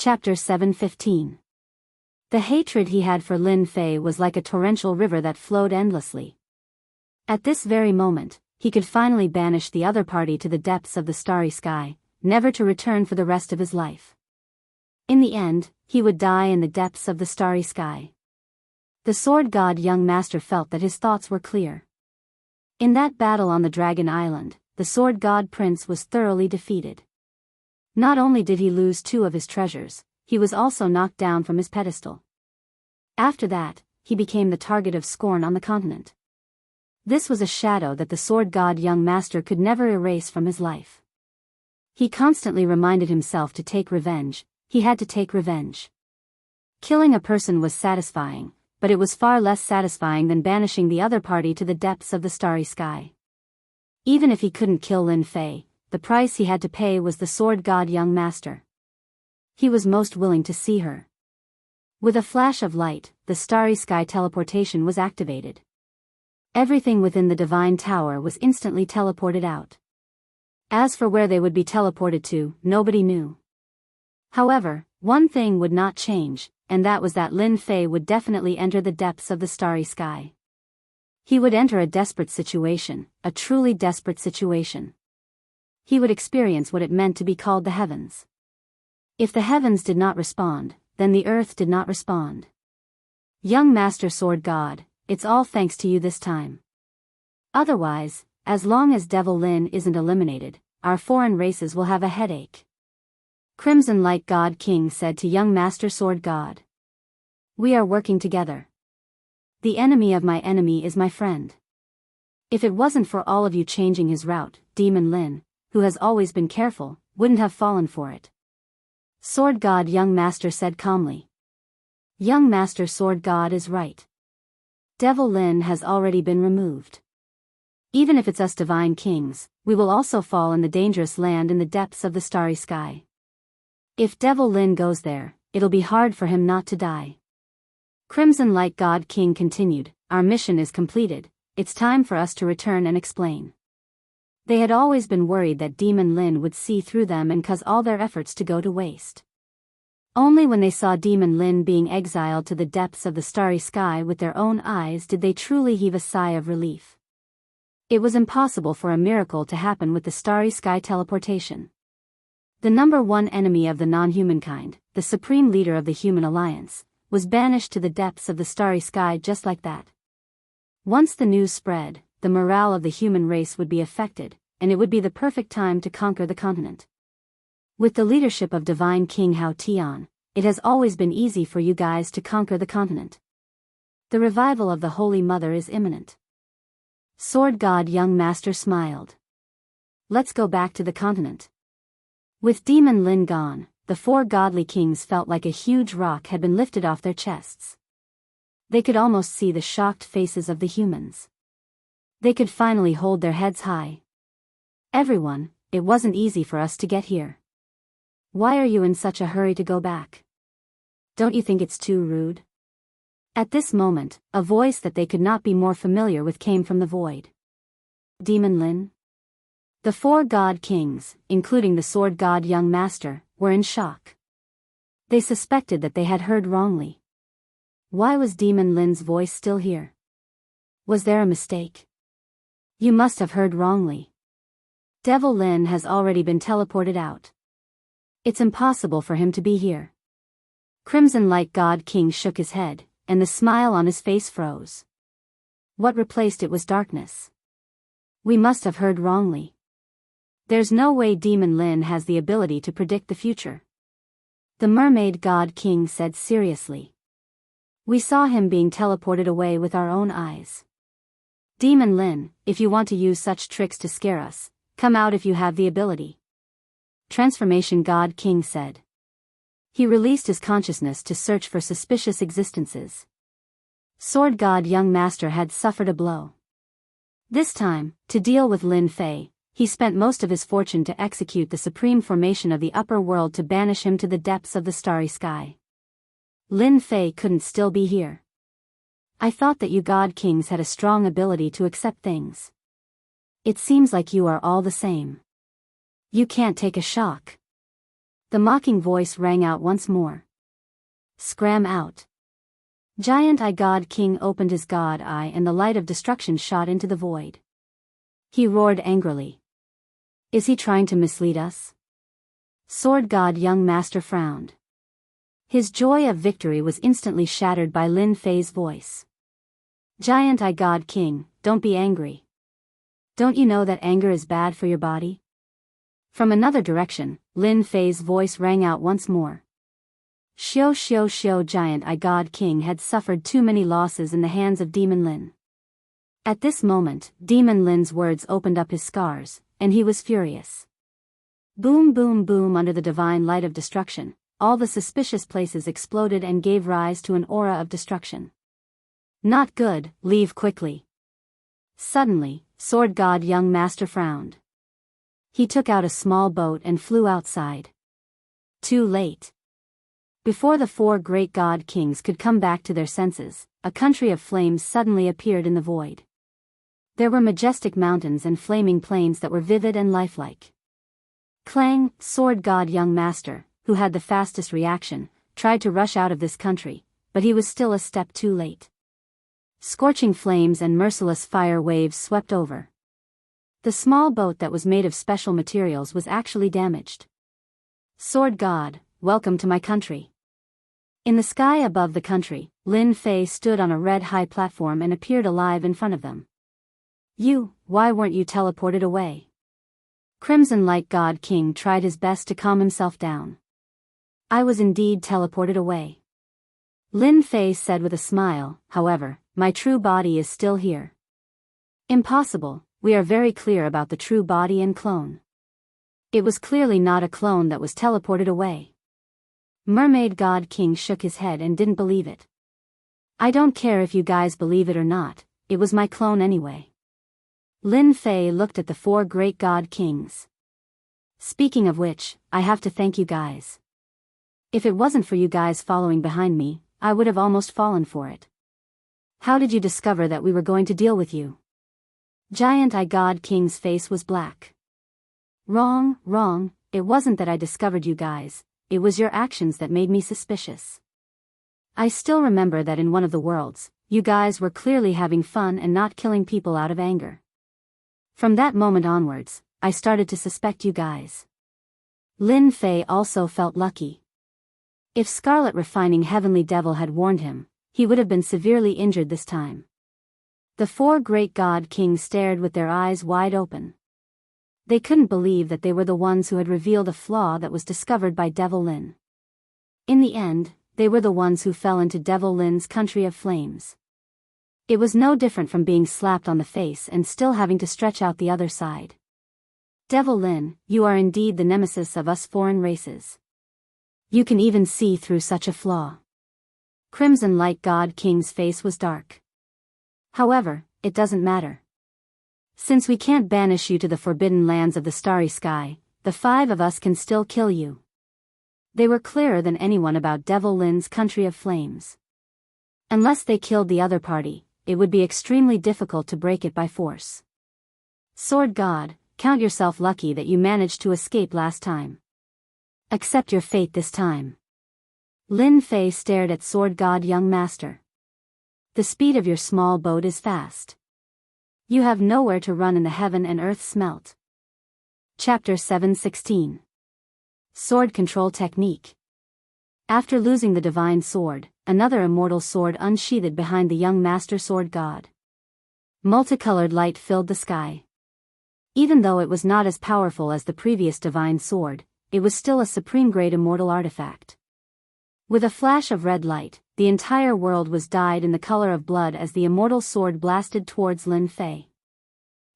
Chapter 7:15. The hatred he had for Lin Fei was like a torrential river that flowed endlessly. At this very moment, he could finally banish the other party to the depths of the starry sky, never to return for the rest of his life. In the end, he would die in the depths of the starry sky. The sword god young master felt that his thoughts were clear. In that battle on the Dragon Island, the sword god prince was thoroughly defeated. Not only did he lose 2 of his treasures, he was also knocked down from his pedestal. After that, he became the target of scorn on the continent. This was a shadow that the sword god young master could never erase from his life. He constantly reminded himself to take revenge. He had to take revenge. Killing a person was satisfying, but it was far less satisfying than banishing the other party to the depths of the starry sky. Even if he couldn't kill Lin Fei, the price he had to pay was the sword god young master. He was most willing to see her. With a flash of light, the starry sky teleportation was activated. Everything within the divine tower was instantly teleported out. As for where they would be teleported to, nobody knew. However, one thing would not change, and that was that Lin Fei would definitely enter the depths of the starry sky. He would enter a desperate situation, a truly desperate situation. He would experience what it meant to be called the heavens. If the heavens did not respond, then the earth did not respond. Young Master Sword God, it's all thanks to you this time. Otherwise, as long as Devil Lin isn't eliminated, our foreign races will have a headache. Crimson Light God King said to young Master Sword God. We are working together. The enemy of my enemy is my friend. If it wasn't for all of you changing his route, Demon Lin, who has always been careful, wouldn't have fallen for it. Sword God young master said calmly. Young Master Sword God is right. Devil Lin has already been removed. Even if it's us divine kings, we will also fall in the dangerous land in the depths of the starry sky. If Devil Lin goes there, it'll be hard for him not to die. Crimson Light God King continued, our mission is completed, it's time for us to return and explain. They had always been worried that Demon Lin would see through them and cause all their efforts to go to waste. Only when they saw Demon Lin being exiled to the depths of the starry sky with their own eyes did they truly heave a sigh of relief. It was impossible for a miracle to happen with the starry sky teleportation. The number 1 enemy of the non-humankind, the supreme leader of the human alliance, was banished to the depths of the starry sky just like that. Once the news spread, the morale of the human race would be affected, and it would be the perfect time to conquer the continent. With the leadership of Divine King Hao Tian, it has always been easy for you guys to conquer the continent. The revival of the Holy Mother is imminent. Sword God young master smiled. Let's go back to the continent. With Demon Lin gone, the 4 godly kings felt like a huge rock had been lifted off their chests. They could almost see the shocked faces of the humans. They could finally hold their heads high. Everyone, it wasn't easy for us to get here. Why are you in such a hurry to go back? Don't you think it's too rude? At this moment, a voice that they could not be more familiar with came from the void. Demon Lin? The 4 god kings, including the sword god young master, were in shock. They suspected that they had heard wrongly. Why was Demon Lin's voice still here? Was there a mistake? You must have heard wrongly. Devil Lin has already been teleported out. It's impossible for him to be here. Crimson Light God King shook his head, and the smile on his face froze. What replaced it was darkness. We must have heard wrongly. There's no way Demon Lin has the ability to predict the future. The Mermaid God King said seriously. We saw him being teleported away with our own eyes. Demon Lin, if you want to use such tricks to scare us, come out if you have the ability. Transformation God King said. He released his consciousness to search for suspicious existences. Sword God young master had suffered a blow. This time, to deal with Lin Fei, he spent most of his fortune to execute the supreme formation of the upper world to banish him to the depths of the starry sky. Lin Fei couldn't still be here. I thought that you god kings had a strong ability to accept things. It seems like you are all the same. You can't take a shock. The mocking voice rang out once more. Scram out. Giant Eye God King opened his god eye and the light of destruction shot into the void. He roared angrily. Is he trying to mislead us? Sword God Young Master frowned. His joy of victory was instantly shattered by Lin Fei's voice. Giant Eye God King, don't be angry. Don't you know that anger is bad for your body? From another direction, Lin Fei's voice rang out once more. Xiao Giant Eye God King had suffered too many losses in the hands of Demon Lin. At this moment, Demon Lin's words opened up his scars, and he was furious. Boom boom boom under the divine light of destruction, all the suspicious places exploded and gave rise to an aura of destruction. Not good, leave quickly. Suddenly, Sword God Young Master frowned. He took out a small boat and flew outside. Too late. Before the four great god kings could come back to their senses, a country of flames suddenly appeared in the void. There were majestic mountains and flaming plains that were vivid and lifelike. Clang, Sword God Young Master, who had the fastest reaction, tried to rush out of this country, but he was still a step too late. Scorching flames and merciless fire waves swept over. The small boat that was made of special materials was actually damaged. Sword God, welcome to my country. In the sky above the country, Lin Fei stood on a red high platform and appeared alive in front of them. Why weren't you teleported away? Crimson Light God King tried his best to calm himself down. I was indeed teleported away. Lin Fei said with a smile, however, my true body is still here. Impossible, we are very clear about the true body and clone. It was clearly not a clone that was teleported away. Mermaid God King shook his head and didn't believe it. I don't care if you guys believe it or not, it was my clone anyway. Lin Fei looked at the four great god kings. Speaking of which, I have to thank you guys. If it wasn't for you guys following behind me, I would have almost fallen for it. How did you discover that we were going to deal with you? Giant Eye God King's face was black. Wrong, it wasn't that I discovered you guys. It was your actions that made me suspicious. I still remember that in one of the worlds, you guys were clearly having fun and not killing people out of anger. From that moment onwards, I started to suspect you guys. Lin Fei also felt lucky. If Scarlet Refining Heavenly Devil had warned him, he would have been severely injured this time. The four great god kings stared with their eyes wide open. They couldn't believe that they were the ones who had revealed a flaw that was discovered by Devil Lin. In the end, they were the ones who fell into Devil Lin's country of flames. It was no different from being slapped on the face and still having to stretch out the other side. Devil Lin, you are indeed the nemesis of us foreign races. You can even see through such a flaw. Crimson Light God King's face was dark. However, it doesn't matter. Since we can't banish you to the forbidden lands of the starry sky, the five of us can still kill you. They were clearer than anyone about Devil Lin's country of flames. Unless they killed the other party, it would be extremely difficult to break it by force. Sword God, count yourself lucky that you managed to escape last time. Accept your fate this time. Lin Fei stared at Sword God Young Master. The speed of your small boat is fast. You have nowhere to run in the heaven and earth smelt. Chapter 7:16. Sword Control Technique. After losing the divine sword, another immortal sword unsheathed behind the young master sword god. Multicolored light filled the sky. Even though it was not as powerful as the previous divine sword, it was still a supreme-grade immortal artifact. With a flash of red light, the entire world was dyed in the color of blood as the immortal sword blasted towards Lin Fei.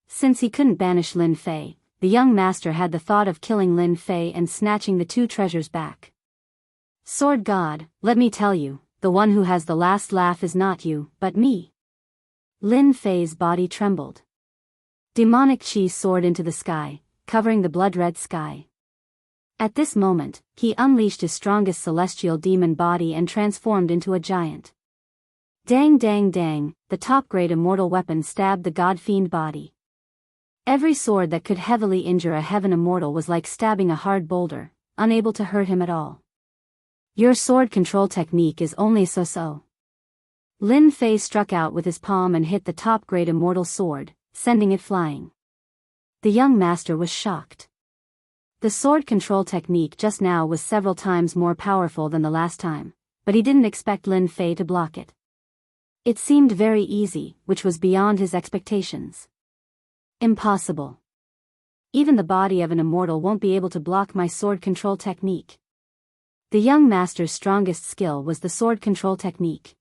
Since he couldn't banish Lin Fei, the young master had the thought of killing Lin Fei and snatching the two treasures back. Sword God, let me tell you, the one who has the last laugh is not you, but me. Lin Fei's body trembled. Demonic chi soared into the sky, covering the blood-red sky. At this moment, he unleashed his strongest celestial demon body and transformed into a giant. Dang, the top-grade immortal weapon stabbed the god-fiend body. Every sword that could heavily injure a heaven immortal was like stabbing a hard boulder, unable to hurt him at all. Your sword control technique is only so-so. Lin Fei struck out with his palm and hit the top-grade immortal sword, sending it flying. The young master was shocked. The sword control technique just now was several times more powerful than the last time, but he didn't expect Lin Fei to block it. It seemed very easy, which was beyond his expectations. Impossible. Even the body of an immortal won't be able to block my sword control technique. The young master's strongest skill was the sword control technique.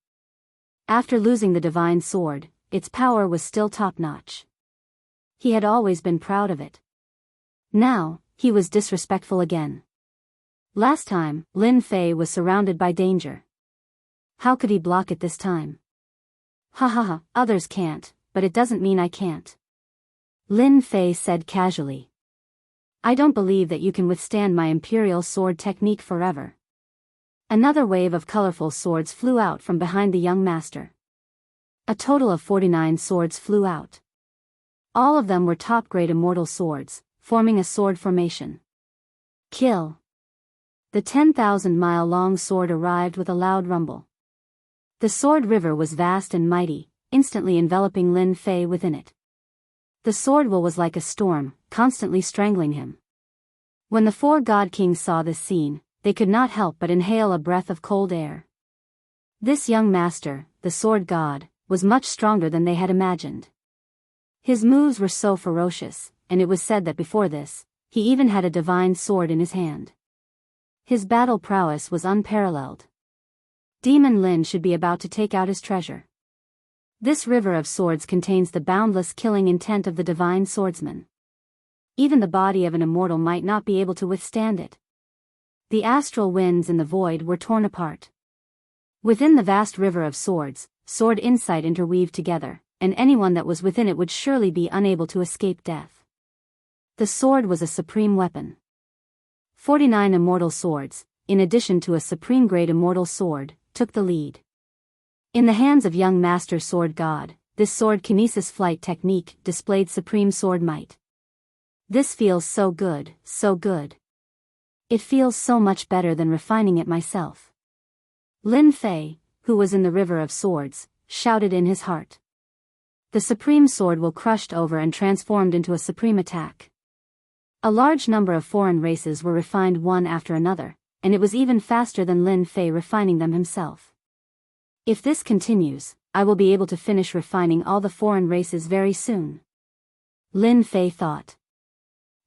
After losing the divine sword, its power was still top-notch. He had always been proud of it. Now, he was disrespectful again. Last time, Lin Fei was surrounded by danger. How could he block it this time? Ha ha ha, others can't, but it doesn't mean I can't. Lin Fei said casually. I don't believe that you can withstand my imperial sword technique forever. Another wave of colorful swords flew out from behind the young master. A total of 49 swords flew out. All of them were top-grade immortal swords, forming a sword formation. Kill. The 10,000-mile-long sword arrived with a loud rumble. The sword river was vast and mighty, instantly enveloping Lin Fei within it. The sword will was like a storm, constantly strangling him. When the four god kings saw this scene, they could not help but inhale a breath of cold air. This young master, the sword god, was much stronger than they had imagined. His moves were so ferocious, and it was said that before this, he even had a divine sword in his hand. His battle prowess was unparalleled. Demon Lin should be about to take out his treasure. This river of swords contains the boundless killing intent of the divine swordsman. Even the body of an immortal might not be able to withstand it. The astral winds in the void were torn apart. Within the vast river of swords, sword insight interweaved together, and anyone that was within it would surely be unable to escape death. The sword was a supreme weapon. 49 immortal swords, in addition to a supreme-grade immortal sword, took the lead. In the hands of young master sword god, this sword kinesis flight technique displayed supreme sword might. This feels so good, so good. It feels so much better than refining it myself. Lin Fei, who was in the river of swords, shouted in his heart. The supreme sword will crushed over and transformed into a supreme attack. A large number of foreign races were refined one after another, and it was even faster than Lin Fei refining them himself. If this continues, I will be able to finish refining all the foreign races very soon. Lin Fei thought.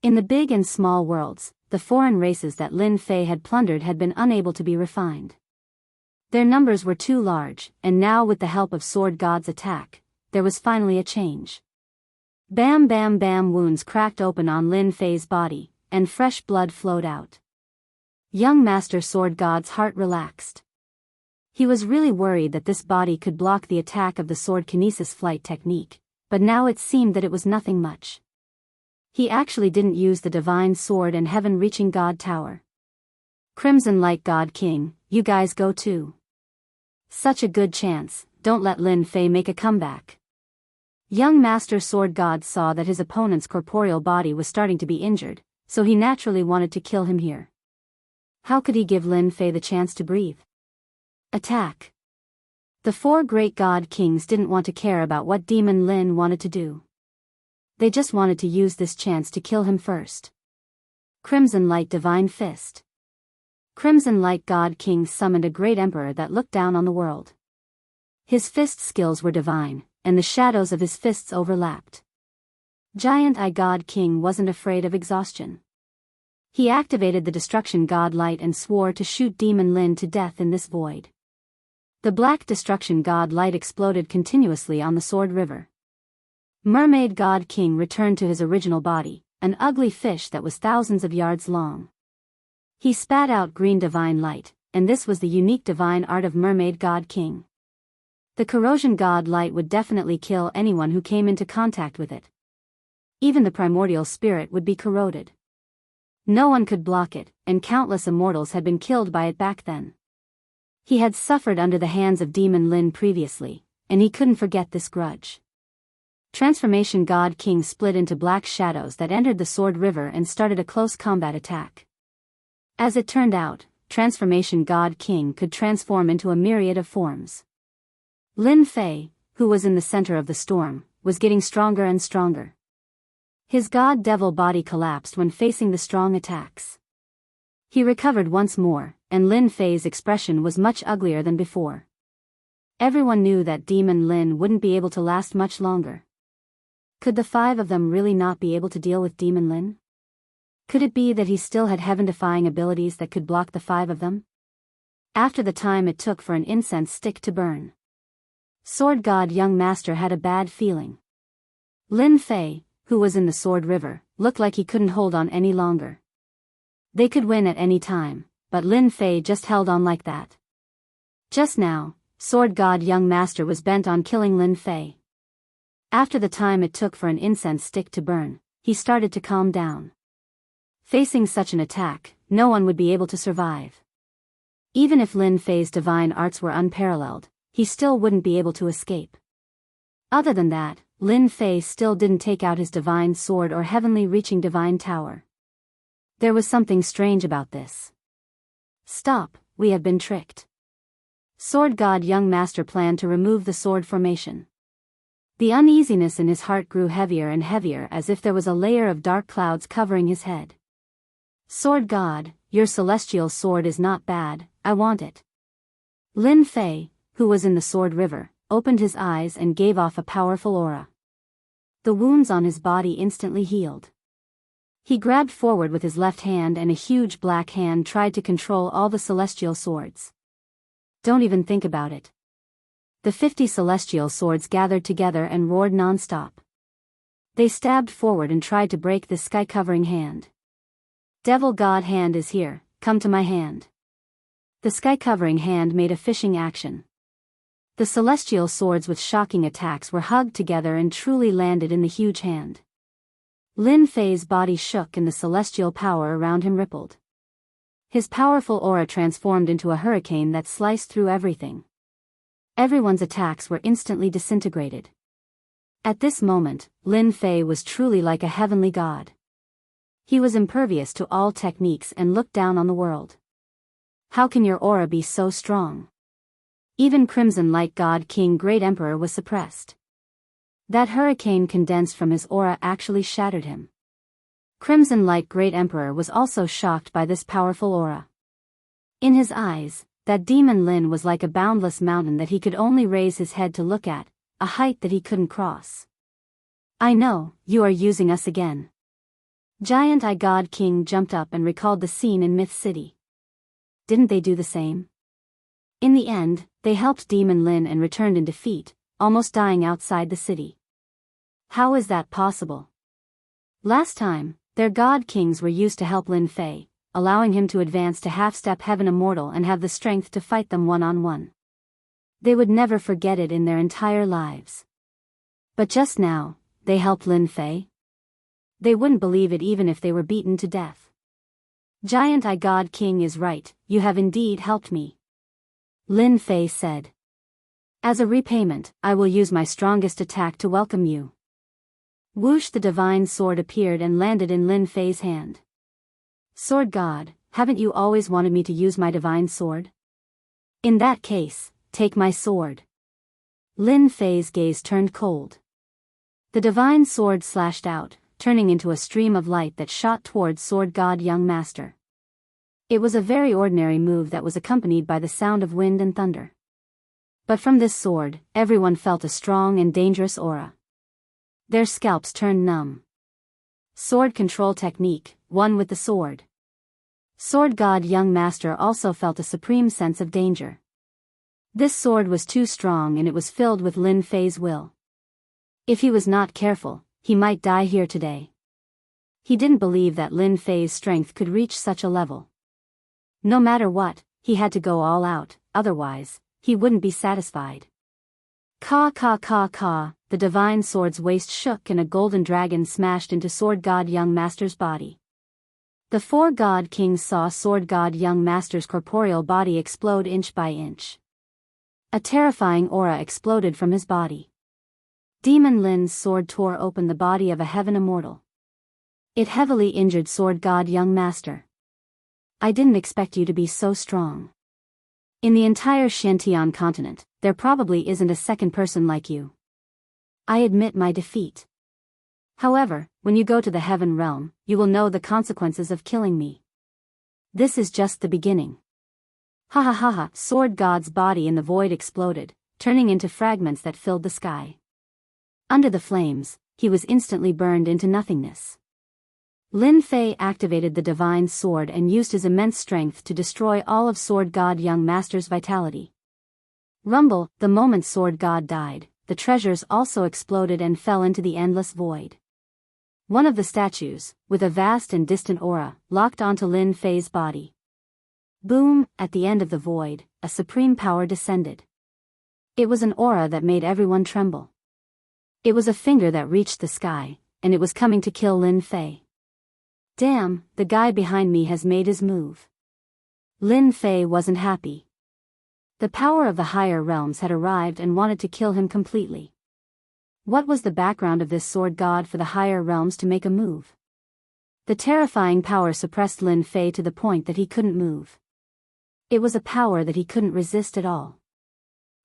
In the big and small worlds, the foreign races that Lin Fei had plundered had been unable to be refined. Their numbers were too large, and now with the help of Sword God's attack, there was finally a change. Bam bam bam, wounds cracked open on Lin Fei's body, and fresh blood flowed out. Young Master Sword God's heart relaxed. He was really worried that this body could block the attack of the sword kinesis flight technique, but now it seemed that it was nothing much. He actually didn't use the divine sword and heaven-reaching God Tower. Crimson Light God King, you guys go too. Such a good chance, don't let Lin Fei make a comeback. Young Master Sword God saw that his opponent's corporeal body was starting to be injured, so he naturally wanted to kill him here. How could he give Lin Fei the chance to breathe? Attack. The four great god kings didn't want to care about what Demon Lin wanted to do. They just wanted to use this chance to kill him first. Crimson Light Divine Fist. Crimson Light God King summoned a great emperor that looked down on the world. His fist skills were divine, and the shadows of his fists overlapped. Giant Eye God King wasn't afraid of exhaustion. He activated the Destruction God Light and swore to shoot Demon Lin to death in this void. The Black Destruction God Light exploded continuously on the Sword River. Mermaid God King returned to his original body, an ugly fish that was thousands of yards long. He spat out green divine light, and this was the unique divine art of Mermaid God King. The Corrosion God Light would definitely kill anyone who came into contact with it. Even the primordial spirit would be corroded. No one could block it, and countless immortals had been killed by it back then. He had suffered under the hands of Demon Lin previously, and he couldn't forget this grudge. Transformation God King split into black shadows that entered the Sword River and started a close combat attack. As it turned out, Transformation God King could transform into a myriad of forms. Lin Fei, who was in the center of the storm, was getting stronger and stronger. His god-devil body collapsed when facing the strong attacks. He recovered once more, and Lin Fei's expression was much uglier than before. Everyone knew that Demon Lin wouldn't be able to last much longer. Could the 5 of them really not be able to deal with Demon Lin? Could it be that he still had heaven-defying abilities that could block the 5 of them? After the time it took for an incense stick to burn, Sword God Young Master had a bad feeling. Lin Fei, who was in the Sword River, looked like he couldn't hold on any longer. They could win at any time, but Lin Fei just held on like that. Just now, Sword God Young Master was bent on killing Lin Fei. After the time it took for an incense stick to burn, he started to calm down. Facing such an attack, no one would be able to survive. Even if Lin Fei's divine arts were unparalleled, he still wouldn't be able to escape. Other than that, Lin Fei still didn't take out his divine sword or heavenly reaching divine tower. There was something strange about this. Stop, we have been tricked. Sword God Young Master planned to remove the sword formation. The uneasiness in his heart grew heavier and heavier as if there was a layer of dark clouds covering his head. Sword God, your celestial sword is not bad, I want it. Lin Fei, who was in the Sword River, opened his eyes and gave off a powerful aura. The wounds on his body instantly healed. He grabbed forward with his left hand and a huge black hand tried to control all the celestial swords. Don't even think about it. The 50 celestial swords gathered together and roared non-stop. They stabbed forward and tried to break the sky-covering hand. Devil God hand is here, come to my hand. The sky-covering hand made a fishing action. The celestial swords with shocking attacks were hugged together and truly landed in the huge hand. Lin Fei's body shook and the celestial power around him rippled. His powerful aura transformed into a hurricane that sliced through everything. Everyone's attacks were instantly disintegrated. At this moment, Lin Fei was truly like a heavenly god. He was impervious to all techniques and looked down on the world. How can your aura be so strong? Even Crimson Light God King Great Emperor was suppressed. That hurricane condensed from his aura actually shattered him. Crimson Light Great Emperor was also shocked by this powerful aura. In his eyes, that Demon Lin was like a boundless mountain that he could only raise his head to look at, a height that he couldn't cross. I know, you are using us again. Giant Eye God King jumped up and recalled the scene in Myth City. Didn't they do the same? In the end, they helped Demon Lin and returned in defeat, almost dying outside the city. How is that possible? Last time, their god kings were used to help Lin Fei, allowing him to advance to half-step heaven immortal and have the strength to fight them one-on-one. They would never forget it in their entire lives. But just now, they helped Lin Fei? They wouldn't believe it even if they were beaten to death. Giant Eye God King is right, you have indeed helped me. Lin Fei said. As a repayment, I will use my strongest attack to welcome you. Whoosh, the divine sword appeared and landed in Lin Fei's hand. Sword God, haven't you always wanted me to use my divine sword? In that case, take my sword. Lin Fei's gaze turned cold. The divine sword slashed out, turning into a stream of light that shot towards Sword God Young Master. It was a very ordinary move that was accompanied by the sound of wind and thunder. But from this sword, everyone felt a strong and dangerous aura. Their scalps turned numb. Sword control technique, one with the sword. Sword God Young Master also felt a supreme sense of danger. This sword was too strong and it was filled with Lin Fei's will. If he was not careful, he might die here today. He didn't believe that Lin Fei's strength could reach such a level. No matter what, he had to go all out, otherwise, he wouldn't be satisfied. Ka ka ka ka, the divine sword's waist shook and a golden dragon smashed into Sword God Young Master's body. The 4 God Kings saw Sword God Young Master's corporeal body explode inch by inch. A terrifying aura exploded from his body. Demon Lin's sword tore open the body of a heaven immortal. It heavily injured Sword God Young Master. I didn't expect you to be so strong. In the entire Shantian continent, there probably isn't a second person like you. I admit my defeat. However, when you go to the heaven realm, you will know the consequences of killing me. This is just the beginning. Ha ha ha ha! Sword God's body in the void exploded, turning into fragments that filled the sky. Under the flames, he was instantly burned into nothingness. Lin Fei activated the divine sword and used his immense strength to destroy all of Sword God Young Master's vitality. Rumble, the moment Sword God died, the treasures also exploded and fell into the endless void. One of the statues, with a vast and distant aura, locked onto Lin Fei's body. Boom, at the end of the void, a supreme power descended. It was an aura that made everyone tremble. It was a finger that reached the sky, and it was coming to kill Lin Fei. Damn, the guy behind me has made his move. Lin Fei wasn't happy. The power of the higher realms had arrived and wanted to kill him completely. What was the background of this sword god for the higher realms to make a move? The terrifying power suppressed Lin Fei to the point that he couldn't move. It was a power that he couldn't resist at all.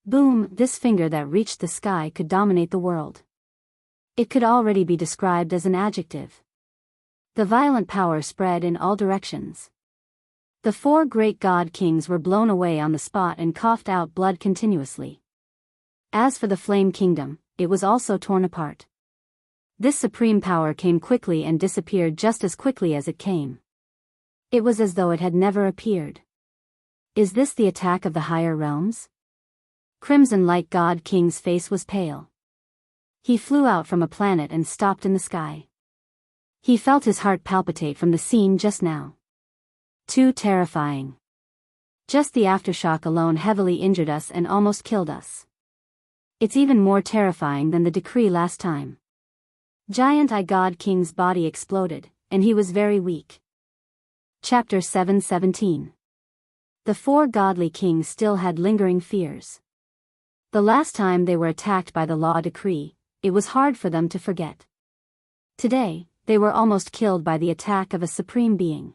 Boom, this finger that reached the sky could dominate the world. It could already be described as an adjective. The violent power spread in all directions. The 4 great god kings were blown away on the spot and coughed out blood continuously. As for the Flame Kingdom, it was also torn apart. This supreme power came quickly and disappeared just as quickly as it came. It was as though it had never appeared. Is this the attack of the higher realms? Crimson Light God King's face was pale. He flew out from a planet and stopped in the sky. He felt his heart palpitate from the scene just now. Too terrifying. Just the aftershock alone heavily injured us and almost killed us. It's even more terrifying than the decree last time. Giant Eye God King's body exploded, and he was very weak. Chapter 7:17. The 4 godly kings still had lingering fears. The last time they were attacked by the law decree, it was hard for them to forget. Today, they were almost killed by the attack of a supreme being.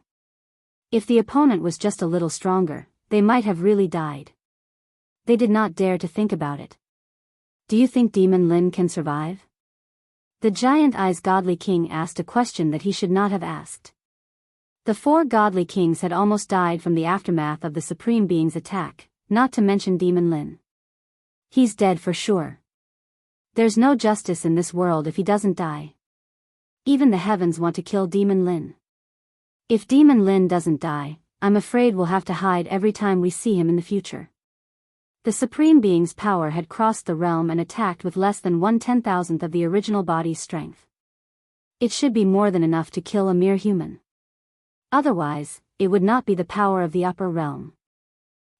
If the opponent was just a little stronger, they might have really died. They did not dare to think about it. Do you think Demon Lin can survive? The Giant Eye's godly king asked a question that he should not have asked. The 4 godly kings had almost died from the aftermath of the supreme being's attack, not to mention Demon Lin. He's dead for sure. There's no justice in this world if he doesn't die. Even the heavens want to kill Demon Lin. If Demon Lin doesn't die, I'm afraid we'll have to hide every time we see him in the future. The Supreme Being's power had crossed the realm and attacked with less than 1/10,000th of the original body's strength. It should be more than enough to kill a mere human. Otherwise, it would not be the power of the upper realm.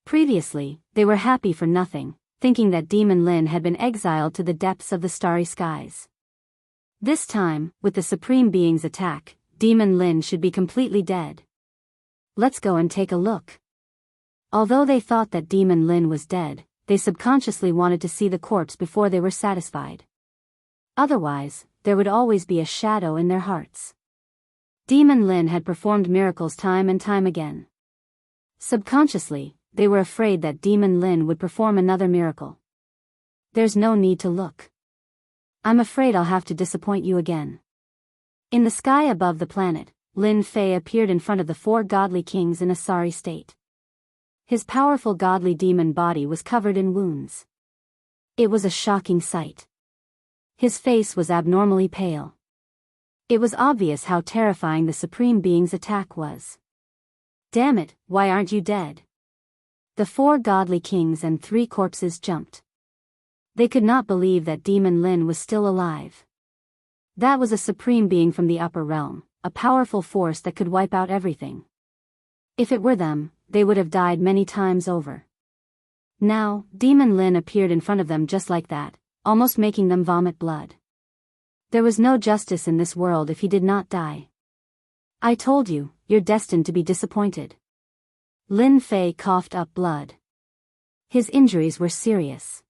Previously, they were happy for nothing, thinking that Demon Lin had been exiled to the depths of the starry skies. This time, with the Supreme Being's attack, Demon Lin should be completely dead. Let's go and take a look. Although they thought that Demon Lin was dead, they subconsciously wanted to see the corpse before they were satisfied. Otherwise, there would always be a shadow in their hearts. Demon Lin had performed miracles time and time again. Subconsciously, they were afraid that Demon Lin would perform another miracle. There's no need to look. I'm afraid I'll have to disappoint you again. In the sky above the planet, Lin Fei appeared in front of the 4 godly kings in a sorry state. His powerful godly demon body was covered in wounds. It was a shocking sight. His face was abnormally pale. It was obvious how terrifying the Supreme Being's attack was. Damn it, why aren't you dead? The 4 godly kings and 3 corpses jumped. They could not believe that Demon Lin was still alive. That was a supreme being from the upper realm, a powerful force that could wipe out everything. If it were them, they would have died many times over. Now, Demon Lin appeared in front of them just like that, almost making them vomit blood. There was no justice in this world if he did not die. I told you, you're destined to be disappointed. Lin Fei coughed up blood. His injuries were serious.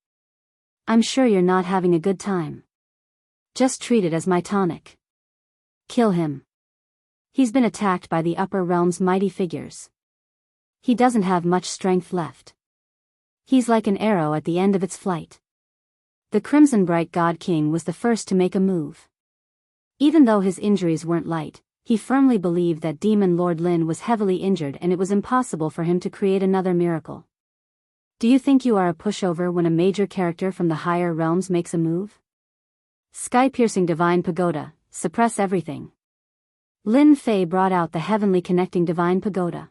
I'm sure you're not having a good time. Just treat it as my tonic. Kill him. He's been attacked by the upper realm's mighty figures. He doesn't have much strength left. He's like an arrow at the end of its flight. The Crimson Bright God King was the first to make a move. Even though his injuries weren't light, he firmly believed that Demon Lord Lin was heavily injured and it was impossible for him to create another miracle. Do you think you are a pushover when a major character from the higher realms makes a move? Sky-piercing divine pagoda, suppress everything. Lin Fei brought out the heavenly connecting divine pagoda.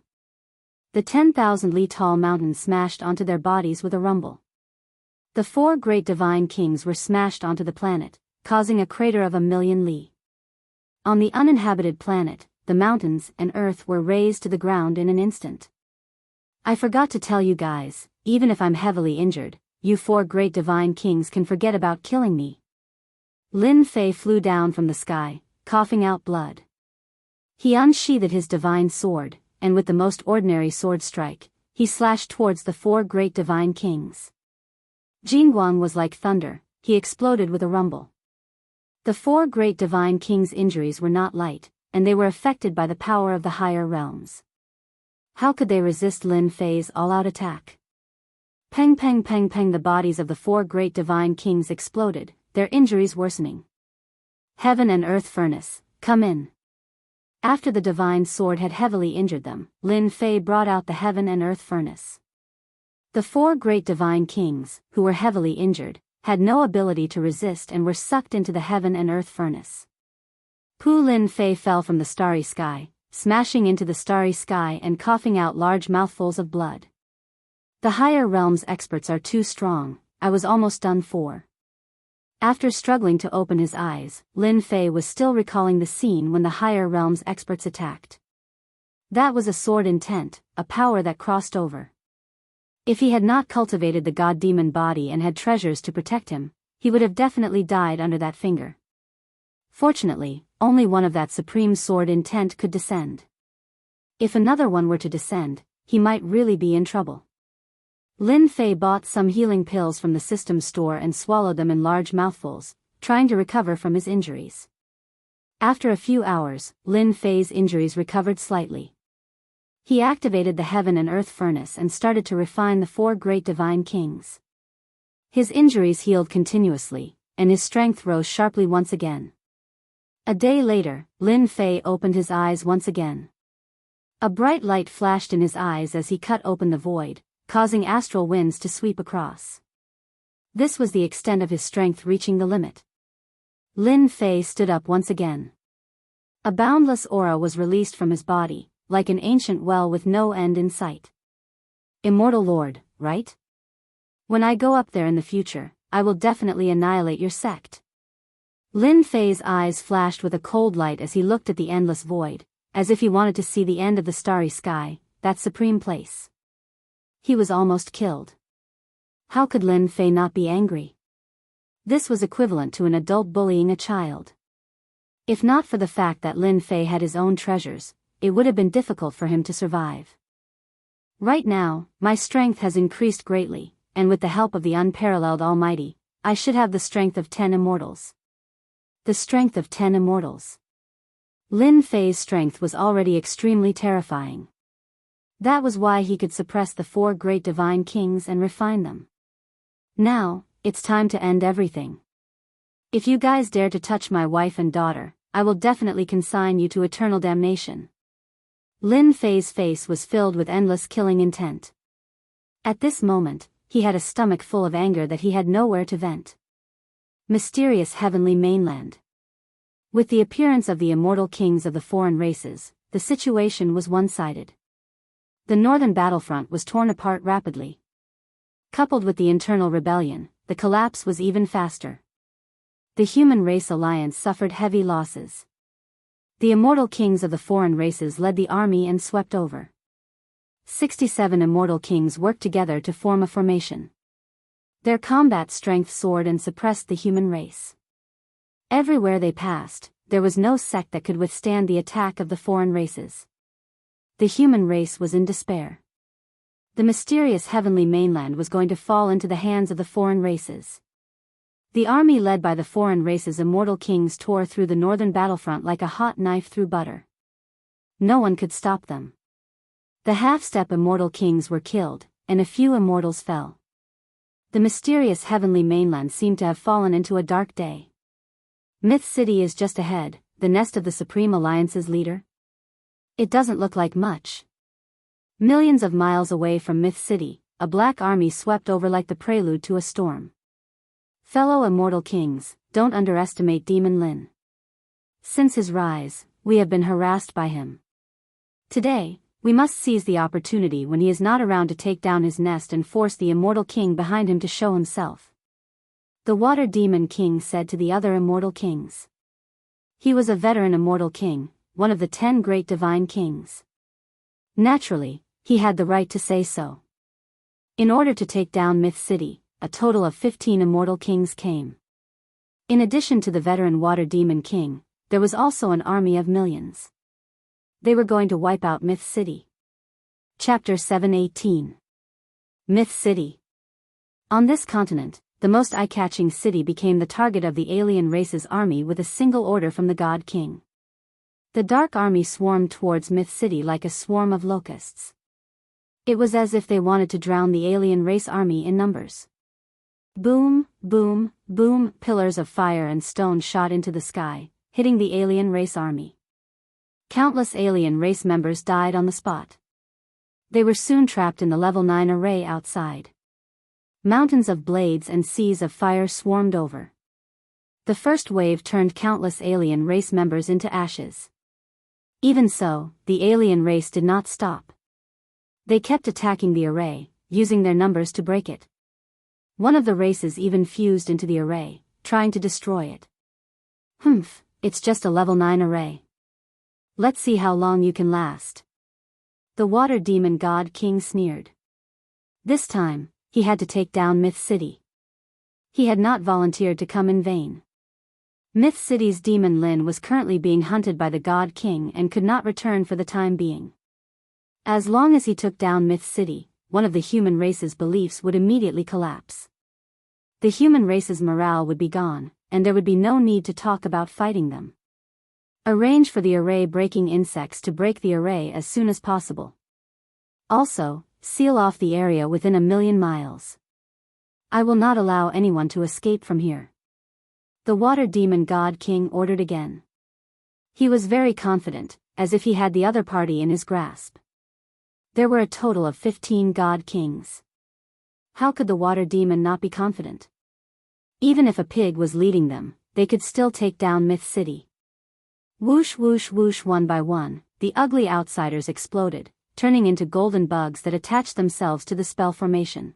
The 10,000 li tall mountains smashed onto their bodies with a rumble. The 4 great divine kings were smashed onto the planet, causing a crater of 1,000,000 li. On the uninhabited planet, the mountains and earth were razed to the ground in an instant. I forgot to tell you guys, even if I'm heavily injured, you 4 great divine kings can forget about killing me. Lin Fei flew down from the sky, coughing out blood. He unsheathed his divine sword, and with the most ordinary sword strike, he slashed towards the 4 great divine kings. Jingguang was like thunder, he exploded with a rumble. The 4 great divine kings' injuries were not light, and they were affected by the power of the higher realms. How could they resist Lin Fei's all-out attack? Peng peng peng peng, the bodies of the 4 great divine kings exploded, their injuries worsening. Heaven and earth furnace, come in. After the divine sword had heavily injured them, Lin Fei brought out the heaven and earth furnace. The 4 great divine kings, who were heavily injured, had no ability to resist and were sucked into the heaven and earth furnace. Pu Lin Fei fell from the starry sky, smashing into the starry sky and coughing out large mouthfuls of blood. The higher realms experts are too strong, I was almost done for. After struggling to open his eyes, Lin Fei was still recalling the scene when the higher realms experts attacked. That was a sword intent, a power that crossed over. If he had not cultivated the god-demon body and had treasures to protect him, he would have definitely died under that finger. Fortunately, only one of that supreme sword intent could descend. If another one were to descend, he might really be in trouble. Lin Fei bought some healing pills from the system store and swallowed them in large mouthfuls, trying to recover from his injuries. After a few hours, Lin Fei's injuries recovered slightly. He activated the heaven and earth furnace and started to refine the 4 great divine kings. His injuries healed continuously, and his strength rose sharply once again. A day later, Lin Fei opened his eyes once again. A bright light flashed in his eyes as he cut open the void, causing astral winds to sweep across. This was the extent of his strength reaching the limit. Lin Fei stood up once again. A boundless aura was released from his body, like an ancient well with no end in sight. Immortal Lord, right? When I go up there in the future, I will definitely annihilate your sect. Lin Fei's eyes flashed with a cold light as he looked at the endless void, as if he wanted to see the end of the starry sky, that supreme place. He was almost killed. How could Lin Fei not be angry? This was equivalent to an adult bullying a child. If not for the fact that Lin Fei had his own treasures, it would have been difficult for him to survive. Right now, my strength has increased greatly, and with the help of the unparalleled Almighty, I should have the strength of 10 immortals. The strength of 10 immortals. Lin Fei's strength was already extremely terrifying. That was why he could suppress the 4 great divine kings and refine them. Now, it's time to end everything. If you guys dare to touch my wife and daughter, I will definitely consign you to eternal damnation. Lin Fei's face was filled with endless killing intent. At this moment, he had a stomach full of anger that he had nowhere to vent. Mysterious heavenly mainland. With the appearance of the immortal kings of the foreign races, the situation was one-sided. The northern battlefront was torn apart rapidly. Coupled with the internal rebellion, the collapse was even faster. The human race alliance suffered heavy losses. The immortal kings of the foreign races led the army and swept over. 67 immortal kings worked together to form a formation. Their combat strength soared and suppressed the human race. Everywhere they passed, there was no sect that could withstand the attack of the foreign races. The human race was in despair. The mysterious heavenly mainland was going to fall into the hands of the foreign races. The army led by the foreign races' immortal kings tore through the northern battlefront like a hot knife through butter. No one could stop them. The half-step immortal kings were killed, and a few immortals fell. The mysterious heavenly mainland seemed to have fallen into a dark day. Myth City is just ahead, the nest of the Supreme Alliance's leader. It doesn't look like much. Millions of miles away from Myth City, a black army swept over like the prelude to a storm. Fellow immortal kings, don't underestimate Demon Lin. Since his rise, we have been harassed by him. Today, we must seize the opportunity when he is not around to take down his nest and force the immortal king behind him to show himself. The Water Demon King said to the other immortal kings. He was a veteran immortal king, one of the 10 great divine kings. Naturally, he had the right to say so. In order to take down Myth City, a total of 15 immortal kings came. In addition to the veteran Water Demon King, there was also an army of millions. They were going to wipe out Myth City. Chapter 7:18. Myth City. On this continent, the most eye-catching city became the target of the alien race's army with a single order from the God King. The Dark Army swarmed towards Myth City like a swarm of locusts. It was as if they wanted to drown the alien race army in numbers. Boom, boom, boom, pillars of fire and stone shot into the sky, hitting the alien race army. Countless alien race members died on the spot. They were soon trapped in the level 9 array outside. Mountains of blades and seas of fire swarmed over. The first wave turned countless alien race members into ashes. Even so, the alien race did not stop. They kept attacking the array, using their numbers to break it. One of the races even fused into the array, trying to destroy it. It's just a level 9 array. Let's see how long you can last. The Water Demon God King sneered. This time, he had to take down Myth City. He had not volunteered to come in vain. Myth City's Demon Lin was currently being hunted by the God King and could not return for the time being. As long as he took down Myth City, one of the human race's beliefs would immediately collapse. The human race's morale would be gone, and there would be no need to talk about fighting them. Arrange for the array-breaking insects to break the array as soon as possible. Also, seal off the area within 1,000,000 miles. I will not allow anyone to escape from here. The Water Demon God King ordered again. He was very confident, as if he had the other party in his grasp. There were a total of 15 God Kings. How could the Water Demon not be confident? Even if a pig was leading them, they could still take down Myth City. Whoosh whoosh whoosh, one by one, the ugly outsiders exploded, turning into golden bugs that attached themselves to the spell formation.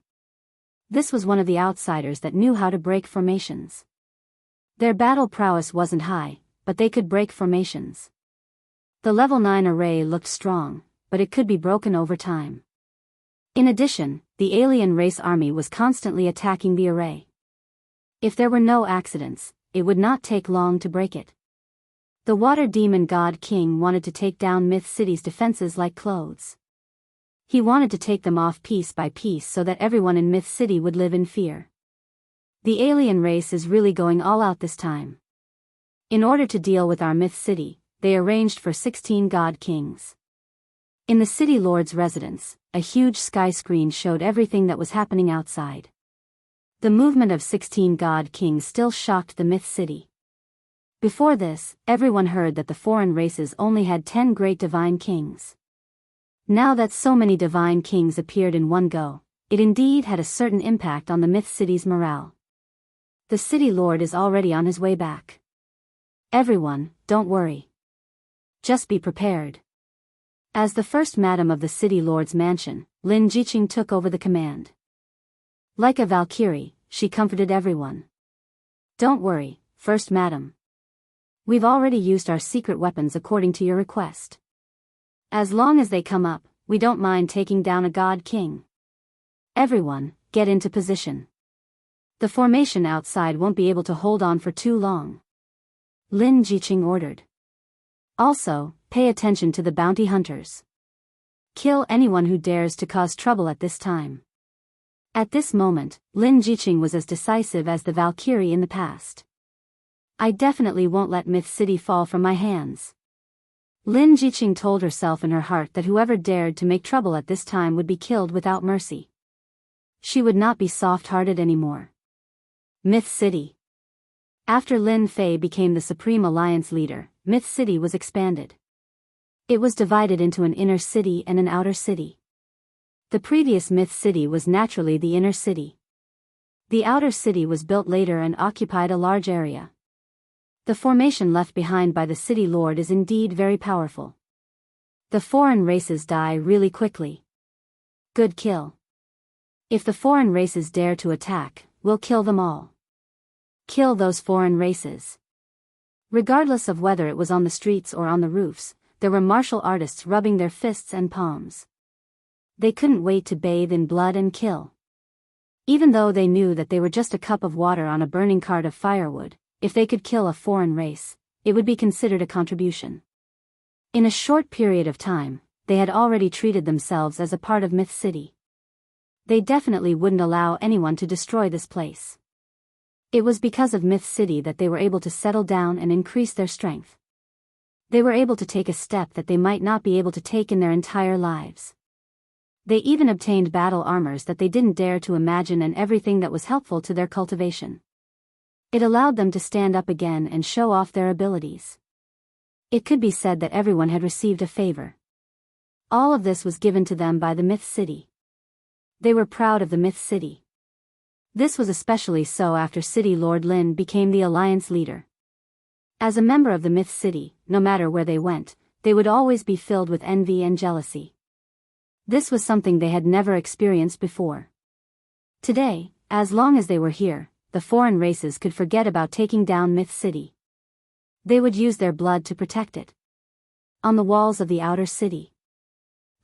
This was one of the outsiders that knew how to break formations. Their battle prowess wasn't high, but they could break formations. The level 9 array looked strong, but it could be broken over time. In addition, the alien race army was constantly attacking the array. If there were no accidents, it would not take long to break it. The Water Demon God King wanted to take down Myth City's defenses like clothes. He wanted to take them off piece by piece so that everyone in Myth City would live in fear. The alien race is really going all out this time. In order to deal with our Myth City, they arranged for 16 God Kings. In the City Lord's residence, a huge sky screen showed everything that was happening outside. The movement of 16 God Kings still shocked the Myth City. Before this, everyone heard that the foreign races only had 10 great divine kings. Now that so many divine kings appeared in one go, it indeed had a certain impact on the Myth City's morale. The City Lord is already on his way back. Everyone, don't worry. Just be prepared. As the first madam of the City Lord's mansion, Lin Jiqing took over the command. Like a Valkyrie, she comforted everyone. Don't worry, First Madam. We've already used our secret weapons according to your request. As long as they come up, we don't mind taking down a God King. Everyone, get into position. The formation outside won't be able to hold on for too long. Lin Jiqing ordered. Also, pay attention to the bounty hunters. Kill anyone who dares to cause trouble at this time. At this moment, Lin Jiqing was as decisive as the Valkyrie in the past. I definitely won't let Myth City fall from my hands. Lin Jiqing told herself in her heart that whoever dared to make trouble at this time would be killed without mercy. She would not be soft-hearted anymore. Myth City. After Lin Fei became the Supreme Alliance leader, Myth City was expanded. It was divided into an inner city and an outer city. The previous Myth City was naturally the inner city. The outer city was built later and occupied a large area. The formation left behind by the city lord is indeed very powerful. The foreign races die really quickly. Good kill. If the foreign races dare to attack, we'll kill them all. Kill those foreign races. Regardless of whether it was on the streets or on the roofs, there were martial artists rubbing their fists and palms. They couldn't wait to bathe in blood and kill. Even though they knew that they were just a cup of water on a burning cart of firewood, if they could kill a foreign race, it would be considered a contribution. In a short period of time, they had already treated themselves as a part of Myth City. They definitely wouldn't allow anyone to destroy this place. It was because of Myth City that they were able to settle down and increase their strength. They were able to take a step that they might not be able to take in their entire lives. They even obtained battle armors that they didn't dare to imagine and everything that was helpful to their cultivation. It allowed them to stand up again and show off their abilities. It could be said that everyone had received a favor. All of this was given to them by the Myth City. They were proud of the Myth City. This was especially so after City Lord Lin became the alliance leader. As a member of the Myth City, no matter where they went, they would always be filled with envy and jealousy. This was something they had never experienced before. Today, as long as they were here, the foreign races could forget about taking down Myth City. They would use their blood to protect it. On the walls of the outer city,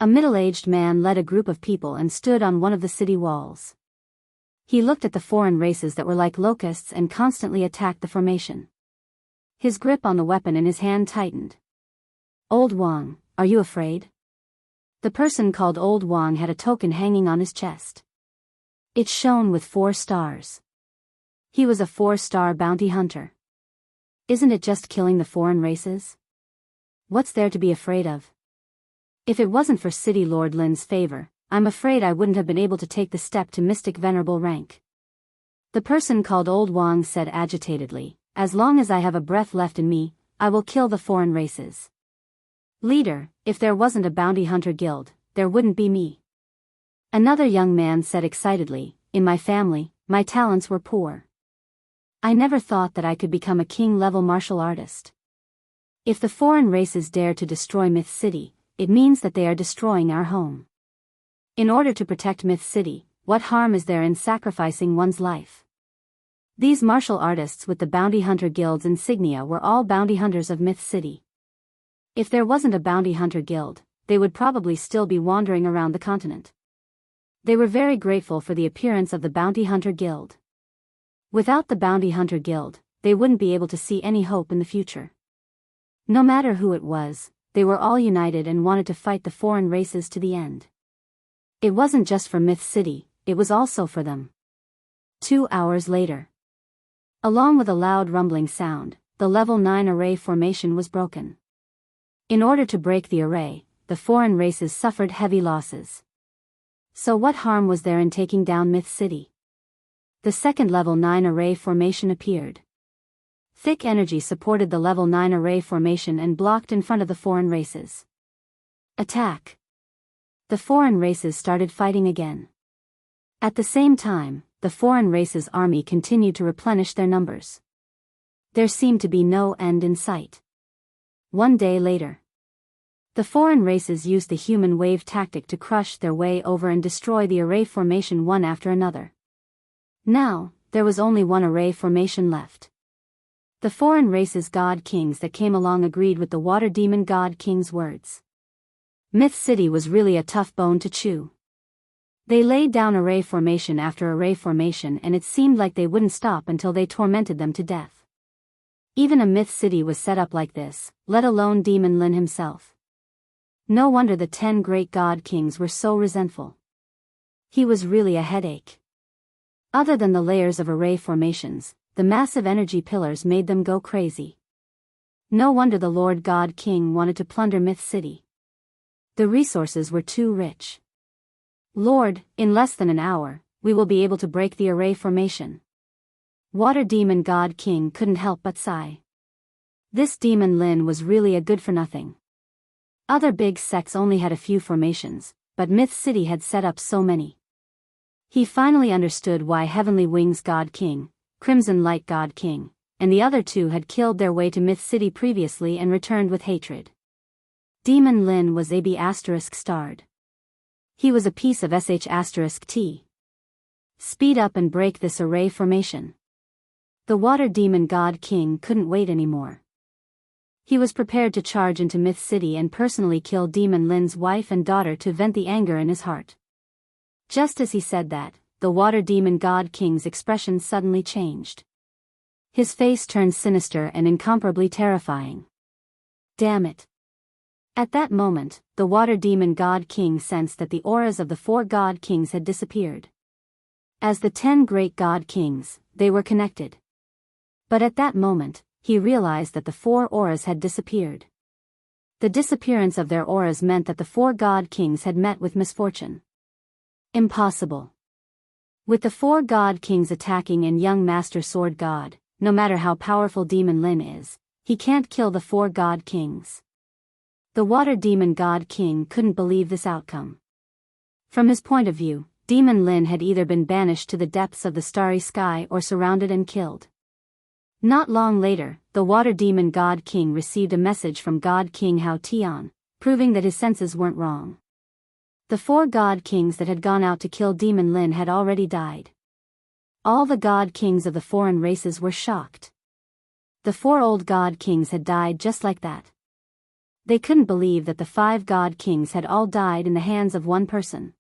a middle-aged man led a group of people and stood on one of the city walls. He looked at the foreign races that were like locusts and constantly attacked the formation. His grip on the weapon in his hand tightened. Old Wang, are you afraid? The person called Old Wang had a token hanging on his chest. It shone with 4 stars. He was a 4-star bounty hunter. Isn't it just killing the foreign races? What's there to be afraid of? If it wasn't for City Lord Lin's favor, I'm afraid I wouldn't have been able to take the step to Mystic Venerable rank. The person called Old Wang said agitatedly, as long as I have a breath left in me, I will kill the foreign races. Leader, if there wasn't a bounty hunter guild, there wouldn't be me. Another young man said excitedly, in my family, my talents were poor. I never thought that I could become a king-level martial artist. If the foreign races dare to destroy Myth City, it means that they are destroying our home. In order to protect Myth City, what harm is there in sacrificing one's life? These martial artists with the Bounty Hunter Guild's insignia were all bounty hunters of Myth City. If there wasn't a bounty hunter guild, they would probably still be wandering around the continent. They were very grateful for the appearance of the Bounty Hunter Guild. Without the Bounty Hunter Guild, they wouldn't be able to see any hope in the future. No matter who it was, they were all united and wanted to fight the foreign races to the end. It wasn't just for Myth City, it was also for them. 2 hours later. Along with a loud rumbling sound, the level 9 array formation was broken. In order to break the array, the foreign races suffered heavy losses. So what harm was there in taking down Myth City? The second level 9 array formation appeared. Thick energy supported the level 9 array formation and blocked in front of the foreign races. Attack! The foreign races started fighting again. At the same time, the foreign races' army continued to replenish their numbers. There seemed to be no end in sight. 1 day later, the foreign races used the human wave tactic to crush their way over and destroy the array formation one after another. Now, there was only one array formation left. The foreign races' god kings that came along agreed with the water demon god king's words. Myth City was really a tough bone to chew. They laid down array formation after array formation and it seemed like they wouldn't stop until they tormented them to death. Even a Myth City was set up like this, let alone Demon Lin himself. No wonder the 10 great god kings were so resentful. He was really a headache. Other than the layers of array formations, the massive energy pillars made them go crazy. No wonder the Lord God King wanted to plunder Myth City. The resources were too rich. Lord, in less than an hour, we will be able to break the array formation. Water Demon God King couldn't help but sigh. This demon Lin was really a good-for-nothing. Other big sects only had a few formations, but Myth City had set up so many. He finally understood why Heavenly Wings God King, Crimson Light God King, and the other two had killed their way to Myth City previously and returned with hatred. Demon Lin was AB** starred. He was a piece of sh*t. Speed up and break this array formation. The Water Demon God King couldn't wait anymore. He was prepared to charge into Myth City and personally kill Demon Lin's wife and daughter to vent the anger in his heart. Just as he said that, the Water Demon God King's expression suddenly changed. His face turned sinister and incomparably terrifying. Damn it. At that moment, the Water Demon God King sensed that the auras of the 4 God Kings had disappeared. As the 10 great God Kings, they were connected. But at that moment, he realized that the 4 auras had disappeared. The disappearance of their auras meant that the 4 God Kings had met with misfortune. Impossible. With the 4 God Kings attacking and young Master Sword God, no matter how powerful Demon Lin is, he can't kill the 4 God Kings. The Water Demon God King couldn't believe this outcome. From his point of view, Demon Lin had either been banished to the depths of the starry sky or surrounded and killed. Not long later, the Water Demon God King received a message from God King Hao Tian, proving that his senses weren't wrong. The 4 God Kings that had gone out to kill Demon Lin had already died. All the God Kings of the foreign races were shocked. The 4 old God Kings had died just like that. They couldn't believe that the 5 God Kings had all died in the hands of one person.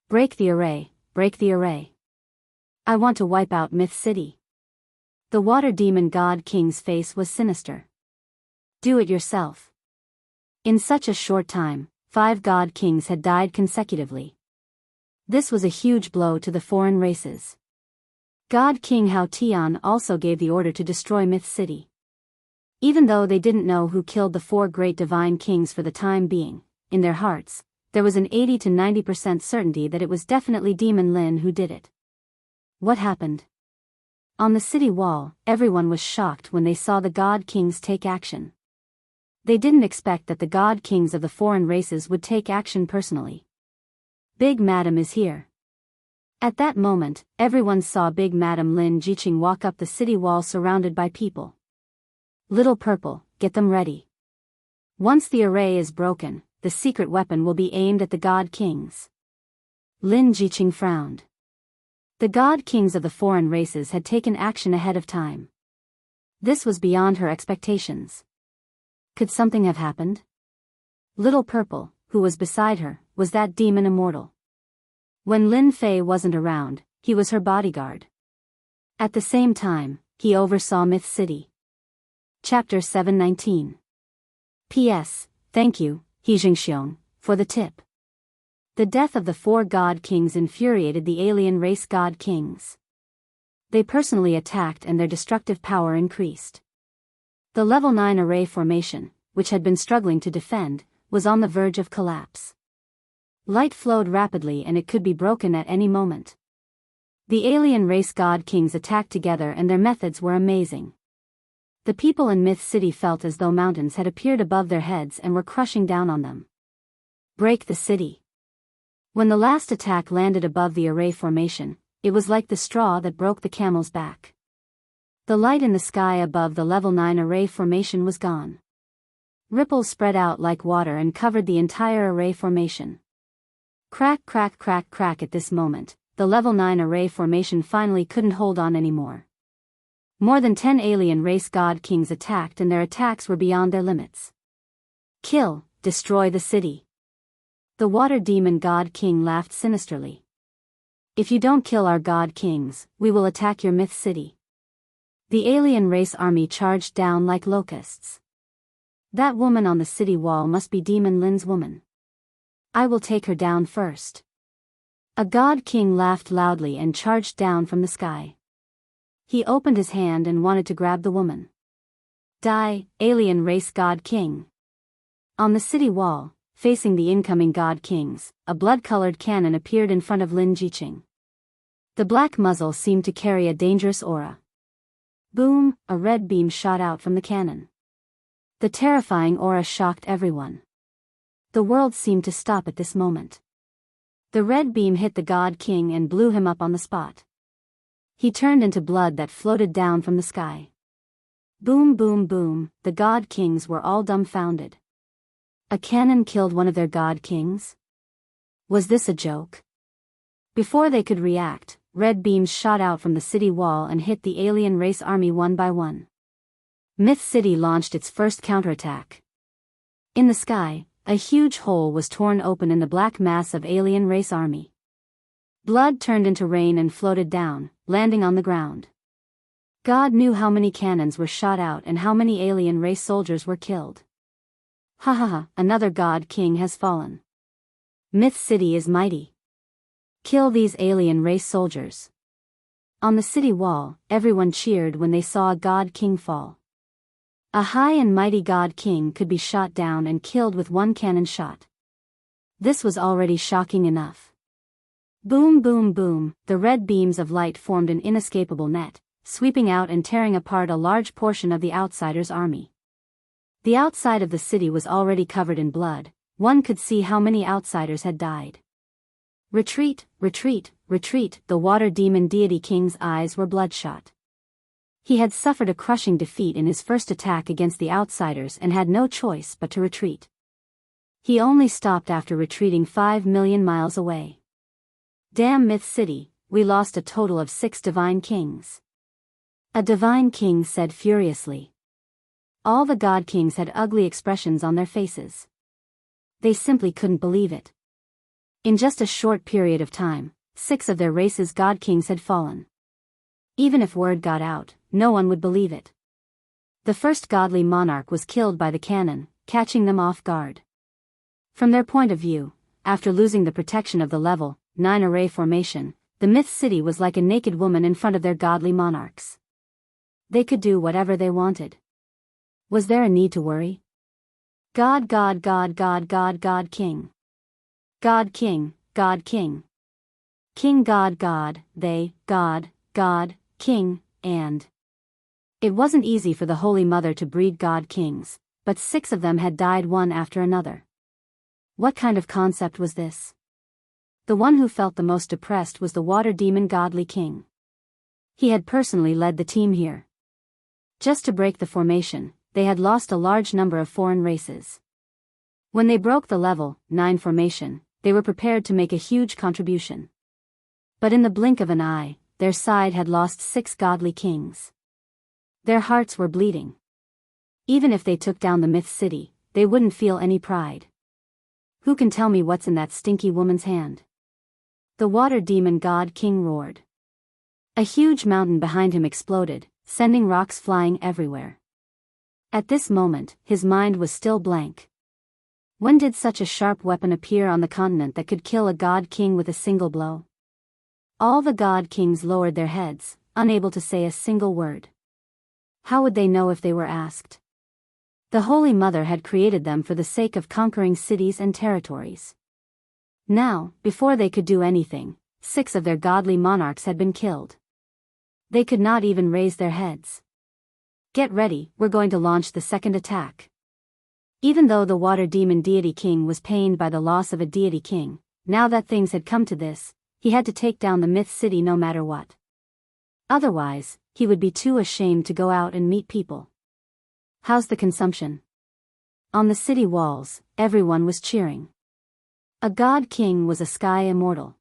Break the array, break the array. I want to wipe out Myth City. The Water Demon God King's face was sinister. Do it yourself. In such a short time, 5 God Kings had died consecutively. This was a huge blow to the foreign races. God King Hao Tian also gave the order to destroy Myth City. Even though they didn't know who killed the 4 great divine kings for the time being, in their hearts, there was an 80 to 90% certainty that it was definitely Demon Lin who did it. What happened? On the city wall, everyone was shocked when they saw the God Kings take action. They didn't expect that the God Kings of the foreign races would take action personally. Big Madam is here. At that moment, everyone saw Big Madam Lin Jiqing walk up the city wall surrounded by people. Little Purple, get them ready. Once the array is broken, the secret weapon will be aimed at the God Kings. Lin Jiqing frowned. The God Kings of the foreign races had taken action ahead of time. This was beyond her expectations. Could something have happened? Little Purple, who was beside her, was that demon immortal. When Lin Fei wasn't around, he was her bodyguard. At the same time, he oversaw Myth City. Chapter 719. P.S. Thank you, He Jingxiong, for the tip. The death of the 4 God Kings infuriated the alien race God Kings. They personally attacked and their destructive power increased. The level 9 array formation, which had been struggling to defend, was on the verge of collapse. Light flowed rapidly and it could be broken at any moment. The alien race God Kings attacked together and their methods were amazing. The people in Myth City felt as though mountains had appeared above their heads and were crushing down on them. Break the city. When the last attack landed above the array formation, it was like the straw that broke the camel's back. The light in the sky above the level 9 array formation was gone. Ripples spread out like water and covered the entire array formation. Crack, crack, crack, crack. At this moment, the level 9 array formation finally couldn't hold on anymore. More than 10 alien race God Kings attacked and their attacks were beyond their limits. Kill, destroy the city. The Water Demon God King laughed sinisterly. If you don't kill our God Kings, we will attack your Myth City. The alien race army charged down like locusts. That woman on the city wall must be Demon Lin's woman. I will take her down first. A God King laughed loudly and charged down from the sky. He opened his hand and wanted to grab the woman. Die, alien race god king. On the city wall, facing the incoming god kings, a blood-colored cannon appeared in front of Lin Jiqing. The black muzzle seemed to carry a dangerous aura. Boom, a red beam shot out from the cannon. The terrifying aura shocked everyone. The world seemed to stop at this moment. The red beam hit the god king and blew him up on the spot. He turned into blood that floated down from the sky. Boom boom boom, the god kings were all dumbfounded. A cannon killed one of their god kings? Was this a joke? Before they could react, red beams shot out from the city wall and hit the alien race army one by one. Myth City launched its first counterattack. In the sky, a huge hole was torn open in the black mass of alien race army. Blood turned into rain and floated down, landing on the ground. God knew how many cannons were shot out and how many alien race soldiers were killed. Ha ha ha, another god king has fallen. Myth City is mighty. Kill these alien race soldiers. On the city wall, everyone cheered when they saw a god king fall. A high and mighty god king could be shot down and killed with one cannon shot. This was already shocking enough. Boom boom boom, the red beams of light formed an inescapable net, sweeping out and tearing apart a large portion of the outsiders' army. The outside of the city was already covered in blood. One could see how many outsiders had died. Retreat, retreat, retreat, the water demon deity king's eyes were bloodshot. He had suffered a crushing defeat in his first attack against the outsiders and had no choice but to retreat. He only stopped after retreating 5 million miles away. Damn Myth City, we lost a total of 6 divine kings. A divine king said furiously. All the god kings had ugly expressions on their faces. They simply couldn't believe it. In just a short period of time, 6 of their race's god kings had fallen. Even if word got out, no one would believe it. The first godly monarch was killed by the cannon, catching them off guard. From their point of view, after losing the protection of the level 9 array formation, the Myth City was like a naked woman in front of their godly monarchs. They could do whatever they wanted. Was there a need to worry? God God God God God God King. God King, God King. King God God, they, God, God, King, and. It wasn't easy for the Holy Mother to breed god kings, but 6 of them had died one after another. What kind of concept was this? The one who felt the most depressed was the water demon godly king. He had personally led the team here. Just to break the formation, they had lost a large number of foreign races. When they broke the level 9 formation, they were prepared to make a huge contribution. But in the blink of an eye, their side had lost 6 godly kings. Their hearts were bleeding. Even if they took down the Myth City, they wouldn't feel any pride. Who can tell me what's in that stinky woman's hand? The water demon god king roared. A huge mountain behind him exploded, sending rocks flying everywhere. At this moment, his mind was still blank. When did such a sharp weapon appear on the continent that could kill a god king with a single blow? All the god kings lowered their heads, unable to say a single word. How would they know if they were asked? The Holy Mother had created them for the sake of conquering cities and territories. Now, before they could do anything, 6 of their godly monarchs had been killed. They could not even raise their heads. Get ready, we're going to launch the second attack. Even though the water demon deity king was pained by the loss of a deity king, now that things had come to this, he had to take down the Myth City no matter what. Otherwise, he would be too ashamed to go out and meet people. How's the consumption? On the city walls, everyone was cheering. A god king was a sky immortal.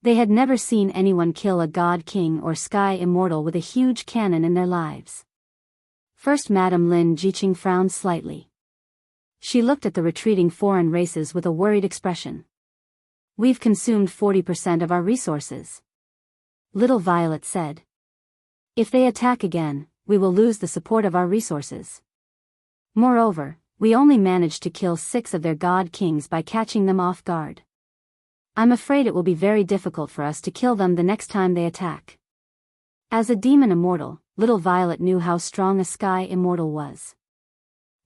They had never seen anyone kill a god king or sky immortal with a huge cannon in their lives. First Madame Lin Jiqing frowned slightly. She looked at the retreating foreign races with a worried expression. We've consumed 40% of our resources. Little Violet said. If they attack again, we will lose the support of our resources. Moreover, we only managed to kill 6 of their god kings by catching them off guard. I'm afraid it will be very difficult for us to kill them the next time they attack. As a demon immortal, little Violet knew how strong a sky immortal was.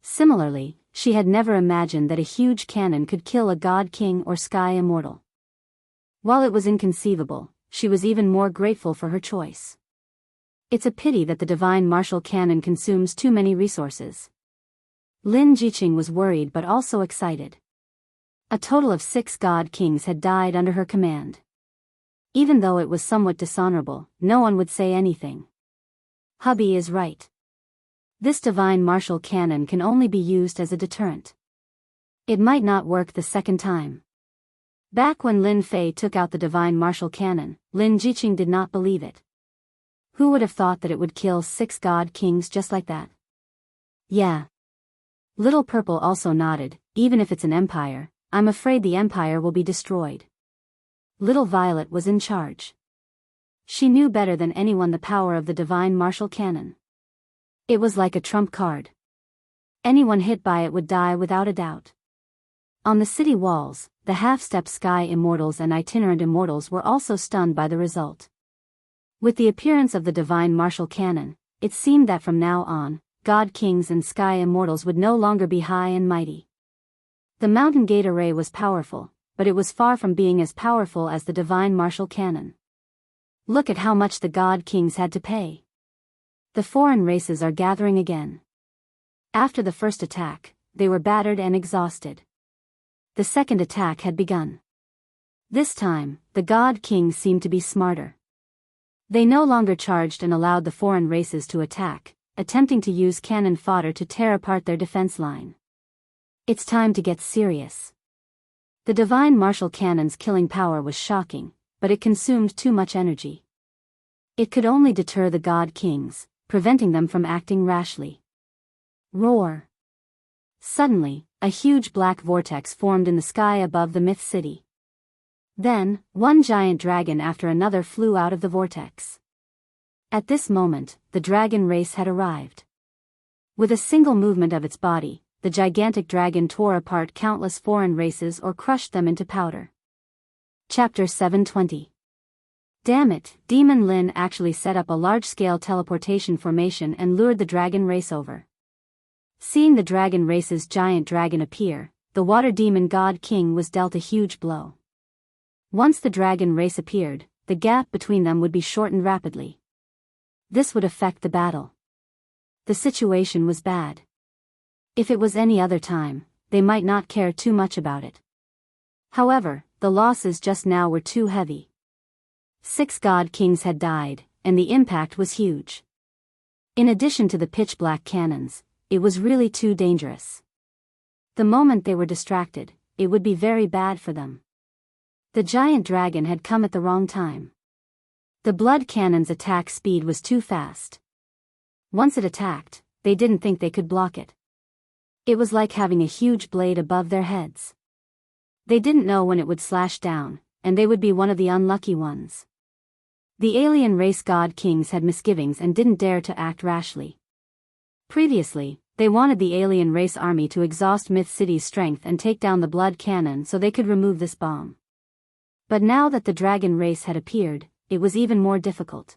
Similarly, she had never imagined that a huge cannon could kill a god king or sky immortal. While it was inconceivable, she was even more grateful for her choice. It's a pity that the divine martial cannon consumes too many resources. Lin Jiqing was worried but also excited. A total of 6 god kings had died under her command. Even though it was somewhat dishonorable, no one would say anything. Hubby is right. This divine martial cannon can only be used as a deterrent. It might not work the second time. Back when Lin Fei took out the divine martial cannon, Lin Jiqing did not believe it. Who would have thought that it would kill 6 god kings just like that? Yeah. Little Purple also nodded. Even if it's an empire, I'm afraid the empire will be destroyed. Little Violet was in charge. She knew better than anyone the power of the divine martial cannon. It was like a trump card. Anyone hit by it would die without a doubt. On the city walls, the half-step sky immortals and itinerant immortals were also stunned by the result. With the appearance of the divine martial cannon, it seemed that from now on, god kings and sky immortals would no longer be high and mighty. The mountain gate array was powerful, but it was far from being as powerful as the divine martial cannon. Look at how much the god kings had to pay. The foreign races are gathering again. After the first attack, they were battered and exhausted. The second attack had begun. This time, the god kings seemed to be smarter. They no longer charged and allowed the foreign races to attack, attempting to use cannon fodder to tear apart their defense line. It's time to get serious. The divine martial cannon's killing power was shocking, but it consumed too much energy. It could only deter the god kings, preventing them from acting rashly. Roar! Suddenly, a huge black vortex formed in the sky above the myth city. Then, one giant dragon after another flew out of the vortex. At this moment, the dragon race had arrived. With a single movement of its body, the gigantic dragon tore apart countless foreign races or crushed them into powder. Chapter 720. Damn it, Demon Lin actually set up a large-scale teleportation formation and lured the dragon race over. Seeing the dragon race's giant dragon appear, the water demon god king was dealt a huge blow. Once the dragon race appeared, the gap between them would be shortened rapidly. This would affect the battle. The situation was bad. If it was any other time, they might not care too much about it. However, the losses just now were too heavy. 6 god kings had died, and the impact was huge. In addition to the pitch-black cannons, it was really too dangerous. The moment they were distracted, it would be very bad for them. The giant dragon had come at the wrong time. The blood cannon's attack speed was too fast. Once it attacked, they didn't think they could block it. It was like having a huge blade above their heads. They didn't know when it would slash down, and they would be one of the unlucky ones. The alien race god kings had misgivings and didn't dare to act rashly. Previously, they wanted the alien race army to exhaust Myth City's strength and take down the blood cannon so they could remove this bomb. But now that the dragon race had appeared, it was even more difficult.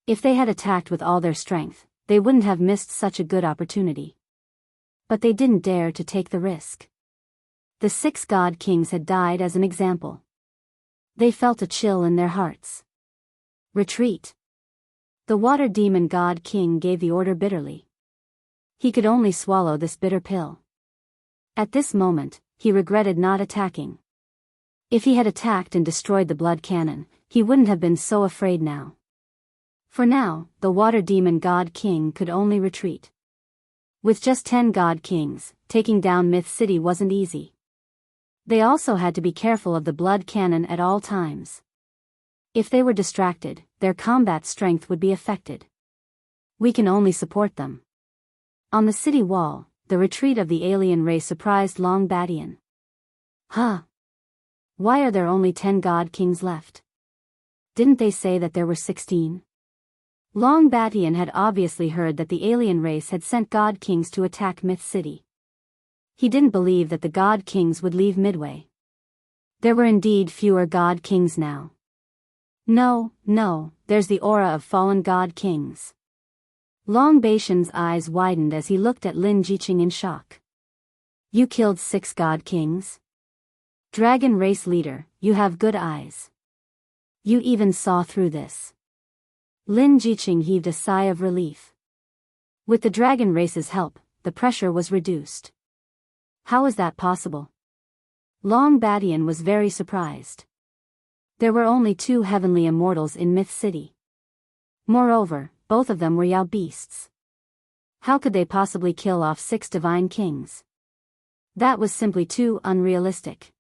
If they had attacked with all their strength, they wouldn't have missed such a good opportunity. But they didn't dare to take the risk. The 6 god kings had died as an example. They felt a chill in their hearts. Retreat. The water demon god king gave the order bitterly. He could only swallow this bitter pill. At this moment, he regretted not attacking. If he had attacked and destroyed the blood cannon, he wouldn't have been so afraid now. For now, the water demon god king could only retreat. With just 10 god kings, taking down Myth City wasn't easy. They also had to be careful of the blood cannon at all times. If they were distracted, their combat strength would be affected. We can only support them. On the city wall, the retreat of the alien race surprised Long Badian. Huh? Why are there only 10 god kings left? Didn't they say that there were 16? Long Badian had obviously heard that the alien race had sent god kings to attack Myth City. He didn't believe that the god kings would leave midway. There were indeed fewer god kings now. No, there's the aura of fallen god kings. Long Baishan's eyes widened as he looked at Lin Jiqing in shock. You killed 6 god kings? Dragon race leader, you have good eyes. You even saw through this. Lin Jiqing heaved a sigh of relief. With the dragon race's help, the pressure was reduced. How is that possible? Long Badian was very surprised. There were only 2 heavenly immortals in Myth City. Moreover, both of them were Yao beasts. How could they possibly kill off 6 divine kings? That was simply too unrealistic.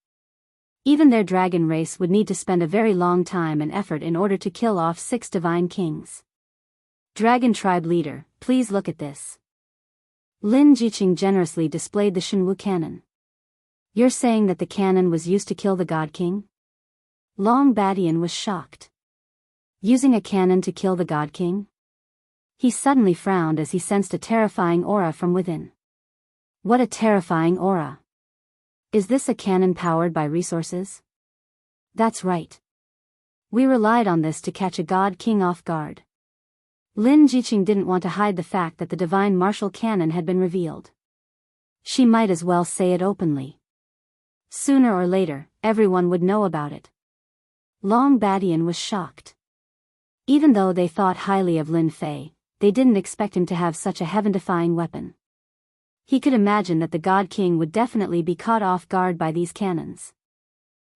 Even their dragon race would need to spend a very long time and effort in order to kill off 6 divine kings. Dragon tribe leader, please look at this. Lin Jiqing generously displayed the Shenwu cannon. You're saying that the cannon was used to kill the god king? Long Badian was shocked. Using a cannon to kill the god king? He suddenly frowned as he sensed a terrifying aura from within. What a terrifying aura! Is this a cannon powered by resources? That's right. We relied on this to catch a god king off guard. Lin Jiqing didn't want to hide the fact that the divine martial cannon had been revealed. She might as well say it openly. Sooner or later, everyone would know about it. Long Badian was shocked. Even though they thought highly of Lin Fei, they didn't expect him to have such a heaven-defying weapon. He could imagine that the God King would definitely be caught off guard by these cannons.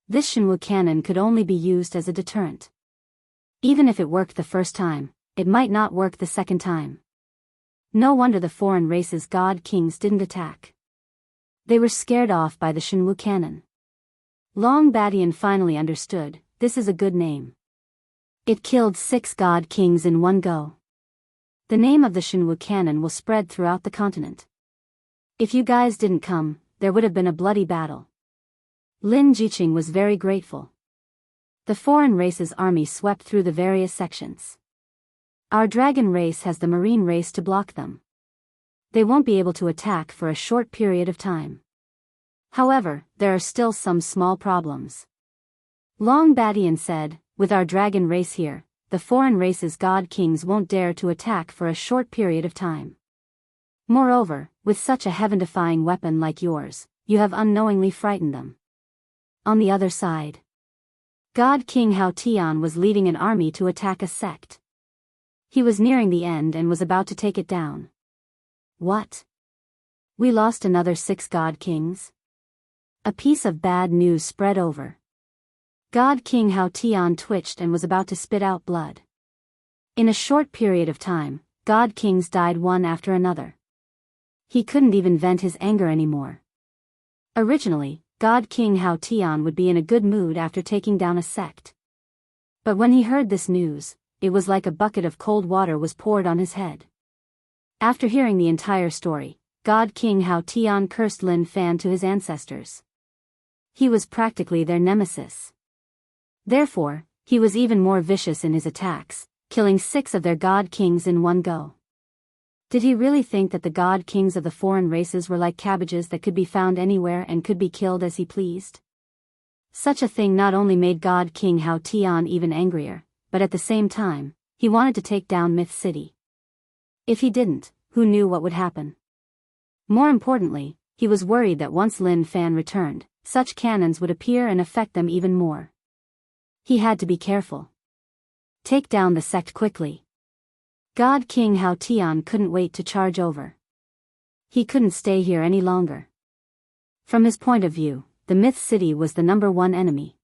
This Shenwu cannon could only be used as a deterrent. Even if it worked the first time, it might not work the second time. No wonder the foreign race's God Kings didn't attack. They were scared off by the Shenwu cannon. Long Badian finally understood, this is a good name. It killed 6 God Kings in one go. The name of the Shenwu cannon will spread throughout the continent. If you guys didn't come, there would have been a bloody battle. Lin Jiqing was very grateful. The foreign race's army swept through the various sections. Our dragon race has the marine race to block them. They won't be able to attack for a short period of time. However, there are still some small problems. Long Badian said, with our dragon race here, the foreign race's god kings won't dare to attack for a short period of time. Moreover, with such a heaven-defying weapon like yours, you have unknowingly frightened them. On the other side, God King Hao Tian was leading an army to attack a sect. He was nearing the end and was about to take it down. What? We lost another 6 god kings? A piece of bad news spread over. God King Hao Tian twitched and was about to spit out blood. In a short period of time, God Kings died one after another. He couldn't even vent his anger anymore. Originally, God King Hao Tian would be in a good mood after taking down a sect. But when he heard this news, it was like a bucket of cold water was poured on his head. After hearing the entire story, God King Hao Tian cursed Lin Fan to his ancestors. He was practically their nemesis. Therefore, he was even more vicious in his attacks, killing 6 of their god kings in one go. Did he really think that the god kings of the foreign races were like cabbages that could be found anywhere and could be killed as he pleased? Such a thing not only made God King Hao Tian even angrier, but at the same time, he wanted to take down Myth City. If he didn't, who knew what would happen? More importantly, he was worried that once Lin Fan returned, such cannons would appear and affect them even more. He had to be careful. Take down the sect quickly. God King Hao Tian couldn't wait to charge over. He couldn't stay here any longer. From his point of view, the Myth City was the #1 enemy.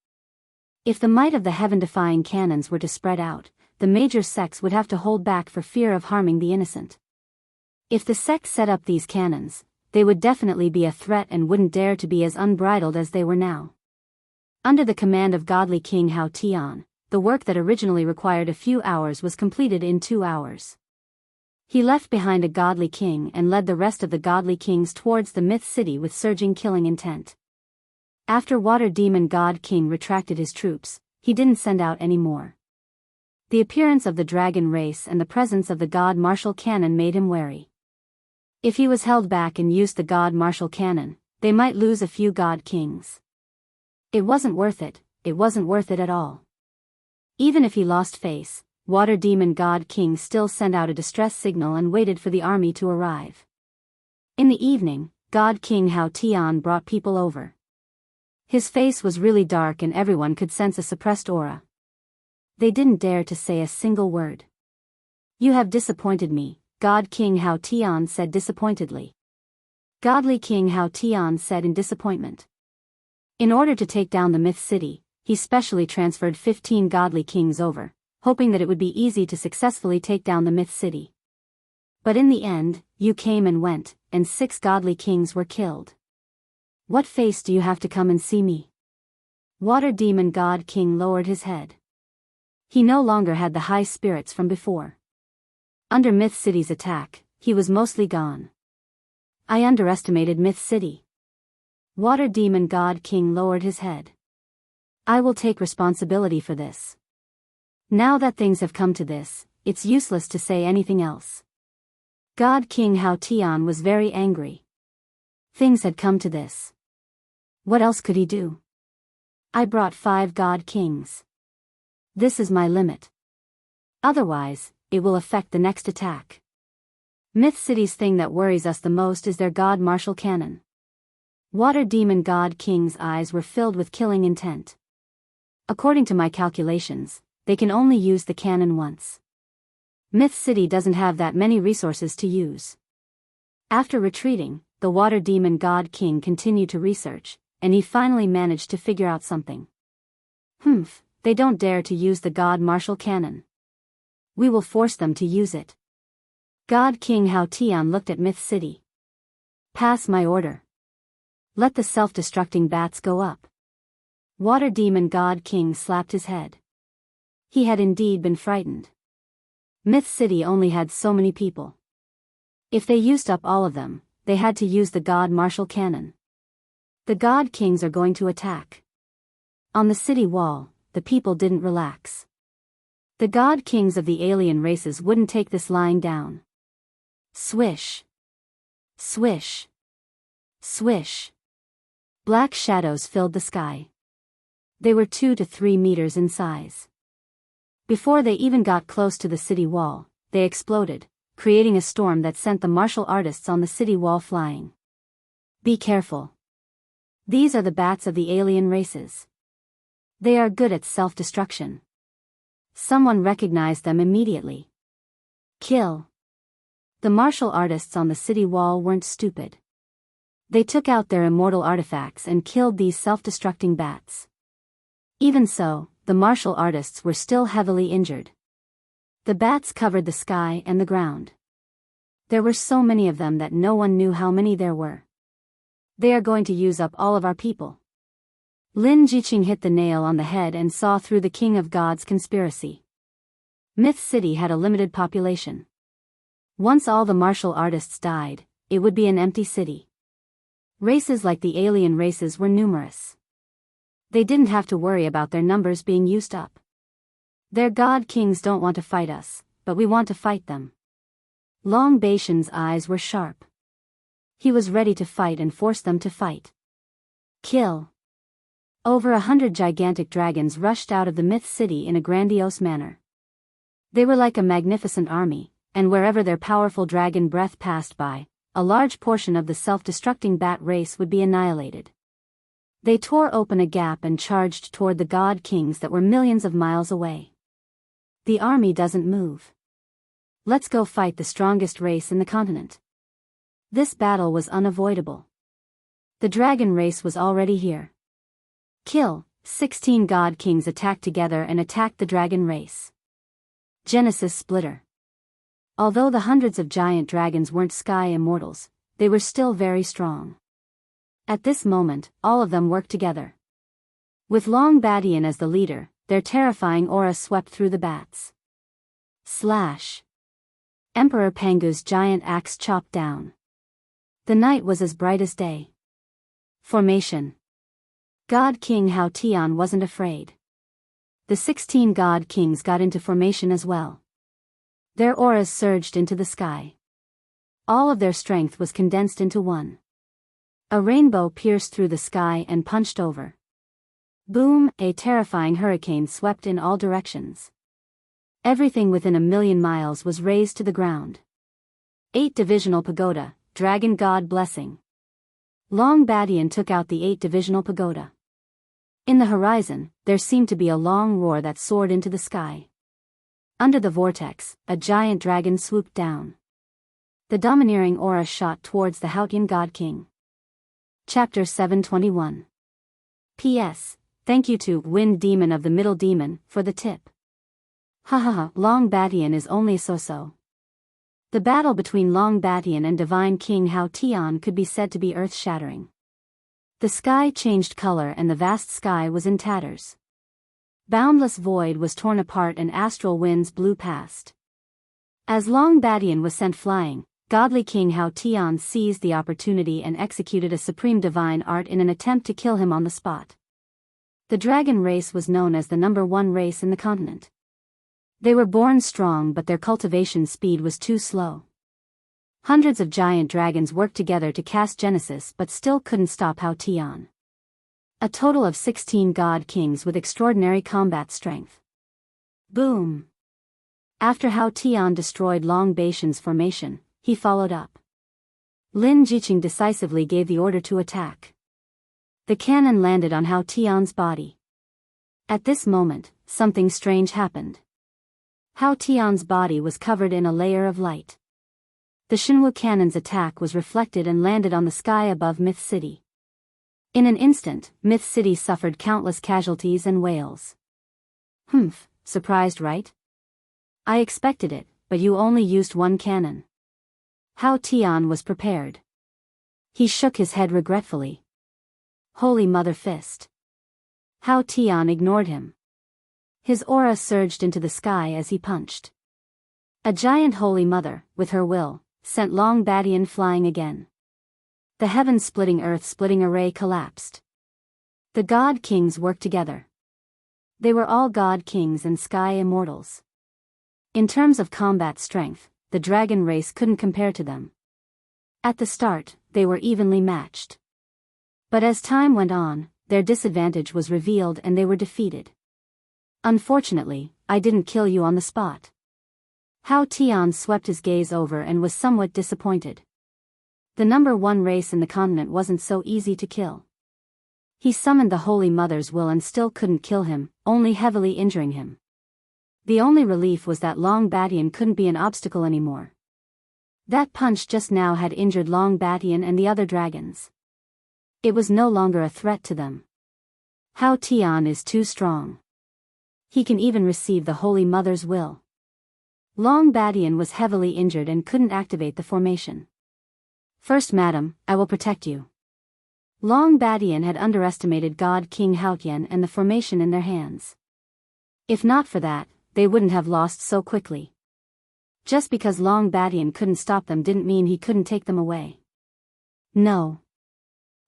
If the might of the heaven-defying cannons were to spread out, the major sects would have to hold back for fear of harming the innocent. If the sects set up these cannons, they would definitely be a threat and wouldn't dare to be as unbridled as they were now. Under the command of Godly King Hao Tian, the work that originally required a few hours was completed in 2 hours. He left behind a godly king and led the rest of the godly kings towards the Myth City with surging killing intent. After Water Demon God King retracted his troops, he didn't send out any more. The appearance of the dragon race and the presence of the God Martial Cannon made him wary. If he was held back and used the God Martial Cannon, they might lose a few God Kings. It wasn't worth it at all. Even if he lost face, Water Demon God King still sent out a distress signal and waited for the army to arrive. In the evening, God King Hao Tian brought people over. His face was really dark and everyone could sense a suppressed aura. They didn't dare to say a single word. "You have disappointed me," God King Hao Tian said disappointedly. Godly King Hao Tian said in disappointment. In order to take down the Myth City, he specially transferred 15 godly kings over, hoping that it would be easy to successfully take down the Myth City. But in the end, you came and went, and 6 godly kings were killed. What face do you have to come and see me? Water Demon God King lowered his head. He no longer had the high spirits from before. Under Myth City's attack, he was mostly gone. I underestimated Myth City. Water Demon God King lowered his head. I will take responsibility for this. Now that things have come to this, it's useless to say anything else. God King Hao Tian was very angry. Things had come to this. What else could he do? I brought 5 god kings. This is my limit. Otherwise, it will affect the next attack. Myth City's thing that worries us the most is their god martial cannon. Water Demon God King's eyes were filled with killing intent. According to my calculations, they can only use the cannon once. Myth City doesn't have that many resources to use. After retreating, the Water Demon God King continued to research, and he finally managed to figure out something. They don't dare to use the god martial cannon. We will force them to use it. God King Hao Tian looked at Myth City. Pass my order. Let the self-destructing bats go up. Water Demon God King slapped his head. He had indeed been frightened. Myth City only had so many people. If they used up all of them, they had to use the god martial cannon. The god kings are going to attack. On the city wall, the people didn't relax. The god kings of the alien races wouldn't take this lying down. Swish. Swish. Swish. Black shadows filled the sky. They were 2 to 3 meters in size. Before they even got close to the city wall, they exploded, creating a storm that sent the martial artists on the city wall flying. Be careful. These are the bats of the alien races. They are good at self-destruction. Someone recognized them immediately. Kill. The martial artists on the city wall weren't stupid. They took out their immortal artifacts and killed these self-destructing bats. Even so, the martial artists were still heavily injured. The bats covered the sky and the ground. There were so many of them that no one knew how many there were. They are going to use up all of our people. Lin Jiqing hit the nail on the head and saw through the King of Gods conspiracy. Myth City had a limited population. Once all the martial artists died, it would be an empty city. Races like the alien races were numerous. They didn't have to worry about their numbers being used up. Their god kings don't want to fight us, but we want to fight them. Long Baishan's eyes were sharp. He was ready to fight and force them to fight. Kill. Over 100 gigantic dragons rushed out of the Myth City in a grandiose manner. They were like a magnificent army, and wherever their powerful dragon breath passed by, a large portion of the self-destructing bat race would be annihilated. They tore open a gap and charged toward the god kings that were millions of miles away. The army doesn't move. Let's go fight the strongest race in the continent. This battle was unavoidable. The dragon race was already here. Kill. 16 god kings attacked together and attacked the dragon race. Genesis Splitter. Although the hundreds of giant dragons weren't sky immortals, they were still very strong. At this moment, all of them worked together. With Long Badian as the leader, their terrifying aura swept through the bats. Slash. Emperor Pangu's giant axe chopped down. The night was as bright as day. Formation. God King Hao Tian wasn't afraid. The 16 god kings got into formation as well. Their auras surged into the sky. All of their strength was condensed into one. A rainbow pierced through the sky and punched over. Boom! A terrifying hurricane swept in all directions. Everything within 1,000,000 miles was razed to the ground. 8-divisional pagoda, dragon god blessing. Long Badian took out the 8-divisional pagoda. In the horizon, there seemed to be a long roar that soared into the sky. Under the vortex, a giant dragon swooped down. The domineering aura shot towards the Hautian God King. Chapter 721. P.S. Thank you to Wind Demon of the Middle Demon for the tip. Hahaha, Long Badian is only so-so. The battle between Long Badian and Divine King Hautian could be said to be earth-shattering. The sky changed color and the vast sky was in tatters. Boundless void was torn apart and astral winds blew past. As Long Badian was sent flying, godly King Hautian seized the opportunity and executed a supreme divine art in an attempt to kill him on the spot. The dragon race was known as the #1 race in the continent. They were born strong but their cultivation speed was too slow. Hundreds of giant dragons worked together to cast Genesis but still couldn't stop Hautian. A total of 16 god kings with extraordinary combat strength. Boom! After Hautian destroyed Long Badian's formation, he followed up. Lin Jiqing decisively gave the order to attack. The cannon landed on Hautian's body. At this moment, something strange happened. Hautian's body was covered in a layer of light. The Shinwu cannon's attack was reflected and landed on the sky above Myth City. In an instant, Myth City suffered countless casualties and wails. Humph, surprised right? I expected it, but you only used one cannon. Hautian was prepared. He shook his head regretfully. Holy Mother Fist. Hautian ignored him. His aura surged into the sky as he punched. A giant Holy Mother, with her will, sent Long Badian flying again. The heaven-splitting earth-splitting array collapsed. The god kings worked together. They were all god kings and sky immortals. In terms of combat strength, the dragon race couldn't compare to them. At the start, they were evenly matched. But as time went on, their disadvantage was revealed and they were defeated. Unfortunately, I didn't kill you on the spot. Hautian swept his gaze over and was somewhat disappointed. The #1 race in the continent wasn't so easy to kill. He summoned the Holy Mother's will and still couldn't kill him, only heavily injuring him. The only relief was that Long Badian couldn't be an obstacle anymore. That punch just now had injured Long Badian and the other dragons. It was no longer a threat to them. Hautian is too strong. He can even receive the Holy Mother's will. Long Badian was heavily injured and couldn't activate the formation. First Madam, I will protect you. Long Badian had underestimated God King Hautian and the formation in their hands. If not for that, they wouldn't have lost so quickly. Just because Long Badian couldn't stop them didn't mean he couldn't take them away. No.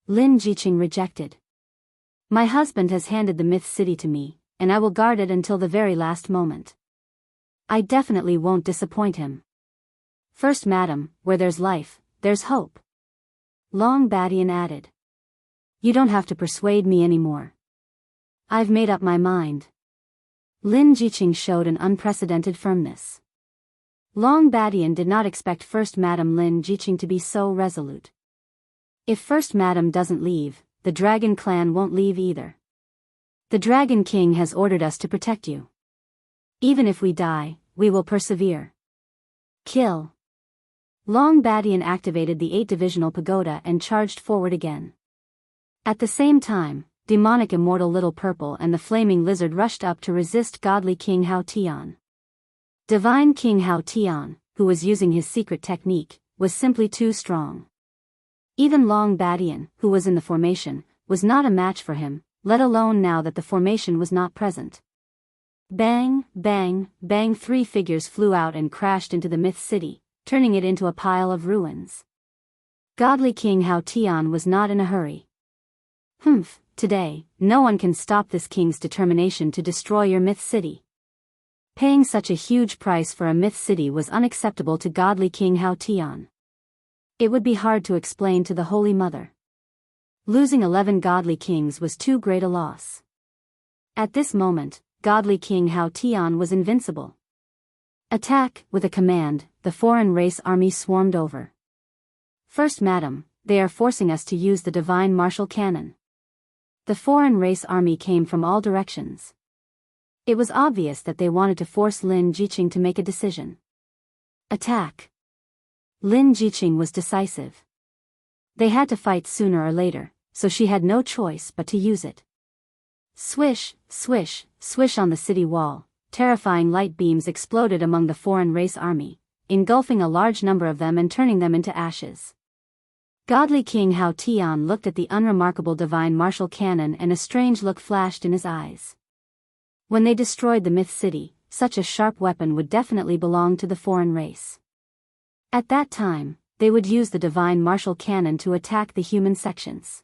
Lin Jiqing rejected. My husband has handed the Myth City to me, and I will guard it until the very last moment. I definitely won't disappoint him. First Madam, where there's life, there's hope. Long Badian added. You don't have to persuade me anymore. I've made up my mind. Lin Jiqing showed an unprecedented firmness. Long Badian did not expect First Madam Lin Jiqing to be so resolute. If First Madam doesn't leave, the Dragon Clan won't leave either. The Dragon King has ordered us to protect you. Even if we die, we will persevere. Kill. Long Badian activated the 8-divisional pagoda and charged forward again. At the same time, demonic immortal Little Purple and the flaming lizard rushed up to resist godly King Hautian. Divine King Hautian, who was using his secret technique, was simply too strong. Even Long Badian, who was in the formation, was not a match for him, let alone now that the formation was not present. Bang, bang, bang, 3 figures flew out and crashed into the Myth City, turning it into a pile of ruins. Godly King Hautian was not in a hurry. Humph, today, no one can stop this king's determination to destroy your Myth City. Paying such a huge price for a Myth City was unacceptable to godly King Hautian. It would be hard to explain to the Holy Mother. Losing 11 godly kings was too great a loss. At this moment, godly King Hautian was invincible. Attack! With a command, the foreign race army swarmed over. First, madam, they are forcing us to use the divine martial cannon. The foreign race army came from all directions. It was obvious that they wanted to force Lin Jiqing to make a decision. Attack! Lin Jiqing was decisive. They had to fight sooner or later, so she had no choice but to use it. Swish, swish, swish on the city wall, terrifying light beams exploded among the foreign race army, engulfing a large number of them and turning them into ashes. Godly King Hao Tian looked at the unremarkable divine martial cannon and a strange look flashed in his eyes. When they destroyed the myth city, such a sharp weapon would definitely belong to the foreign race. At that time, they would use the divine martial cannon to attack the human sections.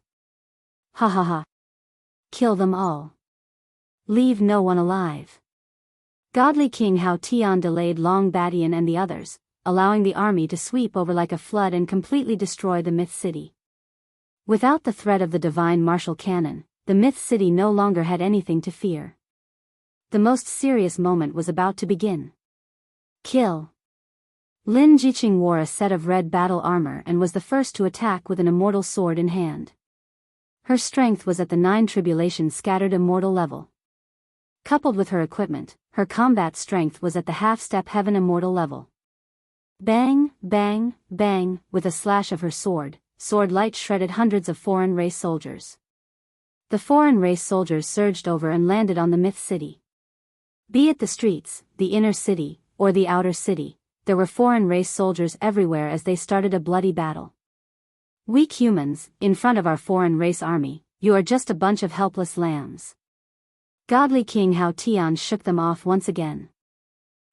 Ha ha ha. Kill them all. Leave no one alive. Godly King Hao Tian delayed Long Badian and the others, allowing the army to sweep over like a flood and completely destroy the myth city. Without the threat of the divine martial cannon, the myth city no longer had anything to fear. The most serious moment was about to begin. Kill. Lin Jiqing wore a set of red battle armor and was the first to attack with an immortal sword in hand. Her strength was at the 9 tribulations scattered immortal level. Coupled with her equipment, her combat strength was at the half-step heaven immortal level. Bang, bang, bang, with a slash of her sword light shredded hundreds of foreign race soldiers. The foreign race soldiers surged over and landed on the myth city. Be it the streets, the inner city, or the outer city, there were foreign race soldiers everywhere as they started a bloody battle. Weak humans, in front of our foreign race army, you are just a bunch of helpless lambs. Godly King Hao Tian shook them off once again.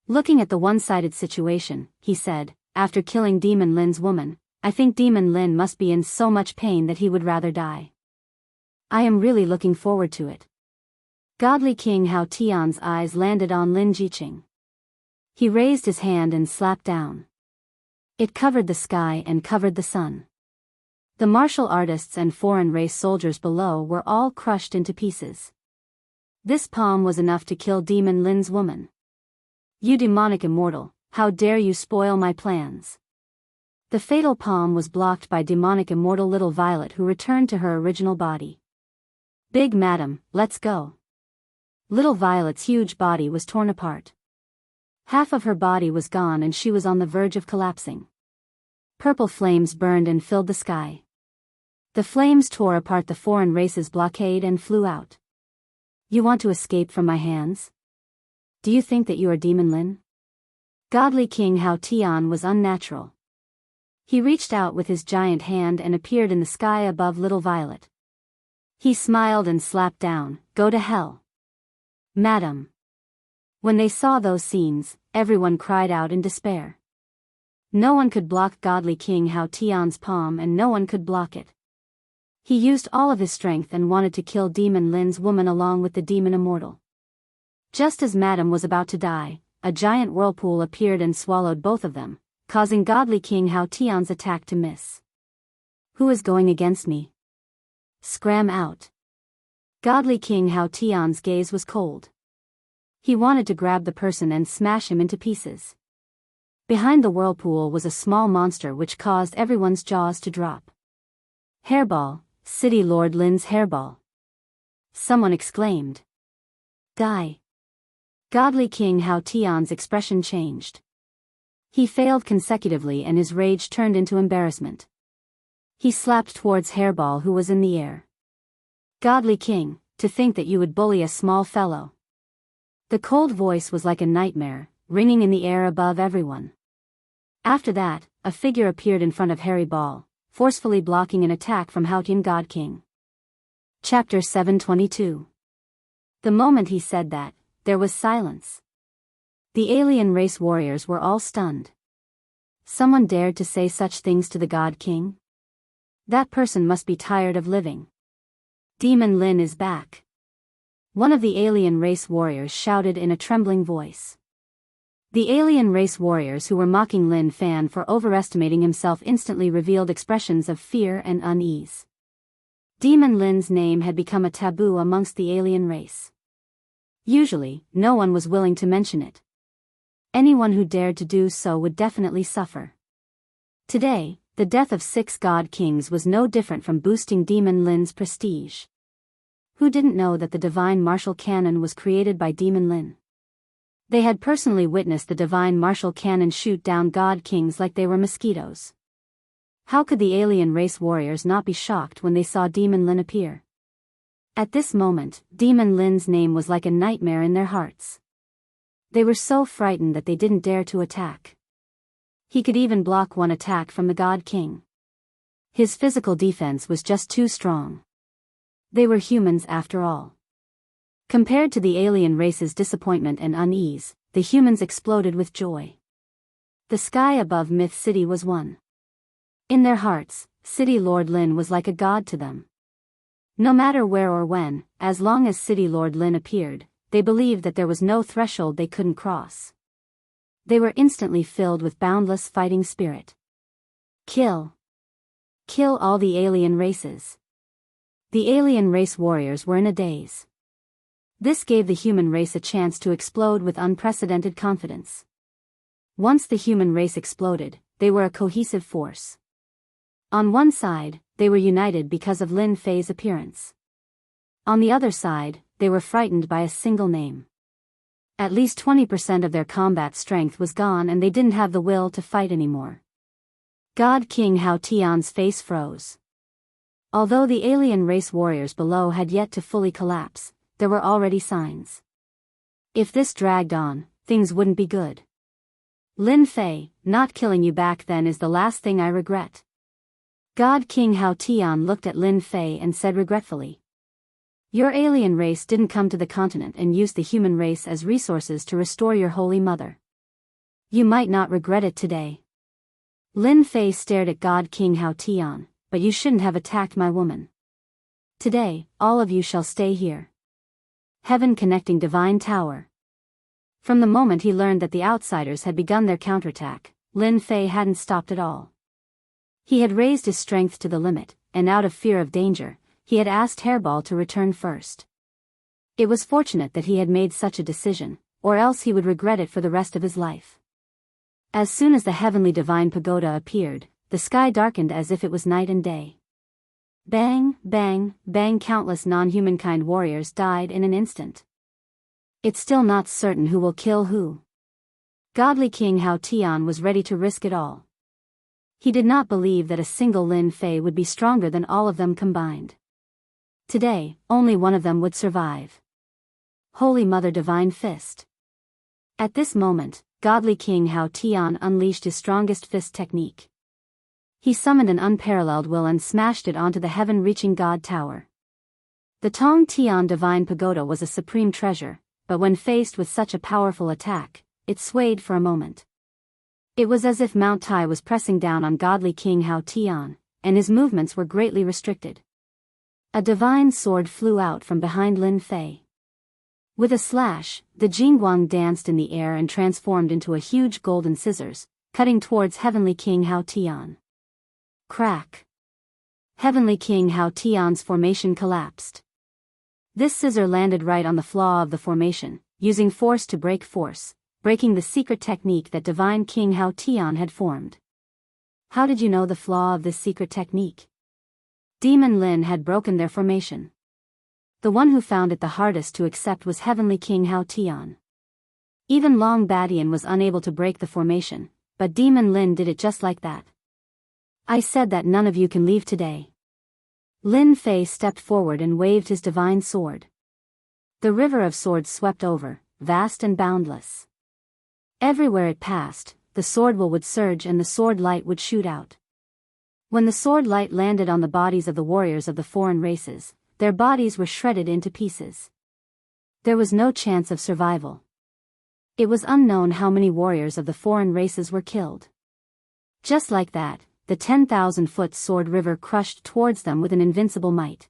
Looking at the one-sided situation, he said, after killing Demon Lin's woman, I think Demon Lin must be in so much pain that he would rather die. I am really looking forward to it. Godly King Hao Tian's eyes landed on Lin Jiqing. He raised his hand and slapped down. It covered the sky and covered the sun. The martial artists and foreign race soldiers below were all crushed into pieces. This palm was enough to kill Demon Lin's woman. You demonic immortal, how dare you spoil my plans? The fatal palm was blocked by demonic immortal Little Violet, who returned to her original body. Big madam, let's go. Little Violet's huge body was torn apart. Half of her body was gone and she was on the verge of collapsing. Purple flames burned and filled the sky. The flames tore apart the foreign race's blockade and flew out. You want to escape from my hands? Do you think that you are Demon Lin? Godly King Hao Tian was unnatural. He reached out with his giant hand and appeared in the sky above Little Violet. He smiled and slapped down, go to hell. Madam. When they saw those scenes, everyone cried out in despair. No one could block Godly King Hao Tian's palm and no one could block it. He used all of his strength and wanted to kill Demon Lin's woman along with the demon immortal. Just as Madam was about to die, a giant whirlpool appeared and swallowed both of them, causing Godly King Hao Tian's attack to miss. Who is going against me? Scram out. Godly King Hao Tian's gaze was cold. He wanted to grab the person and smash him into pieces. Behind the whirlpool was a small monster which caused everyone's jaws to drop. Hairball, City Lord Lin's hairball. Someone exclaimed. Die. Godly King Hao Tian's expression changed. He failed consecutively and his rage turned into embarrassment. He slapped towards Hairball, who was in the air. Godly King, to think that you would bully a small fellow. The cold voice was like a nightmare, ringing in the air above everyone. After that, a figure appeared in front of Harry Ball, forcefully blocking an attack from Haotian God King. Chapter 722. The moment he said that, there was silence. The alien race warriors were all stunned. Someone dared to say such things to the God King? That person must be tired of living. Demon Lin is back. One of the alien race warriors shouted in a trembling voice. The alien race warriors who were mocking Lin Fan for overestimating himself instantly revealed expressions of fear and unease. Demon Lin's name had become a taboo amongst the alien race. Usually, no one was willing to mention it. Anyone who dared to do so would definitely suffer. Today, the death of 6 god kings was no different from boosting Demon Lin's prestige. Who didn't know that the divine martial cannon was created by Demon Lin? They had personally witnessed the divine martial cannon shoot down god kings like they were mosquitoes. How could the alien race warriors not be shocked when they saw Demon Lin appear? At this moment, Demon Lin's name was like a nightmare in their hearts. They were so frightened that they didn't dare to attack. He could even block one attack from the God King. His physical defense was just too strong. They were humans after all. Compared to the alien race's disappointment and unease, the humans exploded with joy. The sky above Myth City was one. In their hearts, City Lord Lin was like a god to them. No matter where or when, as long as City Lord Lin appeared, they believed that there was no threshold they couldn't cross. They were instantly filled with boundless fighting spirit. Kill. Kill all the alien races. The alien race warriors were in a daze. This gave the human race a chance to explode with unprecedented confidence. Once the human race exploded, they were a cohesive force. On one side, they were united because of Lin Fei's appearance. On the other side, they were frightened by a single name. At least 20% of their combat strength was gone and they didn't have the will to fight anymore. God King Hao Tian's face froze. Although the alien race warriors below had yet to fully collapse, there were already signs. If this dragged on, things wouldn't be good. Lin Fei, not killing you back then is the last thing I regret. God King Hao Tian looked at Lin Fei and said regretfully. Your alien race didn't come to the continent and use the human race as resources to restore your holy mother. You might not regret it today. Lin Fei stared at God King Hao Tian, but you shouldn't have attacked my woman. Today, all of you shall stay here. Heaven connecting divine tower. From the moment he learned that the outsiders had begun their counterattack, Lin Fei hadn't stopped at all. He had raised his strength to the limit, and out of fear of danger, he had asked Hairball to return first. It was fortunate that he had made such a decision, or else he would regret it for the rest of his life. As soon as the heavenly divine pagoda appeared, the sky darkened as if it was night and day. Bang, bang, bang, countless non-humankind warriors died in an instant. It's still not certain who will kill who. Godly King Hao Tian was ready to risk it all. He did not believe that a single Lin Fei would be stronger than all of them combined. Today, only one of them would survive. Holy Mother Divine Fist. At this moment, Godly King Hao Tian unleashed his strongest fist technique. He summoned an unparalleled will and smashed it onto the heaven-reaching God Tower. The Tong Tian Divine Pagoda was a supreme treasure, but when faced with such a powerful attack, it swayed for a moment. It was as if Mount Tai was pressing down on Godly King Hao Tian, and his movements were greatly restricted. A divine sword flew out from behind Lin Fei. With a slash, the Jingguang danced in the air and transformed into a huge golden scissors, cutting towards Heavenly King Hao Tian. Crack. Heavenly King Hao Tian's formation collapsed. This scissor landed right on the flaw of the formation, using force to break force, breaking the secret technique that Divine King Hao Tian had formed. How did you know the flaw of this secret technique? Demon Lin had broken their formation. The one who found it the hardest to accept was Heavenly King Hao Tian. Even Long Badian was unable to break the formation, but Demon Lin did it just like that. I said that none of you can leave today. Lin Fei stepped forward and waved his divine sword. The river of swords swept over, vast and boundless. Everywhere it passed, the sword will would surge and the sword light would shoot out. When the sword light landed on the bodies of the warriors of the foreign races, their bodies were shredded into pieces. There was no chance of survival. It was unknown how many warriors of the foreign races were killed. Just like that, the 10,000-foot sword river crushed towards them with an invincible might.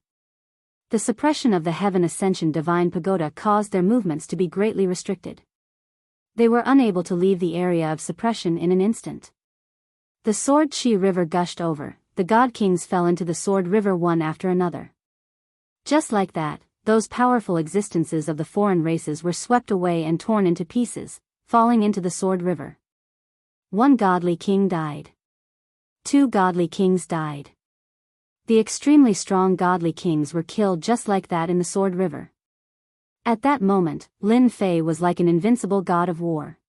The suppression of the Heaven Ascension Divine Pagoda caused their movements to be greatly restricted. They were unable to leave the area of suppression in an instant. The Sword Chi River gushed over, the God Kings fell into the Sword River one after another. Just like that, those powerful existences of the foreign races were swept away and torn into pieces, falling into the Sword River. One godly king died. 2 godly kings died. The extremely strong godly kings were killed just like that in the Sword River. At that moment, Lin Fei was like an invincible god of war.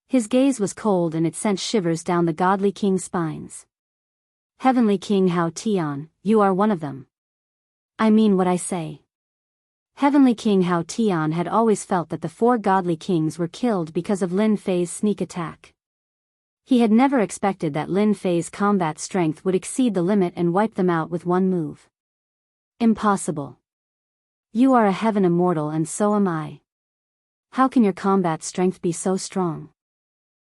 His gaze was cold and it sent shivers down the godly king's spines. Heavenly King Hao Tian, you are one of them. I mean what I say. Heavenly King Hao Tian had always felt that the 4 godly kings were killed because of Lin Fei's sneak attack. He had never expected that Lin Fei's combat strength would exceed the limit and wipe them out with one move. Impossible. You are a heaven immortal and so am I. How can your combat strength be so strong?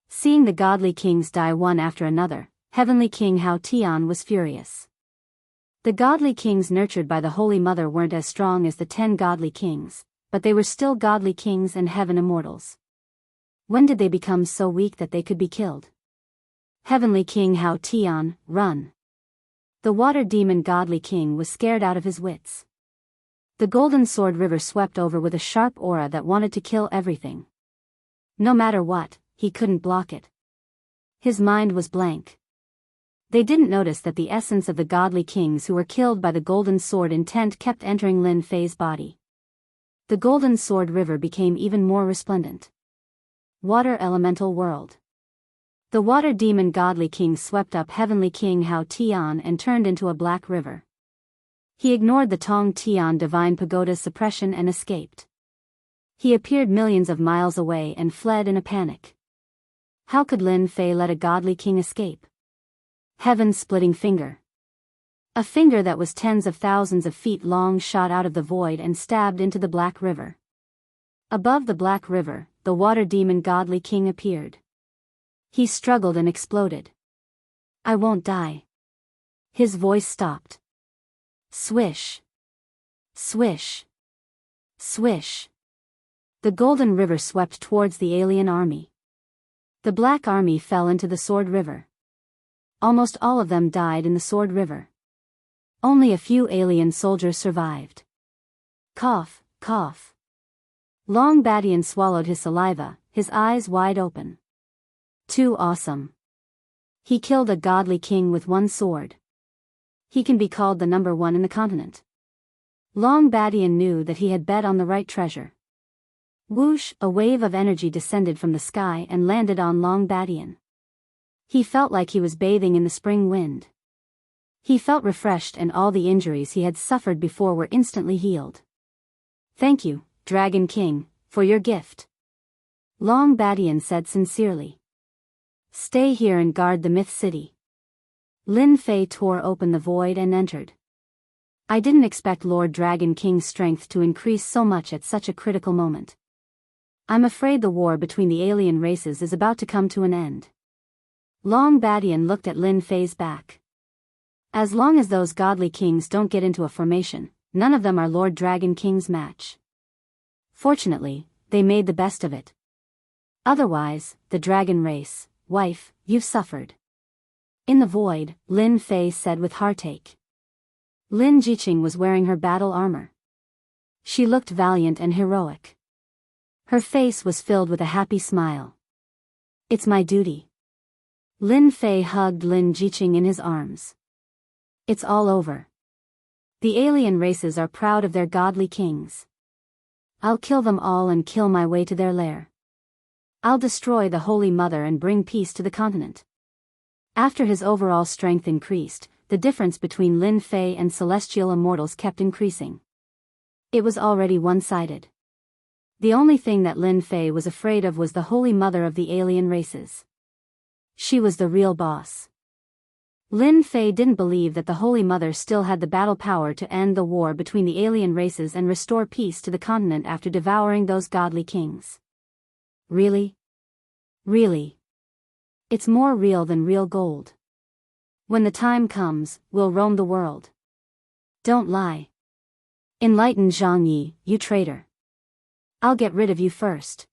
Seeing the godly kings die one after another, Heavenly King Hao Tian was furious. The godly kings nurtured by the Holy Mother weren't as strong as the 10 godly kings, but they were still godly kings and heaven immortals. When did they become so weak that they could be killed? Heavenly King Hao Tian, run! The water demon godly king was scared out of his wits. The Golden Sword River swept over with a sharp aura that wanted to kill everything. No matter what, he couldn't block it. His mind was blank. They didn't notice that the essence of the godly kings who were killed by the golden sword intent kept entering Lin Fei's body. The Golden Sword River became even more resplendent. Water Elemental World. The water demon godly king swept up Heavenly King Hao Tian and turned into a black river. He ignored the Tong Tian divine pagoda's suppression and escaped. He appeared millions of miles away and fled in a panic. How could Lin Fei let a godly king escape? Heaven-splitting finger. A finger that was tens of thousands of feet long shot out of the void and stabbed into the Black River. Above the Black River, the water demon godly king appeared. He struggled and exploded. I won't die. His voice stopped. Swish. Swish. Swish. The Golden River swept towards the alien army. The Black Army fell into the Sword River. Almost all of them died in the Sword River. Only a few alien soldiers survived. Cough, cough. Long Badian swallowed his saliva, his eyes wide open. Too awesome. He killed a godly king with one sword. He can be called the number 1 in the continent. Long Badian knew that he had bet on the right treasure. Whoosh, a wave of energy descended from the sky and landed on Long Badian. He felt like he was bathing in the spring wind. He felt refreshed and all the injuries he had suffered before were instantly healed. Thank you, Dragon King, for your gift. Long Badian said sincerely. Stay here and guard the Myth City. Lin Fei tore open the void and entered. I didn't expect Lord Dragon King's strength to increase so much at such a critical moment. I'm afraid the war between the alien races is about to come to an end. Long Badian looked at Lin Fei's back. As long as those godly kings don't get into a formation, none of them are Lord Dragon King's match. Fortunately, they made the best of it. Otherwise, the dragon race, wife, you've suffered. In the void, Lin Fei said with heartache. Lin Jiqing was wearing her battle armor. She looked valiant and heroic. Her face was filled with a happy smile. It's my duty. Lin Fei hugged Lin Jiqing in his arms. It's all over. The alien races are proud of their godly kings. I'll kill them all and kill my way to their lair. I'll destroy the Holy Mother and bring peace to the continent. After his overall strength increased, the difference between Lin Fei and celestial immortals kept increasing. It was already one-sided. The only thing that Lin Fei was afraid of was the Holy Mother of the alien races. She was the real boss. Lin Fei didn't believe that the Holy Mother still had the battle power to end the war between the alien races and restore peace to the continent after devouring those godly kings. Really? Really? It's more real than real gold. When the time comes, we'll roam the world. Don't lie. Enlighten Zhang Yi, you traitor. I'll get rid of you first.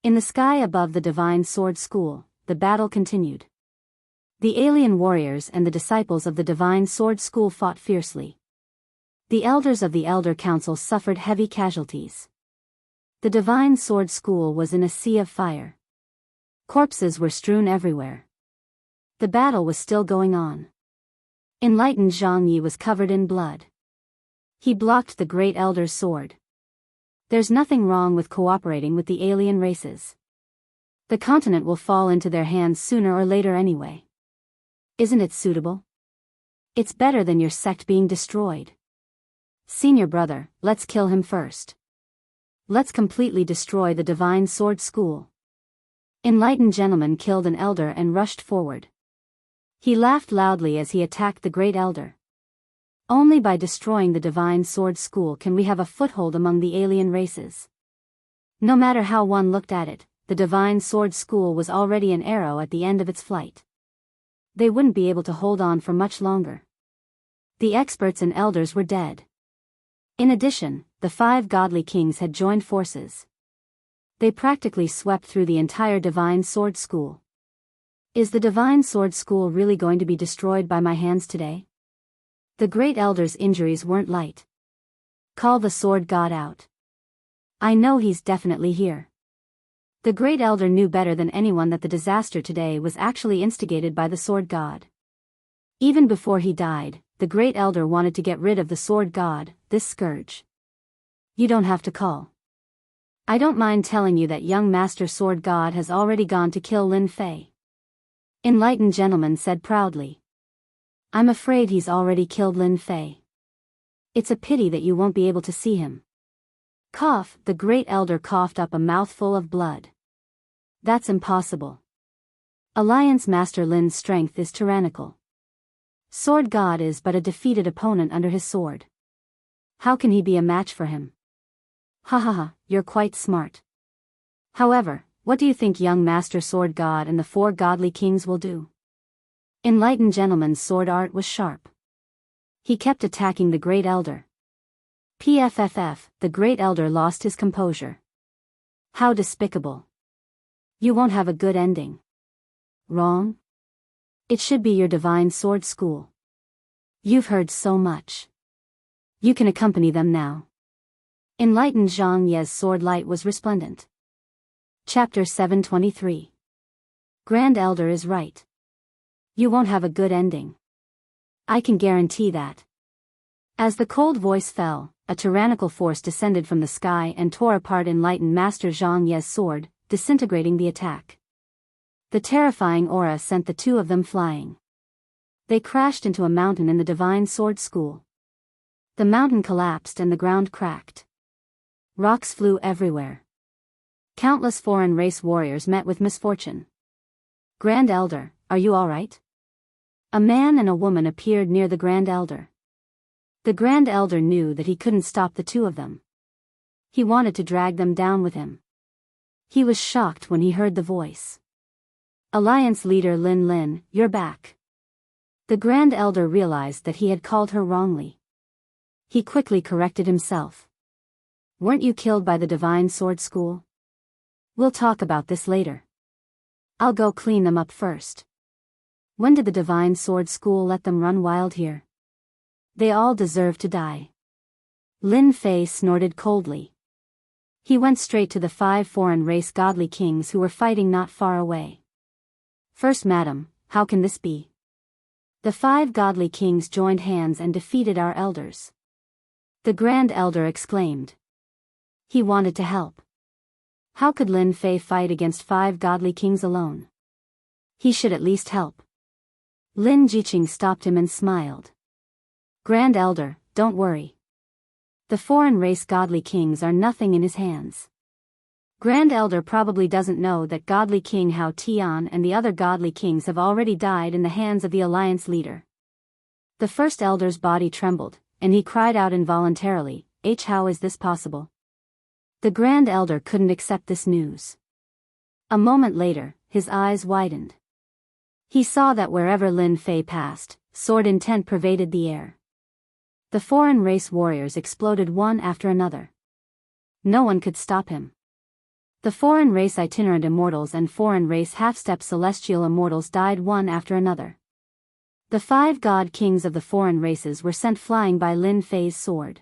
In the sky above the Divine Sword School, the battle continued. The alien warriors and the disciples of the Divine Sword School fought fiercely. The elders of the Elder Council suffered heavy casualties. The Divine Sword School was in a sea of fire. Corpses were strewn everywhere. The battle was still going on. Enlightened Zhang Yi was covered in blood. He blocked the Great Elder's sword. There's nothing wrong with cooperating with the alien races. The continent will fall into their hands sooner or later anyway. Isn't it suitable? It's better than your sect being destroyed. Senior brother, let's kill him first. Let's completely destroy the Divine Sword School. Enlightened gentleman killed an elder and rushed forward. He laughed loudly as he attacked the Great Elder. Only by destroying the Divine Sword School can we have a foothold among the alien races. No matter how one looked at it, the Divine Sword School was already an arrow at the end of its flight. They wouldn't be able to hold on for much longer. The experts and elders were dead. In addition, the 5 godly kings had joined forces. They practically swept through the entire Divine Sword School. Is the Divine Sword School really going to be destroyed by my hands today? The Great Elder's injuries weren't light. Call the Sword God out. I know he's definitely here. The Great Elder knew better than anyone that the disaster today was actually instigated by the Sword God. Even before he died, the Great Elder wanted to get rid of the Sword God, this scourge. You don't have to call. I don't mind telling you that young Master Sword God has already gone to kill Lin Fei. Enlightened gentleman said proudly. I'm afraid he's already killed Lin Fei. It's a pity that you won't be able to see him. Cough, the Great Elder coughed up a mouthful of blood. That's impossible. Alliance Master Lin's strength is tyrannical. Sword God is but a defeated opponent under his sword. How can he be a match for him? Ha ha ha, you're quite smart. However, what do you think young Master Sword God and the 4 godly kings will do? Enlightened gentleman's sword art was sharp. He kept attacking the Great Elder. PFFF, the Great Elder lost his composure. How despicable. You won't have a good ending. Wrong? It should be your Divine Sword School. You've heard so much. You can accompany them now. Enlightened Zhang Ye's sword light was resplendent. Chapter 723. Grand Elder is right. You won't have a good ending. I can guarantee that. As the cold voice fell, a tyrannical force descended from the sky and tore apart Enlightened Master Zhang Ye's sword, disintegrating the attack. The terrifying aura sent the 2 of them flying. They crashed into a mountain in the Divine Sword School. The mountain collapsed and the ground cracked. Rocks flew everywhere. Countless foreign race warriors met with misfortune. Grand Elder, are you all right? A man and a woman appeared near the Grand Elder. The Grand Elder knew that he couldn't stop the 2 of them. He wanted to drag them down with him. He was shocked when he heard the voice. Alliance leader Lin Lin, you're back. The Grand Elder realized that he had called her wrongly. He quickly corrected himself. Weren't you killed by the Divine Sword School? We'll talk about this later. I'll go clean them up first. When did the Divine Sword School let them run wild here? They all deserve to die. Lin Fei snorted coldly. He went straight to the 5 foreign race godly kings who were fighting not far away. First Madam, how can this be? The 5 godly kings joined hands and defeated our elders. The Grand Elder exclaimed. He wanted to help. How could Lin Fei fight against 5 godly kings alone? He should at least help. Lin Jiqing stopped him and smiled. Grand Elder, don't worry. The foreign race godly kings are nothing in his hands. Grand Elder probably doesn't know that godly king Hao Tian and the other godly kings have already died in the hands of the alliance leader. The first elder's body trembled, and he cried out involuntarily, How is this possible? The Grand Elder couldn't accept this news. A moment later, his eyes widened. He saw that wherever Lin Fei passed, sword intent pervaded the air. The foreign race warriors exploded one after another. No one could stop him. The foreign race itinerant immortals and foreign race half-step celestial immortals died one after another. The 5 god kings of the foreign races were sent flying by Lin Fei's sword.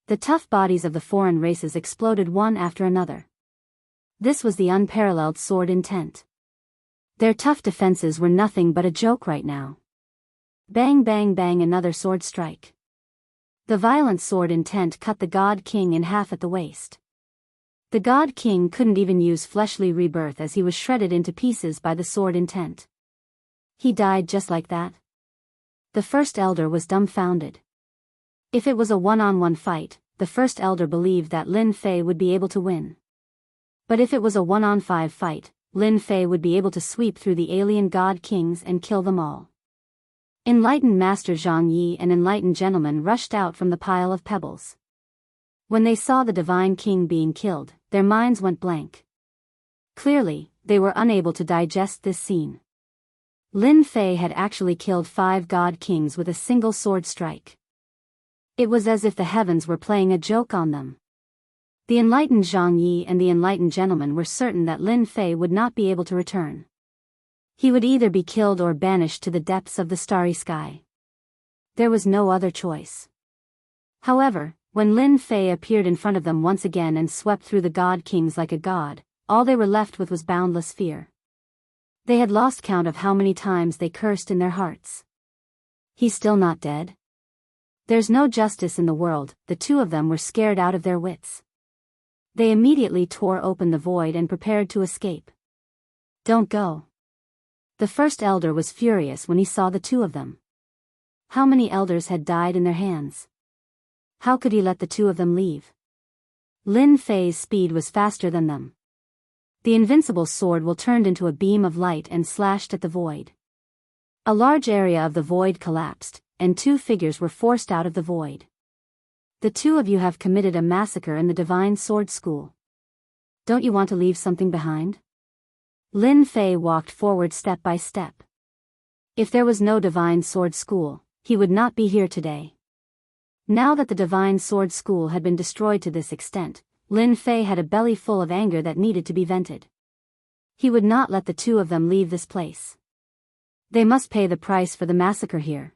The tough bodies of the foreign races exploded one after another. This was the unparalleled sword intent. Their tough defenses were nothing but a joke right now. Bang bang bang, another sword strike. The violent sword intent cut the God King in half at the waist. The God King couldn't even use fleshly rebirth as he was shredded into pieces by the sword intent. He died just like that. The first elder was dumbfounded. If it was a one-on-one fight, the first elder believed that Lin Fei would be able to win. But if it was a 1-on-5 fight, Lin Fei would be able to sweep through the alien God Kings and kill them all. Enlightened Master Zhang Yi and Enlightened Gentleman rushed out from the pile of pebbles. When they saw the Divine King being killed, their minds went blank. Clearly, they were unable to digest this scene. Lin Fei had actually killed 5 God Kings with a single sword strike. It was as if the heavens were playing a joke on them. The Enlightened Zhang Yi and the Enlightened Gentleman were certain that Lin Fei would not be able to return. He would either be killed or banished to the depths of the starry sky. There was no other choice. However, when Lin Fei appeared in front of them once again and swept through the God Kings like a god, all they were left with was boundless fear. They had lost count of how many times they cursed in their hearts. He's still not dead? There's no justice in the world. The two of them were scared out of their wits. They immediately tore open the void and prepared to escape. Don't go. The first elder was furious when he saw the two of them. How many elders had died in their hands? How could he let the two of them leave? Lin Fei's speed was faster than them. The invincible sword turned into a beam of light and slashed at the void. A large area of the void collapsed, and 2 figures were forced out of the void. The two of you have committed a massacre in the Divine Sword School. Don't you want to leave something behind? Lin Fei walked forward step by step. If there was no Divine Sword School, he would not be here today. Now that the Divine Sword School had been destroyed to this extent, Lin Fei had a belly full of anger that needed to be vented. He would not let the two of them leave this place. They must pay the price for the massacre here.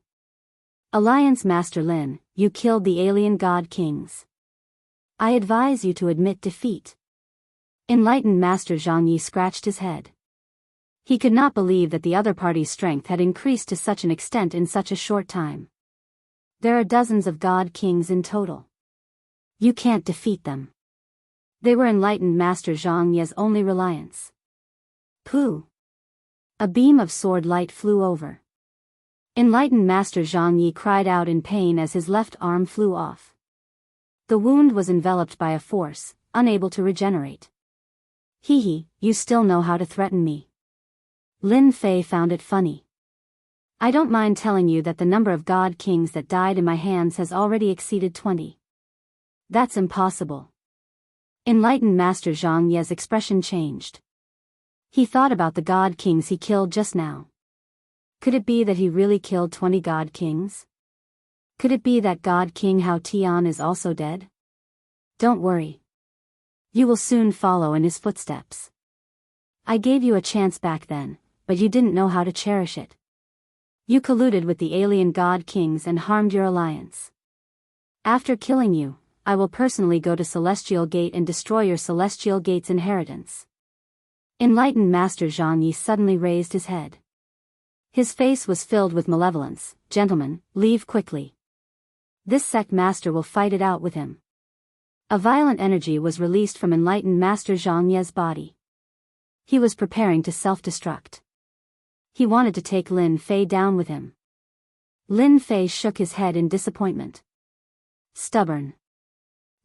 Alliance Master Lin, you killed the alien God Kings. I advise you to admit defeat. Enlightened Master Zhang Yi scratched his head. He could not believe that the other party's strength had increased to such an extent in such a short time. There are dozens of God Kings in total. You can't defeat them. They were Enlightened Master Zhang Yi's only reliance. Pooh! A beam of sword light flew over. Enlightened Master Zhang Yi cried out in pain as his left arm flew off. The wound was enveloped by a force, unable to regenerate. Hee, you still know how to threaten me. Lin Fei found it funny. I don't mind telling you that the number of God Kings that died in my hands has already exceeded 20. That's impossible. Enlightened Master Zhang Yi's expression changed. He thought about the God Kings he killed just now. Could it be that he really killed 20 God Kings? Could it be that God King Hao Tian is also dead? Don't worry. You will soon follow in his footsteps. I gave you a chance back then, but you didn't know how to cherish it. You colluded with the alien God Kings and harmed your alliance. After killing you, I will personally go to Celestial Gate and destroy your Celestial Gate's inheritance. Enlightened Master Zhang Yi suddenly raised his head. His face was filled with malevolence. Gentlemen, leave quickly. This sect master will fight it out with him. A violent energy was released from Enlightened Master Zhang Yi's body. He was preparing to self-destruct. He wanted to take Lin Fei down with him. Lin Fei shook his head in disappointment. Stubborn.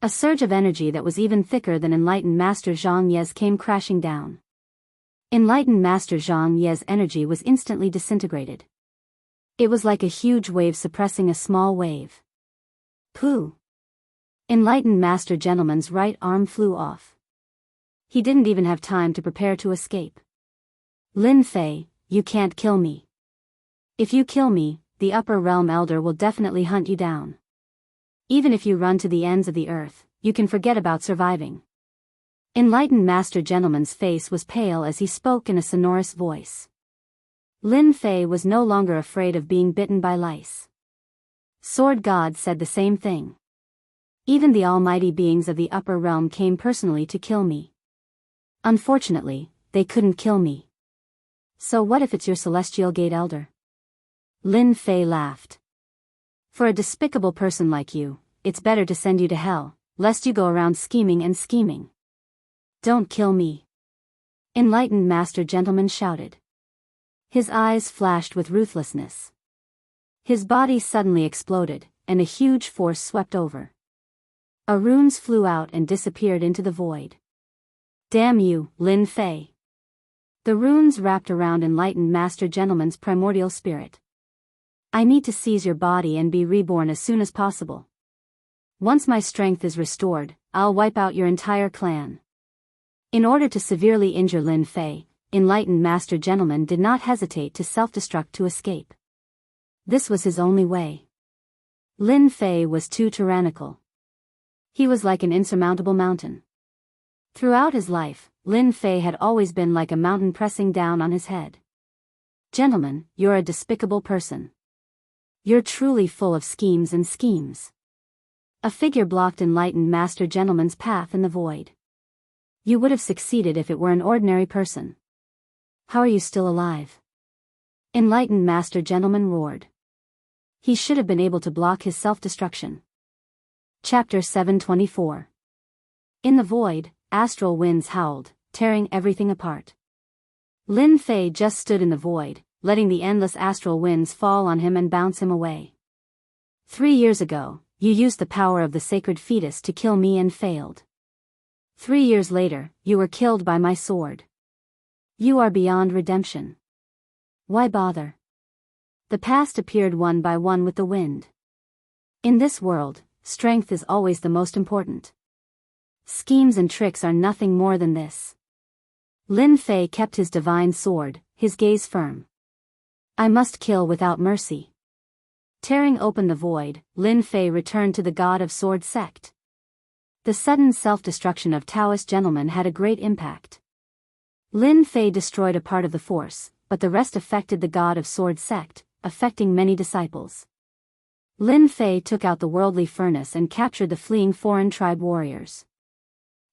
A surge of energy that was even thicker than Enlightened Master Zhang Yi's came crashing down. Enlightened Master Zhang Yi's energy was instantly disintegrated. It was like a huge wave suppressing a small wave. Pooh! Enlightened Master Gentleman's right arm flew off. He didn't even have time to prepare to escape. Lin Fei, you can't kill me. If you kill me, the Upper Realm Elder will definitely hunt you down. Even if you run to the ends of the earth, you can forget about surviving. Enlightened Master Gentleman's face was pale as he spoke in a sonorous voice. Lin Fei was no longer afraid of being bitten by lice. Sword God said the same thing. Even the almighty beings of the upper realm came personally to kill me. Unfortunately, they couldn't kill me. So what if it's your celestial gate elder? Lin Fei laughed. For a despicable person like you, it's better to send you to hell, lest you go around scheming and scheming. Don't kill me. Enlightened Master Gentleman shouted. His eyes flashed with ruthlessness. His body suddenly exploded, and a huge force swept over. Runes flew out and disappeared into the void. Damn you, Lin Fei. The runes wrapped around Enlightened Master Gentleman's primordial spirit. I need to seize your body and be reborn as soon as possible. Once my strength is restored, I'll wipe out your entire clan. In order to severely injure Lin Fei, Enlightened Master Gentleman did not hesitate to self-destruct to escape. This was his only way. Lin Fei was too tyrannical. He was like an insurmountable mountain. Throughout his life, Lin Fei had always been like a mountain pressing down on his head. Gentlemen, you're a despicable person. You're truly full of schemes and schemes. A figure blocked Enlightened Master Gentleman's path in the void. You would have succeeded if it were an ordinary person. How are you still alive? Enlightened Master Gentleman roared. He should have been able to block his self-destruction. Chapter 724. In the void, astral winds howled, tearing everything apart. Lin Fei just stood in the void, letting the endless astral winds fall on him and bounce him away. 3 years ago, you used the power of the sacred fetus to kill me and failed. 3 years later, you were killed by my sword. You are beyond redemption. Why bother? The past appeared one by one with the wind. In this world, strength is always the most important. Schemes and tricks are nothing more than this. Lin Fei kept his divine sword, his gaze firm. I must kill without mercy. Tearing open the void, Lin Fei returned to the God of Sword sect. The sudden self-destruction of Taoist gentlemen had a great impact. Lin Fei destroyed a part of the force, but the rest affected the God of Sword sect, affecting many disciples. Lin Fei took out the worldly furnace and captured the fleeing foreign tribe warriors.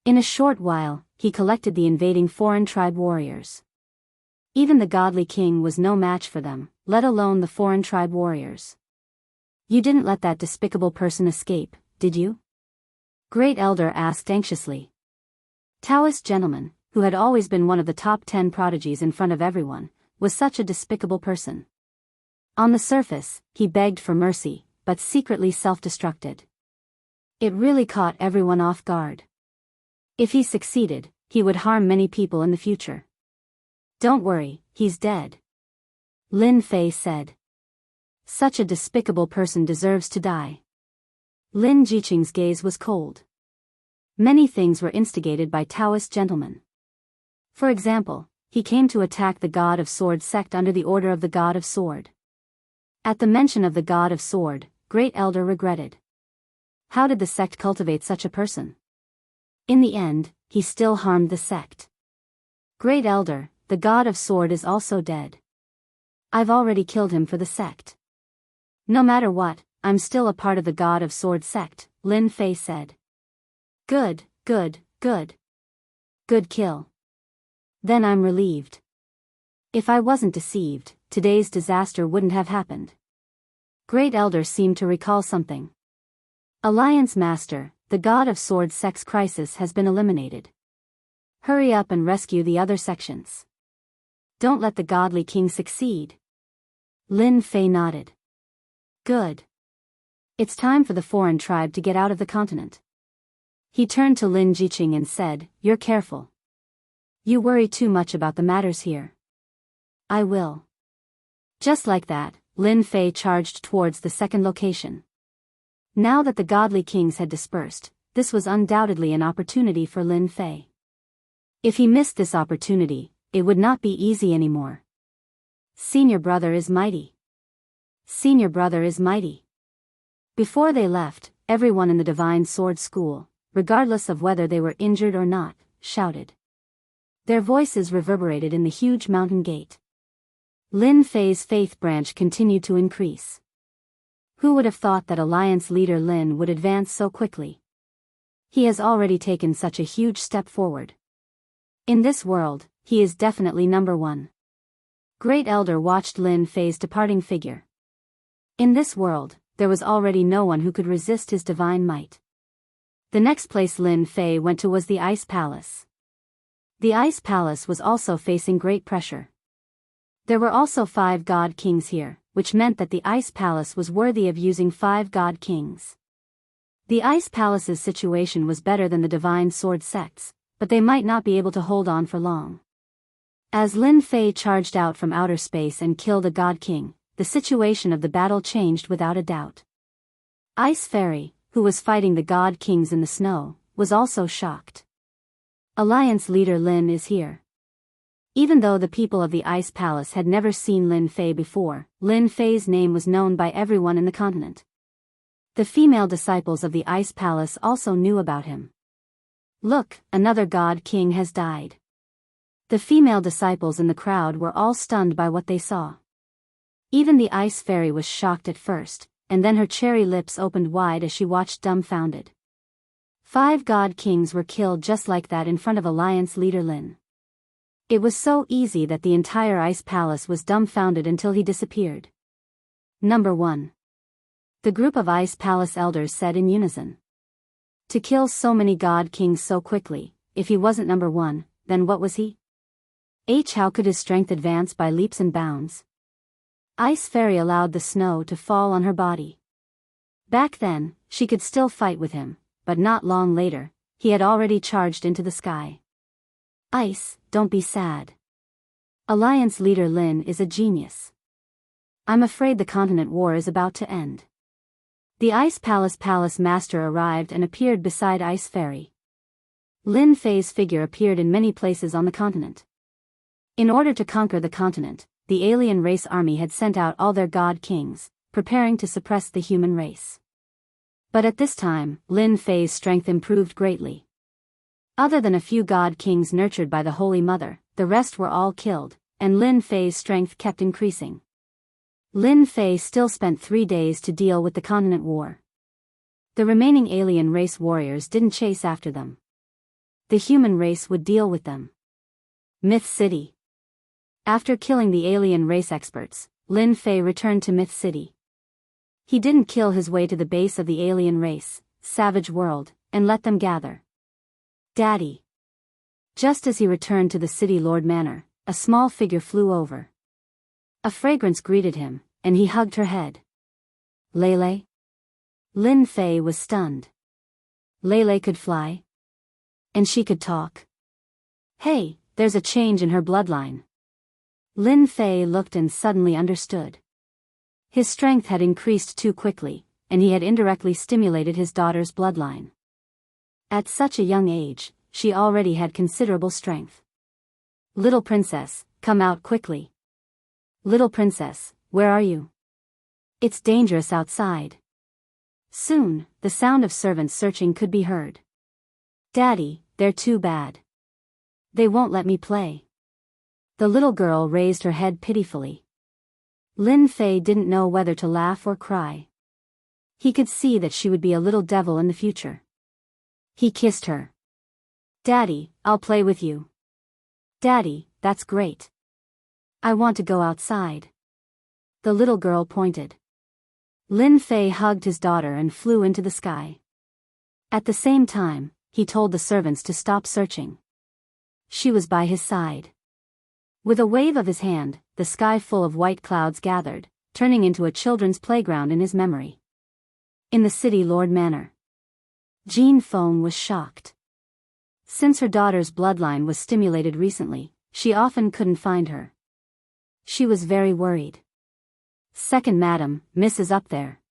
In a short while, he collected the invading foreign tribe warriors. Even the godly king was no match for them, let alone the foreign tribe warriors. You didn't let that despicable person escape, did you? Great Elder asked anxiously. Taoist gentleman, who had always been one of the top 10 prodigies in front of everyone, was such a despicable person. On the surface, he begged for mercy, but secretly self-destructed. It really caught everyone off guard. If he succeeded, he would harm many people in the future. Don't worry, he's dead. Lin Fei said. Such a despicable person deserves to die. Lin Jiqing's gaze was cold. Many things were instigated by Taoist gentlemen. For example, he came to attack the God of Sword sect under the order of the God of Sword. At the mention of the God of Sword, Great Elder regretted. How did the sect cultivate such a person? In the end, he still harmed the sect. Great Elder, the God of Sword is also dead. I've already killed him for the sect. No matter what, I'm still a part of the God of Sword sect, Lin Fei said. Good, good, good. Good kill. Then I'm relieved. If I wasn't deceived, today's disaster wouldn't have happened. Great Elder seemed to recall something. Alliance Master, the God of Sword sect's crisis has been eliminated. Hurry up and rescue the other sections. Don't let the godly king succeed. Lin Fei nodded. Good. It's time for the foreign tribe to get out of the continent. He turned to Lin Jiqing and said, You're careful. You worry too much about the matters here. I will. Just like that, Lin Fei charged towards the second location. Now that the godly kings had dispersed, this was undoubtedly an opportunity for Lin Fei. If he missed this opportunity, it would not be easy anymore. Senior brother is mighty. Senior brother is mighty. Before they left, everyone in the Divine Sword School, regardless of whether they were injured or not, shouted. Their voices reverberated in the huge mountain gate. Lin Fei's faith branch continued to increase. Who would have thought that Alliance leader Lin would advance so quickly? He has already taken such a huge step forward. In this world, he is definitely number one. Great Elder watched Lin Fei's departing figure. In this world, there was already no one who could resist his divine might. The next place Lin Fei went to was the Ice Palace. The Ice Palace was also facing great pressure. There were also 5 god kings here, which meant that the Ice Palace was worthy of using 5 god kings. The Ice Palace's situation was better than the Divine Sword sects, but they might not be able to hold on for long. As Lin Fei charged out from outer space and killed a god king, the situation of the battle changed without a doubt. Ice Fairy, who was fighting the god kings in the snow, was also shocked. Alliance leader Lin is here. Even though the people of the Ice Palace had never seen Lin Fei before, Lin Fei's name was known by everyone in the continent. The female disciples of the Ice Palace also knew about him. Look, another god king has died. The female disciples in the crowd were all stunned by what they saw. Even the Ice Fairy was shocked at first, and then her cherry lips opened wide as she watched dumbfounded. 5 god kings were killed just like that in front of Alliance leader Lin. It was so easy that the entire Ice Palace was dumbfounded until he disappeared. Number 1. The group of Ice Palace elders said in unison. To kill so many god kings so quickly, if he wasn't number 1, then what was he? How could his strength advance by leaps and bounds? Ice Fairy allowed the snow to fall on her body. Back then, she could still fight with him, but not long later, he had already charged into the sky. Ice, don't be sad. Alliance leader Lin is a genius. I'm afraid the continent war is about to end. The Ice Palace master arrived and appeared beside Ice Fairy. Lin Fei's figure appeared in many places on the continent. In order to conquer the continent, the alien race army had sent out all their god kings, preparing to suppress the human race. But at this time, Lin Fei's strength improved greatly. Other than a few god kings nurtured by the Holy Mother, the rest were all killed, and Lin Fei's strength kept increasing. Lin Fei still spent 3 days to deal with the continent war. The remaining alien race warriors didn't chase after them. The human race would deal with them. Myth City. After killing the alien race experts, Lin Fei returned to Myth City. He didn't kill his way to the base of the alien race, Savage World, and let them gather. Daddy. Just as he returned to the City Lord Manor, a small figure flew over. A fragrance greeted him, and he hugged her head. Lele? Lin Fei was stunned. Lele could fly? And she could talk? Hey, there's a change in her bloodline. Lin Fei looked and suddenly understood. His strength had increased too quickly, and he had indirectly stimulated his daughter's bloodline. At such a young age, she already had considerable strength. Little princess, come out quickly. Little princess, where are you? It's dangerous outside. Soon, the sound of servants searching could be heard. Daddy, they're too bad. They won't let me play. The little girl raised her head pitifully. Lin Fei didn't know whether to laugh or cry. He could see that she would be a little devil in the future. He kissed her. Daddy, I'll play with you. Daddy, that's great. I want to go outside. The little girl pointed. Lin Fei hugged his daughter and flew into the sky. At the same time, he told the servants to stop searching. She was by his side. With a wave of his hand, the sky full of white clouds gathered, turning into a children's playground in his memory. In the City Lord Manor. Jean Feng was shocked. Since her daughter's bloodline was stimulated recently, she often couldn't find her. She was very worried. Second Madam, Miss is up there.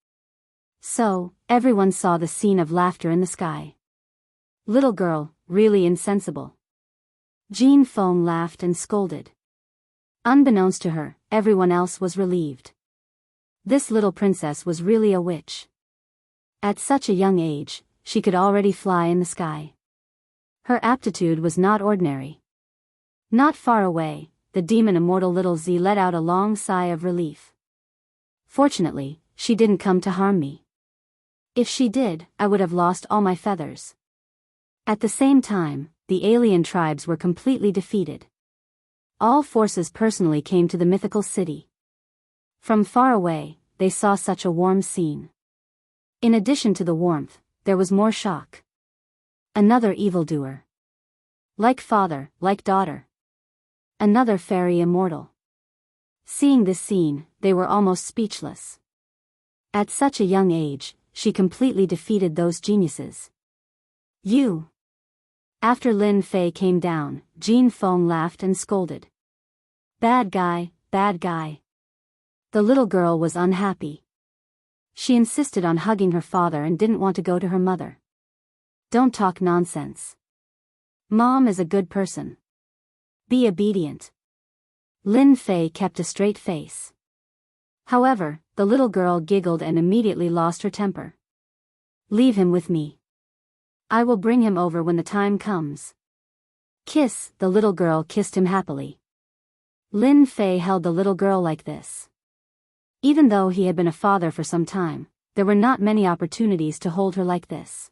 So, everyone saw the scene of laughter in the sky. Little girl, really insensible. Jean Feng laughed and scolded. Unbeknownst to her, everyone else was relieved. This little princess was really a witch. At such a young age, she could already fly in the sky. Her aptitude was not ordinary. Not far away, the demon immortal Little Z let out a long sigh of relief. Fortunately, she didn't come to harm me. If she did, I would have lost all my feathers. At the same time, the alien tribes were completely defeated. All forces personally came to the mythical city. From far away, they saw such a warm scene. In addition to the warmth, there was more shock. Another evildoer. Like father, like daughter. Another fairy immortal. Seeing this scene, they were almost speechless. At such a young age, she completely defeated those geniuses. You. After Lin Fei came down, Jean Feng laughed and scolded. Bad guy, bad guy. The little girl was unhappy. She insisted on hugging her father and didn't want to go to her mother. Don't talk nonsense. Mom is a good person. Be obedient. Lin Fei kept a straight face. However, the little girl giggled and immediately lost her temper. Leave him with me. I will bring him over when the time comes. Kiss, the little girl kissed him happily. Lin Fei held the little girl like this. Even though he had been a father for some time, there were not many opportunities to hold her like this.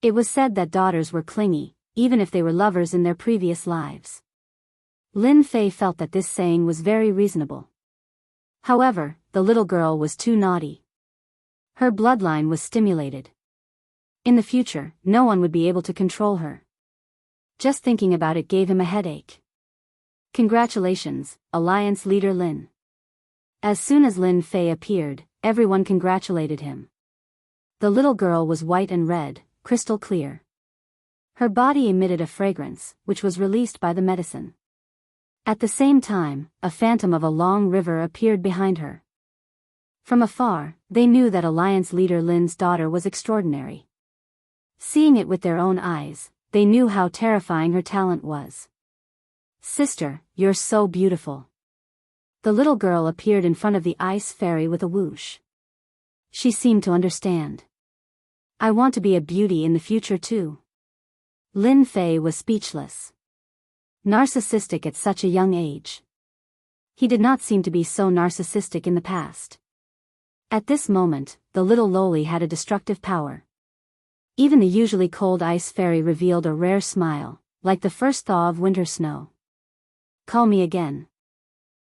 It was said that daughters were clingy, even if they were lovers in their previous lives. Lin Fei felt that this saying was very reasonable. However, the little girl was too naughty. Her bloodline was stimulated. In the future, no one would be able to control her. Just thinking about it gave him a headache. Congratulations, Alliance Leader Lin. As soon as Lin Fei appeared, everyone congratulated him. The little girl was white and red, crystal clear. Her body emitted a fragrance, which was released by the medicine. At the same time, a phantom of a long river appeared behind her. From afar, they knew that Alliance Leader Lin's daughter was extraordinary. Seeing it with their own eyes, they knew how terrifying her talent was. Sister, you're so beautiful. The little girl appeared in front of the ice fairy with a whoosh. She seemed to understand. I want to be a beauty in the future too. Lin Fei was speechless. Narcissistic at such a young age. He did not seem to be so narcissistic in the past. At this moment, the little loli had a destructive power. Even the usually cold ice fairy revealed a rare smile, like the first thaw of winter snow. Call me again.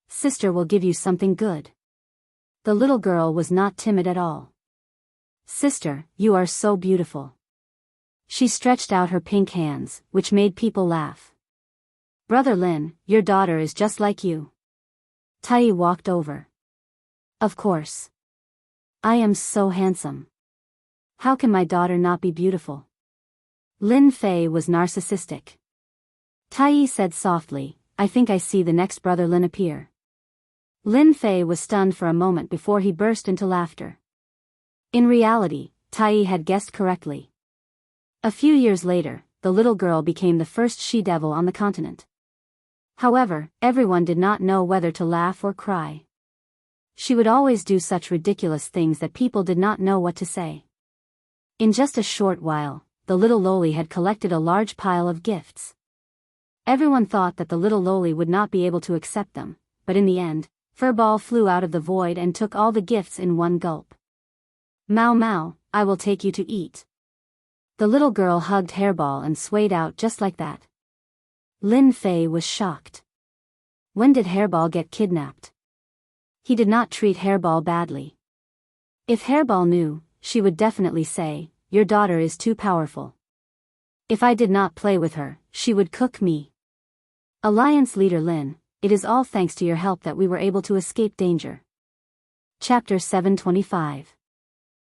Sister will give you something good. The little girl was not timid at all. Sister, you are so beautiful. She stretched out her pink hands, which made people laugh. Brother Lin, your daughter is just like you. Tai walked over. Of course. I am so handsome. How can my daughter not be beautiful? Lin Fei was narcissistic. Tai said softly, I think I see the next brother Lin appear. Lin Fei was stunned for a moment before he burst into laughter. In reality, Tai had guessed correctly. A few years later, the little girl became the first she-devil on the continent. However, everyone did not know whether to laugh or cry. She would always do such ridiculous things that people did not know what to say. In just a short while, the little loli had collected a large pile of gifts. Everyone thought that the little loli would not be able to accept them, but in the end, Furball flew out of the void and took all the gifts in one gulp. Mau Mau, I will take you to eat. The little girl hugged Hairball and swayed out just like that. Lin Fei was shocked. When did Hairball get kidnapped? He did not treat Hairball badly. If Hairball knew, she would definitely say, your daughter is too powerful. If I did not play with her, she would cook me. Alliance Leader Lin, it is all thanks to your help that we were able to escape danger. Chapter 725.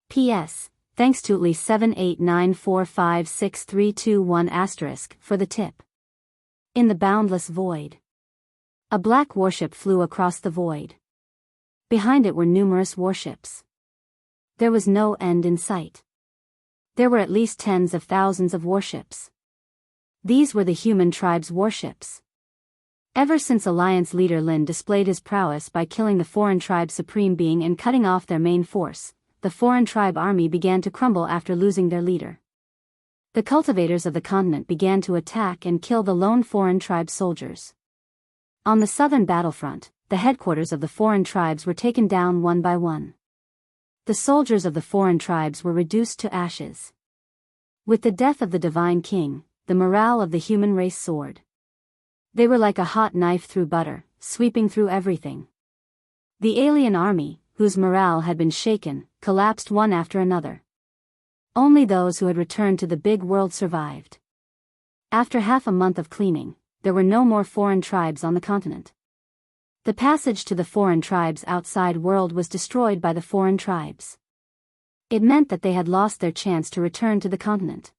P.S. Thanks to Lee7894563321 * for the tip. In the boundless void. A black warship flew across the void. Behind it were numerous warships. There was no end in sight. There were at least tens of thousands of warships. These were the human tribe's warships. Ever since Alliance Leader Lin displayed his prowess by killing the foreign tribe's supreme being and cutting off their main force, the foreign tribe army began to crumble after losing their leader. The cultivators of the continent began to attack and kill the lone foreign tribe soldiers. On the southern battlefront, the headquarters of the foreign tribes were taken down one by one. The soldiers of the foreign tribes were reduced to ashes. With the death of the divine king, the morale of the human race soared. They were like a hot knife through butter, sweeping through everything. The alien army, whose morale had been shaken, collapsed one after another. Only those who had returned to the big world survived. After half a month of cleaning, there were no more foreign tribes on the continent. The passage to the foreign tribes' outside world was destroyed by the foreign tribes. It meant that they had lost their chance to return to the continent.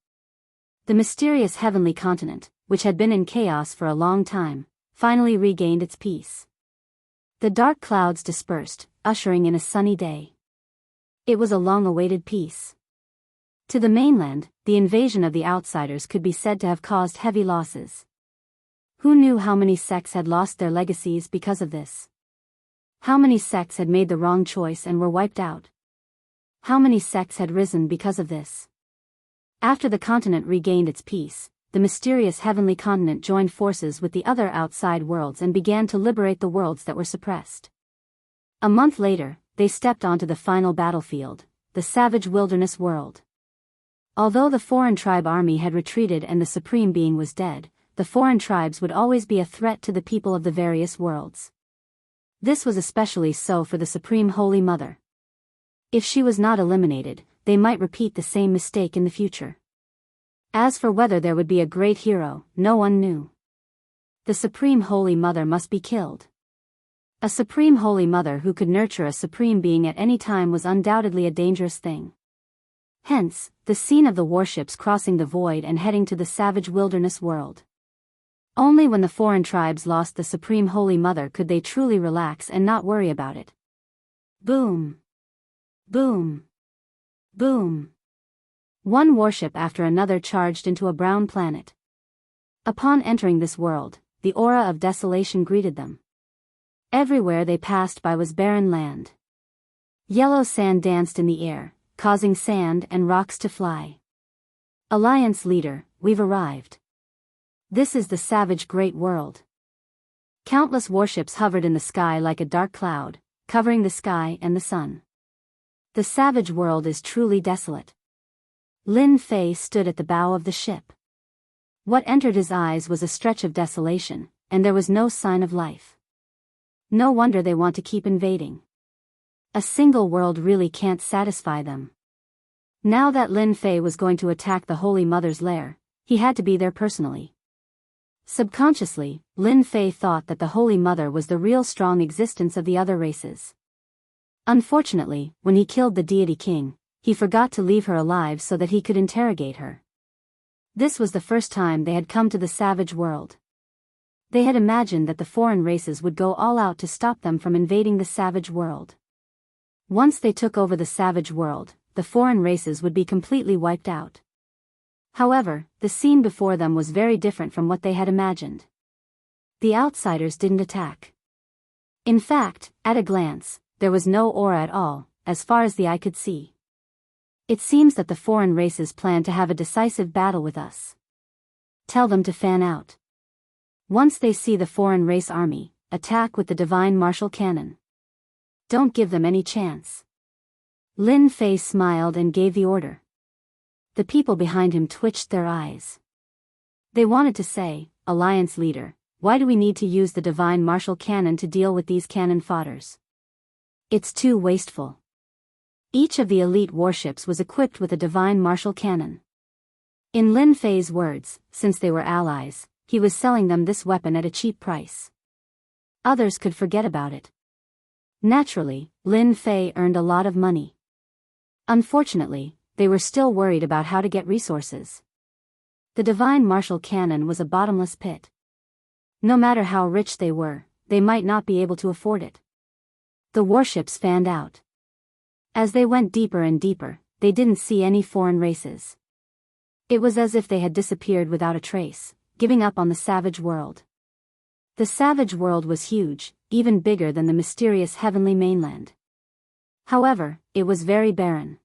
The mysterious heavenly continent, which had been in chaos for a long time, finally regained its peace. The dark clouds dispersed, ushering in a sunny day. It was a long-awaited peace. To the mainland, the invasion of the outsiders could be said to have caused heavy losses. Who knew how many sects had lost their legacies because of this? How many sects had made the wrong choice and were wiped out? How many sects had risen because of this? After the continent regained its peace, the mysterious heavenly continent joined forces with the other outside worlds and began to liberate the worlds that were suppressed. A month later, they stepped onto the final battlefield, the savage wilderness world. Although the foreign tribe army had retreated and the supreme being was dead, the foreign tribes would always be a threat to the people of the various worlds. This was especially so for the Supreme Holy Mother. If she was not eliminated, they might repeat the same mistake in the future. As for whether there would be a great hero, no one knew. The Supreme Holy Mother must be killed. A Supreme Holy Mother who could nurture a Supreme Being at any time was undoubtedly a dangerous thing. Hence, the scene of the warships crossing the void and heading to the savage wilderness world. Only when the foreign tribes lost the Supreme Holy Mother could they truly relax and not worry about it. Boom! Boom! Boom! One warship after another charged into a brown planet. Upon entering this world, the aura of desolation greeted them. Everywhere they passed by was barren land. Yellow sand danced in the air, causing sand and rocks to fly. Alliance leader, we've arrived. This is the savage great world. Countless warships hovered in the sky like a dark cloud, covering the sky and the sun. The savage world is truly desolate. Lin Fei stood at the bow of the ship. What entered his eyes was a stretch of desolation, and there was no sign of life. No wonder they want to keep invading. A single world really can't satisfy them. Now that Lin Fei was going to attack the Holy Mother's lair, he had to be there personally. Subconsciously, Lin Fei thought that the Holy Mother was the real strong existence of the other races. Unfortunately, when he killed the deity king, he forgot to leave her alive so that he could interrogate her. This was the first time they had come to the savage world. They had imagined that the foreign races would go all out to stop them from invading the savage world. Once they took over the savage world, the foreign races would be completely wiped out. However, the scene before them was very different from what they had imagined. The outsiders didn't attack. In fact, at a glance, there was no aura at all, as far as the eye could see. It seems that the foreign races plan to have a decisive battle with us. Tell them to fan out. Once they see the foreign race army, attack with the divine martial cannon. Don't give them any chance. Lin Fei smiled and gave the order. The people behind him twitched their eyes. They wanted to say, Alliance leader, why do we need to use the divine martial cannon to deal with these cannon fodders? It's too wasteful. Each of the elite warships was equipped with a divine martial cannon. In Lin Fei's words, since they were allies, he was selling them this weapon at a cheap price. Others could forget about it. Naturally, Lin Fei earned a lot of money. Unfortunately, they were still worried about how to get resources. The divine martial cannon was a bottomless pit. No matter how rich they were, they might not be able to afford it. The warships fanned out. As they went deeper and deeper, they didn't see any foreign races. It was as if they had disappeared without a trace, giving up on the savage world. The savage world was huge, even bigger than the mysterious heavenly mainland. However, it was very barren.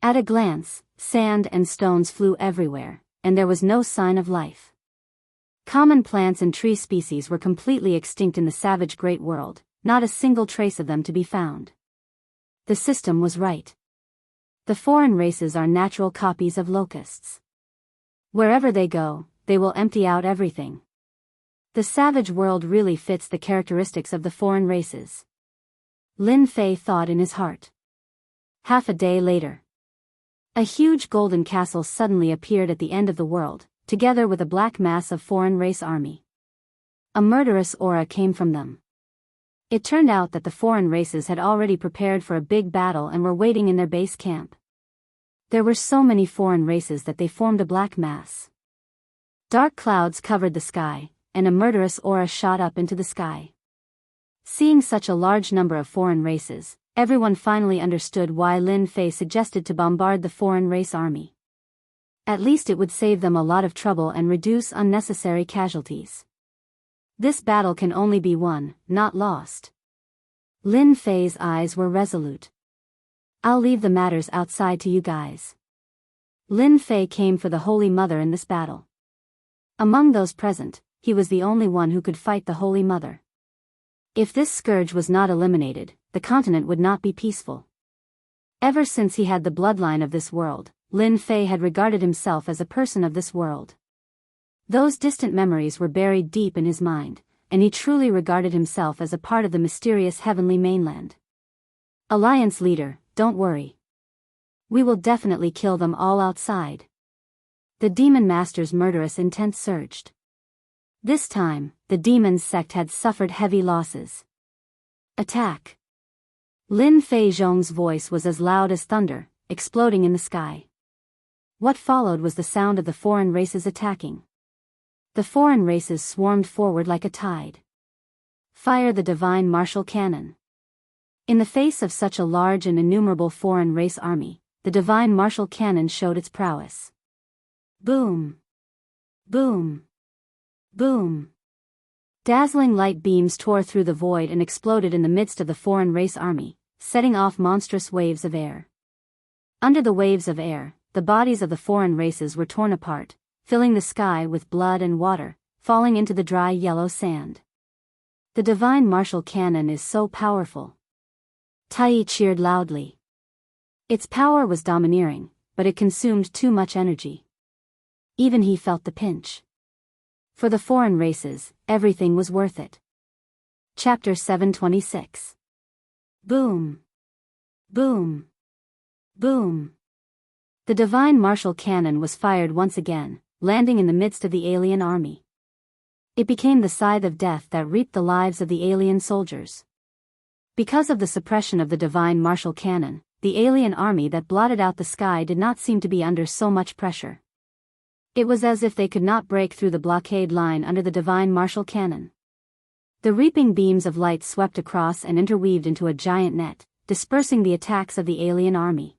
At a glance, sand and stones flew everywhere, and there was no sign of life. Common plants and tree species were completely extinct in the savage great world, not a single trace of them to be found. The system was right. The foreign races are natural copies of locusts. Wherever they go, they will empty out everything. The savage world really fits the characteristics of the foreign races. Lin Fei thought in his heart. Half a day later. A huge golden castle suddenly appeared at the end of the world, together with a black mass of foreign race army. A murderous aura came from them. It turned out that the foreign races had already prepared for a big battle and were waiting in their base camp. There were so many foreign races that they formed a black mass. Dark clouds covered the sky, and a murderous aura shot up into the sky. Seeing such a large number of foreign races, everyone finally understood why Lin Fei suggested to bombard the foreign race army. At least it would save them a lot of trouble and reduce unnecessary casualties. This battle can only be won, not lost. Lin Fei's eyes were resolute. I'll leave the matters outside to you guys. Lin Fei came for the Holy Mother in this battle. Among those present, he was the only one who could fight the Holy Mother. If this scourge was not eliminated, the continent would not be peaceful. Ever since he had the bloodline of this world, Lin Fei had regarded himself as a person of this world. Those distant memories were buried deep in his mind, and he truly regarded himself as a part of the mysterious heavenly mainland. Alliance leader, don't worry. We will definitely kill them all outside. The demon master's murderous intent surged. This time, the demon's sect had suffered heavy losses. Attack! Lin Fei Zhong's voice was as loud as thunder, exploding in the sky. What followed was the sound of the foreign races attacking. The foreign races swarmed forward like a tide. Fire the divine martial cannon. In the face of such a large and innumerable foreign race army, the divine martial cannon showed its prowess. Boom! Boom! Boom! Dazzling light beams tore through the void and exploded in the midst of the foreign race army, setting off monstrous waves of air. Under the waves of air, the bodies of the foreign races were torn apart, filling the sky with blood and water, falling into the dry yellow sand. The divine martial cannon is so powerful. Tai cheered loudly. Its power was domineering, but it consumed too much energy. Even he felt the pinch. For the foreign races, everything was worth it. Chapter 726. Boom! Boom! Boom! The divine martial cannon was fired once again, landing in the midst of the alien army. It became the scythe of death that reaped the lives of the alien soldiers. Because of the suppression of the divine martial cannon, the alien army that blotted out the sky did not seem to be under so much pressure. It was as if they could not break through the blockade line under the divine martial cannon. The reaping beams of light swept across and interweaved into a giant net, dispersing the attacks of the alien army.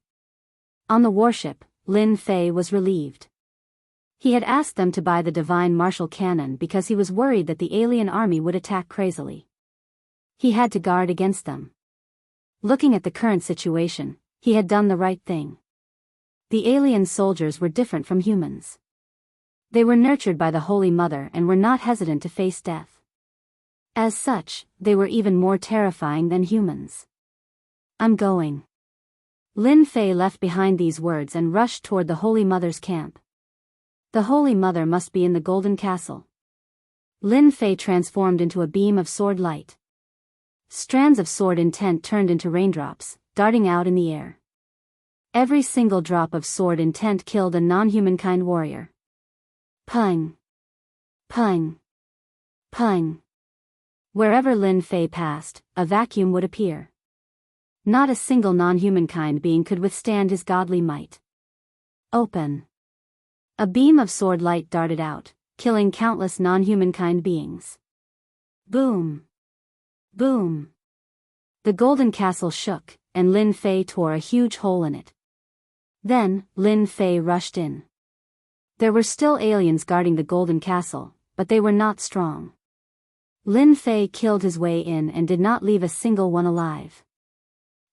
On the warship, Lin Fei was relieved. He had asked them to buy the divine martial cannon because he was worried that the alien army would attack crazily. He had to guard against them. Looking at the current situation, he had done the right thing. The alien soldiers were different from humans. They were nurtured by the Holy Mother and were not hesitant to face death. As such, they were even more terrifying than humans. I'm going. Lin Fei left behind these words and rushed toward the Holy Mother's camp. The Holy Mother must be in the Golden Castle. Lin Fei transformed into a beam of sword light. Strands of sword intent turned into raindrops, darting out in the air. Every single drop of sword intent killed a non-humankind warrior. Pung! Pung! Pung! Wherever Lin Fei passed, a vacuum would appear. Not a single non-humankind being could withstand his godly might. Open! A beam of sword light darted out, killing countless non-humankind beings. Boom! Boom! The golden castle shook, and Lin Fei tore a huge hole in it. Then, Lin Fei rushed in. There were still aliens guarding the golden castle, but they were not strong. Lin Fei killed his way in and did not leave a single one alive.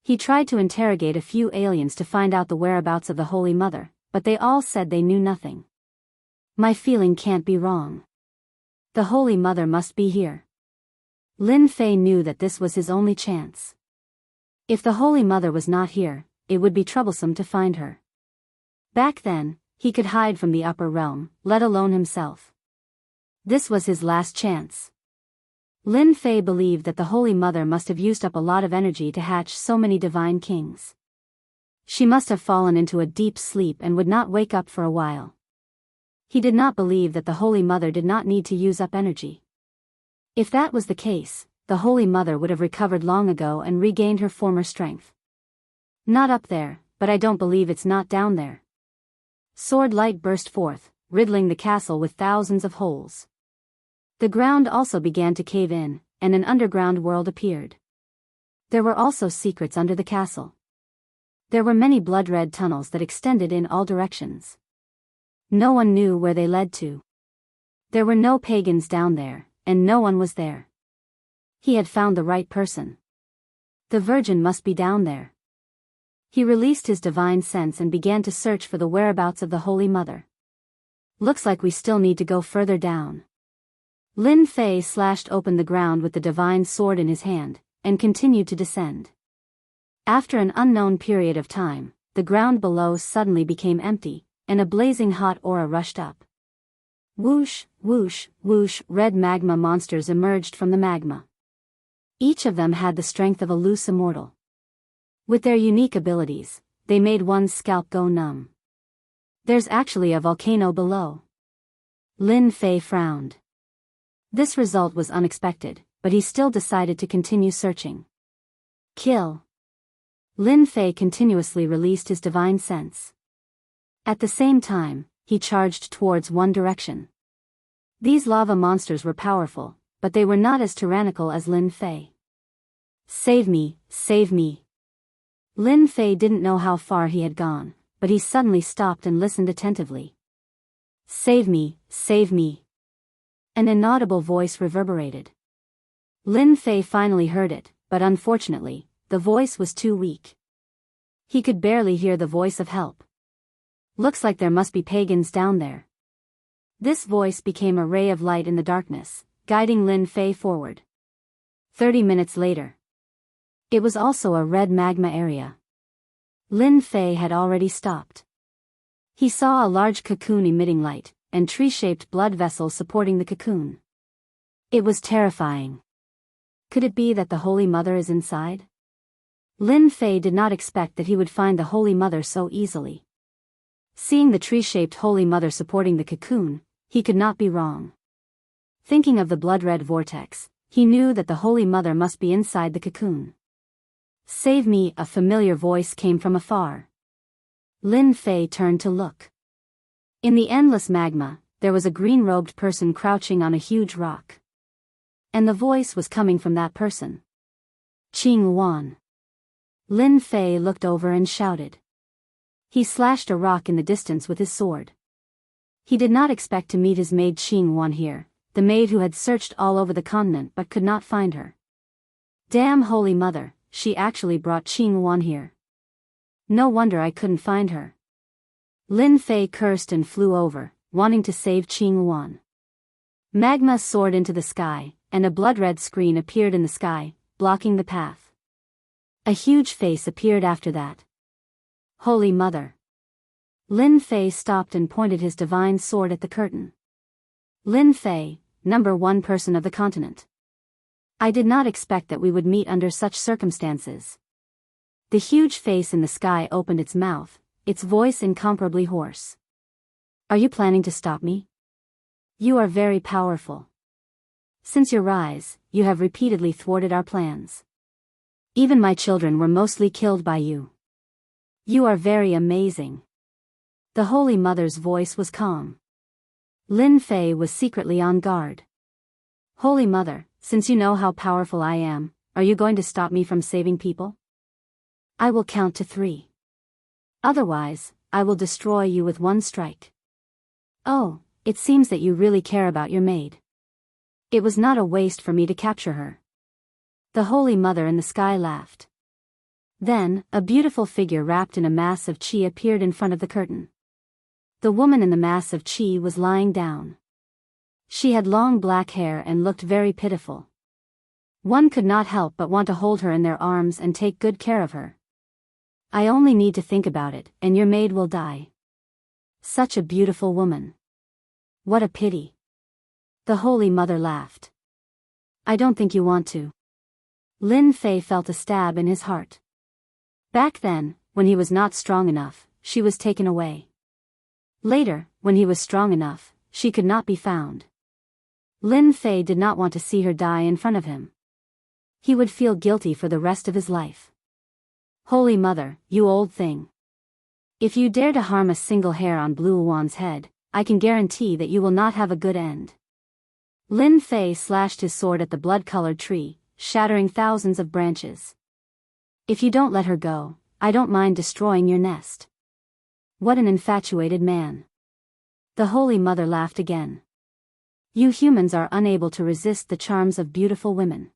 He tried to interrogate a few aliens to find out the whereabouts of the Holy Mother, but they all said they knew nothing. My feeling can't be wrong. The Holy Mother must be here. Lin Fei knew that this was his only chance. If the Holy Mother was not here, it would be troublesome to find her. Back then, he could hide from the upper realm, let alone himself. This was his last chance. Lin Fei believed that the Holy Mother must have used up a lot of energy to hatch so many divine kings. She must have fallen into a deep sleep and would not wake up for a while. He did not believe that the Holy Mother did not need to use up energy. If that was the case, the Holy Mother would have recovered long ago and regained her former strength. Not up there, but I don't believe it's not down there. Sword light burst forth, riddling the castle with thousands of holes. The ground also began to cave in, and an underground world appeared. There were also secrets under the castle. There were many blood-red tunnels that extended in all directions. No one knew where they led to. There were no pagans down there, and no one was there. He had found the right person. The Virgin must be down there. He released his divine sense and began to search for the whereabouts of the Holy Mother. Looks like we still need to go further down. Lin Fei slashed open the ground with the divine sword in his hand, and continued to descend. After an unknown period of time, the ground below suddenly became empty, and a blazing hot aura rushed up. Whoosh, whoosh, whoosh, red magma monsters emerged from the magma. Each of them had the strength of a loose immortal. With their unique abilities, they made one's scalp go numb. There's actually a volcano below. Lin Fei frowned. This result was unexpected, but he still decided to continue searching. Kill. Lin Fei continuously released his divine sense. At the same time, he charged towards one direction. These lava monsters were powerful, but they were not as tyrannical as Lin Fei. Save me, save me. Lin Fei didn't know how far he had gone, but he suddenly stopped and listened attentively. Save me, save me. An inaudible voice reverberated. Lin Fei finally heard it, but unfortunately, the voice was too weak. He could barely hear the voice of help. Looks like there must be pagans down there. This voice became a ray of light in the darkness, guiding Lin Fei forward. 30 minutes later. It was also a red magma area. Lin Fei had already stopped. He saw a large cocoon emitting light, and tree-shaped blood vessels supporting the cocoon. It was terrifying. Could it be that the Holy Mother is inside? Lin Fei did not expect that he would find the Holy Mother so easily. Seeing the tree-shaped Holy Mother supporting the cocoon, he could not be wrong. Thinking of the blood-red vortex, he knew that the Holy Mother must be inside the cocoon. Save me, a familiar voice came from afar. Lin Fei turned to look. In the endless magma, there was a green-robed person crouching on a huge rock. And the voice was coming from that person. Qing Wan. Lin Fei looked over and shouted. He slashed a rock in the distance with his sword. He did not expect to meet his maid Qing Wan here, the maid who had searched all over the continent but could not find her. Damn Holy Mother, she actually brought Qing Wan here. No wonder I couldn't find her. Lin Fei cursed and flew over, wanting to save Qing Wan. Magma soared into the sky, and a blood-red screen appeared in the sky, blocking the path. A huge face appeared after that. Holy Mother. Lin Fei stopped and pointed his divine sword at the curtain. Lin Fei, #1 person of the continent. I did not expect that we would meet under such circumstances. The huge face in the sky opened its mouth, its voice incomparably hoarse. Are you planning to stop me? You are very powerful. Since your rise, you have repeatedly thwarted our plans. Even my children were mostly killed by you. You are very amazing. The Holy Mother's voice was calm. Lin Fei was secretly on guard. Holy Mother, since you know how powerful I am, are you going to stop me from saving people? I will count to 3. Otherwise, I will destroy you with one strike. Oh, it seems that you really care about your maid. It was not a waste for me to capture her. The Holy Mother in the sky laughed. Then, a beautiful figure wrapped in a mass of qi appeared in front of the curtain. The woman in the mass of qi was lying down. She had long black hair and looked very pitiful. One could not help but want to hold her in their arms and take good care of her. I only need to think about it, and your maid will die. Such a beautiful woman. What a pity. The Holy Mother laughed. I don't think you want to. Lin Fei felt a stab in his heart. Back then, when he was not strong enough, she was taken away. Later, when he was strong enough, she could not be found. Lin Fei did not want to see her die in front of him. He would feel guilty for the rest of his life. Holy Mother, you old thing. If you dare to harm a single hair on Blue Wan's head, I can guarantee that you will not have a good end. Lin Fei slashed his sword at the blood-colored tree, shattering thousands of branches. If you don't let her go, I don't mind destroying your nest. What an infatuated man. The Holy Mother laughed again. You humans are unable to resist the charms of beautiful women.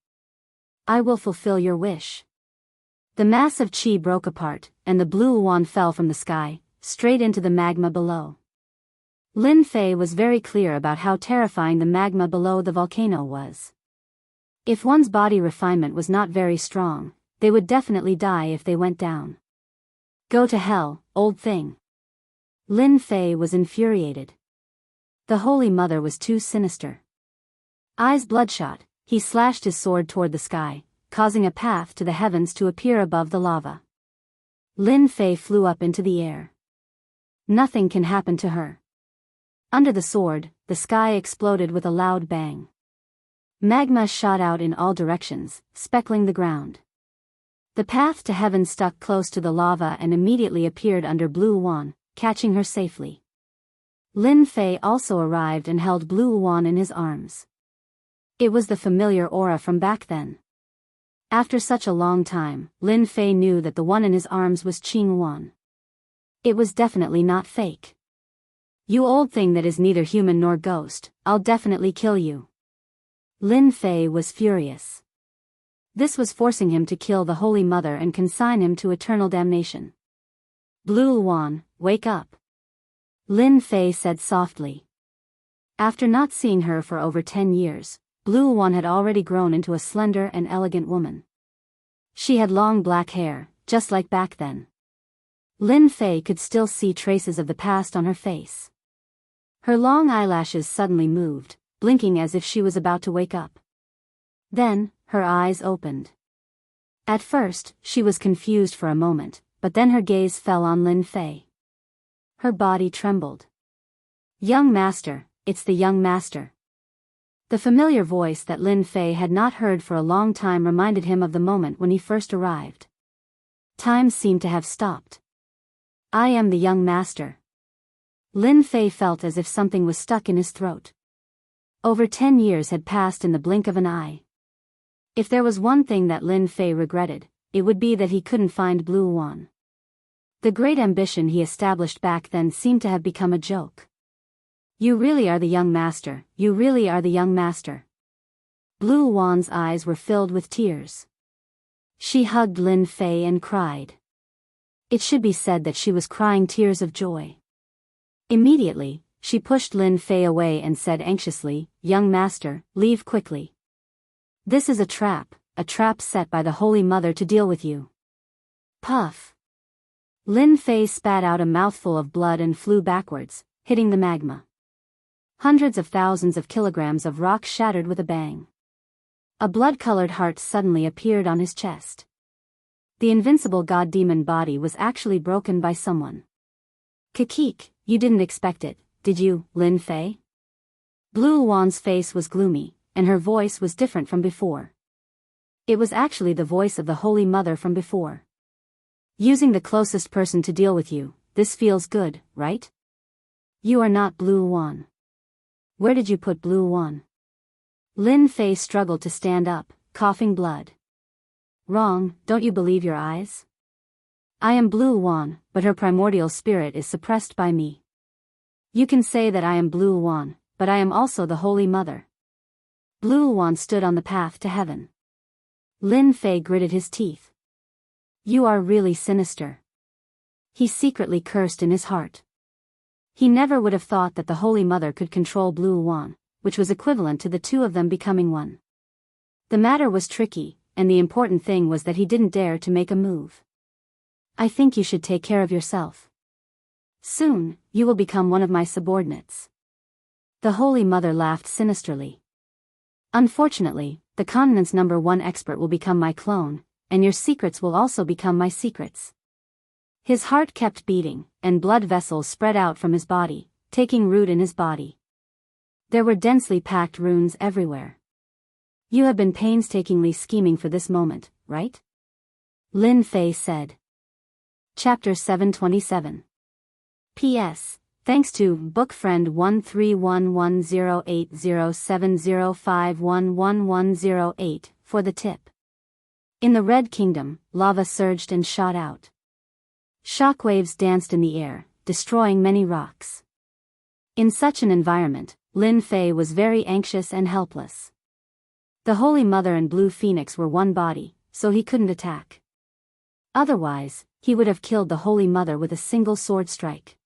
I will fulfill your wish. The mass of chi broke apart, and the Blue Wan fell from the sky, straight into the magma below. Lin Fei was very clear about how terrifying the magma below the volcano was. If one's body refinement was not very strong, they would definitely die if they went down. Go to hell, old thing. Lin Fei was infuriated. The Holy Mother was too sinister. Eyes bloodshot, he slashed his sword toward the sky, causing a path to the heavens to appear above the lava. Lin Fei flew up into the air. Nothing can happen to her. Under the sword, the sky exploded with a loud bang. Magma shot out in all directions, speckling the ground. The path to heaven stuck close to the lava and immediately appeared under Blue Wan, catching her safely. Lin Fei also arrived and held Blue Wan in his arms. It was the familiar aura from back then. After such a long time, Lin Fei knew that the one in his arms was Qing Wan. It was definitely not fake. You old thing that is neither human nor ghost, I'll definitely kill you. Lin Fei was furious. This was forcing him to kill the Holy Mother and consign him to eternal damnation. Blue Wan, wake up. Lin Fei said softly. After not seeing her for over 10 years, Blue Wan had already grown into a slender and elegant woman. She had long black hair, just like back then. Lin Fei could still see traces of the past on her face. Her long eyelashes suddenly moved, blinking as if she was about to wake up. Then, her eyes opened. At first, she was confused for a moment, but then her gaze fell on Lin Fei. Her body trembled. Young Master, it's the young master. The familiar voice that Lin Fei had not heard for a long time reminded him of the moment when he first arrived. Time seemed to have stopped. I am the young master. Lin Fei felt as if something was stuck in his throat. Over 10 years had passed in the blink of an eye. If there was one thing that Lin Fei regretted, it would be that he couldn't find Blue Wan. The great ambition he established back then seemed to have become a joke. You really are the young master, you really are the young master. Blue Wan's eyes were filled with tears. She hugged Lin Fei and cried. It should be said that she was crying tears of joy. Immediately, she pushed Lin Fei away and said anxiously, Young master, leave quickly. This is a trap set by the Holy Mother to deal with you. Puff. Lin Fei spat out a mouthful of blood and flew backwards, hitting the magma. Hundreds of thousands of kilograms of rock shattered with a bang. A blood-colored heart suddenly appeared on his chest. The invincible god-demon body was actually broken by someone. Kakik, you didn't expect it, did you, Lin Fei? Blue Wan's face was gloomy, and her voice was different from before. It was actually the voice of the Holy Mother from before. Using the closest person to deal with you, this feels good, right? You are not Blue Wan. Where did you put Blue Wan? Lin Fei struggled to stand up, coughing blood. Wrong, don't you believe your eyes? I am Blue Wan, but her primordial spirit is suppressed by me. You can say that I am Blue Wan, but I am also the Holy Mother. Blue Wan stood on the path to heaven. Lin Fei gritted his teeth. You are really sinister. He secretly cursed in his heart. He never would have thought that the Holy Mother could control Blue Wan, which was equivalent to the two of them becoming one. The matter was tricky, and the important thing was that he didn't dare to make a move. I think you should take care of yourself. Soon, you will become one of my subordinates. The Holy Mother laughed sinisterly. Unfortunately, the continent's #1 expert will become my clone, and your secrets will also become my secrets. His heart kept beating, and blood vessels spread out from his body, taking root in his body. There were densely packed runes everywhere. You have been painstakingly scheming for this moment, right? Lin Fei said. Chapter 727. P.S. Thanks to book friend 1311080705111108 for the tip. In the Red Kingdom, lava surged and shot out. Shockwaves danced in the air, destroying many rocks. In such an environment, Lin Fei was very anxious and helpless. The Holy Mother and Blue Phoenix were one body, so he couldn't attack. Otherwise, he would have killed the Holy Mother with a single sword strike.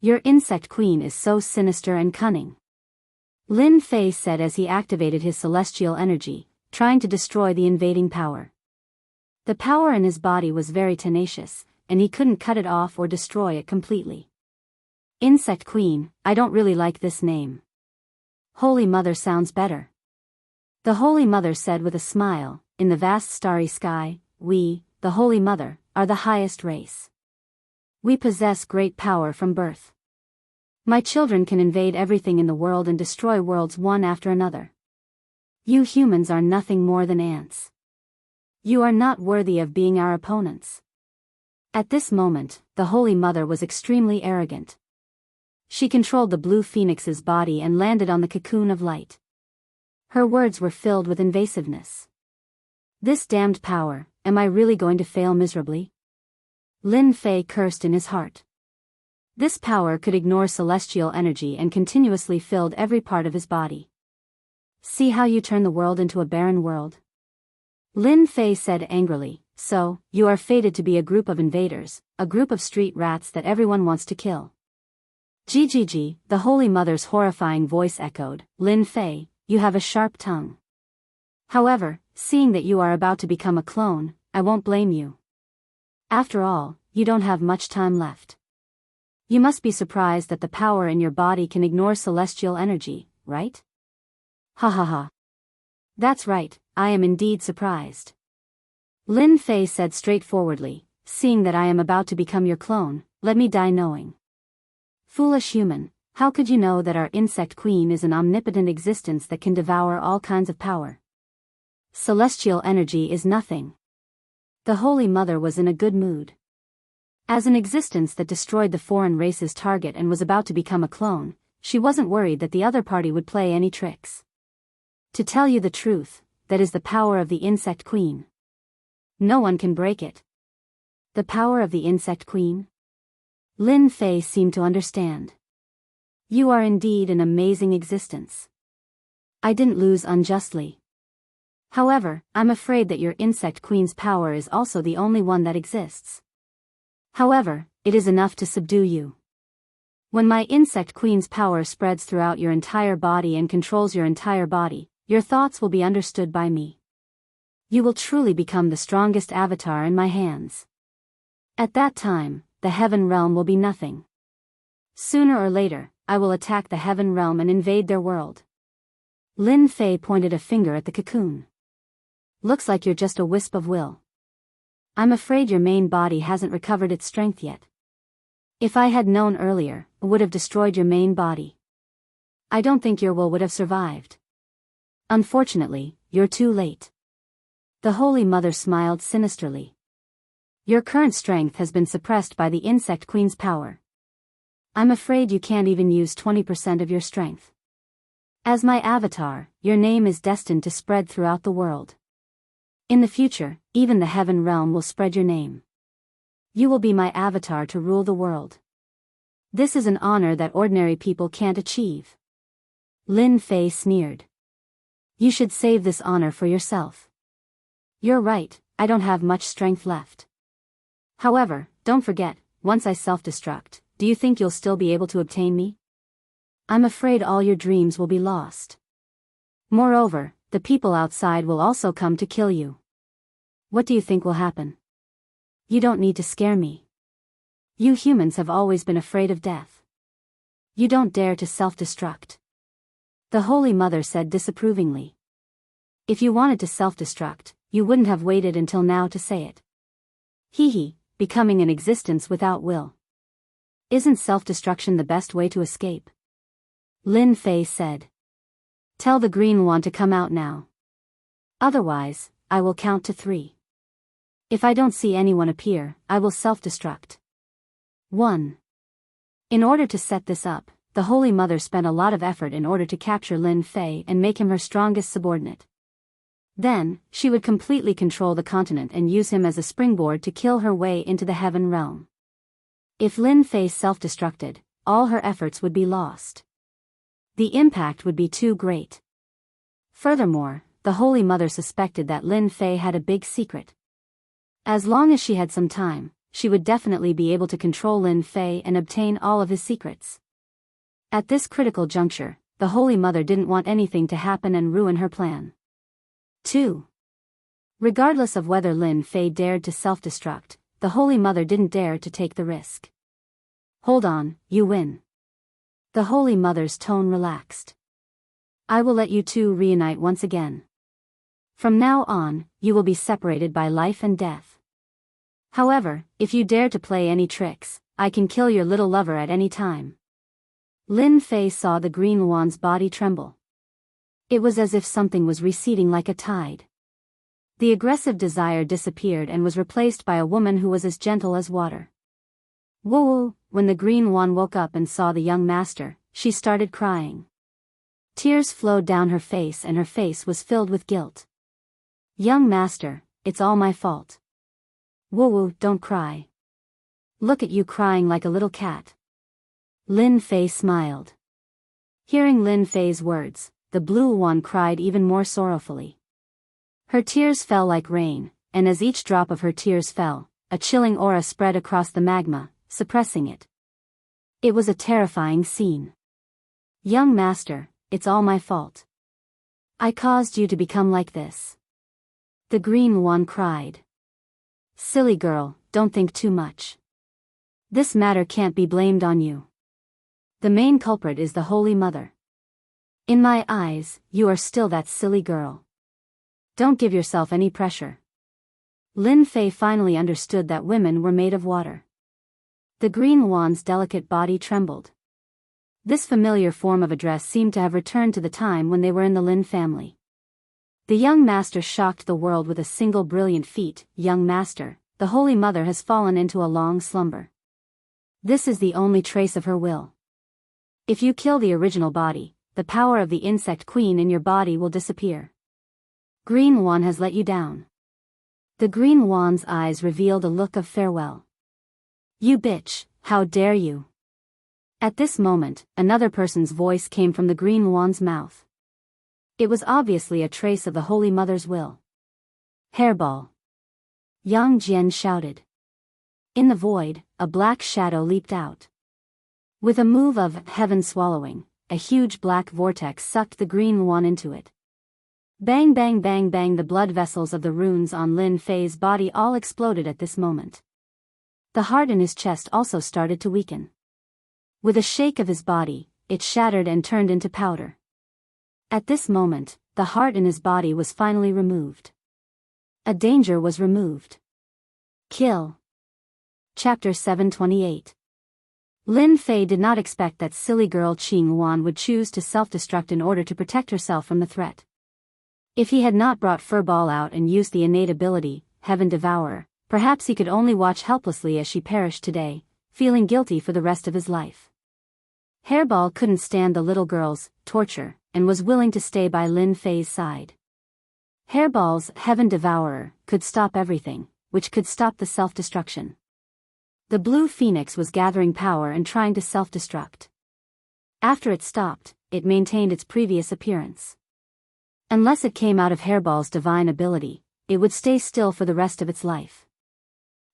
Your insect queen is so sinister and cunning. Lin Fei said as he activated his celestial energy, trying to destroy the invading power. The power in his body was very tenacious, and he couldn't cut it off or destroy it completely. Insect Queen, I don't really like this name. Holy Mother sounds better. The Holy Mother said with a smile, in the vast starry sky, we, the Holy Mother, are the highest race. We possess great power from birth. My children can invade everything in the world and destroy worlds one after another. You humans are nothing more than ants. You are not worthy of being our opponents. At this moment, the Holy Mother was extremely arrogant. She controlled the Blue Phoenix's body and landed on the cocoon of light. Her words were filled with invasiveness. This damned power, am I really going to fail miserably? Lin Fei cursed in his heart. This power could ignore celestial energy and continuously filled every part of his body. See how you turn the world into a barren world? Lin Fei said angrily, so, you are fated to be a group of invaders, a group of street rats that everyone wants to kill. GGG, the Holy Mother's horrifying voice echoed, Lin Fei, you have a sharp tongue. However, seeing that you are about to become a clone, I won't blame you. After all, you don't have much time left. You must be surprised that the power in your body can ignore celestial energy, right? Ha ha ha. That's right, I am indeed surprised. Lin Fei said straightforwardly, seeing that I am about to become your clone, let me die knowing. Foolish human, how could you know that our insect queen is an omnipotent existence that can devour all kinds of power? Celestial energy is nothing. The Holy Mother was in a good mood. As an existence that destroyed the foreign race's target and was about to become a clone, she wasn't worried that the other party would play any tricks. To tell you the truth, that is the power of the insect queen. No one can break it. The power of the insect queen? Lin Fei seemed to understand. You are indeed an amazing existence. I didn't lose unjustly. However, I'm afraid that your insect queen's power is also the only one that exists. However, it is enough to subdue you. When my insect queen's power spreads throughout your entire body and controls your entire body, your thoughts will be understood by me. You will truly become the strongest avatar in my hands. At that time, the heaven realm will be nothing. Sooner or later, I will attack the heaven realm and invade their world. Lin Fei pointed a finger at the cocoon. Looks like you're just a wisp of will. I'm afraid your main body hasn't recovered its strength yet. If I had known earlier, I would have destroyed your main body. I don't think your will would have survived. Unfortunately, you're too late. The Holy Mother smiled sinisterly. Your current strength has been suppressed by the insect queen's power. I'm afraid you can't even use 20% of your strength. As my avatar, your name is destined to spread throughout the world. In the future, even the heaven realm will spread your name. You will be my avatar to rule the world. This is an honor that ordinary people can't achieve. Lin Fei sneered. You should save this honor for yourself. You're right, I don't have much strength left. However, don't forget, once I self-destruct, do you think you'll still be able to obtain me? I'm afraid all your dreams will be lost. Moreover, the people outside will also come to kill you. What do you think will happen? You don't need to scare me. You humans have always been afraid of death. You don't dare to self-destruct. The Holy Mother said disapprovingly. If you wanted to self-destruct, you wouldn't have waited until now to say it. Hee, becoming an existence without will. Isn't self-destruction the best way to escape? Lin Fei said. Tell the green one to come out now. Otherwise, I will count to 3. If I don't see anyone appear, I will self-destruct. 1. In order to set this up, the Holy Mother spent a lot of effort in order to capture Lin Fei and make him her strongest subordinate. Then, she would completely control the continent and use him as a springboard to kill her way into the heaven realm. If Lin Fei self-destructed, all her efforts would be lost. The impact would be too great. Furthermore, the Holy Mother suspected that Lin Fei had a big secret. As long as she had some time, she would definitely be able to control Lin Fei and obtain all of his secrets. At this critical juncture, the Holy Mother didn't want anything to happen and ruin her plan. 2. Regardless of whether Lin Fei dared to self-destruct, the Holy Mother didn't dare to take the risk. Hold on, you win. The Holy Mother's tone relaxed. I will let you two reunite once again. From now on, you will be separated by life and death. However, if you dare to play any tricks, I can kill your little lover at any time. Lin Fei saw the green wan's body tremble. It was as if something was receding like a tide. The aggressive desire disappeared and was replaced by a woman who was as gentle as water. Woo! When the green wan woke up and saw the young master, she started crying. Tears flowed down her face and her face was filled with guilt. Young master, it's all my fault. Woo, don't cry. Look at you crying like a little cat. Lin Fei smiled. Hearing Lin Fei's words, the blue one cried even more sorrowfully. Her tears fell like rain, and as each drop of her tears fell, a chilling aura spread across the magma, suppressing it. It was a terrifying scene. Young master, it's all my fault. I caused you to become like this. The green one cried. Silly girl, don't think too much. This matter can't be blamed on you. The main culprit is the Holy Mother. In my eyes, you are still that silly girl. Don't give yourself any pressure. Lin Fei finally understood that women were made of water. The green wan's delicate body trembled. This familiar form of address seemed to have returned to the time when they were in the Lin family. The young master shocked the world with a single brilliant feat. Young master, the Holy Mother has fallen into a long slumber. This is the only trace of her will. If you kill the original body, the power of the insect queen in your body will disappear. Green Wan has let you down. The green wan's eyes revealed a look of farewell. You bitch, how dare you? At this moment, another person's voice came from the green wan's mouth. It was obviously a trace of the Holy Mother's will. Hairball. Yang Jian shouted. In the void, a black shadow leaped out. With a move of heaven swallowing, a huge black vortex sucked the green one into it. Bang bang bang bang, the blood vessels of the runes on Lin Fei's body all exploded at this moment. The heart in his chest also started to weaken. With a shake of his body, it shattered and turned into powder. At this moment, the heart in his body was finally removed. A danger was removed. Kill. Chapter 728. Lin Fei did not expect that silly girl Qing Wan would choose to self-destruct in order to protect herself from the threat. If he had not brought Furball out and used the innate ability, Heaven Devourer, perhaps he could only watch helplessly as she perished today, feeling guilty for the rest of his life. Hairball couldn't stand the little girl's torture, and was willing to stay by Lin Fei's side. Hairball's Heaven Devourer could stop everything, which could stop the self-destruction. The blue phoenix was gathering power and trying to self-destruct. After it stopped, it maintained its previous appearance. Unless it came out of Hairball's divine ability, it would stay still for the rest of its life.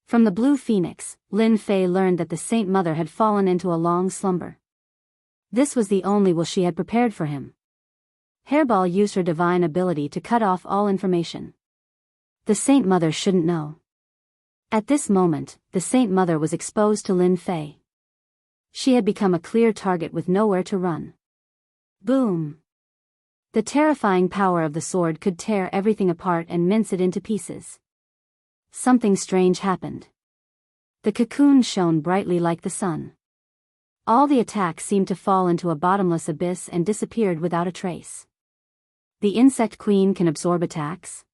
From the blue phoenix, Lin Fei learned that the Saint Mother had fallen into a long slumber. This was the only will she had prepared for him. Hairball used her divine ability to cut off all information. The Saint Mother shouldn't know. At this moment, the Saint Mother was exposed to Lin Fei. She had become a clear target with nowhere to run. Boom! The terrifying power of the sword could tear everything apart and mince it into pieces. Something strange happened. The cocoon shone brightly like the sun. All the attacks seemed to fall into a bottomless abyss and disappeared without a trace. The insect queen can absorb attacks?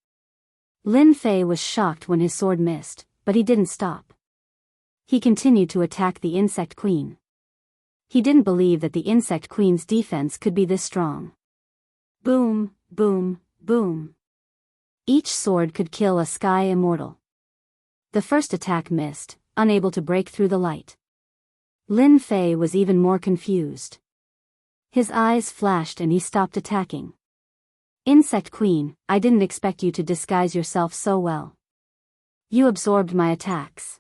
Lin Fei was shocked when his sword missed, but he didn't stop. He continued to attack the insect queen. He didn't believe that the insect queen's defense could be this strong. Boom, boom, boom. Each sword could kill a sky immortal. The first attack missed, unable to break through the light. Lin Fei was even more confused. His eyes flashed and he stopped attacking. Insect Queen, I didn't expect you to disguise yourself so well. You absorbed my attacks.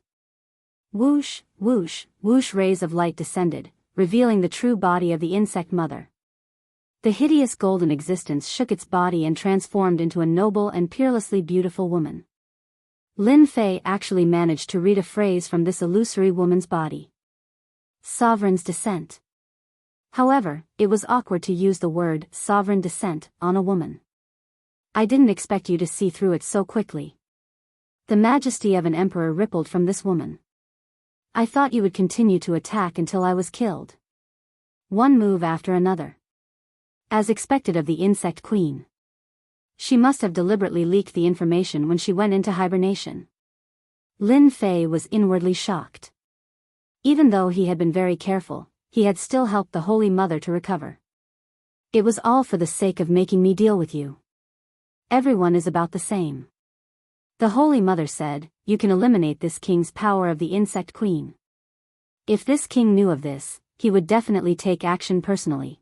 Whoosh, whoosh, whoosh, rays of light descended, revealing the true body of the insect mother. The hideous golden existence shook its body and transformed into a noble and peerlessly beautiful woman. Lin Fei actually managed to read a phrase from this illusory woman's body. Sovereign's descent. However, it was awkward to use the word sovereign descent on a woman. I didn't expect you to see through it so quickly. The majesty of an emperor rippled from this woman. I thought you would continue to attack until I was killed. One move after another. As expected of the insect queen. She must have deliberately leaked the information when she went into hibernation. Lin Fei was inwardly shocked. Even though he had been very careful, he had still helped the Holy Mother to recover. It was all for the sake of making me deal with you. Everyone is about the same. The Holy Mother said, you can eliminate this king's power of the insect queen. If this king knew of this, he would definitely take action personally.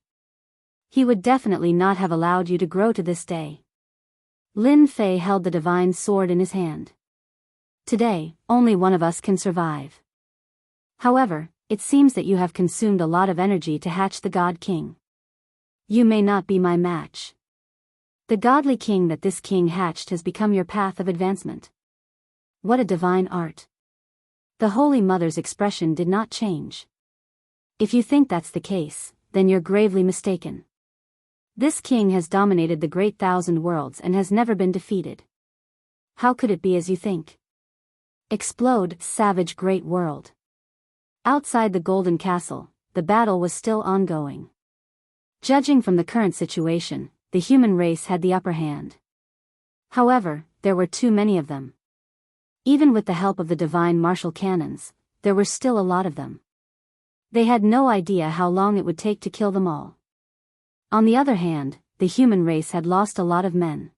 He would definitely not have allowed you to grow to this day. Lin Fei held the divine sword in his hand. Today, only one of us can survive. However, it seems that you have consumed a lot of energy to hatch the God King. You may not be my match. The godly king that this king hatched has become your path of advancement. What a divine art. The Holy Mother's expression did not change. If you think that's the case, then you're gravely mistaken. This king has dominated the great thousand worlds and has never been defeated. How could it be as you think? Explode, savage great world. Outside the Golden Castle, the battle was still ongoing. Judging from the current situation, the human race had the upper hand. However, there were too many of them. Even with the help of the divine martial cannons, there were still a lot of them. They had no idea how long it would take to kill them all. On the other hand, the human race had lost a lot of men.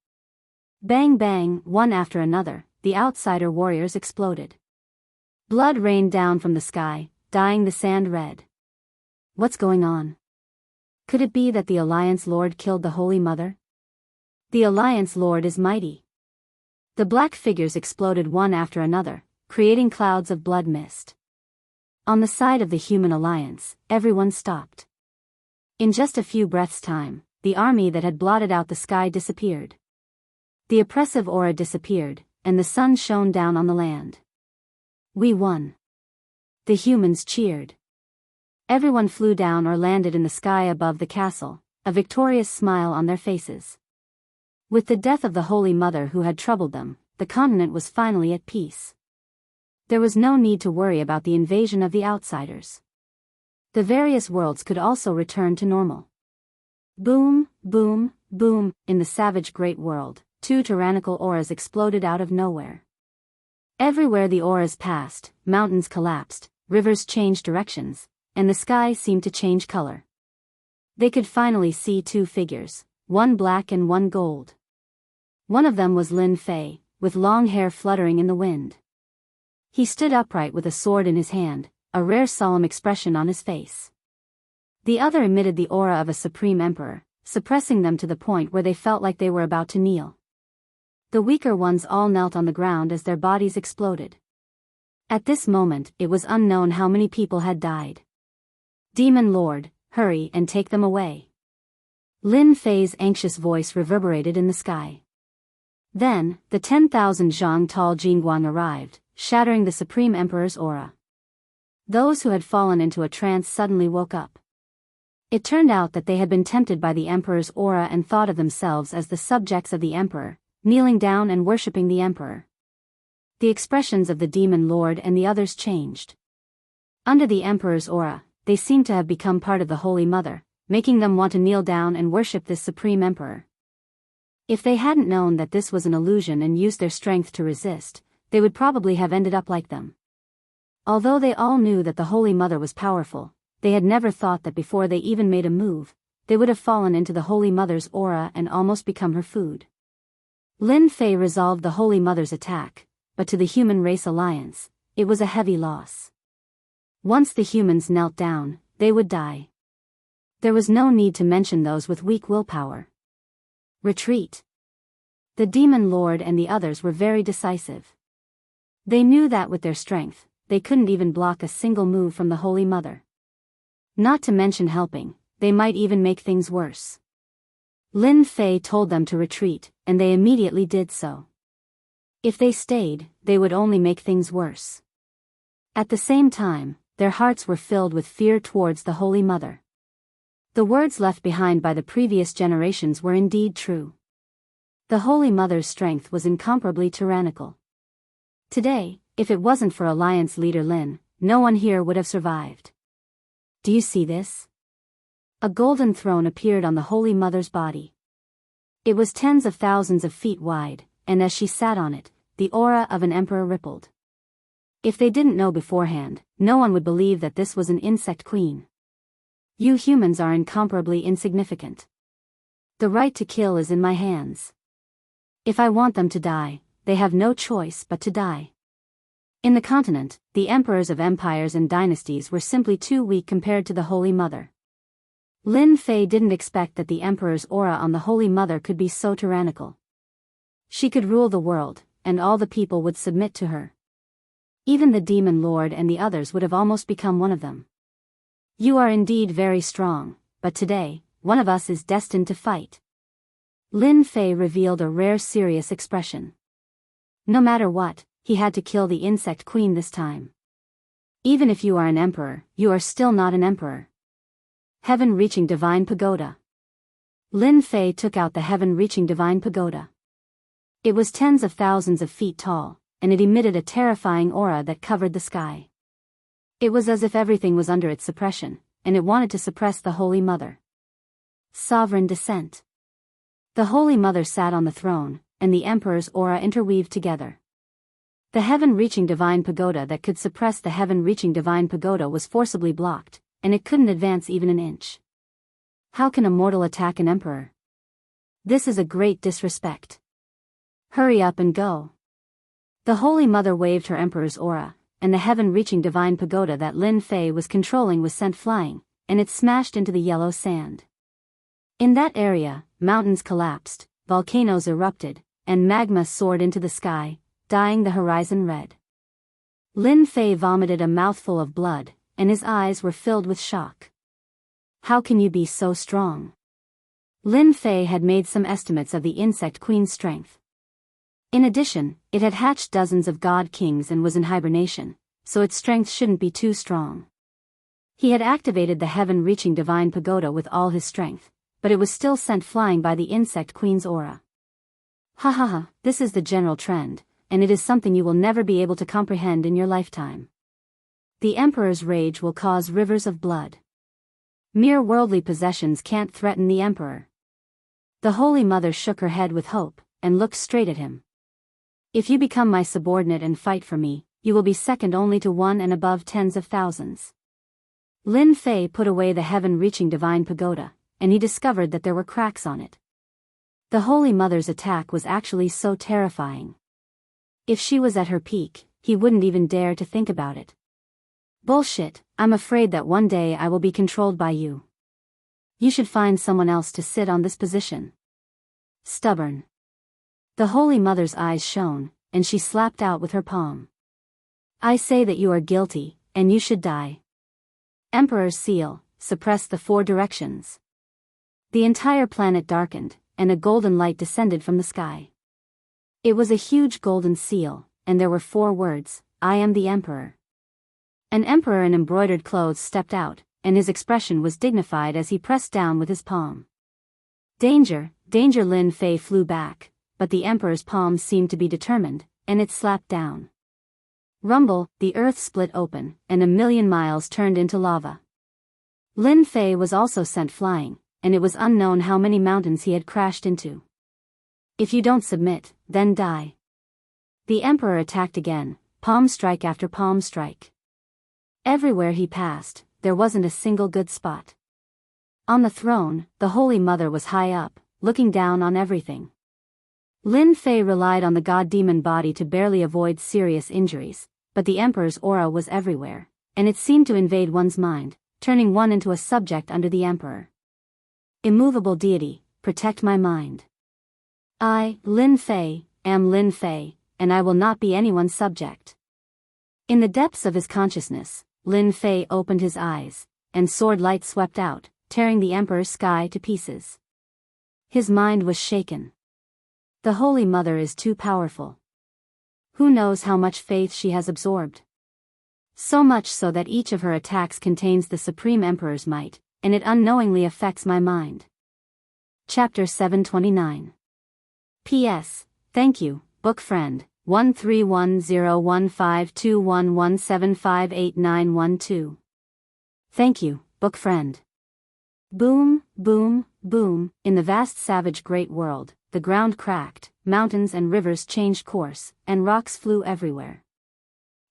Bang bang, one after another, the outsider warriors exploded. Blood rained down from the sky, dyeing the sand red. What's going on? Could it be that the Alliance Lord killed the Holy Mother? The Alliance Lord is mighty. The black figures exploded one after another, creating clouds of blood mist. On the side of the human alliance, everyone stopped. In just a few breaths' time, the army that had blotted out the sky disappeared. The oppressive aura disappeared, and the sun shone down on the land. We won. The humans cheered. Everyone flew down or landed in the sky above the castle, a victorious smile on their faces. With the death of the Holy Mother who had troubled them, the continent was finally at peace. There was no need to worry about the invasion of the outsiders. The various worlds could also return to normal. Boom, boom, boom, in the savage great world, two tyrannical auras exploded out of nowhere. Everywhere the auras passed, mountains collapsed, rivers changed directions, and the sky seemed to change color. They could finally see two figures, one black and one gold. One of them was Lin Fei, with long hair fluttering in the wind. He stood upright with a sword in his hand, a rare solemn expression on his face. The other emitted the aura of a supreme emperor, suppressing them to the point where they felt like they were about to kneel. The weaker ones all knelt on the ground as their bodies exploded. At this moment, it was unknown how many people had died. Demon Lord, hurry and take them away. Lin Fei's anxious voice reverberated in the sky. Then, the 10,000 zhang tall Jingguang arrived, shattering the Supreme Emperor's aura. Those who had fallen into a trance suddenly woke up. It turned out that they had been tempted by the Emperor's aura and thought of themselves as the subjects of the Emperor, kneeling down and worshipping the Emperor. The expressions of the demon lord and the others changed. Under the Emperor's aura, they seemed to have become part of the Holy Mother, making them want to kneel down and worship this Supreme Emperor. If they hadn't known that this was an illusion and used their strength to resist, they would probably have ended up like them. Although they all knew that the Holy Mother was powerful, they had never thought that before they even made a move, they would have fallen into the Holy Mother's aura and almost become her food. Lin Fei resolved the Holy Mother's attack, but to the Human Race Alliance, it was a heavy loss. Once the humans knelt down, they would die. There was no need to mention those with weak willpower. Retreat. The Demon Lord and the others were very decisive. They knew that with their strength, they couldn't even block a single move from the Holy Mother. Not to mention helping, they might even make things worse. Lin Fei told them to retreat, and they immediately did so. If they stayed, they would only make things worse. At the same time, their hearts were filled with fear towards the Holy Mother. The words left behind by the previous generations were indeed true. The Holy Mother's strength was incomparably tyrannical. Today, if it wasn't for Alliance leader Lin, no one here would have survived. Do you see this? A golden throne appeared on the Holy Mother's body. It was tens of thousands of feet wide, and as she sat on it, the aura of an emperor rippled. If they didn't know beforehand, no one would believe that this was an insect queen. You humans are incomparably insignificant. The right to kill is in my hands. If I want them to die, they have no choice but to die. In the continent, the emperors of empires and dynasties were simply too weak compared to the Holy Mother. Lin Fei didn't expect that the emperor's aura on the Holy Mother could be so tyrannical. She could rule the world, and all the people would submit to her. Even the Demon Lord and the others would have almost become one of them. You are indeed very strong, but today, one of us is destined to fight. Lin Fei revealed a rare serious expression. No matter what, he had to kill the insect queen this time. Even if you are an emperor, you are still not an emperor. Heaven-reaching divine pagoda. Lin Fei took out the heaven-reaching divine pagoda. It was tens of thousands of feet tall, and it emitted a terrifying aura that covered the sky. It was as if everything was under its suppression, and it wanted to suppress the Holy Mother. Sovereign descent. The Holy Mother sat on the throne, and the Emperor's aura interweaved together. The heaven-reaching divine pagoda that could suppress the heaven-reaching divine pagoda was forcibly blocked, and it couldn't advance even an inch. How can a mortal attack an emperor? This is a great disrespect. Hurry up and go. The Holy Mother waved her emperor's aura, and the heaven-reaching divine pagoda that Lin Fei was controlling was sent flying, and it smashed into the yellow sand. In that area, mountains collapsed, volcanoes erupted, and magma soared into the sky, dyeing the horizon red. Lin Fei vomited a mouthful of blood, and his eyes were filled with shock. How can you be so strong? Lin Fei had made some estimates of the insect queen's strength. In addition, it had hatched dozens of god kings and was in hibernation, so its strength shouldn't be too strong. He had activated the heaven-reaching divine pagoda with all his strength, but it was still sent flying by the insect queen's aura. Ha ha ha, this is the general trend, and it is something you will never be able to comprehend in your lifetime. The Emperor's rage will cause rivers of blood. Mere worldly possessions can't threaten the Emperor. The Holy Mother shook her head with hope, and looked straight at him. If you become my subordinate and fight for me, you will be second only to one and above tens of thousands. Lin Fei put away the heaven-reaching divine pagoda, and he discovered that there were cracks on it. The Holy Mother's attack was actually so terrifying. If she was at her peak, he wouldn't even dare to think about it. Bullshit, I'm afraid that one day I will be controlled by you. You should find someone else to sit on this position. Stubborn. The Holy Mother's eyes shone, and she slapped out with her palm. I say that you are guilty, and you should die. Emperor's seal, suppress the four directions. The entire planet darkened, and a golden light descended from the sky. It was a huge golden seal, and there were 4 words, "I am the Emperor." An emperor in embroidered clothes stepped out, and his expression was dignified as he pressed down with his palm. "Danger, danger!" Lin Fei flew back, but the emperor's palm seemed to be determined, and it slapped down. Rumble, the earth split open, and 1,000,000 miles turned into lava. Lin Fei was also sent flying, and it was unknown how many mountains he had crashed into. "If you don't submit, then die." The emperor attacked again, palm strike after palm strike. Everywhere he passed, there wasn't a single good spot. On the throne, the Holy Mother was high up, looking down on everything. Lin Fei relied on the god-demon body to barely avoid serious injuries, but the emperor's aura was everywhere, and it seemed to invade one's mind, turning one into a subject under the emperor. Immovable deity, protect my mind. I, Lin Fei, am Lin Fei, and I will not be anyone's subject. In the depths of his consciousness, Lin Fei opened his eyes, and sword light swept out, tearing the emperor's sky to pieces. His mind was shaken. The Holy Mother is too powerful. Who knows how much faith she has absorbed? So much so that each of her attacks contains the Supreme Emperor's might, and it unknowingly affects my mind. Chapter 729. P.S. Thank you, book friend, 1310152117588912. Thank you, book friend. Boom, boom, boom, in the vast savage great world, the ground cracked, mountains and rivers changed course, and rocks flew everywhere.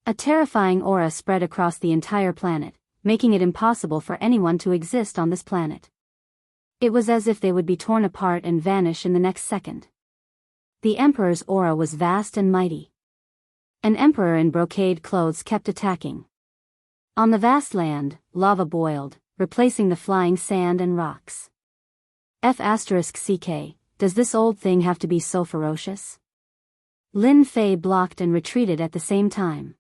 A terrifying aura spread across the entire planet, making it impossible for anyone to exist on this planet. It was as if they would be torn apart and vanish in the next second. The emperor's aura was vast and mighty. An emperor in brocade clothes kept attacking. On the vast land, lava boiled, replacing the flying sand and rocks. F***CK, does this old thing have to be so ferocious? Lin Fei blocked and retreated at the same time.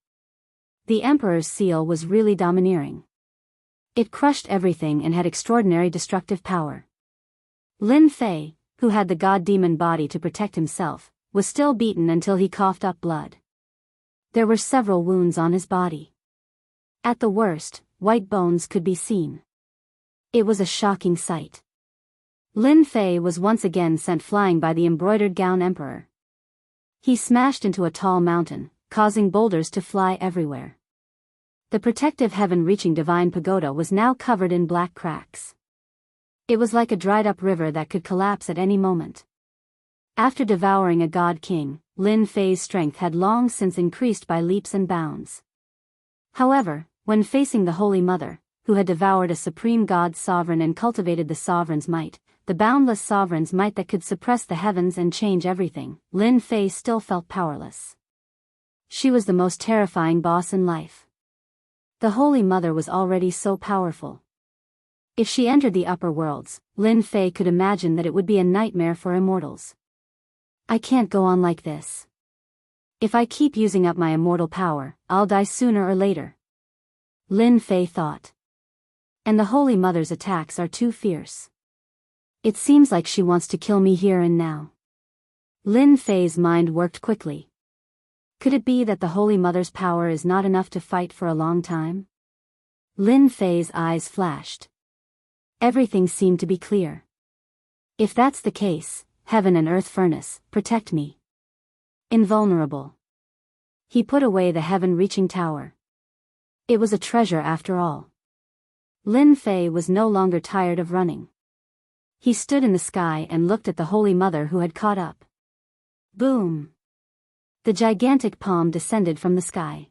The emperor's seal was really domineering. It crushed everything and had extraordinary destructive power. Lin Fei, who had the god-demon body to protect himself, was still beaten until he coughed up blood. There were several wounds on his body. At the worst, white bones could be seen. It was a shocking sight. Lin Fei was once again sent flying by the embroidered gown emperor. He smashed into a tall mountain, causing boulders to fly everywhere. The protective heaven-reaching divine pagoda was now covered in black cracks. It was like a dried-up river that could collapse at any moment. After devouring a god king, Lin Fei's strength had long since increased by leaps and bounds. However, when facing the Holy Mother, who had devoured a supreme god sovereign and cultivated the sovereign's might, the boundless sovereign's might that could suppress the heavens and change everything, Lin Fei still felt powerless. She was the most terrifying boss in life. The Holy Mother was already so powerful. If she entered the upper worlds, Lin Fei could imagine that it would be a nightmare for immortals. I can't go on like this. If I keep using up my immortal power, I'll die sooner or later. Lin Fei thought. And the Holy Mother's attacks are too fierce. It seems like she wants to kill me here and now. Lin Fei's mind worked quickly. Could it be that the Holy Mother's power is not enough to fight for a long time? Lin Fei's eyes flashed. Everything seemed to be clear. If that's the case, heaven and earth furnace, protect me. Invulnerable. He put away the heaven-reaching tower. It was a treasure after all. Lin Fei was no longer tired of running. He stood in the sky and looked at the Holy Mother who had caught up. Boom! The gigantic palm descended from the sky.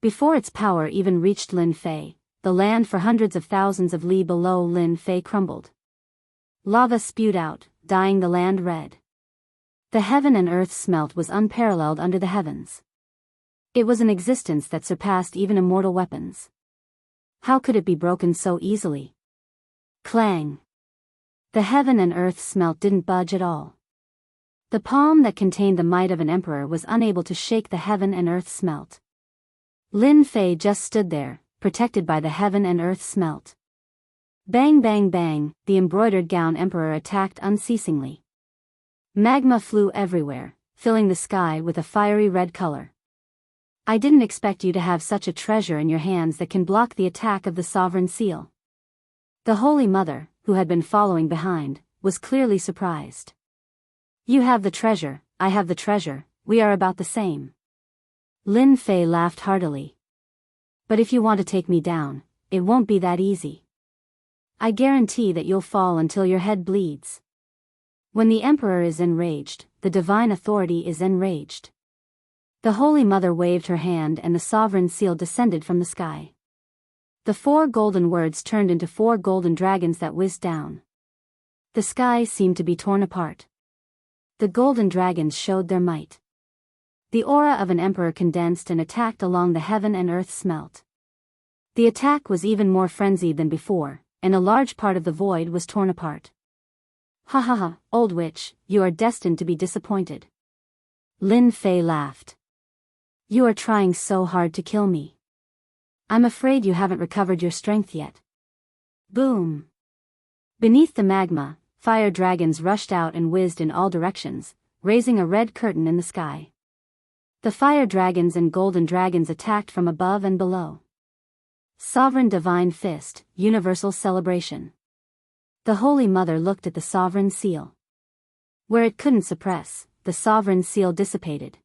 Before its power even reached Lin Fei, the land for hundreds of thousands of li below Lin Fei crumbled. Lava spewed out, dyeing the land red. The heaven and earth smelt was unparalleled under the heavens. It was an existence that surpassed even immortal weapons. How could it be broken so easily? Clang! The heaven and earth smelt didn't budge at all. The palm that contained the might of an emperor was unable to shake the heaven and earth smelt. Lin Fei just stood there, protected by the heaven and earth smelt. Bang bang bang, the embroidered gown emperor attacked unceasingly. Magma flew everywhere, filling the sky with a fiery red color. I didn't expect you to have such a treasure in your hands that can block the attack of the sovereign seal. The Holy Mother, who had been following behind, was clearly surprised. You have the treasure, I have the treasure, we are about the same. Lin Fei laughed heartily. But if you want to take me down, it won't be that easy. I guarantee that you'll fall until your head bleeds. When the Emperor is enraged, the divine authority is enraged. The Holy Mother waved her hand and the sovereign seal descended from the sky. The 4 golden words turned into 4 golden dragons that whizzed down. The sky seemed to be torn apart. The golden dragons showed their might. The aura of an emperor condensed and attacked along the heaven and earth smelt. The attack was even more frenzied than before, and a large part of the void was torn apart. Ha ha ha, old witch, you are destined to be disappointed. Lin Fei laughed. You are trying so hard to kill me. I'm afraid you haven't recovered your strength yet. Boom! Beneath the magma, fire dragons rushed out and whizzed in all directions, raising a red curtain in the sky. The fire dragons and golden dragons attacked from above and below. Sovereign Divine Fist, Universal Celebration. The Holy Mother looked at the sovereign seal. Where it couldn't suppress, the sovereign seal dissipated.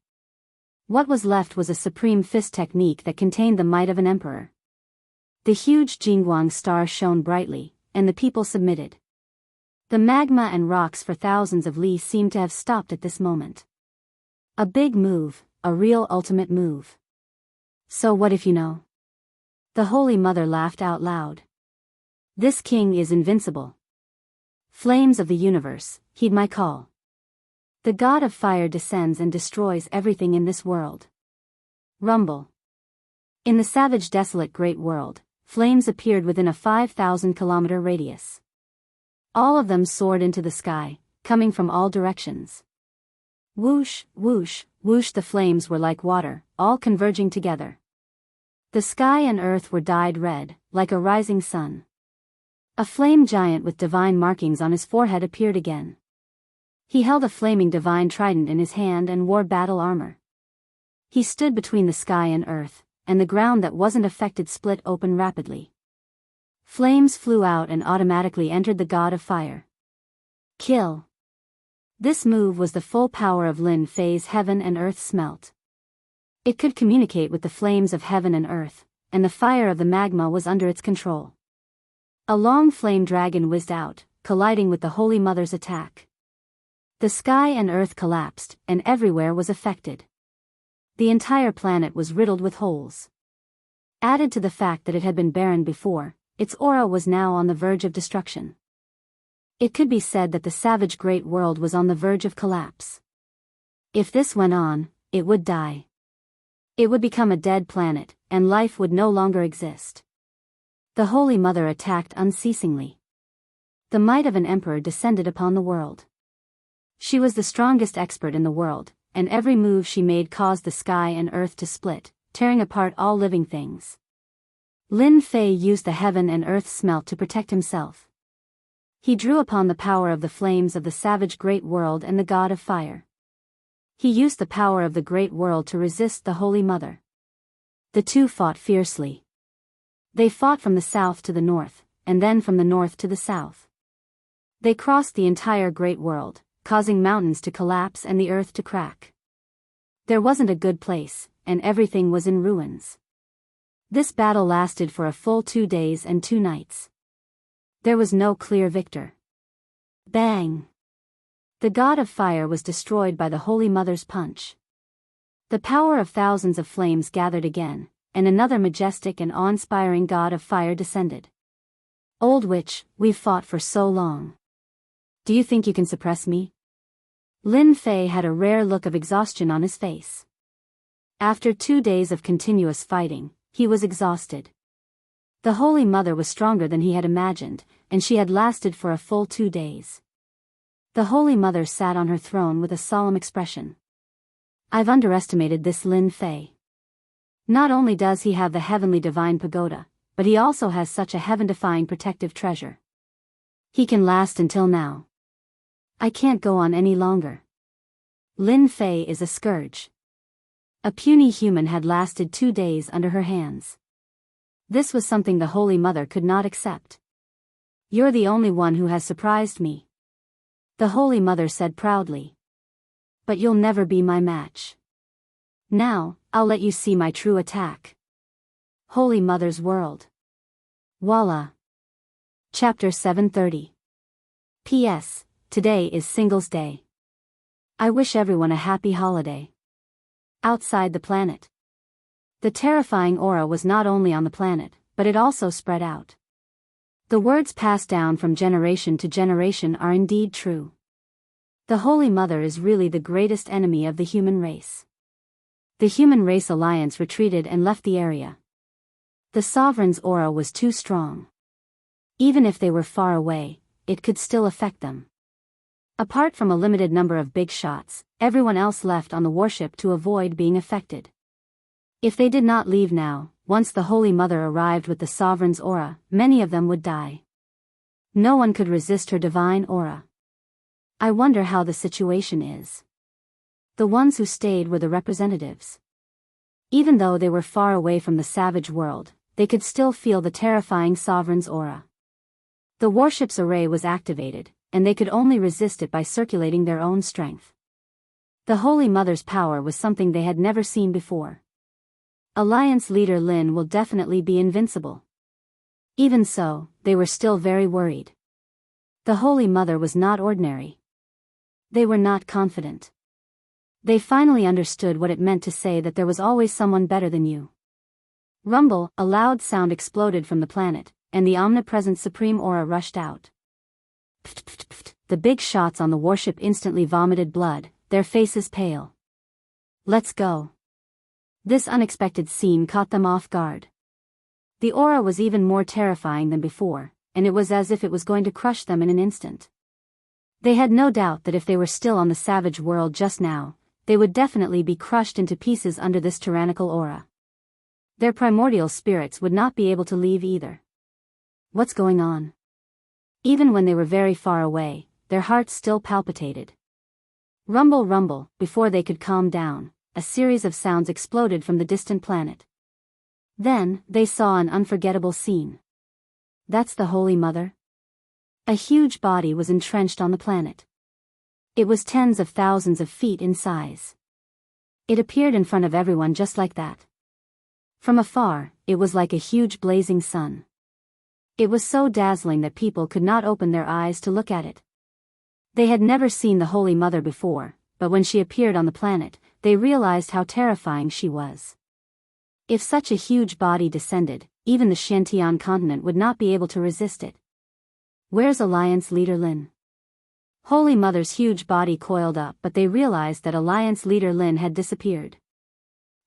What was left was a supreme fist technique that contained the might of an emperor. The huge Jingguang star shone brightly, and the people submitted. The magma and rocks for thousands of li seemed to have stopped at this moment. A big move, a real ultimate move. So what if you know? The Holy Mother laughed out loud. This king is invincible. Flames of the universe, heed my call. The god of fire descends and destroys everything in this world. Rumble. In the savage desolate great world, flames appeared within a 5,000-kilometer radius. All of them soared into the sky, coming from all directions. Whoosh, whoosh, whoosh, the flames were like water, all converging together. The sky and earth were dyed red, like a rising sun. A flame giant with divine markings on his forehead appeared again. He held a flaming divine trident in his hand and wore battle armor. He stood between the sky and earth, and the ground that wasn't affected split open rapidly. Flames flew out and automatically entered the god of fire. Kill. This move was the full power of Lin Fei's heaven and earth smelt. It could communicate with the flames of heaven and earth, and the fire of the magma was under its control. A long flame dragon whizzed out, colliding with the Holy Mother's attack. The sky and earth collapsed, and everywhere was affected. The entire planet was riddled with holes. Added to the fact that it had been barren before, its aura was now on the verge of destruction. It could be said that the savage great world was on the verge of collapse. If this went on, it would die. It would become a dead planet, and life would no longer exist. The Holy Mother attacked unceasingly. The might of an emperor descended upon the world. She was the strongest expert in the world, and every move she made caused the sky and earth to split, tearing apart all living things. Lin Fei used the heaven and earth smelt to protect himself. He drew upon the power of the flames of the savage great world and the god of fire. He used the power of the great world to resist the Holy Mother. The two fought fiercely. They fought from the south to the north, and then from the north to the south. They crossed the entire great world, causing mountains to collapse and the earth to crack. There wasn't a good place, and everything was in ruins. This battle lasted for a full 2 days and 2 nights. There was no clear victor. Bang! The god of fire was destroyed by the Holy Mother's punch. The power of thousands of flames gathered again, and another majestic and awe-inspiring god of fire descended. Old witch, we've fought for so long. Do you think you can suppress me? Lin Fei had a rare look of exhaustion on his face. After 2 days of continuous fighting, he was exhausted. The Holy Mother was stronger than he had imagined, and she had lasted for a full 2 days. The Holy Mother sat on her throne with a solemn expression. I've underestimated this Lin Fei. Not only does he have the heavenly divine pagoda, but he also has such a heaven-defying protective treasure. He can last until now. I can't go on any longer. Lin Fei is a scourge. A puny human had lasted 2 days under her hands. This was something the Holy Mother could not accept. You're the only one who has surprised me, the Holy Mother said proudly. But you'll never be my match. Now, I'll let you see my true attack. Holy Mother's World. Voila. Chapter 730. P.S. Today is Singles Day. I wish everyone a happy holiday. Outside the planet. The terrifying aura was not only on the planet, but it also spread out. The words passed down from generation to generation are indeed true. The Holy Mother is really the greatest enemy of the human race. The Human Race Alliance retreated and left the area. The Sovereign's aura was too strong. Even if they were far away, it could still affect them. Apart from a limited number of big shots, everyone else left on the warship to avoid being affected. If they did not leave now, once the Holy Mother arrived with the Sovereign's aura, many of them would die. No one could resist her divine aura. I wonder how the situation is. The ones who stayed were the representatives. Even though they were far away from the savage world, they could still feel the terrifying Sovereign's aura. The warship's array was activated, and they could only resist it by circulating their own strength. The Holy Mother's power was something they had never seen before. Alliance leader Lin will definitely be invincible. Even so, they were still very worried. The Holy Mother was not ordinary. They were not confident. They finally understood what it meant to say that there was always someone better than you. Rumble, a loud sound exploded from the planet, and the omnipresent supreme aura rushed out. Pft, pft, pft. The big shots on the warship instantly vomited blood, their faces pale. Let's go. This unexpected scene caught them off guard. The aura was even more terrifying than before, and it was as if it was going to crush them in an instant. They had no doubt that if they were still on the savage world just now, they would definitely be crushed into pieces under this tyrannical aura. Their primordial spirits would not be able to leave either. What's going on? Even when they were very far away, their hearts still palpitated. Rumble, rumble. Before they could calm down, a series of sounds exploded from the distant planet. Then, they saw an unforgettable scene. That's the Holy Mother? A huge body was entrenched on the planet. It was tens of thousands of feet in size. It appeared in front of everyone just like that. From afar, it was like a huge blazing sun. It was so dazzling that people could not open their eyes to look at it. They had never seen the Holy Mother before, but when she appeared on the planet, they realized how terrifying she was. If such a huge body descended, even the Shantian continent would not be able to resist it. Where's Alliance leader Lin? Holy Mother's huge body coiled up, but they realized that Alliance leader Lin had disappeared.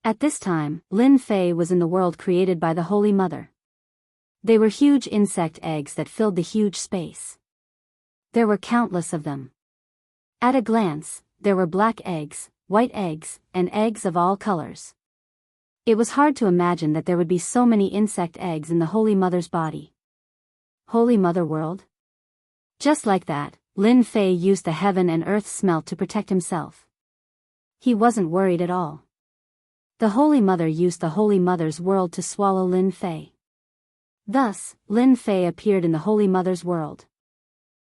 At this time, Lin Fei was in the world created by the Holy Mother. They were huge insect eggs that filled the huge space. There were countless of them. At a glance, there were black eggs, white eggs, and eggs of all colors. It was hard to imagine that there would be so many insect eggs in the Holy Mother's body. Holy Mother World? Just like that, Lin Fei used the heaven and earth smelt to protect himself. He wasn't worried at all. The Holy Mother used the Holy Mother's world to swallow Lin Fei. Thus, Lin Fei appeared in the Holy Mother's world.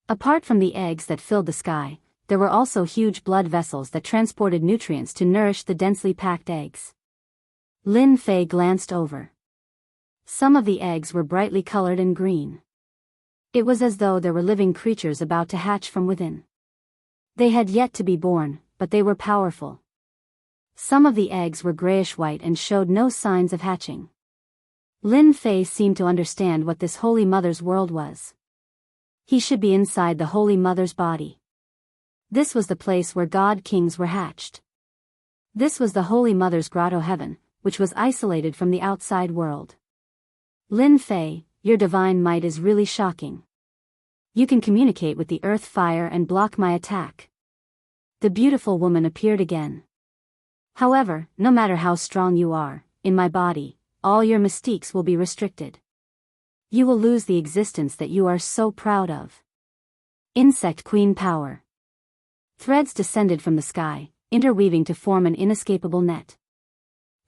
Apart from the eggs that filled the sky, there were also huge blood vessels that transported nutrients to nourish the densely packed eggs. Lin Fei glanced over. Some of the eggs were brightly colored and green. It was as though there were living creatures about to hatch from within. They had yet to be born, but they were powerful. Some of the eggs were grayish-white and showed no signs of hatching. Lin Fei seemed to understand what this Holy Mother's world was. He should be inside the Holy Mother's body. This was the place where god-kings were hatched. This was the Holy Mother's grotto heaven, which was isolated from the outside world. Lin Fei, your divine might is really shocking. You can communicate with the earth fire and block my attack. The beautiful woman appeared again. However, no matter how strong you are, in my body, all your mystiques will be restricted. You will lose the existence that you are so proud of. Insect Queen power. Threads descended from the sky, interweaving to form an inescapable net.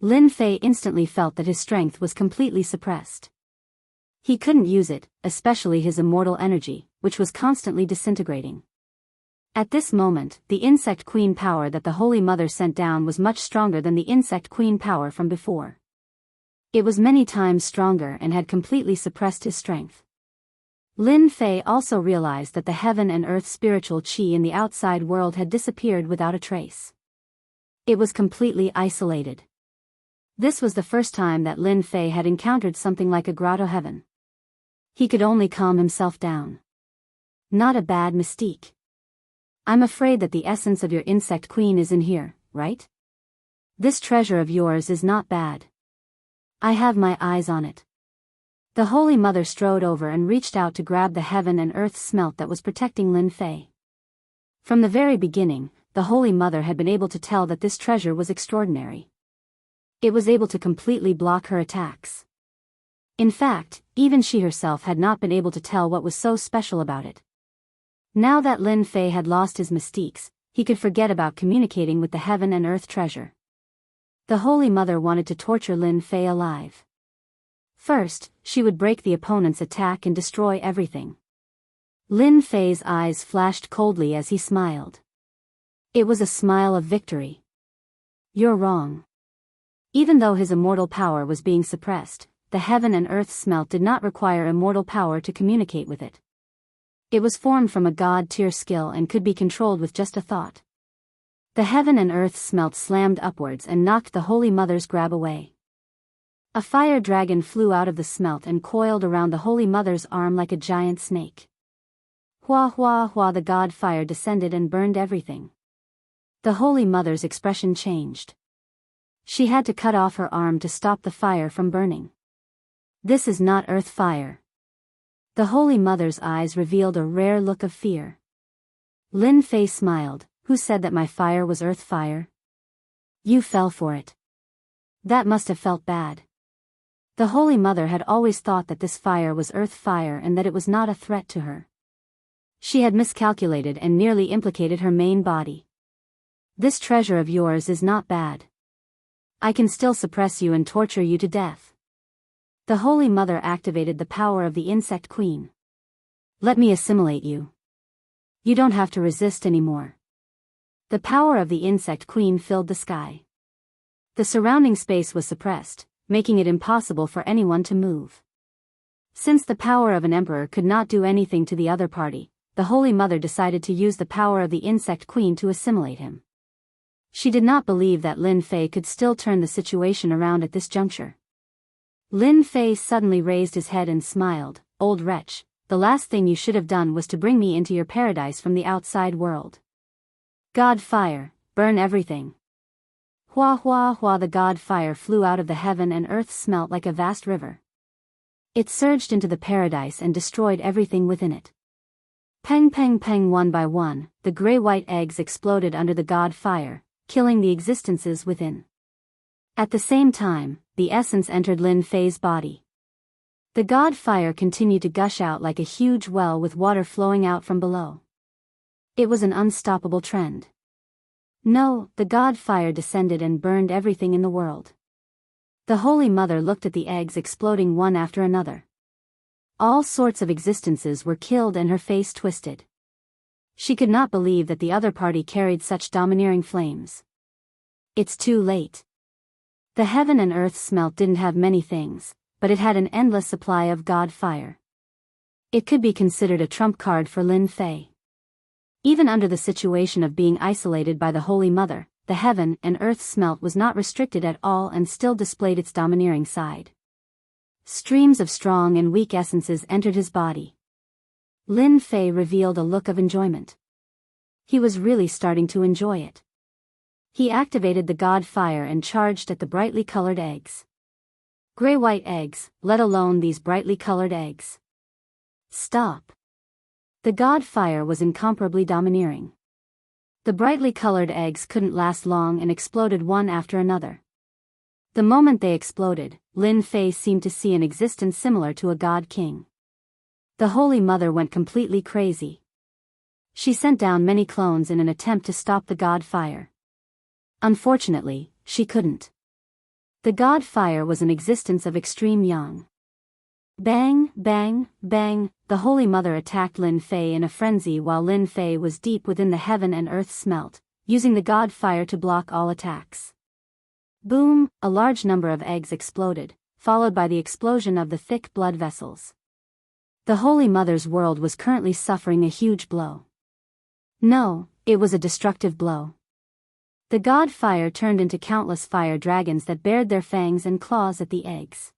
Lin Fei instantly felt that his strength was completely suppressed. He couldn't use it, especially his immortal energy, which was constantly disintegrating. At this moment, the insect queen power that the Holy Mother sent down was much stronger than the insect queen power from before. It was many times stronger and had completely suppressed his strength. Lin Fei also realized that the heaven and earth spiritual qi in the outside world had disappeared without a trace. It was completely isolated. This was the first time that Lin Fei had encountered something like a grotto heaven. He could only calm himself down. Not a bad mystique. I'm afraid that the essence of your insect queen is in here, right? This treasure of yours is not bad. I have my eyes on it. The Holy Mother strode over and reached out to grab the heaven and earth smelt that was protecting Lin Fei. From the very beginning, the Holy Mother had been able to tell that this treasure was extraordinary. It was able to completely block her attacks. In fact, even she herself had not been able to tell what was so special about it. Now that Lin Fei had lost his mystiques, he could forget about communicating with the heaven and earth treasure. The Holy Mother wanted to torture Lin Fei alive. First, she would break the opponent's attack and destroy everything. Lin Fei's eyes flashed coldly as he smiled. It was a smile of victory. You're wrong. Even though his immortal power was being suppressed, the heaven and earth smelt did not require immortal power to communicate with it. It was formed from a god-tier skill and could be controlled with just a thought. The heaven and earth smelt slammed upwards and knocked the Holy Mother's grab away. A fire dragon flew out of the smelt and coiled around the Holy Mother's arm like a giant snake. Hua hua hua, the god fire descended and burned everything. The Holy Mother's expression changed. She had to cut off her arm to stop the fire from burning. This is not earth fire. The Holy Mother's eyes revealed a rare look of fear. Lin Fei smiled. Who said that my fire was earth fire? You fell for it. That must have felt bad. The Holy Mother had always thought that this fire was earth fire and that it was not a threat to her. She had miscalculated and nearly implicated her main body. This treasure of yours is not bad. I can still suppress you and torture you to death. The Holy Mother activated the power of the Insect Queen. Let me assimilate you. You don't have to resist anymore. The power of the Insect Queen filled the sky. The surrounding space was suppressed, making it impossible for anyone to move. Since the power of an emperor could not do anything to the other party, the Holy Mother decided to use the power of the Insect Queen to assimilate him. She did not believe that Lin Fei could still turn the situation around at this juncture. Lin Fei suddenly raised his head and smiled. Old wretch, the last thing you should have done was to bring me into your paradise from the outside world. God fire, burn everything. Hua hua hua, the god fire flew out of the heaven and earth smelt like a vast river. It surged into the paradise and destroyed everything within it. Peng peng peng, one by one, the gray-white eggs exploded under the god fire, killing the existences within. At the same time, the essence entered Lin Fei's body. The god fire continued to gush out like a huge well with water flowing out from below. It was an unstoppable trend. No, the god fire descended and burned everything in the world. The Holy Mother looked at the eggs exploding one after another. All sorts of existences were killed and her face twisted. She could not believe that the other party carried such domineering flames. It's too late. The heaven and earth smelt didn't have many things, but it had an endless supply of god fire. It could be considered a trump card for Lin Fei. Even under the situation of being isolated by the Holy Mother, the heaven and earth smelt was not restricted at all and still displayed its domineering side. Streams of strong and weak essences entered his body. Lin Fei revealed a look of enjoyment. He was really starting to enjoy it. He activated the god fire and charged at the brightly colored eggs. Gray-white eggs, let alone these brightly colored eggs. Stop. The god fire was incomparably domineering. The brightly colored eggs couldn't last long and exploded one after another. The moment they exploded, Lin Fei seemed to see an existence similar to a god king. The Holy Mother went completely crazy. She sent down many clones in an attempt to stop the god fire. Unfortunately, she couldn't. The god fire was an existence of extreme yang. Bang, bang, bang, the Holy Mother attacked Lin Fei in a frenzy while Lin Fei was deep within the heaven and earth smelt, using the god fire to block all attacks. Boom, a large number of eggs exploded, followed by the explosion of the thick blood vessels. The Holy Mother's world was currently suffering a huge blow. No, it was a destructive blow. The god fire turned into countless fire dragons that bared their fangs and claws at the eggs.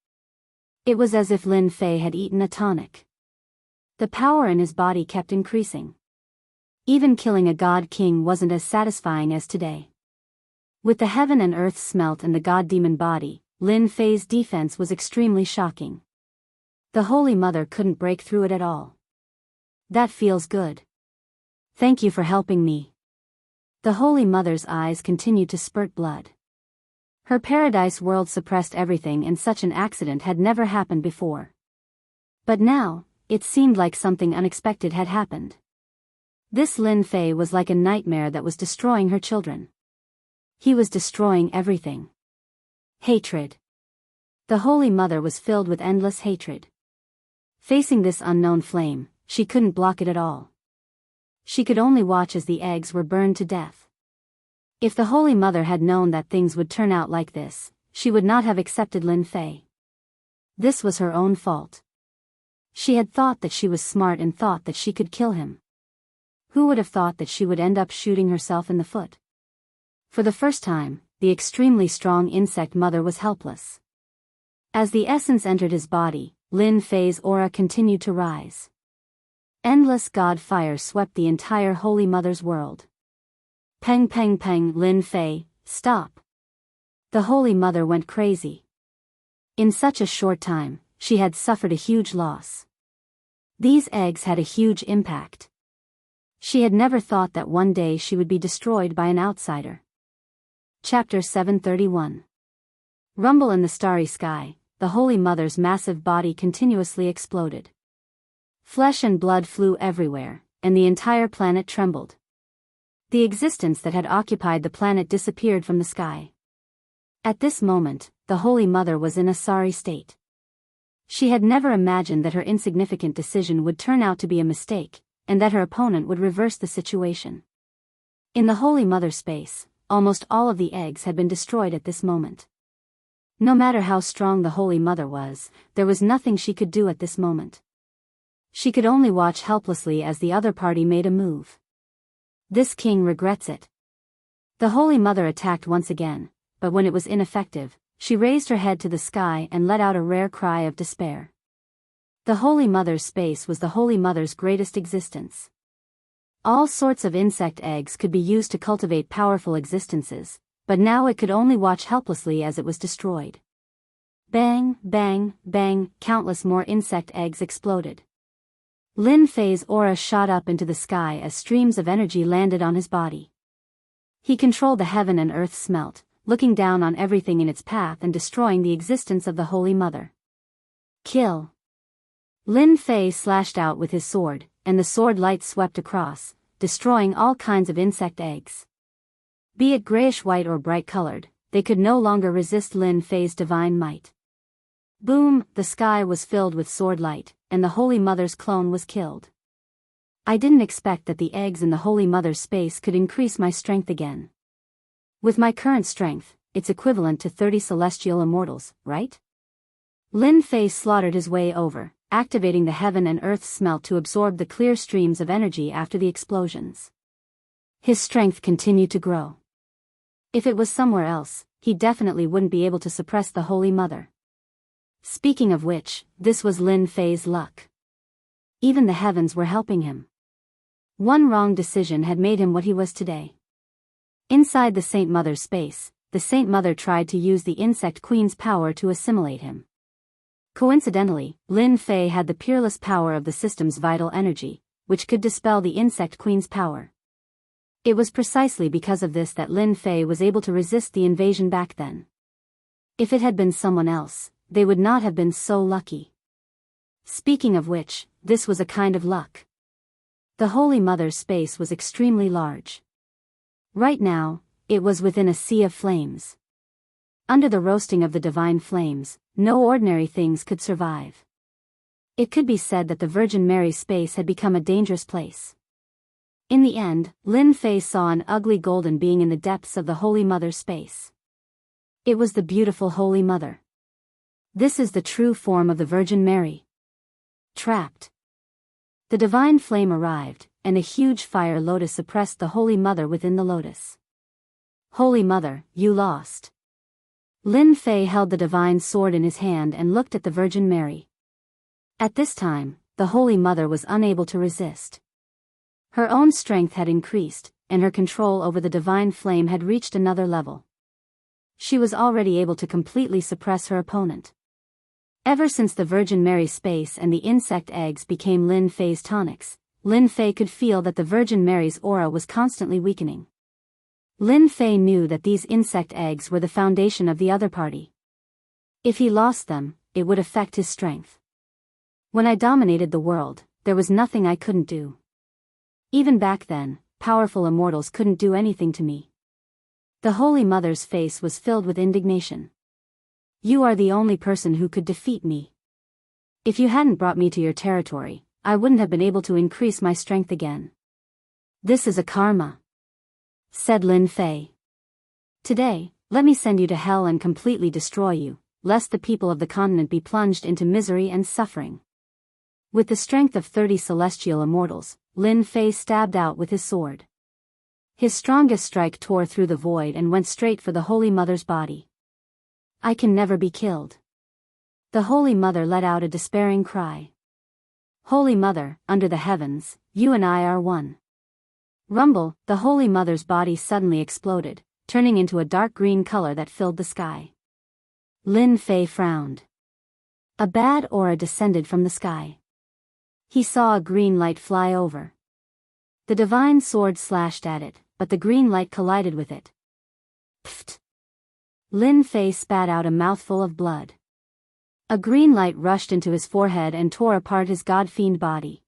It was as if Lin Fei had eaten a tonic. The power in his body kept increasing. Even killing a god king wasn't as satisfying as today. With the heaven and earth smelt and the god demon body, Lin Fei's defense was extremely shocking. The Holy Mother couldn't break through it at all. That feels good. Thank you for helping me. The Holy Mother's eyes continued to spurt blood. Her paradise world suppressed everything and such an accident had never happened before. But now, it seemed like something unexpected had happened. This Lin Fei was like a nightmare that was destroying her children. He was destroying everything. Hatred. The Holy Mother was filled with endless hatred. Facing this unknown flame, she couldn't block it at all. She could only watch as the eggs were burned to death. If the Holy Mother had known that things would turn out like this, she would not have accepted Lin Fei. This was her own fault. She had thought that she was smart and thought that she could kill him. Who would have thought that she would end up shooting herself in the foot? For the first time, the extremely strong insect mother was helpless. As the essence entered his body, Lin Fei's aura continued to rise. Endless god fire swept the entire Holy Mother's world. Peng peng peng, Lin Fei, stop. The Holy Mother went crazy. In such a short time, she had suffered a huge loss. These eggs had a huge impact. She had never thought that one day she would be destroyed by an outsider. Chapter 731. Rumble in the starry sky, the Holy Mother's massive body continuously exploded. Flesh and blood flew everywhere, and the entire planet trembled. The existence that had occupied the planet disappeared from the sky. At this moment, the Holy Mother was in a sorry state. She had never imagined that her insignificant decision would turn out to be a mistake, and that her opponent would reverse the situation. In the Holy Mother space, almost all of the eggs had been destroyed at this moment. No matter how strong the Holy Mother was, there was nothing she could do at this moment. She could only watch helplessly as the other party made a move. This king regrets it. The Holy Mother attacked once again, but when it was ineffective, she raised her head to the sky and let out a rare cry of despair. The Holy Mother's space was the Holy Mother's greatest existence. All sorts of insect eggs could be used to cultivate powerful existences, but now it could only watch helplessly as it was destroyed. Bang, bang, bang, countless more insect eggs exploded. Lin Fei's aura shot up into the sky as streams of energy landed on his body. He controlled the heaven and earth smelt, looking down on everything in its path and destroying the existence of the Holy Mother. Kill! Lin Fei slashed out with his sword, and the sword light swept across, destroying all kinds of insect eggs. Be it grayish-white or bright-colored, they could no longer resist Lin Fei's divine might. Boom, the sky was filled with sword light, and the Holy Mother's clone was killed. I didn't expect that the eggs in the Holy Mother's space could increase my strength again. With my current strength, it's equivalent to 30 celestial immortals, right? Lin Fei slaughtered his way over, activating the heaven and earth smelt to absorb the clear streams of energy after the explosions. His strength continued to grow. If it was somewhere else, he definitely wouldn't be able to suppress the Holy Mother. Speaking of which, this was Lin Fei's luck. Even the heavens were helping him. One wrong decision had made him what he was today. Inside the Saint Mother's space, the Saint Mother tried to use the Insect Queen's power to assimilate him. Coincidentally, Lin Fei had the peerless power of the system's vital energy, which could dispel the Insect Queen's power. It was precisely because of this that Lin Fei was able to resist the invasion back then. If it had been someone else, they would not have been so lucky. Speaking of which, this was a kind of luck. The Holy Mother's space was extremely large. Right now, it was within a sea of flames. Under the roasting of the divine flames, no ordinary things could survive. It could be said that the Virgin Mary's space had become a dangerous place. In the end, Lin Fei saw an ugly golden being in the depths of the Holy Mother's space. It was the beautiful Holy Mother. This is the true form of the Virgin Mary. Trapped. The divine flame arrived, and a huge fire lotus suppressed the Holy Mother within the lotus. Holy Mother, you lost. Lin Fei held the divine sword in his hand and looked at the Virgin Mary. At this time, the Holy Mother was unable to resist. Her own strength had increased, and her control over the divine flame had reached another level. She was already able to completely suppress her opponent. Ever since the Virgin Mary's space and the insect eggs became Lin Fei's tonics, Lin Fei could feel that the Virgin Mary's aura was constantly weakening. Lin Fei knew that these insect eggs were the foundation of the other party. If he lost them, it would affect his strength. When I dominated the world, there was nothing I couldn't do. Even back then, powerful immortals couldn't do anything to me. The Holy Mother's face was filled with indignation. You are the only person who could defeat me. If you hadn't brought me to your territory, I wouldn't have been able to increase my strength again. This is a karma, said Lin Fei. Today, let me send you to hell and completely destroy you, lest the people of the continent be plunged into misery and suffering. With the strength of 30 celestial immortals, Lin Fei stabbed out with his sword. His strongest strike tore through the void and went straight for the Holy Mother's body. I can never be killed. The Holy Mother let out a despairing cry. Holy Mother, under the heavens, you and I are one. Rumble, the Holy Mother's body suddenly exploded, turning into a dark green color that filled the sky. Lin Fei frowned. A bad aura descended from the sky. He saw a green light fly over. The divine sword slashed at it, but the green light collided with it. Pfft! Lin Fei spat out a mouthful of blood. A green light rushed into his forehead and tore apart his god-fiend body.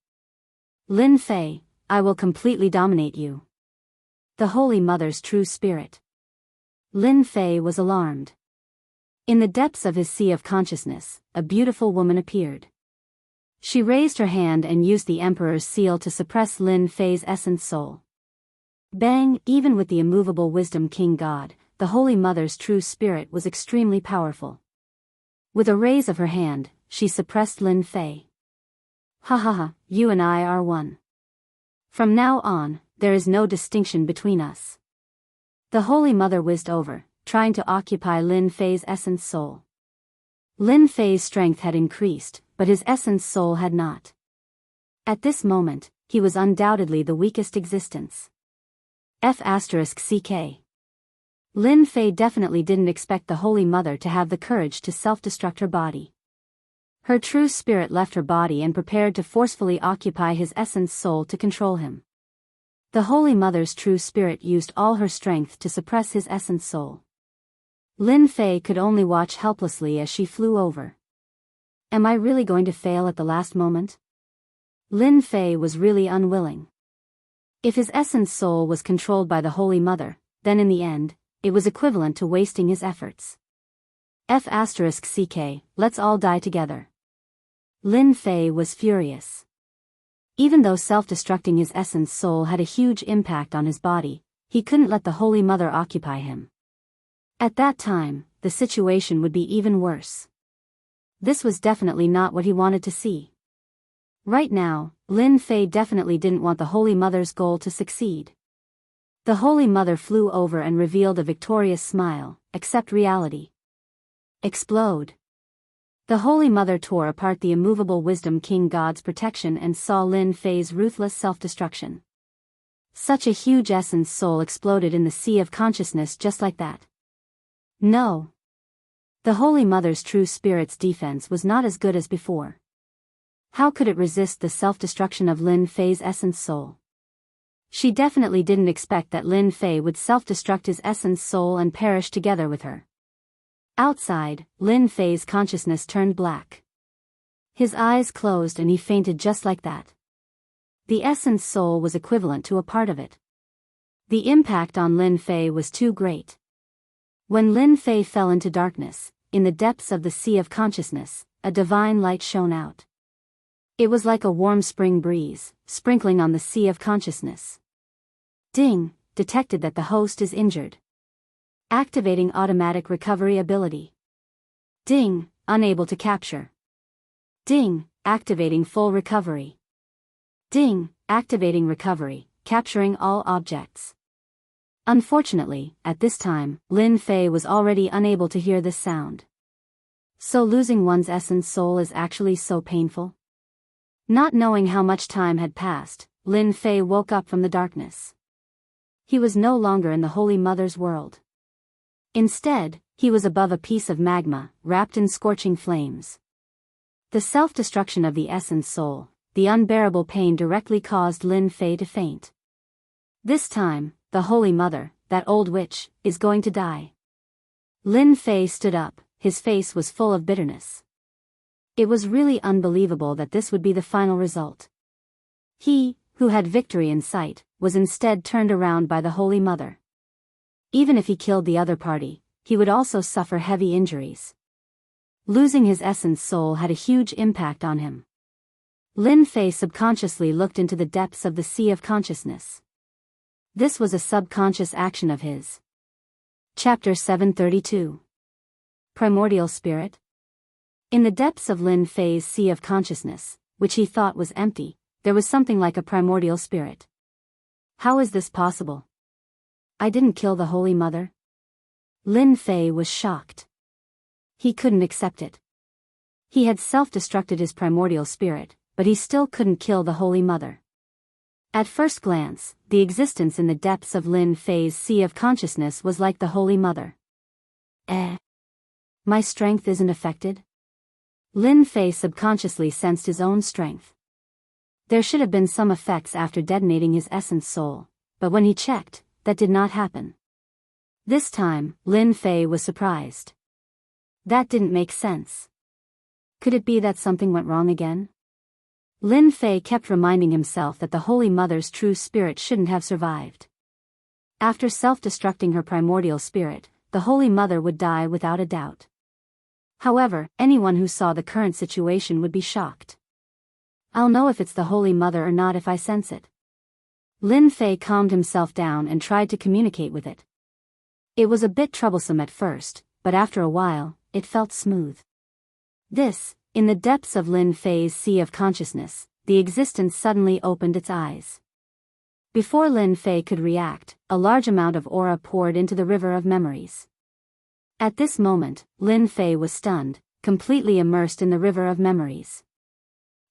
Lin Fei, I will completely dominate you. The Holy Mother's true spirit. Lin Fei was alarmed. In the depths of his sea of consciousness, a beautiful woman appeared. She raised her hand and used the Emperor's seal to suppress Lin Fei's essence soul. Bang! Even with the immovable wisdom King God, the Holy Mother's true spirit was extremely powerful. With a raise of her hand, she suppressed Lin Fei. Ha ha ha, you and I are one. From now on, there is no distinction between us. The Holy Mother whizzed over, trying to occupy Lin Fei's essence soul. Lin Fei's strength had increased, but his essence soul had not. At this moment, he was undoubtedly the weakest existence. F***ck. Lin Fei definitely didn't expect the Holy Mother to have the courage to self-destruct her body. Her true spirit left her body and prepared to forcefully occupy his essence soul to control him. The Holy Mother's true spirit used all her strength to suppress his essence soul. Lin Fei could only watch helplessly as she flew over. Am I really going to fail at the last moment? Lin Fei was really unwilling. If his essence soul was controlled by the Holy Mother, then in the end, it was equivalent to wasting his efforts. F***ck, let's all die together. Lin Fei was furious. Even though self-destructing his essence soul had a huge impact on his body, he couldn't let the Holy Mother occupy him. At that time, the situation would be even worse. This was definitely not what he wanted to see. Right now, Lin Fei definitely didn't want the Holy Mother's goal to succeed. The Holy Mother flew over and revealed a victorious smile, accept reality. Explode. The Holy Mother tore apart the immovable wisdom King God's protection and saw Lin Fei's ruthless self-destruction. Such a huge essence soul exploded in the sea of consciousness just like that. No. The Holy Mother's true spirit's defense was not as good as before. How could it resist the self-destruction of Lin Fei's essence soul? She definitely didn't expect that Lin Fei would self-destruct his essence soul and perish together with her. Outside, Lin Fei's consciousness turned black. His eyes closed and he fainted just like that. The essence soul was equivalent to a part of it. The impact on Lin Fei was too great. When Lin Fei fell into darkness, in the depths of the sea of consciousness, a divine light shone out. It was like a warm spring breeze, sprinkling on the sea of consciousness. Ding, detected that the host is injured. Activating automatic recovery ability. Ding, unable to capture. Ding, activating full recovery. Ding, activating recovery, capturing all objects. Unfortunately, at this time, Lin Fei was already unable to hear this sound. So losing one's essence soul is actually so painful? Not knowing how much time had passed, Lin Fei woke up from the darkness. He was no longer in the Holy Mother's world. Instead, he was above a piece of magma, wrapped in scorching flames. The self-destruction of the essence soul, the unbearable pain directly caused Lin Fei to faint. This time, the Holy Mother, that old witch, is going to die. Lin Fei stood up, his face was full of bitterness. It was really unbelievable that this would be the final result. He, who had victory in sight, was instead turned around by the Holy Mother. Even if he killed the other party, he would also suffer heavy injuries. Losing his essence soul had a huge impact on him. Lin Fei subconsciously looked into the depths of the sea of consciousness. This was a subconscious action of his. Chapter 732. Primordial Spirit. In the depths of Lin Fei's sea of consciousness, which he thought was empty, there was something like a primordial spirit. How is this possible? I didn't kill the Holy Mother? Lin Fei was shocked. He couldn't accept it. He had self-destructed his primordial spirit, but he still couldn't kill the Holy Mother. At first glance, the existence in the depths of Lin Fei's sea of consciousness was like the Holy Mother. My strength isn't affected? Lin Fei subconsciously sensed his own strength. There should have been some effects after detonating his essence soul, but when he checked, that did not happen. This time, Lin Fei was surprised. That didn't make sense. Could it be that something went wrong again? Lin Fei kept reminding himself that the Holy Mother's true spirit shouldn't have survived. After self-destructing her primordial spirit, the Holy Mother would die without a doubt. However, anyone who saw the current situation would be shocked. I'll know if it's the Holy Mother or not if I sense it. Lin Fei calmed himself down and tried to communicate with it. It was a bit troublesome at first, but after a while, it felt smooth. In the depths of Lin Fei's sea of consciousness, the existence suddenly opened its eyes. Before Lin Fei could react, a large amount of aura poured into the river of memories. At this moment, Lin Fei was stunned, completely immersed in the river of memories.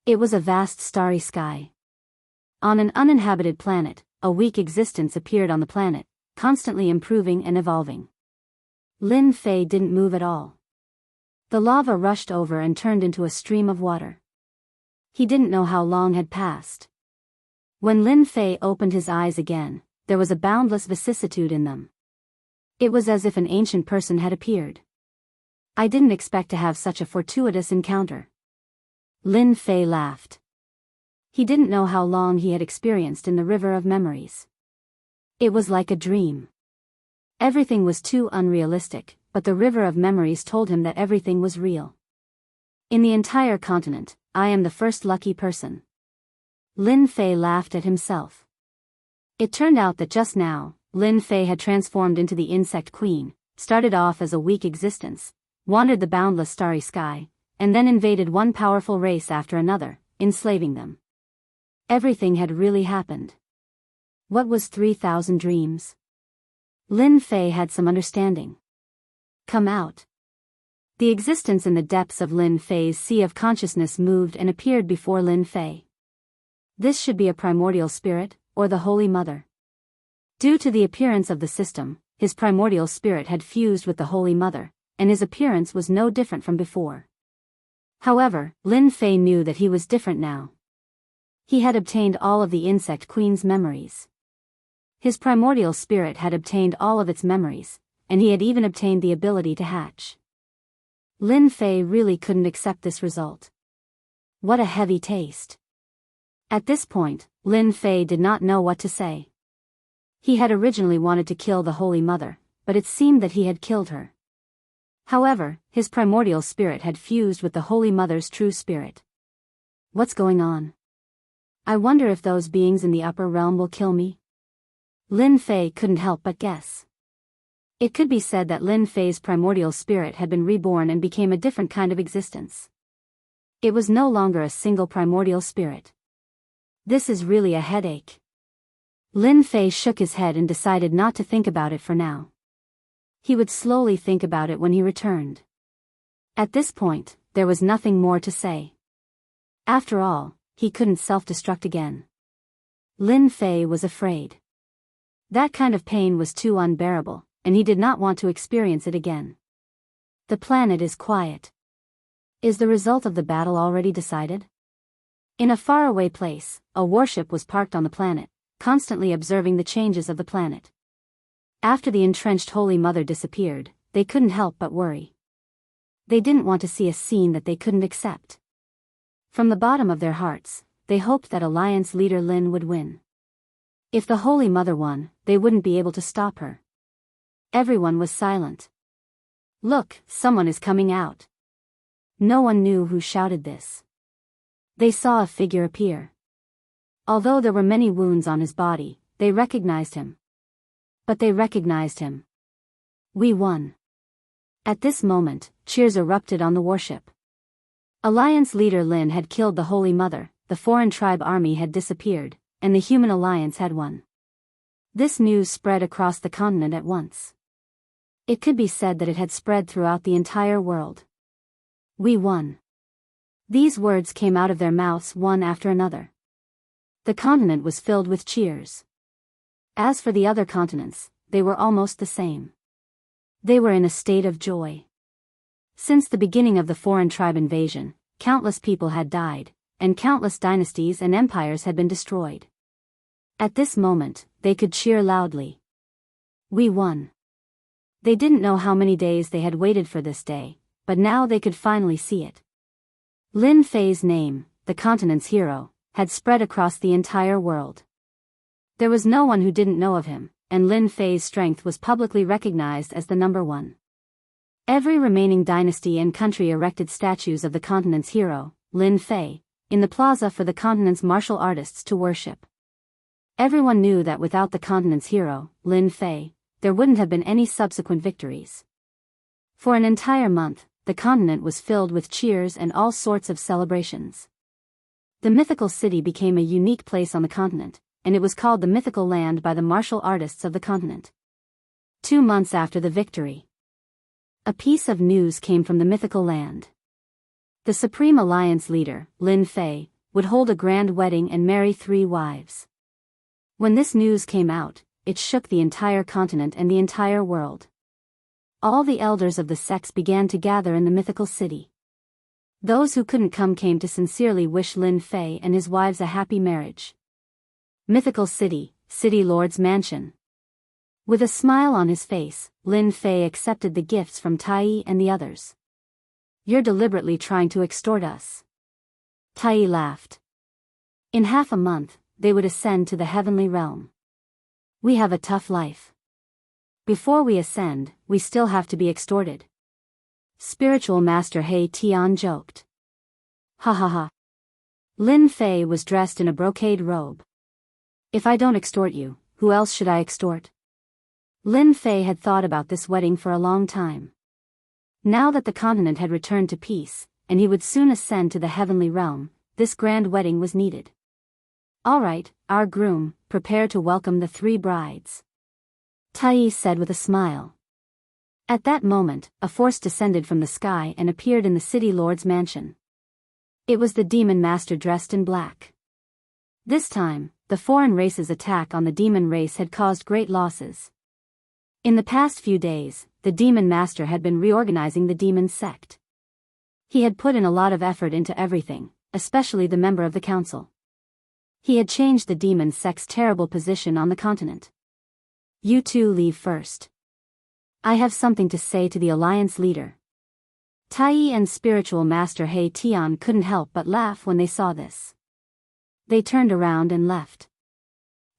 It was a vast starry sky. On an uninhabited planet, a weak existence appeared on the planet, constantly improving and evolving. Lin Fei didn't move at all. The lava rushed over and turned into a stream of water. He didn't know how long had passed. When Lin Fei opened his eyes again, there was a boundless vicissitude in them. It was as if an ancient person had appeared. I didn't expect to have such a fortuitous encounter. Lin Fei laughed. He didn't know how long he had experienced in the river of memories. It was like a dream. Everything was too unrealistic, but the river of memories told him that everything was real. In the entire continent, I am the first lucky person. Lin Fei laughed at himself. It turned out that just now, Lin Fei had transformed into the insect queen, started off as a weak existence, wandered the boundless starry sky, and then invaded one powerful race after another, enslaving them. Everything had really happened. What was 3,000 dreams? Lin Fei had some understanding. Come out. The existence in the depths of Lin Fei's sea of consciousness moved and appeared before Lin Fei. This should be a primordial spirit, or the Holy Mother. Due to the appearance of the system, his primordial spirit had fused with the Holy Mother, and his appearance was no different from before. However, Lin Fei knew that he was different now. He had obtained all of the insect queen's memories. His primordial spirit had obtained all of its memories, and he had even obtained the ability to hatch. Lin Fei really couldn't accept this result. What a heavy taste. At this point, Lin Fei did not know what to say. He had originally wanted to kill the Holy Mother, but it seemed that he had killed her. However, his primordial spirit had fused with the Holy Mother's true spirit. What's going on? I wonder if those beings in the upper realm will kill me? Lin Fei couldn't help but guess. It could be said that Lin Fei's primordial spirit had been reborn and became a different kind of existence. It was no longer a single primordial spirit. This is really a headache. Lin Fei shook his head and decided not to think about it for now. He would slowly think about it when he returned. At this point, there was nothing more to say. After all, he couldn't self-destruct again. Lin Fei was afraid. That kind of pain was too unbearable, and he did not want to experience it again. The planet is quiet. Is the result of the battle already decided? In a faraway place, a warship was parked on the planet, constantly observing the changes of the planet. After the entrenched Holy Mother disappeared, they couldn't help but worry. They didn't want to see a scene that they couldn't accept. From the bottom of their hearts, they hoped that Alliance leader Lin would win. If the Holy Mother won, they wouldn't be able to stop her. Everyone was silent. Look, someone is coming out. No one knew who shouted this. They saw a figure appear. Although there were many wounds on his body, they recognized him. But they recognized him. We won. At this moment, cheers erupted on the warship. Alliance leader Lin had killed the Holy Mother, the foreign tribe army had disappeared, and the human alliance had won. This news spread across the continent at once. It could be said that it had spread throughout the entire world. We won. These words came out of their mouths one after another. The continent was filled with cheers. As for the other continents, they were almost the same. They were in a state of joy. Since the beginning of the foreign tribe invasion, countless people had died, and countless dynasties and empires had been destroyed. At this moment, they could cheer loudly. We won. They didn't know how many days they had waited for this day, but now they could finally see it. Lin Fei's name, the continent's hero, had spread across the entire world. There was no one who didn't know of him, and Lin Fei's strength was publicly recognized as the number one. Every remaining dynasty and country erected statues of the continent's hero, Lin Fei, in the plaza for the continent's martial artists to worship. Everyone knew that without the continent's hero, Lin Fei, there wouldn't have been any subsequent victories. For an entire month, the continent was filled with cheers and all sorts of celebrations. The mythical city became a unique place on the continent, and it was called the mythical land by the martial artists of the continent. 2 months after the victory, a piece of news came from the mythical land. The Supreme Alliance leader, Lin Fei, would hold a grand wedding and marry 3 wives. When this news came out, it shook the entire continent and the entire world. All the elders of the sects began to gather in the mythical city. Those who couldn't come came to sincerely wish Lin Fei and his wives a happy marriage. Mythical City, City Lord's Mansion. With a smile on his face, Lin Fei accepted the gifts from Tai and the others. You're deliberately trying to extort us. Tai laughed. In half a month, they would ascend to the heavenly realm. We have a tough life. Before we ascend, we still have to be extorted. Spiritual Master He Tian joked. Ha ha ha. Lin Fei was dressed in a brocade robe. If I don't extort you, who else should I extort? Lin Fei had thought about this wedding for a long time. Now that the continent had returned to peace, and he would soon ascend to the heavenly realm, this grand wedding was needed. All right, our groom, prepare to welcome the 3 brides. Tai said with a smile. At that moment, a force descended from the sky and appeared in the city lord's mansion. It was the demon master dressed in black. This time, the foreign race's attack on the demon race had caused great losses. In the past few days, the demon master had been reorganizing the demon sect. He had put in a lot of effort into everything, especially the member of the council. He had changed the demon sect's terrible position on the continent. You 2 leave first. I have something to say to the alliance leader. Tai and spiritual master He Tian couldn't help but laugh when they saw this. They turned around and left.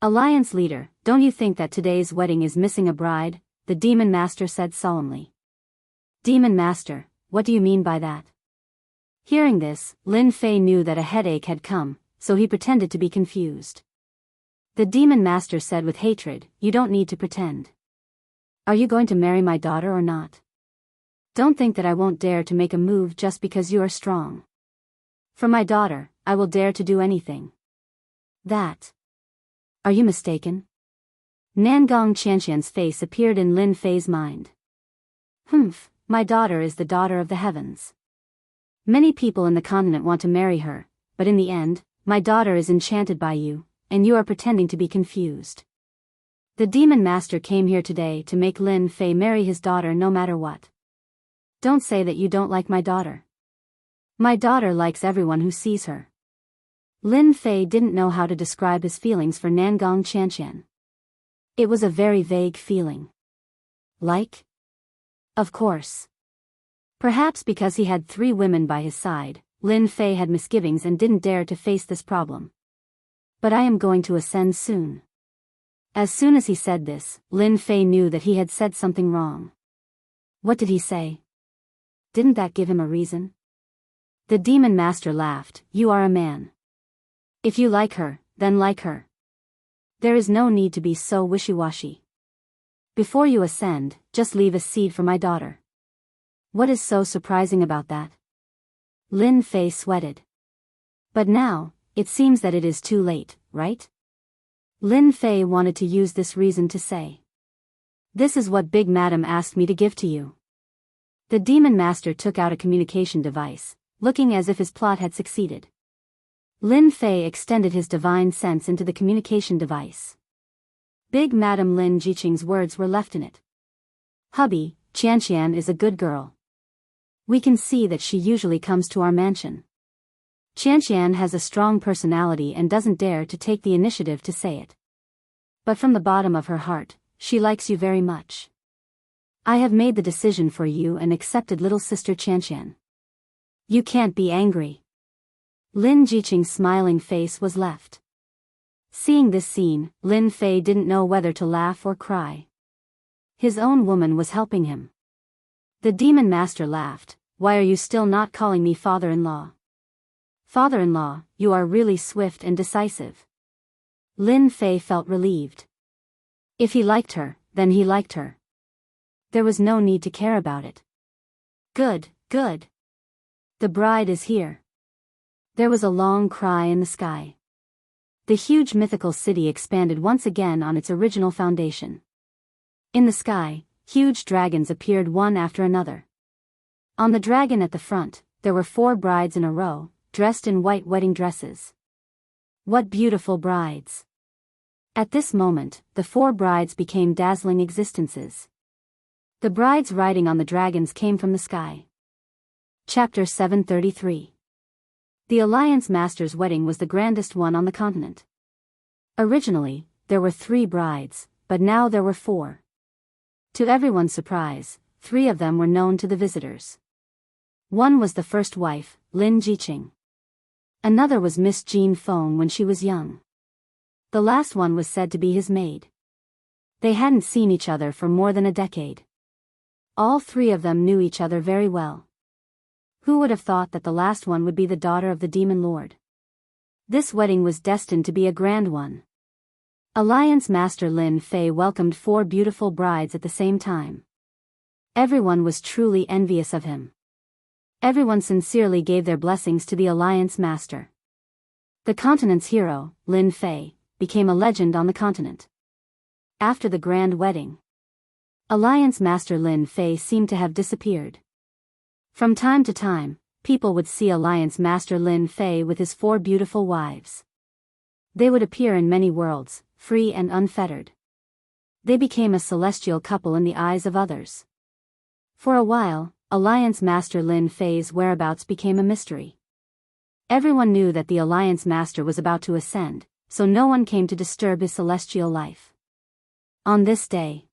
Alliance leader, don't you think that today's wedding is missing a bride? The Demon Master said solemnly. Demon Master, what do you mean by that? Hearing this, Lin Fei knew that a headache had come, so he pretended to be confused. The Demon Master said with hatred, you don't need to pretend. Are you going to marry my daughter or not? Don't think that I won't dare to make a move just because you are strong. For my daughter, I will dare to do anything. That. Are you mistaken? Nangong Qianqian's face appeared in Lin Fei's mind. Humph, my daughter is the daughter of the heavens. Many people in the continent want to marry her, but in the end, my daughter is enchanted by you, and you are pretending to be confused. The Demon Master came here today to make Lin Fei marry his daughter no matter what. Don't say that you don't like my daughter. My daughter likes everyone who sees her. Lin Fei didn't know how to describe his feelings for Nangong Qianqian. It was a very vague feeling. Like? Of course. Perhaps because he had 3 women by his side, Lin Fei had misgivings and didn't dare to face this problem. But I am going to ascend soon. As soon as he said this, Lin Fei knew that he had said something wrong. What did he say? Didn't that give him a reason? The Demon Master laughed, you are a man. If you like her, then like her. There is no need to be so wishy-washy. Before you ascend, just leave a seed for my daughter. What is so surprising about that? Lin Fei sweated. But now, it seems that it is too late, right? Lin Fei wanted to use this reason to say. This is what Big Madam asked me to give to you. The Demon Master took out a communication device, looking as if his plot had succeeded. Lin Fei extended his divine sense into the communication device. Big Madam Lin Jiqing's words were left in it. Hubby, Qianqian is a good girl. We can see that she usually comes to our mansion. Qianqian has a strong personality and doesn't dare to take the initiative to say it. But from the bottom of her heart, she likes you very much. I have made the decision for you and accepted little sister Qianqian. You can't be angry. Lin Jiqing's smiling face was left. Seeing this scene, Lin Fei didn't know whether to laugh or cry. His own woman was helping him. The Demon Master laughed, why are you still not calling me father-in-law? Father-in-law, you are really swift and decisive. Lin Fei felt relieved. If he liked her, then he liked her. There was no need to care about it. Good, good. The bride is here. There was a long cry in the sky. The huge mythical city expanded once again on its original foundation. In the sky, huge dragons appeared one after another. On the dragon at the front, there were 4 brides in a row, dressed in white wedding dresses. What beautiful brides! At this moment, the 4 brides became dazzling existences. The brides riding on the dragons came from the sky. Chapter 733. The Alliance Master's wedding was the grandest one on the continent. Originally, there were 3 brides, but now there were 4. To everyone's surprise, 3 of them were known to the visitors. One was the first wife, Lin Jiqing. Another was Miss Jean Feng when she was young. The last one was said to be his maid. They hadn't seen each other for more than a decade. All 3 of them knew each other very well. Who would have thought that the last one would be the daughter of the Demon Lord? This wedding was destined to be a grand one. Alliance Master Lin Fei welcomed 4 beautiful brides at the same time. Everyone was truly envious of him. Everyone sincerely gave their blessings to the Alliance Master. The continent's hero, Lin Fei, became a legend on the continent. After the grand wedding, Alliance Master Lin Fei seemed to have disappeared. From time to time, people would see Alliance Master Lin Fei with his 4 beautiful wives. They would appear in many worlds, free and unfettered. They became a celestial couple in the eyes of others. For a while, Alliance Master Lin Fei's whereabouts became a mystery. Everyone knew that the Alliance Master was about to ascend, so no one came to disturb his celestial life. On this day,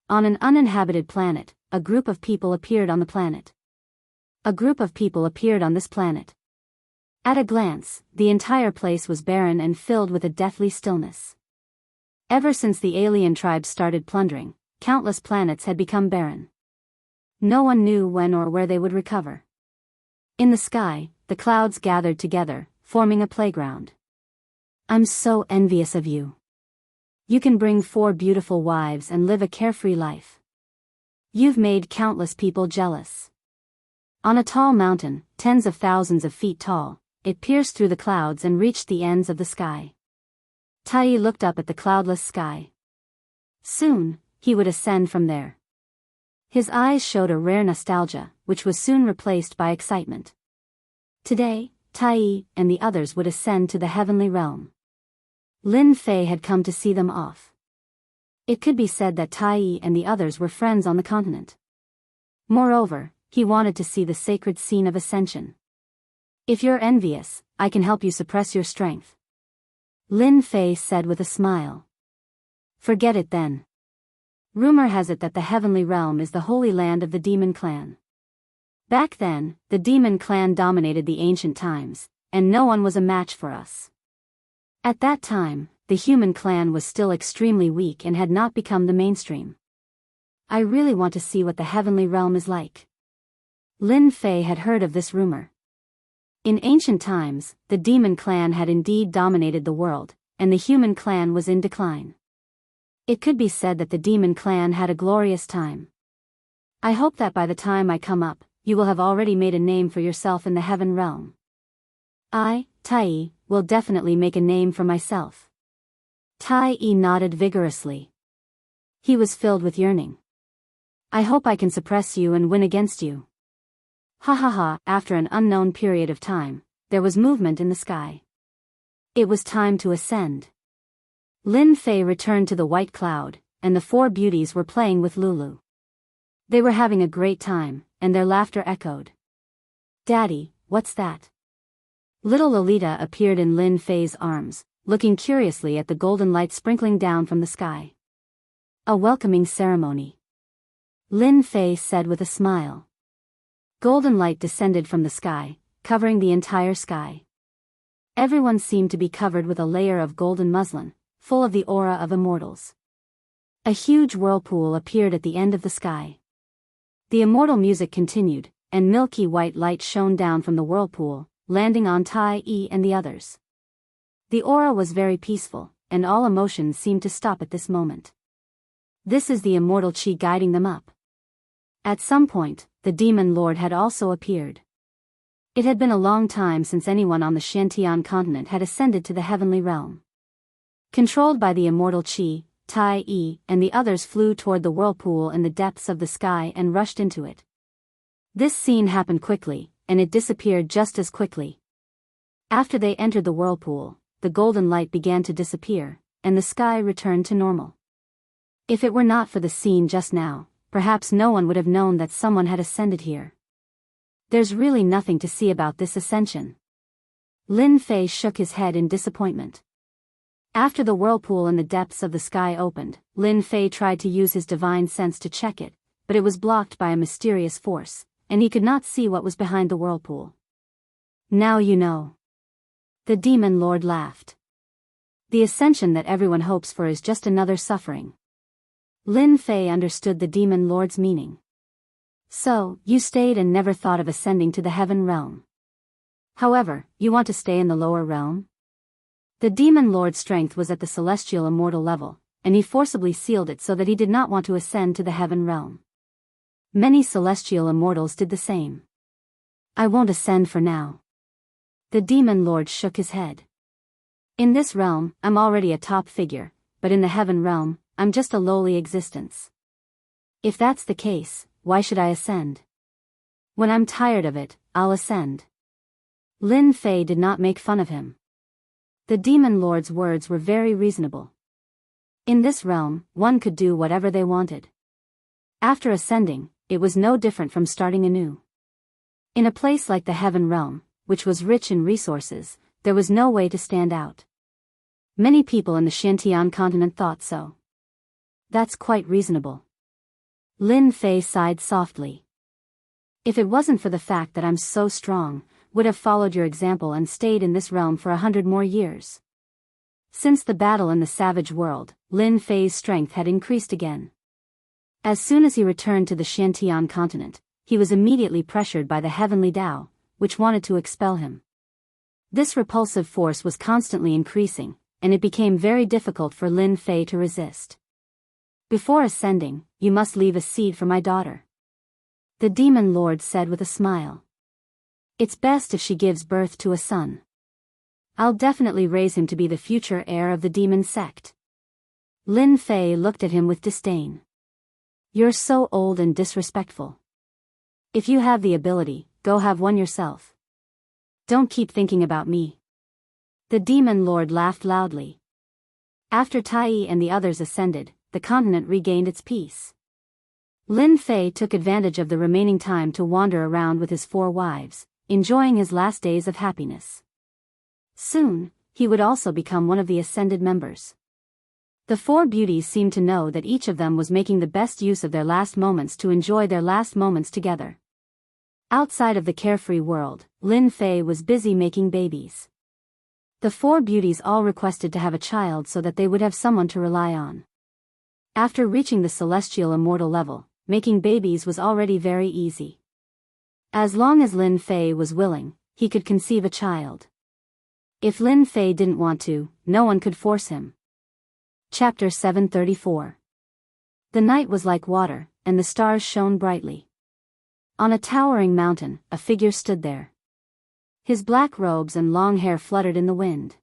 on an uninhabited planet, a group of people appeared on the planet. A group of people appeared on this planet. At a glance, the entire place was barren and filled with a deathly stillness. Ever since the alien tribes started plundering, countless planets had become barren. No one knew when or where they would recover. In the sky, the clouds gathered together, forming a playground. I'm so envious of you. You can bring 4 beautiful wives and live a carefree life. You've made countless people jealous. On a tall mountain, tens of thousands of feet tall, it pierced through the clouds and reached the ends of the sky. Tai looked up at the cloudless sky. Soon, he would ascend from there. His eyes showed a rare nostalgia, which was soon replaced by excitement. Today, Tai and the others would ascend to the heavenly realm. Lin Fei had come to see them off. It could be said that Tai and the others were friends on the continent. Moreover, he wanted to see the sacred scene of ascension. If you're envious, I can help you suppress your strength. Lin Fei said with a smile. Forget it then. Rumor has it that the heavenly realm is the holy land of the demon clan. Back then, the demon clan dominated the ancient times, and no one was a match for us. At that time, the human clan was still extremely weak and had not become the mainstream. I really want to see what the heavenly realm is like. Lin Fei had heard of this rumor. In ancient times, the demon clan had indeed dominated the world, and the human clan was in decline. It could be said that the demon clan had a glorious time. I hope that by the time I come up, you will have already made a name for yourself in the heaven realm. I, Tai, will definitely make a name for myself. Tai nodded vigorously. He was filled with yearning. I hope I can suppress you and win against you. Ha ha ha. After an unknown period of time, there was movement in the sky. It was time to ascend. Lin Fei returned to the white cloud, and the 4 beauties were playing with Lulu. They were having a great time, and their laughter echoed. Daddy, what's that? Little Lolita appeared in Lin Fei's arms, looking curiously at the golden light sprinkling down from the sky. A welcoming ceremony. Lin Fei said with a smile. Golden light descended from the sky, covering the entire sky. Everyone seemed to be covered with a layer of golden muslin, full of the aura of immortals. A huge whirlpool appeared at the end of the sky. The immortal music continued, and milky white light shone down from the whirlpool, landing on Tai and the others. The aura was very peaceful, and all emotions seemed to stop at this moment. This is the immortal chi guiding them up. At some point, the demon lord had also appeared. It had been a long time since anyone on the Shantian continent had ascended to the heavenly realm. Controlled by the immortal chi, Tai and the others flew toward the whirlpool in the depths of the sky and rushed into it. This scene happened quickly, and it disappeared just as quickly. After they entered the whirlpool, the golden light began to disappear, and the sky returned to normal. If it were not for the scene just now, perhaps no one would have known that someone had ascended here. There's really nothing to see about this ascension. Lin Fei shook his head in disappointment. After the whirlpool in the depths of the sky opened, Lin Fei tried to use his divine sense to check it, but it was blocked by a mysterious force, and he could not see what was behind the whirlpool. Now you know. The demon lord laughed. The ascension that everyone hopes for is just another suffering. Lin Fei understood the demon lord's meaning. So, you stayed and never thought of ascending to the heaven realm. However, you want to stay in the lower realm? The demon lord's strength was at the celestial immortal level, and he forcibly sealed it so that he did not want to ascend to the heaven realm. Many celestial immortals did the same. I won't ascend for now. The demon lord shook his head. In this realm, I'm already a top figure, but in the heaven realm, I'm just a lowly existence. If that's the case, why should I ascend? When I'm tired of it, I'll ascend. Lin Fei did not make fun of him. The demon lord's words were very reasonable. In this realm, one could do whatever they wanted. After ascending, it was no different from starting anew. In a place like the heaven realm, which was rich in resources, there was no way to stand out. Many people in the Shantian continent thought so. That's quite reasonable. Lin Fei sighed softly. If it wasn't for the fact that I'm so strong, would have followed your example and stayed in this realm for 100 more years. Since the battle in the savage world, Lin Fei's strength had increased again. As soon as he returned to the Xiantian continent, he was immediately pressured by the heavenly Tao, which wanted to expel him. This repulsive force was constantly increasing, and it became very difficult for Lin Fei to resist. Before ascending, you must leave a seed for my daughter. The demon lord said with a smile. It's best if she gives birth to a son. I'll definitely raise him to be the future heir of the demon sect. Lin Fei looked at him with disdain. You're so old and disrespectful. If you have the ability, go have one yourself. Don't keep thinking about me. The demon lord laughed loudly. After Tai and the others ascended, the continent regained its peace. Lin Fei took advantage of the remaining time to wander around with his 4 wives, enjoying his last days of happiness. Soon, he would also become one of the ascended members. The 4 beauties seemed to know that each of them was making the best use of their last moments to enjoy their last moments together. Outside of the carefree world, Lin Fei was busy making babies. The 4 beauties all requested to have a child so that they would have someone to rely on. After reaching the celestial immortal level, making babies was already very easy. As long as Lin Fei was willing, he could conceive a child. If Lin Fei didn't want to, no one could force him. Chapter 734. The night was like water, and the stars shone brightly. On a towering mountain, a figure stood there. His black robes and long hair fluttered in the wind.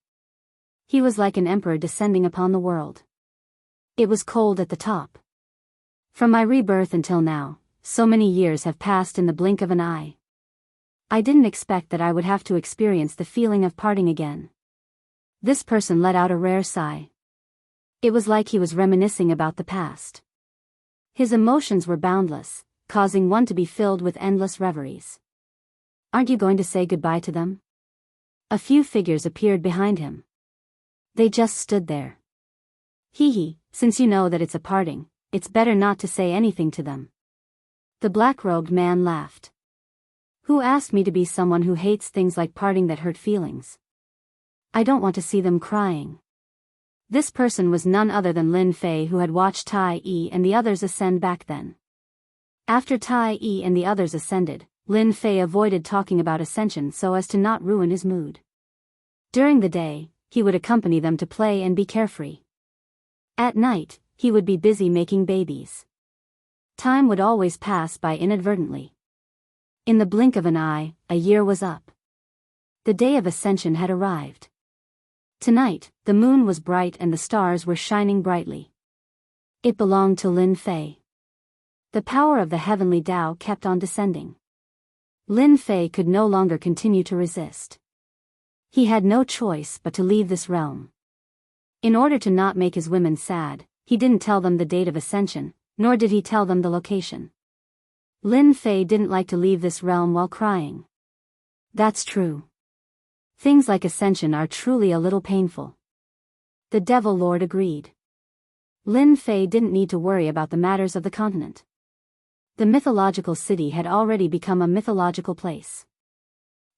He was like an emperor descending upon the world. It was cold at the top. From my rebirth until now, so many years have passed in the blink of an eye. I didn't expect that I would have to experience the feeling of parting again. This person let out a rare sigh. It was like he was reminiscing about the past. His emotions were boundless, causing one to be filled with endless reveries. Aren't you going to say goodbye to them? A few figures appeared behind him. They just stood there. Hee, since you know that it's a parting, it's better not to say anything to them. The black-robed man laughed. Who asked me to be someone who hates things like parting that hurt feelings? I don't want to see them crying. This person was none other than Lin Fei, who had watched Tai and the others ascend back then. After Tai and the others ascended, Lin Fei avoided talking about ascension so as to not ruin his mood. During the day, he would accompany them to play and be carefree. At night, he would be busy making babies. Time would always pass by inadvertently. In the blink of an eye, a year was up. The day of ascension had arrived. Tonight, the moon was bright and the stars were shining brightly. It belonged to Lin Fei. The power of the heavenly Tao kept on descending. Lin Fei could no longer continue to resist. He had no choice but to leave this realm. In order to not make his women sad, he didn't tell them the date of ascension, nor did he tell them the location. Lin Fei didn't like to leave this realm while crying. That's true. Things like ascension are truly a little painful. The Devil Lord agreed. Lin Fei didn't need to worry about the matters of the continent. The mythological city had already become a mythological place.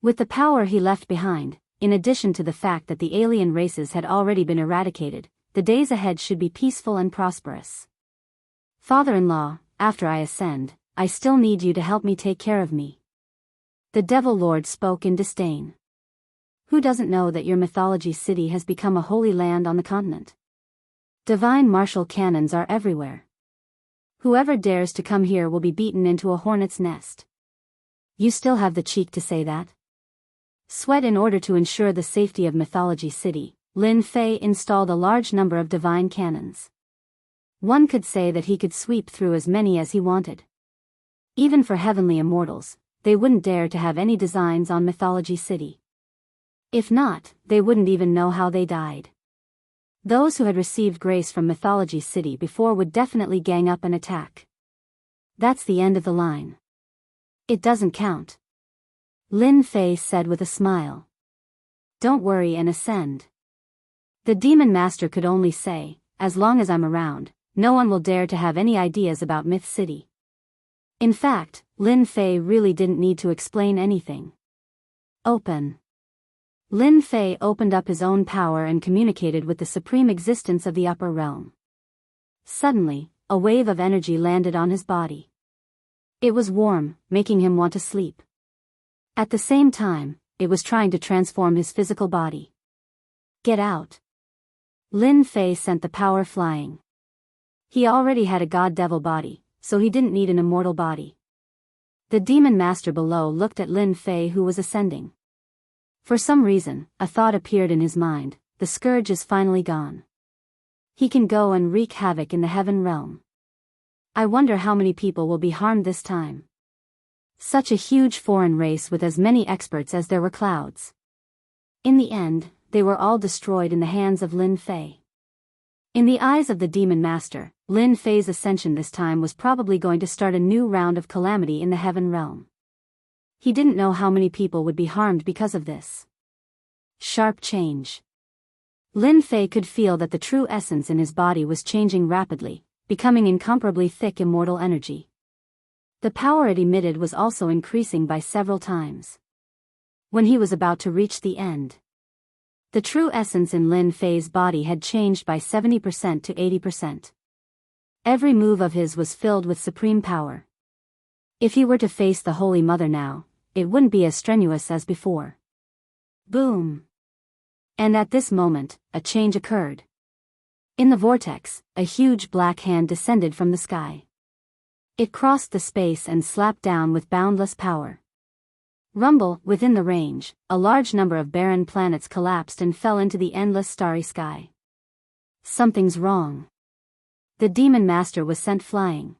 With the power he left behind, in addition to the fact that the alien races had already been eradicated, the days ahead should be peaceful and prosperous. Father-in-law, after I ascend, I still need you to help me take care of me. The Devil Lord spoke in disdain. Who doesn't know that your mythology city has become a holy land on the continent? Divine martial cannons are everywhere. Whoever dares to come here will be beaten into a hornet's nest. You still have the cheek to say that? Sweat. In order to ensure the safety of Mythology City, Lin Fei installed a large number of divine cannons. One could say that he could sweep through as many as he wanted. Even for heavenly immortals, they wouldn't dare to have any designs on Mythology City. If not, they wouldn't even know how they died. Those who had received grace from Mythology City before would definitely gang up and attack. That's the end of the line. It doesn't count. Lin Fei said with a smile. Don't worry and ascend. The Demon Master could only say, as long as I'm around, no one will dare to have any ideas about Myth City. In fact, Lin Fei really didn't need to explain anything. Open. Lin Fei opened up his own power and communicated with the supreme existence of the upper realm. Suddenly, a wave of energy landed on his body. It was warm, making him want to sleep. At the same time, it was trying to transform his physical body. Get out. Lin Fei sent the power flying. He already had a god-devil body, so he didn't need an immortal body. The demon master below looked at Lin Fei, who was ascending. For some reason, a thought appeared in his mind: the scourge is finally gone. He can go and wreak havoc in the heaven realm. I wonder how many people will be harmed this time. Such a huge foreign race with as many experts as there were clouds. In the end, they were all destroyed in the hands of Lin Fei. In the eyes of the demon master, Lin Fei's ascension this time was probably going to start a new round of calamity in the heaven realm. He didn't know how many people would be harmed because of this. Sharp change. Lin Fei could feel that the true essence in his body was changing rapidly, becoming incomparably thick immortal energy. The power it emitted was also increasing by several times. When he was about to reach the end, the true essence in Lin Fei's body had changed by 70% to 80%. Every move of his was filled with supreme power. If he were to face the Holy Mother now, it wouldn't be as strenuous as before. Boom! And at this moment, a change occurred. In the vortex, a huge black hand descended from the sky. It crossed the space and slapped down with boundless power. Rumble, within the range, a large number of barren planets collapsed and fell into the endless starry sky. Something's wrong. The demon master was sent flying.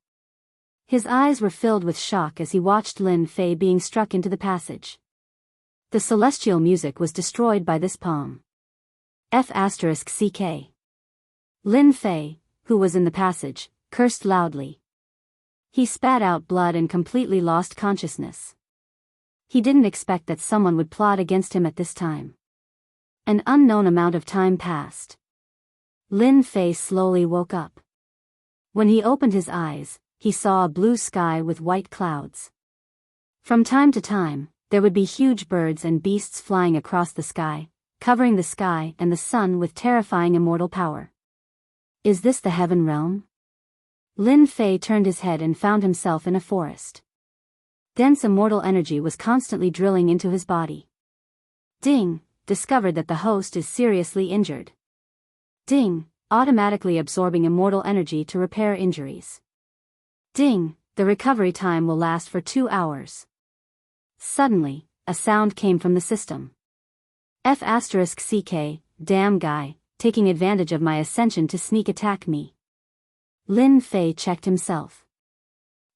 His eyes were filled with shock as he watched Lin Fei being struck into the passage. The celestial music was destroyed by this palm. F***ck. Lin Fei, who was in the passage, cursed loudly. He spat out blood and completely lost consciousness. He didn't expect that someone would plot against him at this time. An unknown amount of time passed. Lin Fei slowly woke up. When he opened his eyes, he saw a blue sky with white clouds. From time to time, there would be huge birds and beasts flying across the sky, covering the sky and the sun with terrifying immortal power. Is this the heaven realm? Lin Fei turned his head and found himself in a forest. Dense immortal energy was constantly drilling into his body. Ding, discovered that the host is seriously injured. Ding, automatically absorbing immortal energy to repair injuries. Ding, the recovery time will last for 2 hours. Suddenly, a sound came from the system. F***ck, damn guy, taking advantage of my ascension to sneak attack me. Lin Fei checked himself.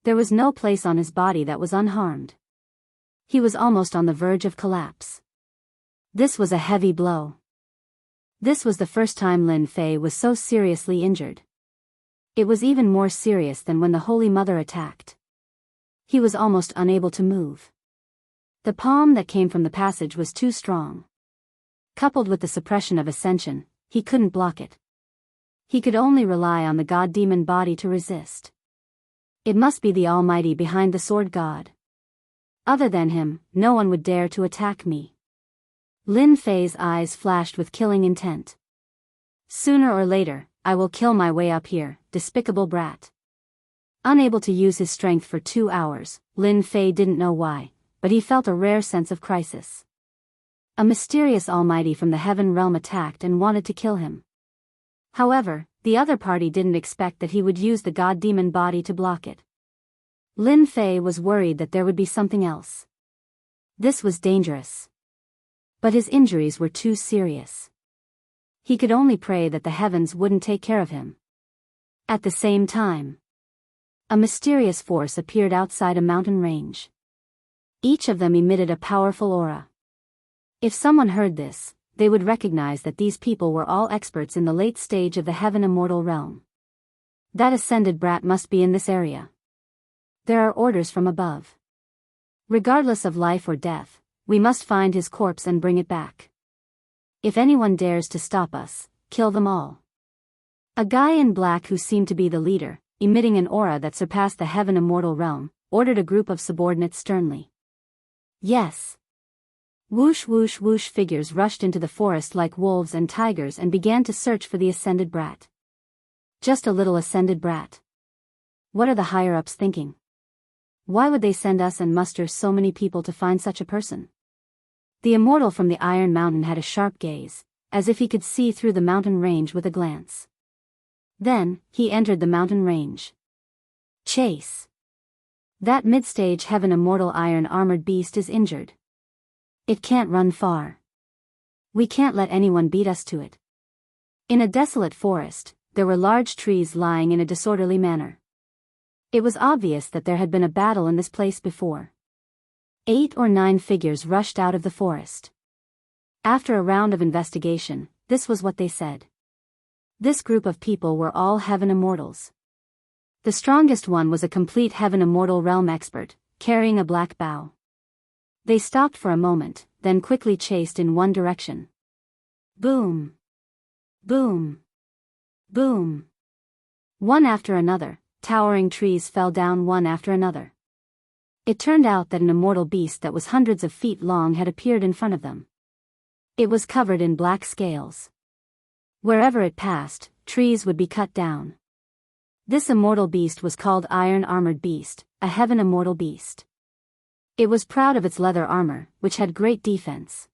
There was no place on his body that was unharmed. He was almost on the verge of collapse. This was a heavy blow. This was the first time Lin Fei was so seriously injured. It was even more serious than when the Holy Mother attacked. He was almost unable to move. The palm that came from the passage was too strong. Coupled with the suppression of ascension, he couldn't block it. He could only rely on the god-demon body to resist. It must be the Almighty behind the sword god. Other than him, no one would dare to attack me. Lin Fei's eyes flashed with killing intent. Sooner or later, I will kill my way up here, despicable brat. Unable to use his strength for 2 hours, Lin Fei didn't know why, but he felt a rare sense of crisis. A mysterious Almighty from the heaven realm attacked and wanted to kill him. However, the other party didn't expect that he would use the god-demon body to block it. Lin Fei was worried that there would be something else. This was dangerous. But his injuries were too serious. He could only pray that the heavens wouldn't take care of him. At the same time, a mysterious force appeared outside a mountain range. Each of them emitted a powerful aura. If someone heard this, they would recognize that these people were all experts in the late stage of the heaven immortal realm. That ascended brat must be in this area. There are orders from above. Regardless of life or death, we must find his corpse and bring it back. If anyone dares to stop us, kill them all. A guy in black, who seemed to be the leader, emitting an aura that surpassed the heaven immortal realm, ordered a group of subordinates sternly. Yes. Whoosh whoosh whoosh, figures rushed into the forest like wolves and tigers and began to search for the ascended brat. Just a little ascended brat. What are the higher-ups thinking? Why would they send us and muster so many people to find such a person? The immortal from the Iron Mountain had a sharp gaze, as if he could see through the mountain range with a glance. Then, he entered the mountain range. Chase. That mid-stage heaven immortal iron-armored beast is injured. It can't run far. We can't let anyone beat us to it. In a desolate forest, there were large trees lying in a disorderly manner. It was obvious that there had been a battle in this place before. 8 or 9 figures rushed out of the forest. After a round of investigation, this was what they said. This group of people were all heaven immortals. The strongest one was a complete heaven immortal realm expert, carrying a black bow. They stopped for a moment, then quickly chased in one direction. Boom! Boom! Boom! One after another, towering trees fell down one after another. It turned out that an immortal beast that was hundreds of feet long had appeared in front of them. It was covered in black scales. Wherever it passed, trees would be cut down. This immortal beast was called Iron Armored Beast, a heaven immortal beast. It was proud of its leather armor, which had great defense.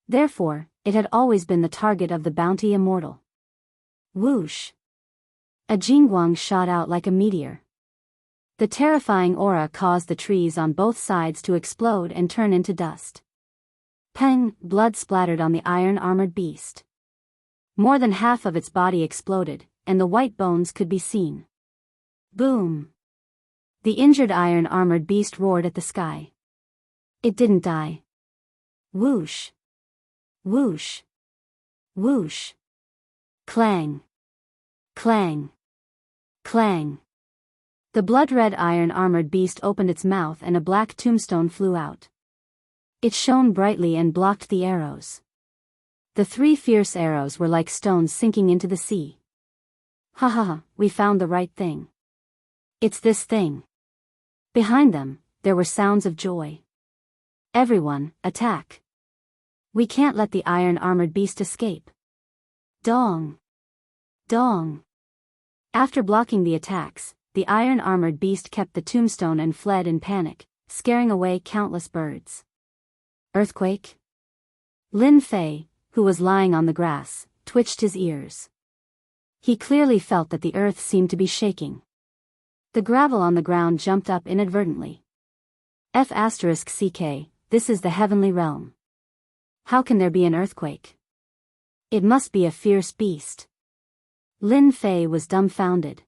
Therefore, it had always been the target of the bounty immortal. Whoosh! A jingguang shot out like a meteor. The terrifying aura caused the trees on both sides to explode and turn into dust. Peng! Blood splattered on the iron-armored beast. More than half of its body exploded, and the white bones could be seen. Boom! The injured iron-armored beast roared at the sky. It didn't die. Whoosh! Whoosh! Whoosh! Clang! Clang! Clang! The blood-red iron-armored beast opened its mouth and a black tombstone flew out. It shone brightly and blocked the arrows. The 3 fierce arrows were like stones sinking into the sea. Ha ha ha, we found the right thing. It's this thing. Behind them, there were sounds of joy. Everyone, attack. We can't let the iron-armored beast escape. Dong! Dong! After blocking the attacks, the iron-armored beast kept the tombstone and fled in panic, scaring away countless birds. Earthquake? Lin Fei, who was lying on the grass, twitched his ears. He clearly felt that the earth seemed to be shaking. The gravel on the ground jumped up inadvertently. F***ck, this is the heavenly realm. How can there be an earthquake? It must be a fierce beast. Lin Fei was dumbfounded.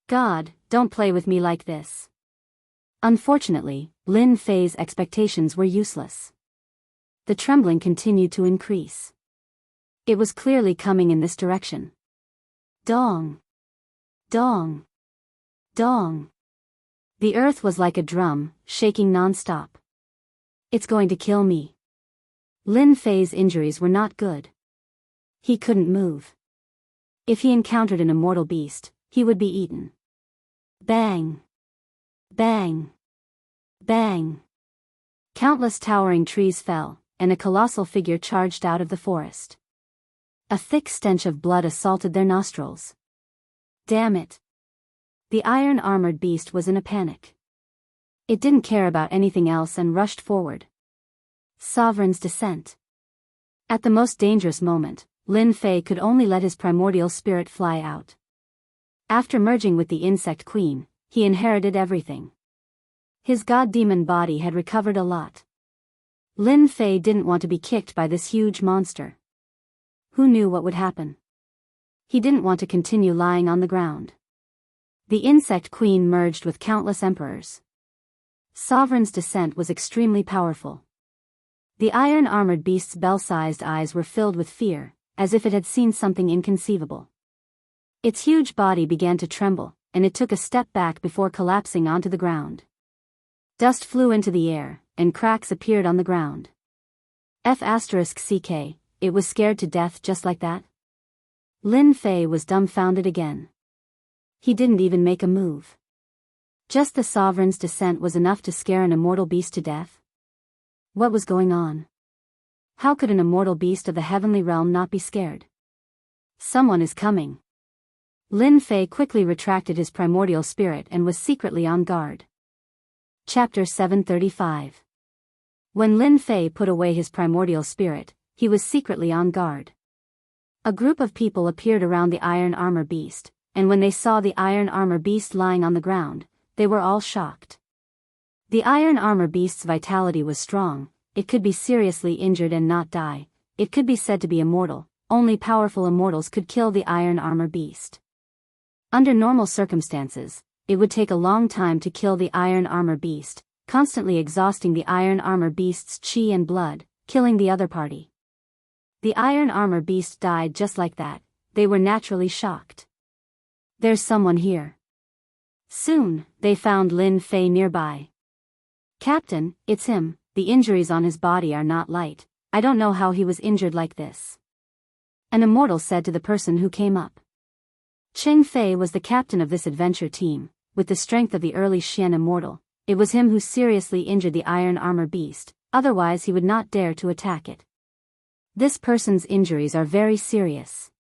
God, don't play with me like this. Unfortunately, Lin Fei's expectations were useless. The trembling continued to increase. It was clearly coming in this direction. Dong! Dong! Dong! The earth was like a drum, shaking non-stop. It's going to kill me. Lin Fei's injuries were not good. He couldn't move. If he encountered an immortal beast, he would be eaten. Bang! Bang! Bang! Countless towering trees fell, and a colossal figure charged out of the forest. A thick stench of blood assaulted their nostrils. Damn it! The iron-armored beast was in a panic. It didn't care about anything else and rushed forward. Sovereign's descent. At the most dangerous moment, Lin Fei could only let his primordial spirit fly out. After merging with the insect queen, he inherited everything. His god-demon body had recovered a lot. Lin Fei didn't want to be kicked by this huge monster. Who knew what would happen? He didn't want to continue lying on the ground. The insect queen merged with countless emperors. Sovereign's descent was extremely powerful. The iron-armored beast's bell-sized eyes were filled with fear, as if it had seen something inconceivable. Its huge body began to tremble, and it took a step back before collapsing onto the ground. Dust flew into the air, and cracks appeared on the ground. F***ck, it was scared to death just like that? Lin Fei was dumbfounded again. He didn't even make a move. Just the sovereign's descent was enough to scare an immortal beast to death? What was going on? How could an immortal beast of the heavenly realm not be scared? Someone is coming. Lin Fei quickly retracted his primordial spirit and was secretly on guard. Chapter 735. When Lin Fei put away his primordial spirit, he was secretly on guard. A group of people appeared around the iron armor beast, and when they saw the iron armor beast lying on the ground, they were all shocked. The iron armor beast's vitality was strong, it could be seriously injured and not die, it could be said to be immortal, only powerful immortals could kill the iron armor beast. Under normal circumstances, it would take a long time to kill the iron armor beast, constantly exhausting the iron armor beast's chi and blood, killing the other party. The iron armor beast died just like that, they were naturally shocked. There's someone here. Soon, they found Lin Fei nearby. Captain, it's him, the injuries on his body are not light, I don't know how he was injured like this. An immortal said to the person who came up. Cheng Fei was the captain of this adventure team, with the strength of the early Xian immortal, it was him who seriously injured the iron armor beast, otherwise he would not dare to attack it. This person's injuries are very serious.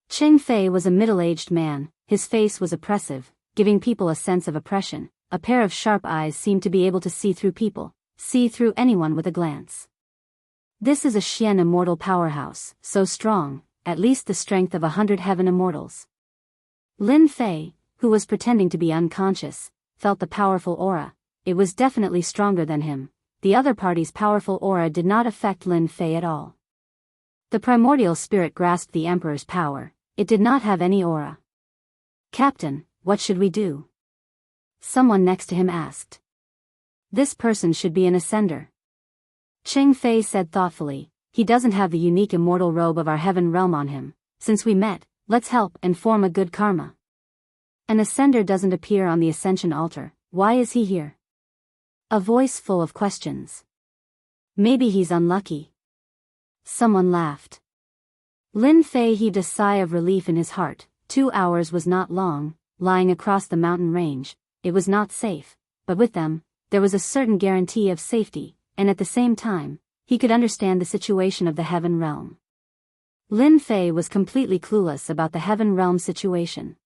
Cheng Fei was a middle-aged man, his face was oppressive, giving people a sense of oppression, a pair of sharp eyes seemed to be able to see through people, see through anyone with a glance. This is a Xian immortal powerhouse, so strong, at least the strength of 100 heaven immortals. Lin Fei, who was pretending to be unconscious, felt the powerful aura, it was definitely stronger than him, the other party's powerful aura did not affect Lin Fei at all. The primordial spirit grasped the Emperor's power, it did not have any aura. Captain, what should we do? Someone next to him asked. This person should be an ascender. Cheng Fei said thoughtfully, he doesn't have the unique immortal robe of our heaven realm on him, since we met, let's help and form a good karma. An ascender doesn't appear on the ascension altar, why is he here? A voice full of questions. Maybe he's unlucky. Someone laughed. Lin Fei heaved a sigh of relief in his heart, 2 hours was not long, lying across the mountain range, it was not safe, but with them, there was a certain guarantee of safety, and at the same time, he could understand the situation of the heaven realm. Lin Fei was completely clueless about the heaven realm situation.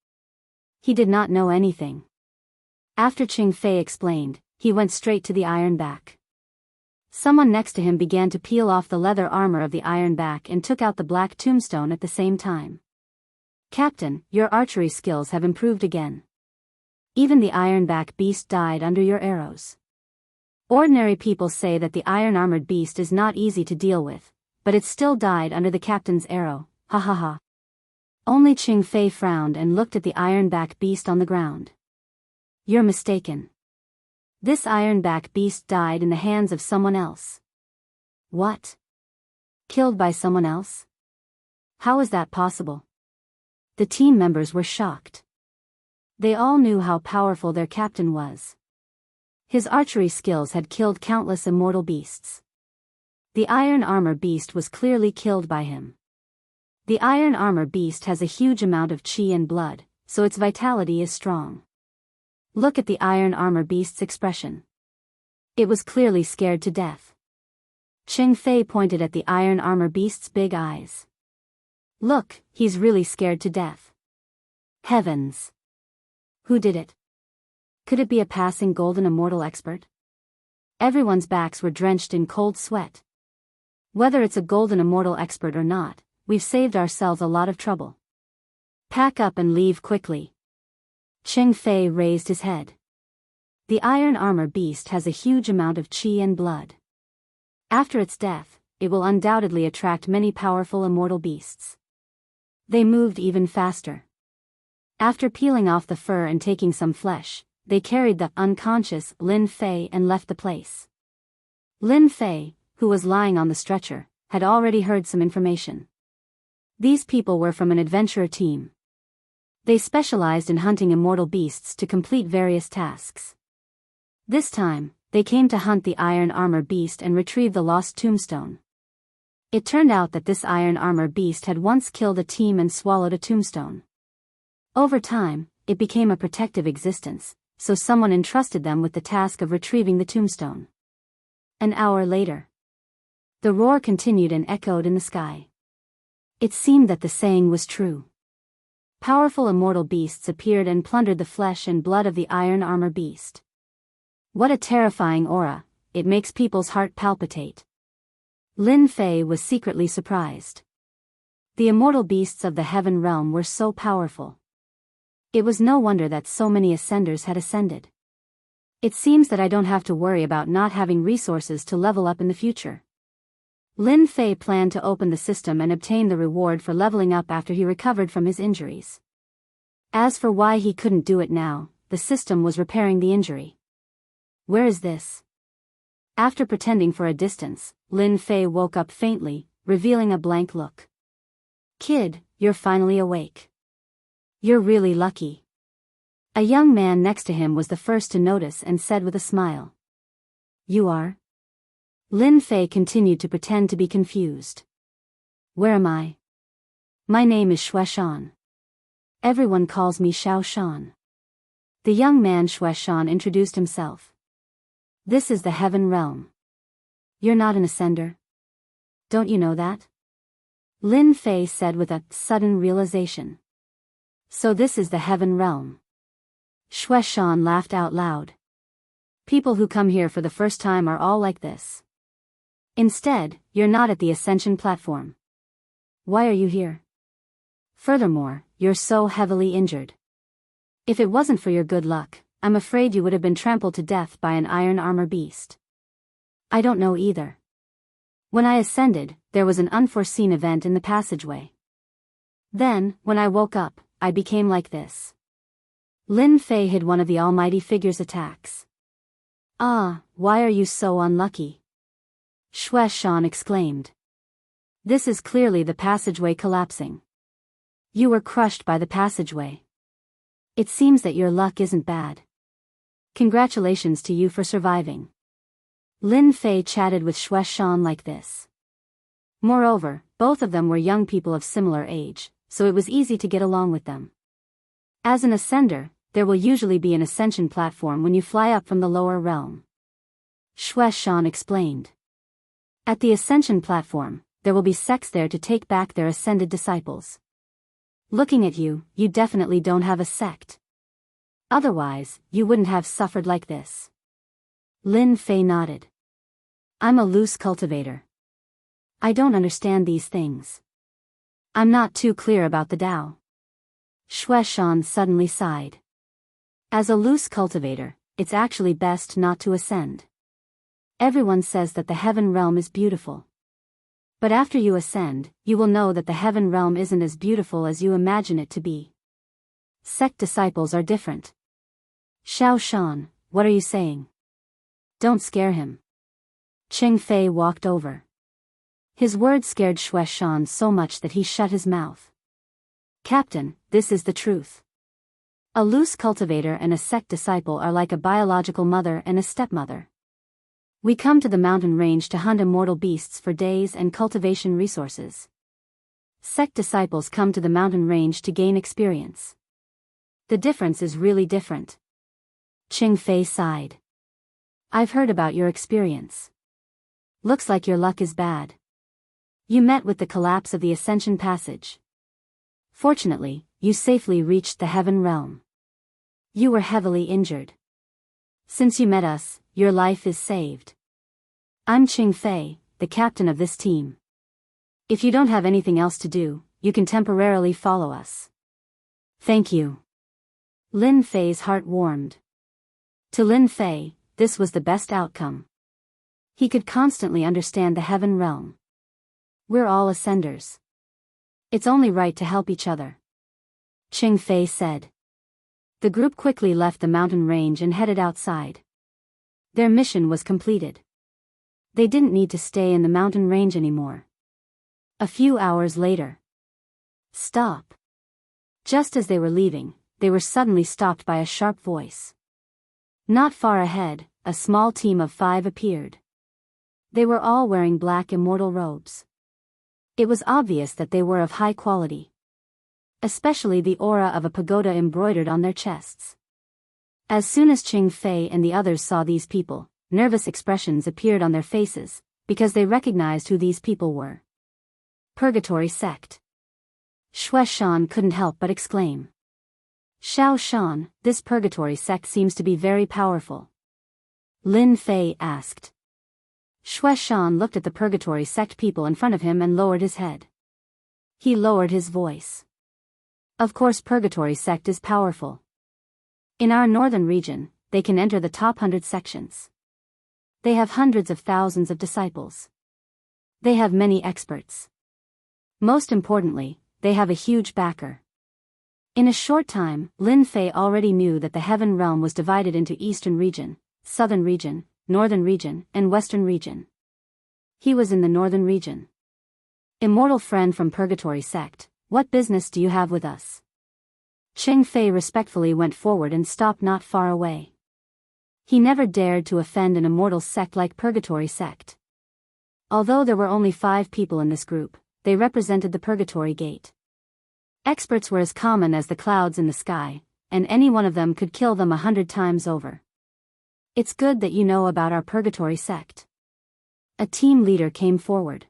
He did not know anything. After Cheng Fei explained, he went straight to the iron back. Someone next to him began to peel off the leather armor of the iron back and took out the black tombstone at the same time. Captain, your archery skills have improved again. Even the ironback beast died under your arrows. Ordinary people say that the iron-armored beast is not easy to deal with, but it still died under the captain's arrow, ha ha ha. Only Cheng Fei frowned and looked at the ironback beast on the ground. You're mistaken. This ironback beast died in the hands of someone else. What? Killed by someone else? How is that possible? The team members were shocked. They all knew how powerful their captain was. His archery skills had killed countless immortal beasts. The iron armor beast was clearly killed by him. The iron armor beast has a huge amount of chi and blood, so its vitality is strong. Look at the iron armor beast's expression. It was clearly scared to death. Cheng Fei pointed at the iron armor beast's big eyes. Look, he's really scared to death. Heavens! Who did it? Could it be a passing golden immortal expert? Everyone's backs were drenched in cold sweat. Whether it's a golden immortal expert or not, we've saved ourselves a lot of trouble. Pack up and leave quickly. Cheng Fei raised his head. The iron armor beast has a huge amount of chi and blood. After its death, it will undoubtedly attract many powerful immortal beasts. They moved even faster. After peeling off the fur and taking some flesh, they carried the unconscious Lin Fei and left the place. Lin Fei, who was lying on the stretcher, had already heard some information. These people were from an adventurer team. They specialized in hunting immortal beasts to complete various tasks. This time, they came to hunt the iron armor beast and retrieve the lost tombstone. It turned out that this iron armor beast had once killed a team and swallowed a tombstone. Over time, it became a protective existence, so someone entrusted them with the task of retrieving the tombstone. An hour later, the roar continued and echoed in the sky. It seemed that the saying was true. Powerful immortal beasts appeared and plundered the flesh and blood of the iron armor beast. What a terrifying aura, it makes people's heart palpitate. Lin Fei was secretly surprised. The immortal beasts of the heaven realm were so powerful. It was no wonder that so many ascenders had ascended. It seems that I don't have to worry about not having resources to level up in the future. Lin Fei planned to open the system and obtain the reward for leveling up after he recovered from his injuries. As for why he couldn't do it now, the system was repairing the injury. Where is this? After pretending for a distance, Lin Fei woke up faintly, revealing a blank look. Kid, you're finally awake. You're really lucky. A young man next to him was the first to notice and said with a smile. You are? Lin Fei continued to pretend to be confused. Where am I? My name is Xue Shan. Everyone calls me Xiao Shan. The young man Xue Shan introduced himself. This is the heaven realm. You're not an ascender? Don't you know that? Lin Fei said with a sudden realization. So this is the heaven realm. Xue Shan laughed out loud. People who come here for the first time are all like this. Instead, you're not at the ascension platform. Why are you here? Furthermore, you're so heavily injured. If it wasn't for your good luck, I'm afraid you would have been trampled to death by an iron armor beast. I don't know either. When I ascended, there was an unforeseen event in the passageway. Then, when I woke up, I became like this. Lin Fei hid one of the Almighty Figure's attacks. Ah, why are you so unlucky? Xue Shan exclaimed. This is clearly the passageway collapsing. You were crushed by the passageway. It seems that your luck isn't bad. Congratulations to you for surviving. Lin Fei chatted with Xue Shan like this. Moreover, both of them were young people of similar age, so it was easy to get along with them. As an ascender, there will usually be an ascension platform when you fly up from the lower realm. Xue Shan explained. At the ascension platform, there will be sects there to take back their ascended disciples. Looking at you, you definitely don't have a sect. Otherwise, you wouldn't have suffered like this. Lin Fei nodded. I'm a loose cultivator. I don't understand these things. I'm not too clear about the Tao. Xue Shan suddenly sighed. As a loose cultivator, it's actually best not to ascend. Everyone says that the heaven realm is beautiful. But after you ascend, you will know that the heaven realm isn't as beautiful as you imagine it to be. Sect disciples are different. Xiao Shan, what are you saying? Don't scare him. Ching Fei walked over. His words scared Xue Shan so much that he shut his mouth. Captain, this is the truth. A loose cultivator and a sect disciple are like a biological mother and a stepmother. We come to the mountain range to hunt immortal beasts for days and cultivation resources. Sect disciples come to the mountain range to gain experience. The difference is really different. Ching Fei sighed. I've heard about your experience. Looks like your luck is bad. You met with the collapse of the Ascension Passage. Fortunately, you safely reached the heaven realm. You were heavily injured. Since you met us, your life is saved. I'm Ching Fei, the captain of this team. If you don't have anything else to do, you can temporarily follow us. Thank you. Lin Fei's heart warmed. To Lin Fei, this was the best outcome. He could constantly understand the heaven realm. We're all ascenders. It's only right to help each other. Ching Fei said. The group quickly left the mountain range and headed outside. Their mission was completed. They didn't need to stay in the mountain range anymore. A few hours later. Stop. Just as they were leaving, they were suddenly stopped by a sharp voice. Not far ahead, a small team of 5 appeared. They were all wearing black immortal robes. It was obvious that they were of high quality. Especially the aura of a pagoda embroidered on their chests. As soon as Ching Fei and the others saw these people, nervous expressions appeared on their faces, because they recognized who these people were. Purgatory Sect. Shui Shan couldn't help but exclaim. Xiao Shan, this purgatory sect seems to be very powerful. Lin Fei asked. Shui Shan looked at the purgatory sect people in front of him and lowered his head. He lowered his voice. Of course, purgatory sect is powerful. In our northern region, they can enter the top 100 sections. They have hundreds of thousands of disciples. They have many experts. Most importantly, they have a huge backer. In a short time, Lin Fei already knew that the heaven realm was divided into Eastern region, Southern region, Northern region, and Western region. He was in the Northern region. Immortal friend from Purgatory sect, what business do you have with us? Cheng Fei respectfully went forward and stopped not far away. He never dared to offend an immortal sect like Purgatory sect. Although there were only 5 people in this group, they represented the Purgatory Gate. Experts were as common as the clouds in the sky, and any one of them could kill them 100 times over. It's good that you know about our Purgatory sect. A team leader came forward.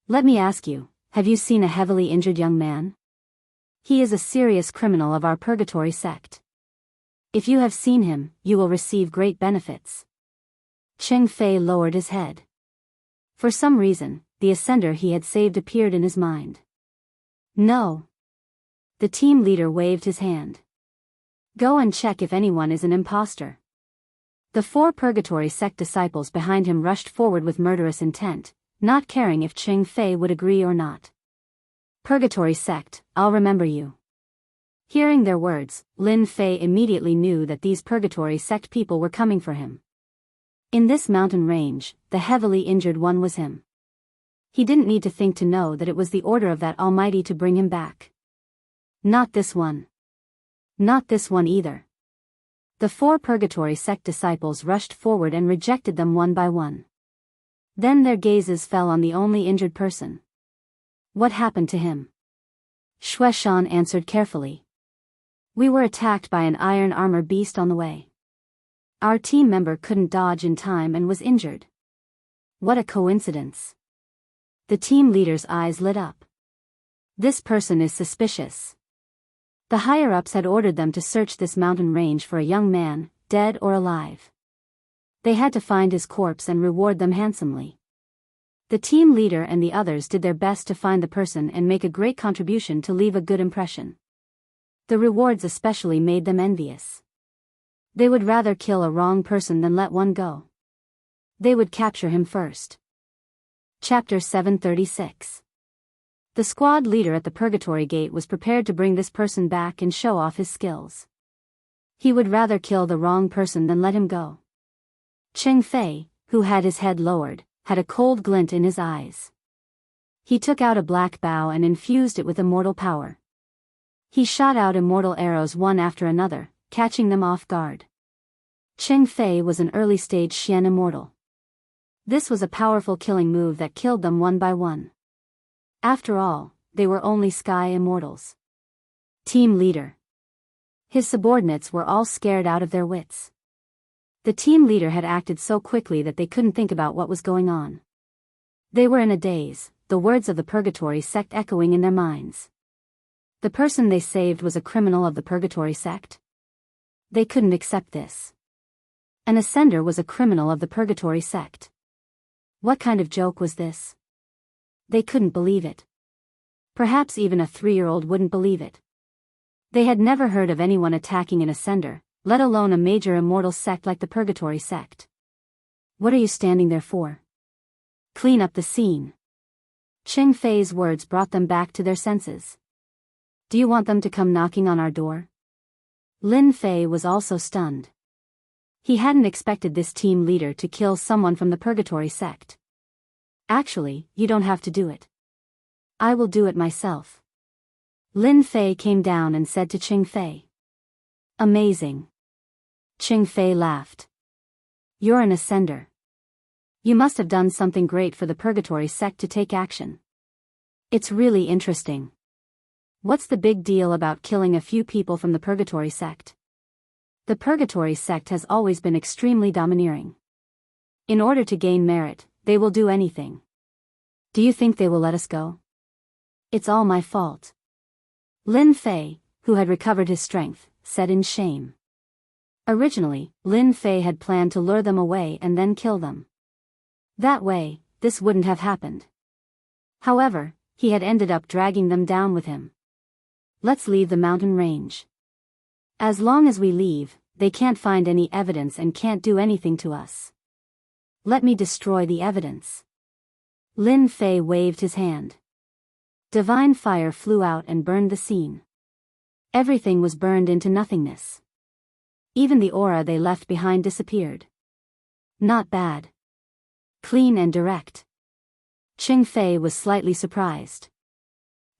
Let me ask you, have you seen a heavily injured young man? He is a serious criminal of our Purgatory sect. If you have seen him, you will receive great benefits. Cheng Fei lowered his head. For some reason, the ascender he had saved appeared in his mind. No. The team leader waved his hand. Go and check if anyone is an imposter. The 4 Purgatory sect disciples behind him rushed forward with murderous intent, not caring if Cheng Fei would agree or not. Purgatory sect, I'll remember you. Hearing their words, Lin Fei immediately knew that these Purgatory sect people were coming for him. In this mountain range, the heavily injured one was him. He didn't need to think to know that it was the order of that Almighty to bring him back. Not this one. Not this one either. The 4 Purgatory sect disciples rushed forward and rejected them one by one. Then their gazes fell on the only injured person. What happened to him? Shui Shan answered carefully. We were attacked by an iron armor beast on the way. Our team member couldn't dodge in time and was injured. What a coincidence. The team leader's eyes lit up. This person is suspicious. The higher-ups had ordered them to search this mountain range for a young man, dead or alive. They had to find his corpse and reward them handsomely. The team leader and the others did their best to find the person and make a great contribution to leave a good impression. The rewards especially made them envious. They would rather kill a wrong person than let one go. They would capture him first. Chapter 736. The squad leader at the Purgatory Gate was prepared to bring this person back and show off his skills. He would rather kill the wrong person than let him go. Cheng Fei, who had his head lowered, had a cold glint in his eyes. He took out a black bow and infused it with immortal power. He shot out immortal arrows one after another, catching them off guard. Cheng Fei was an early-stage Xian immortal. This was a powerful killing move that killed them one by one. After all, they were only sky immortals. Team leader. His subordinates were all scared out of their wits. The team leader had acted so quickly that they couldn't think about what was going on. They were in a daze, the words of the Purgatory sect echoing in their minds. The person they saved was a criminal of the Purgatory sect? They couldn't accept this. An ascender was a criminal of the Purgatory sect. What kind of joke was this? They couldn't believe it. Perhaps even a 3-year-old wouldn't believe it. They had never heard of anyone attacking an ascender, let alone a major immortal sect like the Purgatory sect. What are you standing there for? Clean up the scene. Cheng Fei's words brought them back to their senses. Do you want them to come knocking on our door? Lin Fei was also stunned. He hadn't expected this team leader to kill someone from the Purgatory sect. Actually, you don't have to do it. I will do it myself. Lin Fei came down and said to Cheng Fei. Amazing. Cheng Fei laughed. You're an ascender. You must have done something great for the Purgatory sect to take action. It's really interesting. What's the big deal about killing a few people from the Purgatory sect? The Purgatory sect has always been extremely domineering. In order to gain merit, they will do anything. Do you think they will let us go? It's all my fault. Lin Fei, who had recovered his strength, said in shame. Originally, Lin Fei had planned to lure them away and then kill them. That way, this wouldn't have happened. However, he had ended up dragging them down with him. Let's leave the mountain range. As long as we leave, they can't find any evidence and can't do anything to us. Let me destroy the evidence. Lin Fei waved his hand. Divine fire flew out and burned the scene. Everything was burned into nothingness. Even the aura they left behind disappeared. Not bad. Clean and direct. Qing Fei was slightly surprised.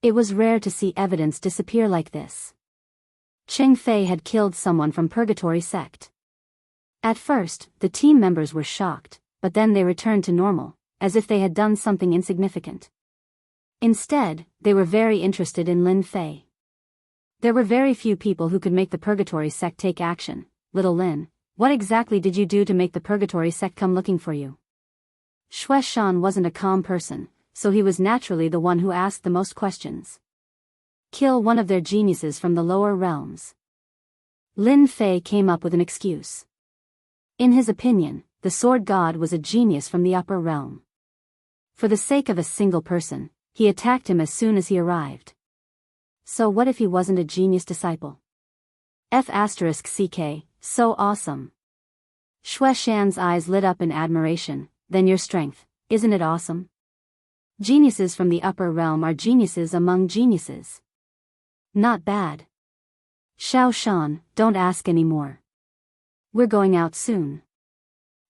It was rare to see evidence disappear like this. Qing Fei had killed someone from Purgatory Sect. At first, the team members were shocked, but then they returned to normal, as if they had done something insignificant. Instead, they were very interested in Lin Fei. There were very few people who could make the Purgatory Sect take action. Little Lin, what exactly did you do to make the Purgatory Sect come looking for you? Shui Shan wasn't a calm person, so he was naturally the one who asked the most questions. Kill one of their geniuses from the lower realms. Lin Fei came up with an excuse. In his opinion, the sword god was a genius from the upper realm. For the sake of a single person, he attacked him as soon as he arrived. So what if he wasn't a genius disciple? F***ck, so awesome. Shui Shan's eyes lit up in admiration. Then your strength, isn't it awesome? Geniuses from the upper realm are geniuses among geniuses. Not bad. Xiao Shan, don't ask any more. We're going out soon.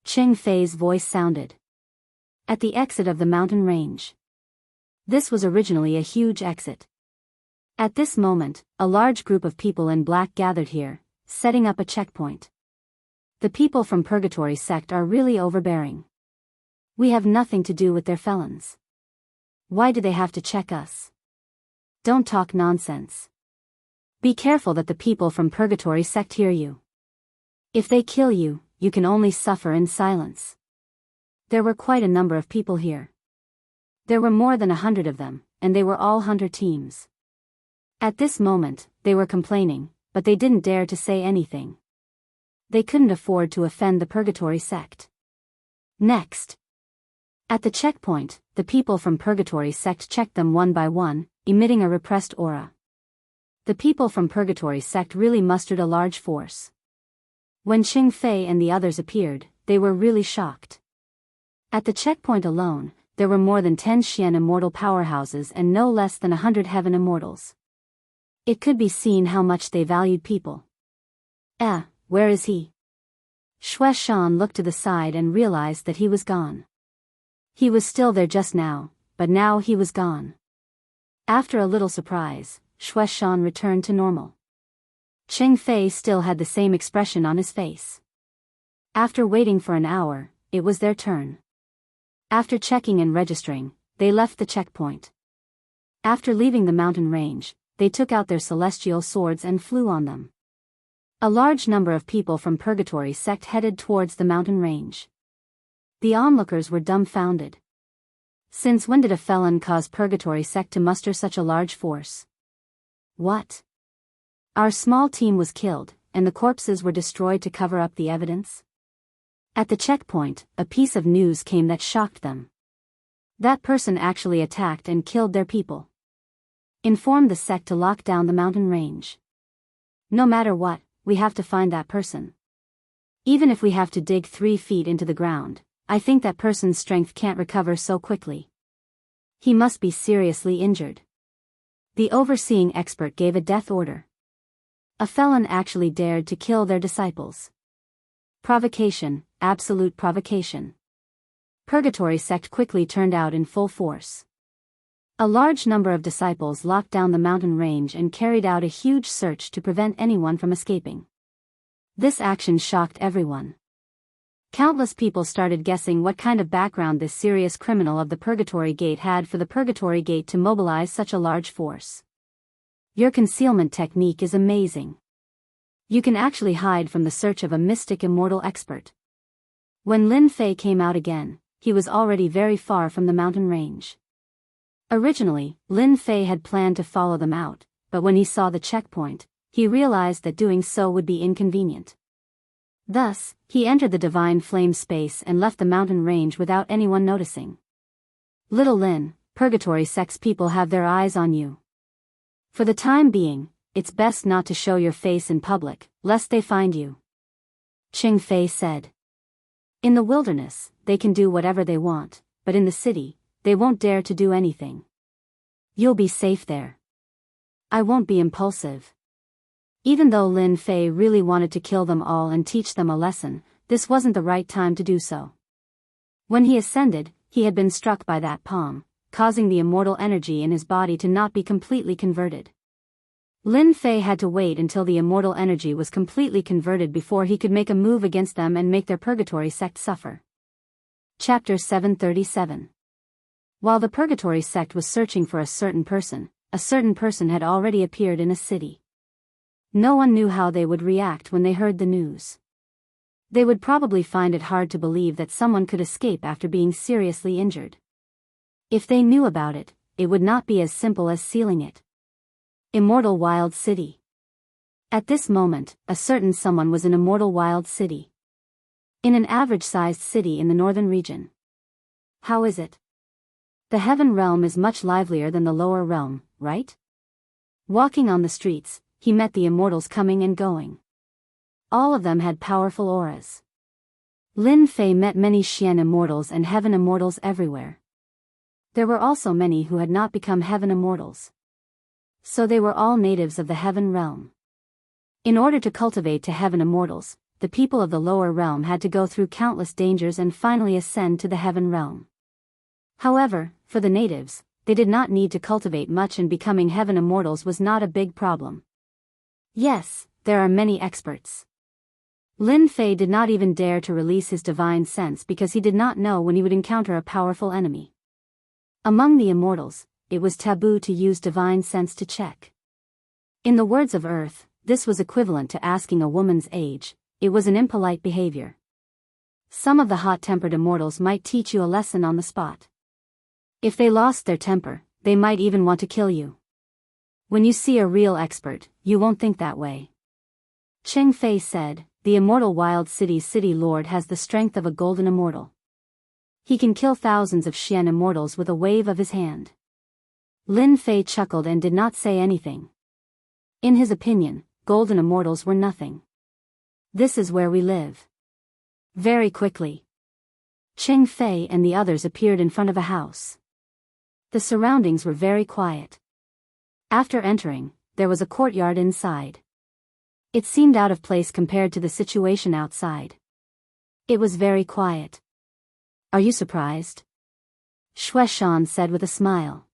Qing Fei's voice sounded. At the exit of the mountain range. This was originally a huge exit. At this moment, a large group of people in black gathered here, setting up a checkpoint. The people from Purgatory Sect are really overbearing. We have nothing to do with their felons. Why do they have to check us? Don't talk nonsense. Be careful that the people from Purgatory Sect hear you. If they kill you, you can only suffer in silence. There were quite a number of people here. There were more than 100 of them, and they were all hunter teams. At this moment, they were complaining, but they didn't dare to say anything. They couldn't afford to offend the Purgatory Sect. Next. At the checkpoint, the people from Purgatory Sect checked them one by one, emitting a repressed aura. The people from Purgatory Sect really mustered a large force. When Qing Fei and the others appeared, they were really shocked. At the checkpoint alone, there were more than 10 Xian immortal powerhouses and no less than 100 heaven immortals. It could be seen how much they valued people. Where is he? Shui Shan looked to the side and realized that he was gone. He was still there just now, but now he was gone. After a little surprise, Shui Shan returned to normal. Qing Fei still had the same expression on his face. After waiting for an hour, it was their turn. After checking and registering, they left the checkpoint. After leaving the mountain range, they took out their celestial swords and flew on them. A large number of people from Purgatory Sect headed towards the mountain range. The onlookers were dumbfounded. Since when did a felon cause Purgatory Sect to muster such a large force? What? Our small team was killed, and the corpses were destroyed to cover up the evidence? At the checkpoint, a piece of news came that shocked them. That person actually attacked and killed their people. Inform the sect to lock down the mountain range. No matter what, we have to find that person. Even if we have to dig 3 feet into the ground, I think that person's strength can't recover so quickly. He must be seriously injured. The overseeing expert gave a death order. A felon actually dared to kill their disciples. Provocation, absolute provocation. Purgatory Sect quickly turned out in full force. A large number of disciples locked down the mountain range and carried out a huge search to prevent anyone from escaping. This action shocked everyone. Countless people started guessing what kind of background this serious criminal of the Purgatory Gate had for the Purgatory Gate to mobilize such a large force. Your concealment technique is amazing. You can actually hide from the search of a mystic immortal expert. When Lin Fei came out again, he was already very far from the mountain range. Originally, Lin Fei had planned to follow them out, but when he saw the checkpoint, he realized that doing so would be inconvenient. Thus, he entered the divine flame space and left the mountain range without anyone noticing. Little Lin, purgatory sex people have their eyes on you. For the time being, it's best not to show your face in public, lest they find you. Ching Fei said. In the wilderness, they can do whatever they want, but in the city, they won't dare to do anything. You'll be safe there. I won't be impulsive. Even though Lin Fei really wanted to kill them all and teach them a lesson, this wasn't the right time to do so. When he ascended, he had been struck by that palm, causing the immortal energy in his body to not be completely converted. Lin Fei had to wait until the immortal energy was completely converted before he could make a move against them and make their purgatory sect suffer. Chapter 737. While the purgatory sect was searching for a certain person had already appeared in a city. No one knew how they would react when they heard the news. They would probably find it hard to believe that someone could escape after being seriously injured. If they knew about it, it would not be as simple as sealing it. Immortal Wild City. At this moment, a certain someone was in Immortal Wild City. In an average-sized city in the northern region. How is it? The heaven realm is much livelier than the lower realm, right? Walking on the streets, he met the immortals coming and going. All of them had powerful auras. Lin Fei met many Xian immortals and heaven immortals everywhere. There were also many who had not become heaven immortals. So they were all natives of the heaven realm. In order to cultivate to heaven immortals, the people of the lower realm had to go through countless dangers and finally ascend to the heaven realm. However, for the natives, they did not need to cultivate much, and becoming heaven immortals was not a big problem. Yes, there are many experts. Lin Fei did not even dare to release his divine sense because he did not know when he would encounter a powerful enemy. Among the immortals, it was taboo to use divine sense to check. In the words of Earth, this was equivalent to asking a woman's age. It was an impolite behavior. Some of the hot-tempered immortals might teach you a lesson on the spot. If they lost their temper, they might even want to kill you. When you see a real expert, you won't think that way. Ching Fei said, the Immortal Wild City's city lord has the strength of a golden immortal. He can kill thousands of Xian immortals with a wave of his hand. Lin Fei chuckled and did not say anything. In his opinion, golden immortals were nothing. This is where we live. Very quickly, Ching Fei and the others appeared in front of a house. The surroundings were very quiet. After entering, there was a courtyard inside. It seemed out of place compared to the situation outside. It was very quiet. Are you surprised? Shueshan said with a smile.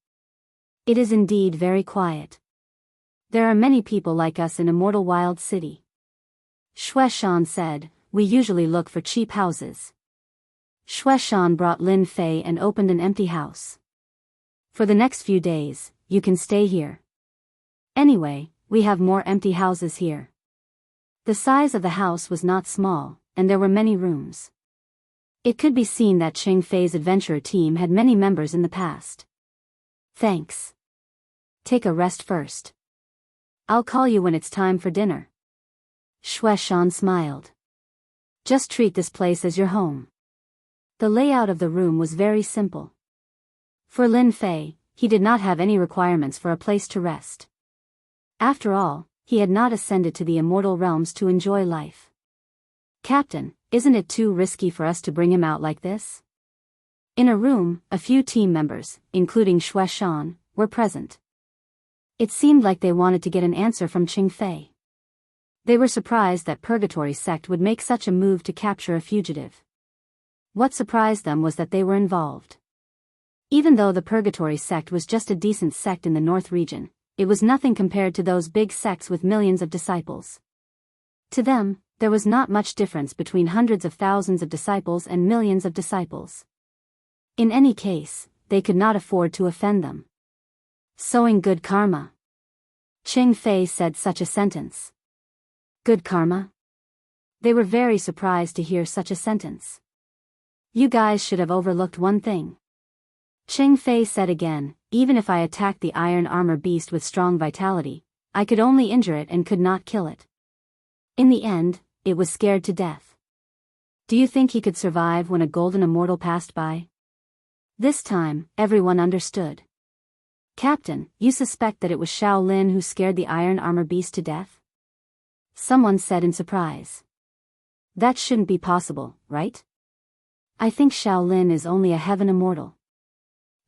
It is indeed very quiet. There are many people like us in Immortal Wild City. Shueshan said, we usually look for cheap houses. Shueshan brought Lin Fei and opened an empty house. For the next few days, you can stay here. Anyway, we have more empty houses here. The size of the house was not small, and there were many rooms. It could be seen that Ching Fei's adventurer team had many members in the past. Thanks. Take a rest first. I'll call you when it's time for dinner. Shueshan smiled. Just treat this place as your home. The layout of the room was very simple. For Lin Fei, he did not have any requirements for a place to rest. After all, he had not ascended to the immortal realms to enjoy life. Captain, isn't it too risky for us to bring him out like this? In a room, a few team members, including Shueshan, were present. It seemed like they wanted to get an answer from Ching Fei. They were surprised that Purgatory Sect would make such a move to capture a fugitive. What surprised them was that they were involved. Even though the Purgatory Sect was just a decent sect in the North region, it was nothing compared to those big sects with millions of disciples. To them, there was not much difference between hundreds of thousands of disciples and millions of disciples. In any case, they could not afford to offend them. Sowing good karma. Ching Fei said such a sentence. Good karma? They were very surprised to hear such a sentence. You guys should have overlooked one thing. Ching Fei said again, even if I attacked the iron armor beast with strong vitality, I could only injure it and could not kill it. In the end, it was scared to death. Do you think he could survive when a golden immortal passed by? This time, everyone understood. Captain, you suspect that it was Shaolin who scared the iron armor beast to death? Someone said in surprise. That shouldn't be possible, right? I think Shaolin is only a heaven immortal.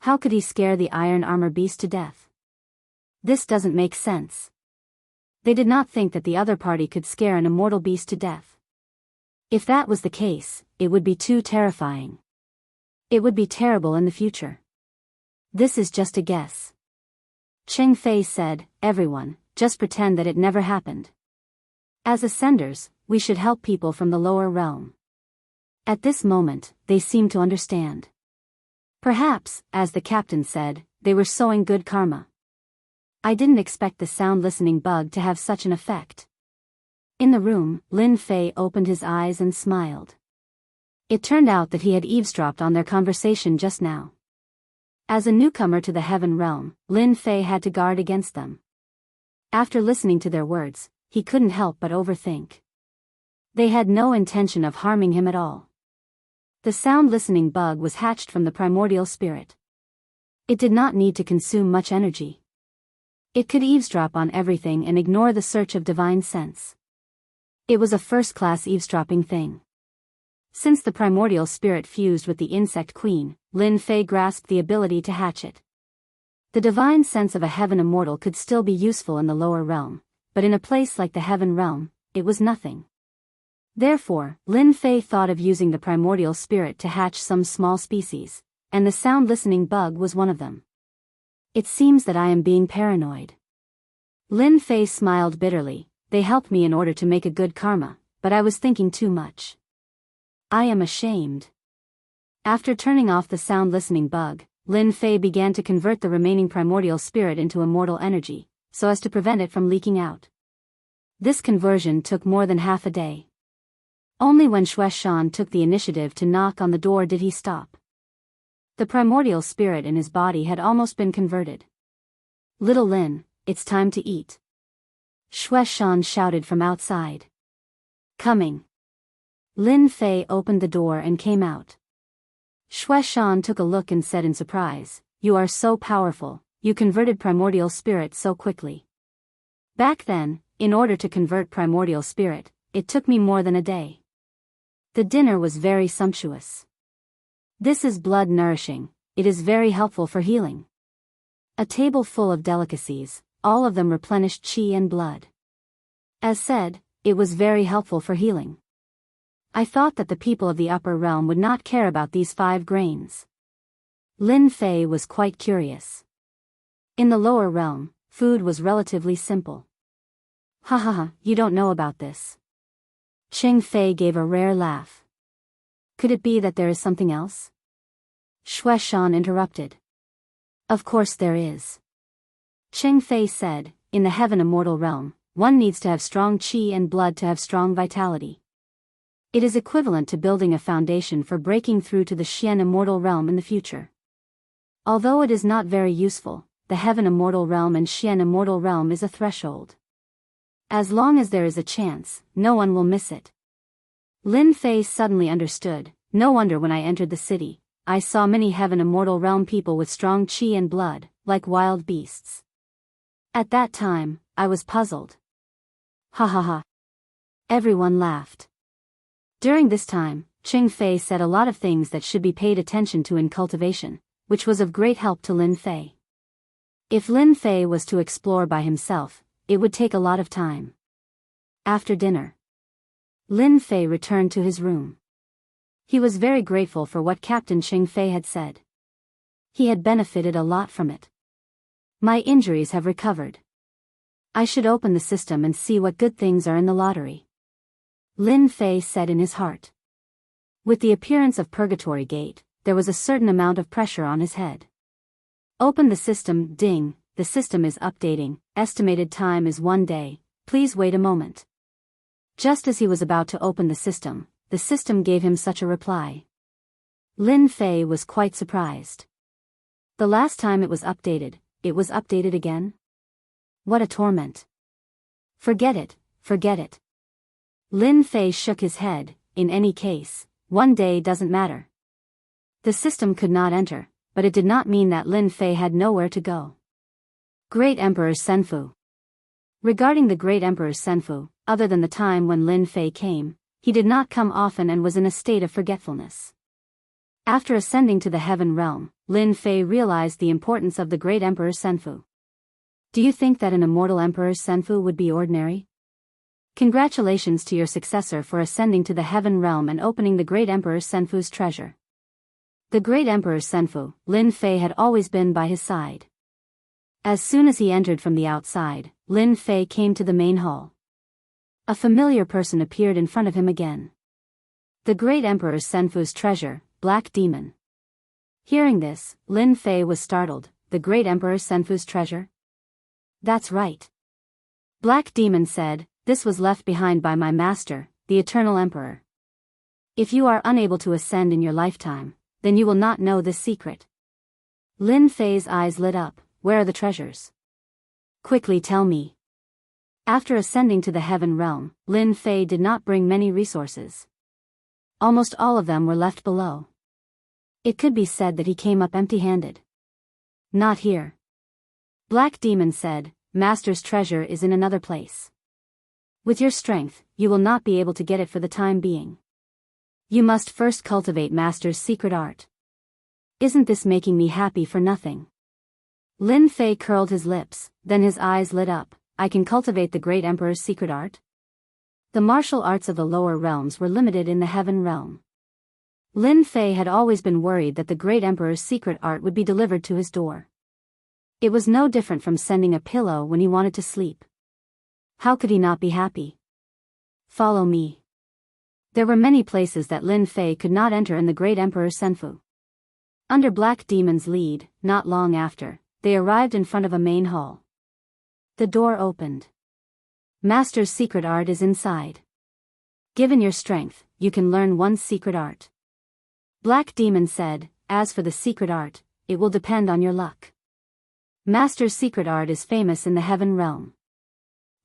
How could he scare the iron armor beast to death? This doesn't make sense. They did not think that the other party could scare an immortal beast to death. If that was the case, it would be too terrifying. It would be terrible in the future. This is just a guess. Cheng Fei said, everyone, just pretend that it never happened. As ascenders, we should help people from the lower realm. At this moment, they seemed to understand. Perhaps, as the captain said, they were sowing good karma. I didn't expect the sound listening bug to have such an effect. In the room, Lin Fei opened his eyes and smiled. It turned out that he had eavesdropped on their conversation just now. As a newcomer to the heaven realm, Lin Fei had to guard against them. After listening to their words, he couldn't help but overthink. They had no intention of harming him at all. The sound listening bug was hatched from the primordial spirit. It did not need to consume much energy. It could eavesdrop on everything and ignore the search of divine sense. It was a first-class eavesdropping thing. Since the primordial spirit fused with the insect queen, Lin Fei grasped the ability to hatch it. The divine sense of a heaven immortal could still be useful in the lower realm, but in a place like the heaven realm, it was nothing. Therefore, Lin Fei thought of using the primordial spirit to hatch some small species, and the sound listening bug was one of them. It seems that I am being paranoid. Lin Fei smiled bitterly. They helped me in order to make a good karma, but I was thinking too much. I am ashamed. After turning off the sound listening bug, Lin Fei began to convert the remaining primordial spirit into immortal energy, so as to prevent it from leaking out. This conversion took more than half a day. Only when Xue Shan took the initiative to knock on the door did he stop. The primordial spirit in his body had almost been converted. Little Lin, it's time to eat. Xue Shan shouted from outside. Coming. Lin Fei opened the door and came out. Xue Shan took a look and said in surprise, you are so powerful, you converted primordial spirit so quickly. Back then, in order to convert primordial spirit, it took me more than a day. The dinner was very sumptuous. This is blood nourishing, it is very helpful for healing. A table full of delicacies, all of them replenished qi and blood. As said, it was very helpful for healing. I thought that the people of the upper realm would not care about these 5 grains. Lin Fei was quite curious. In the lower realm, food was relatively simple. Ha ha ha, you don't know about this. Cheng Fei gave a rare laugh. Could it be that there is something else? Xue Shan interrupted. Of course there is. Cheng Fei said, in the heaven immortal realm, one needs to have strong qi and blood to have strong vitality. It is equivalent to building a foundation for breaking through to the Xian immortal realm in the future. Although it is not very useful, the heaven immortal realm and Xian immortal realm is a threshold. As long as there is a chance, no one will miss it. Lin Fei suddenly understood. No wonder when I entered the city, I saw many heaven immortal realm people with strong qi and blood, like wild beasts. At that time, I was puzzled. Ha ha ha. Everyone laughed. During this time, Cheng Fei said a lot of things that should be paid attention to in cultivation, which was of great help to Lin Fei. If Lin Fei was to explore by himself, it would take a lot of time. After dinner, Lin Fei returned to his room. He was very grateful for what Captain Cheng Fei had said. He had benefited a lot from it. My injuries have recovered. I should open the system and see what good things are in the lottery. Lin Fei said in his heart. With the appearance of Purgatory Gate, there was a certain amount of pressure on his head. Open the system, ding, the system is updating, estimated time is 1 day, please wait a moment. Just as he was about to open the system gave him such a reply. Lin Fei was quite surprised. The last time it was updated again? What a torment. Forget it, forget it. Lin Fei shook his head. In any case, one day doesn't matter. The system could not enter, but it did not mean that Lin Fei had nowhere to go. Great Emperor Senfu. Regarding the Great Emperor Senfu, other than the time when Lin Fei came, he did not come often and was in a state of forgetfulness. After ascending to the heaven realm, Lin Fei realized the importance of the Great Emperor Senfu. Do you think that an immortal Emperor Senfu would be ordinary? Congratulations to your successor for ascending to the heaven realm and opening the Great Emperor Senfu's treasure. The Great Emperor Senfu, Lin Fei had always been by his side. As soon as he entered from the outside, Lin Fei came to the main hall. A familiar person appeared in front of him again. The Great Emperor Senfu's treasure, Black Demon. Hearing this, Lin Fei was startled. The Great Emperor Senfu's treasure? That's right. Black Demon said, this was left behind by my master, the Eternal Emperor. If you are unable to ascend in your lifetime, then you will not know this secret. Lin Fei's eyes lit up. Where are the treasures? Quickly tell me. After ascending to the heaven realm, Lin Fei did not bring many resources. Almost all of them were left below. It could be said that he came up empty-handed. Not here. Black Demon said, Master's treasure is in another place. With your strength, you will not be able to get it for the time being. You must first cultivate Master's secret art. Isn't this making me happy for nothing? Lin Fei curled his lips, then his eyes lit up. I can cultivate the Great Emperor's secret art? The martial arts of the lower realms were limited in the heaven realm. Lin Fei had always been worried that the Great Emperor's secret art would be delivered to his door. It was no different from sending a pillow when he wanted to sleep. How could he not be happy? Follow me. There were many places that Lin Fei could not enter in the Great Emperor Senfu. Under Black Demon's lead, not long after, they arrived in front of a main hall. The door opened. Master's secret art is inside. Given your strength, you can learn one's secret art. Black Demon said, as for the secret art, it will depend on your luck. Master's secret art is famous in the heaven realm.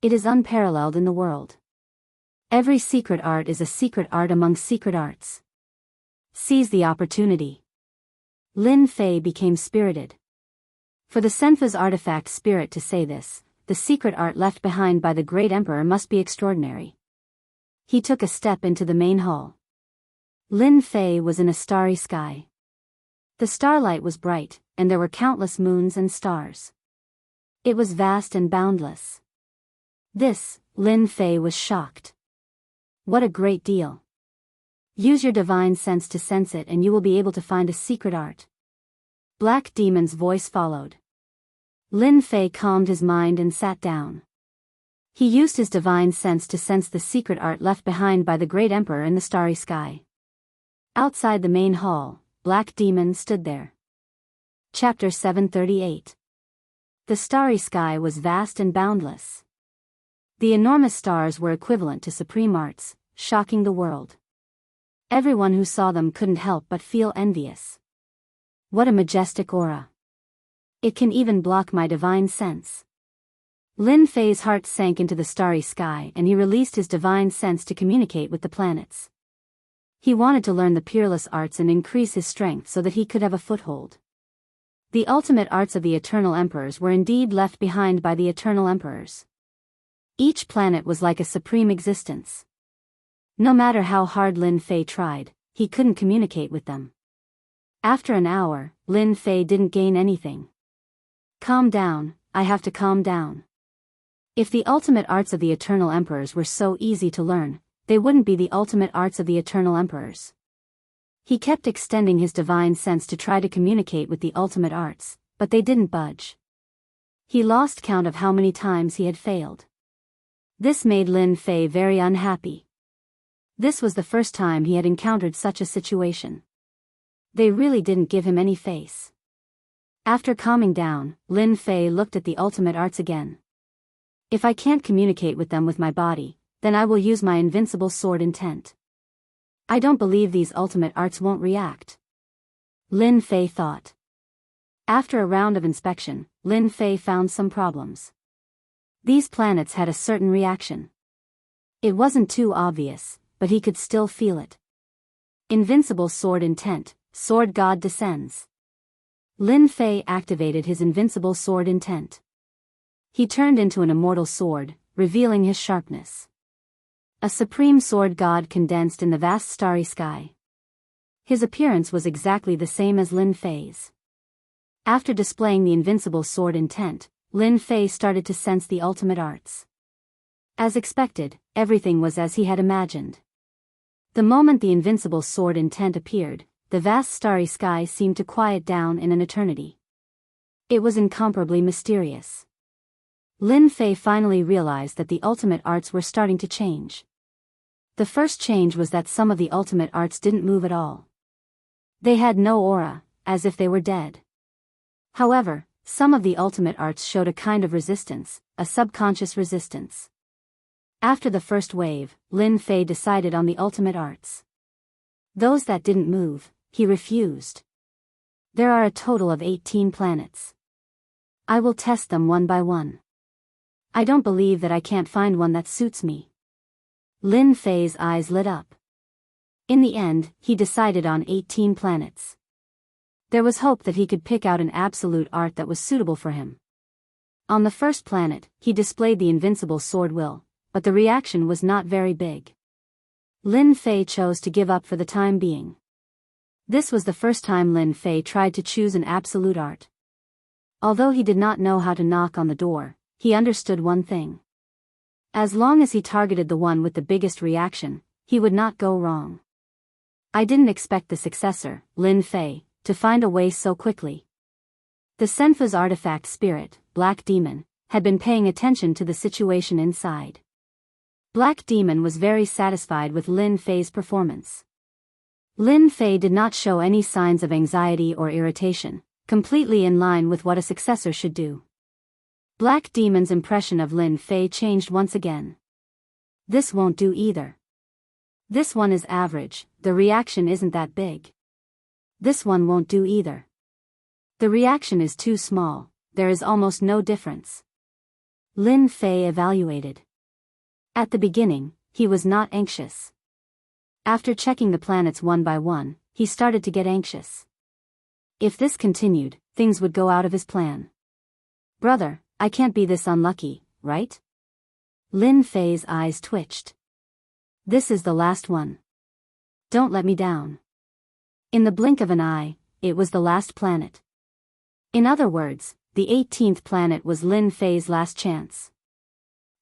It is unparalleled in the world. Every secret art is a secret art among secret arts. Seize the opportunity. Lin Fei became spirited. For the Senfu's artifact spirit to say this, the secret art left behind by the Great Emperor must be extraordinary. He took a step into the main hall. Lin Fei was in a starry sky. The starlight was bright, and there were countless moons and stars. It was vast and boundless. This, Lin Fei was shocked. What a great deal. Use your divine sense to sense it and you will be able to find a secret art. Black Demon's voice followed. Lin Fei calmed his mind and sat down. He used his divine sense to sense the secret art left behind by the Great Emperor in the starry sky. Outside the main hall, Black Demon stood there. Chapter 738. The starry sky was vast and boundless. The enormous stars were equivalent to supreme arts, shocking the world. Everyone who saw them couldn't help but feel envious. What a majestic aura. It can even block my divine sense. Lin Fei's heart sank into the starry sky and he released his divine sense to communicate with the planets. He wanted to learn the peerless arts and increase his strength so that he could have a foothold. The ultimate arts of the Eternal Emperors were indeed left behind by the Eternal Emperors. Each planet was like a supreme existence. No matter how hard Lin Fei tried, he couldn't communicate with them. After an hour, Lin Fei didn't gain anything. Calm down, I have to calm down. If the ultimate arts of the Eternal Emperors were so easy to learn, they wouldn't be the ultimate arts of the Eternal Emperors. He kept extending his divine sense to try to communicate with the ultimate arts, but they didn't budge. He lost count of how many times he had failed. This made Lin Fei very unhappy. This was the first time he had encountered such a situation. They really didn't give him any face. After calming down, Lin Fei looked at the ultimate arts again. If I can't communicate with them with my body, then I will use my invincible sword intent. I don't believe these ultimate arts won't react. Lin Fei thought. After a round of inspection, Lin Fei found some problems. These planets had a certain reaction. It wasn't too obvious, but he could still feel it. Invincible sword intent, sword god descends. Lin Fei activated his invincible sword intent. He turned into an immortal sword, revealing his sharpness. A supreme sword god condensed in the vast starry sky. His appearance was exactly the same as Lin Fei's. After displaying the invincible sword intent, Lin Fei started to sense the ultimate arts. As expected, everything was as he had imagined. The moment the invincible sword intent appeared, the vast starry sky seemed to quiet down in an eternity. It was incomparably mysterious. Lin Fei finally realized that the ultimate arts were starting to change. The first change was that some of the ultimate arts didn't move at all. They had no aura, as if they were dead. However, some of the ultimate arts showed a kind of resistance, a subconscious resistance. After the first wave, Lin Fei decided on the ultimate arts. Those that didn't move, he refused. There are a total of 18 planets. I will test them one by one. I don't believe that I can't find one that suits me. Lin Fei's eyes lit up. In the end, he decided on 18 planets. There was hope that he could pick out an absolute art that was suitable for him. On the first planet, he displayed the invincible sword will, but the reaction was not very big. Lin Fei chose to give up for the time being. This was the first time Lin Fei tried to choose an absolute art. Although he did not know how to knock on the door, he understood one thing. As long as he targeted the one with the biggest reaction, he would not go wrong. I didn't expect the successor, Lin Fei, to find a way so quickly. The Senfa's artifact spirit, Black Demon, had been paying attention to the situation inside. Black Demon was very satisfied with Lin Fei's performance. Lin Fei did not show any signs of anxiety or irritation, completely in line with what a successor should do. Black Demon's impression of Lin Fei changed once again. This won't do either. This one is average, the reaction isn't that big. This one won't do either. The reaction is too small, there is almost no difference. Lin Fei evaluated. At the beginning, he was not anxious. After checking the planets one by one, he started to get anxious. If this continued, things would go out of his plan. Brother, I can't be this unlucky, right? Lin Fei's eyes twitched. This is the last one. Don't let me down. In the blink of an eye, it was the last planet. In other words, the 18th planet was Lin Fei's last chance.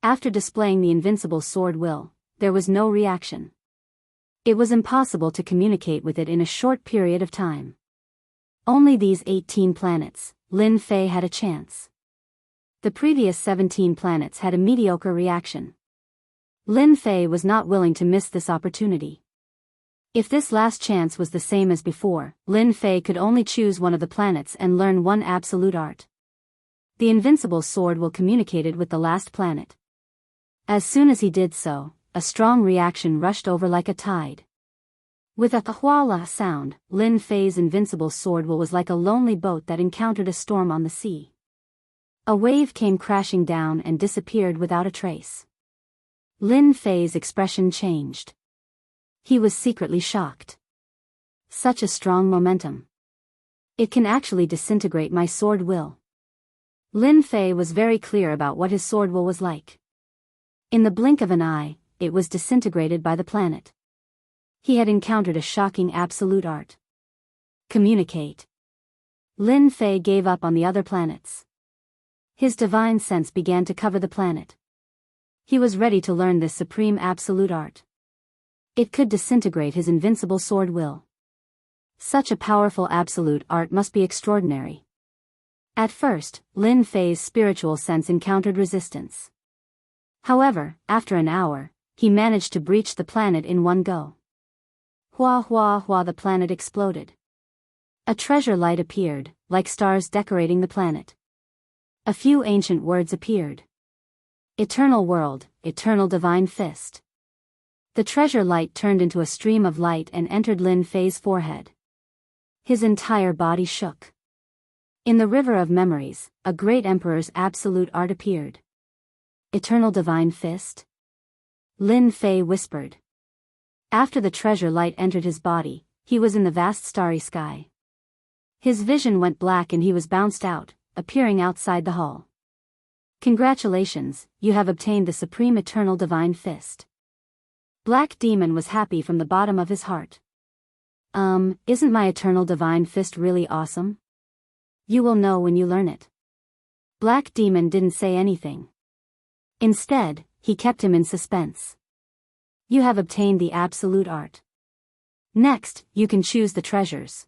After displaying the invincible sword will, there was no reaction. It was impossible to communicate with it in a short period of time. Only these 18 planets, Lin Fei had a chance. The previous 17 planets had a mediocre reaction. Lin Fei was not willing to miss this opportunity. If this last chance was the same as before, Lin Fei could only choose one of the planets and learn one absolute art. The invincible sword will communicated with the last planet. As soon as he did so, a strong reaction rushed over like a tide. With a hwala sound, Lin Fei's invincible sword will was like a lonely boat that encountered a storm on the sea. A wave came crashing down and disappeared without a trace. Lin Fei's expression changed. He was secretly shocked. Such a strong momentum. It can actually disintegrate my sword will. Lin Fei was very clear about what his sword will was like. In the blink of an eye, it was disintegrated by the planet. He had encountered a shocking absolute art. Communicate. Lin Fei gave up on the other planets. His divine sense began to cover the planet. He was ready to learn this supreme absolute art. It could disintegrate his invincible sword will. Such a powerful absolute art must be extraordinary. At first, Lin Fei's spiritual sense encountered resistance. However, after an hour, he managed to breach the planet in one go. Hua hua hua, the planet exploded. A treasure light appeared, like stars decorating the planet. A few ancient words appeared. Eternal world, eternal divine fist. The treasure light turned into a stream of light and entered Lin Fei's forehead. His entire body shook. In the river of memories, a great emperor's absolute art appeared. Eternal Divine Fist? Lin Fei whispered. After the treasure light entered his body, he was in the vast starry sky. His vision went black and he was bounced out, appearing outside the hall. Congratulations, you have obtained the Supreme Eternal Divine Fist. Black Demon was happy from the bottom of his heart. Isn't my Eternal Divine Fist really awesome? You will know when you learn it. Black Demon didn't say anything. Instead, he kept him in suspense. You have obtained the absolute art. Next, you can choose the treasures.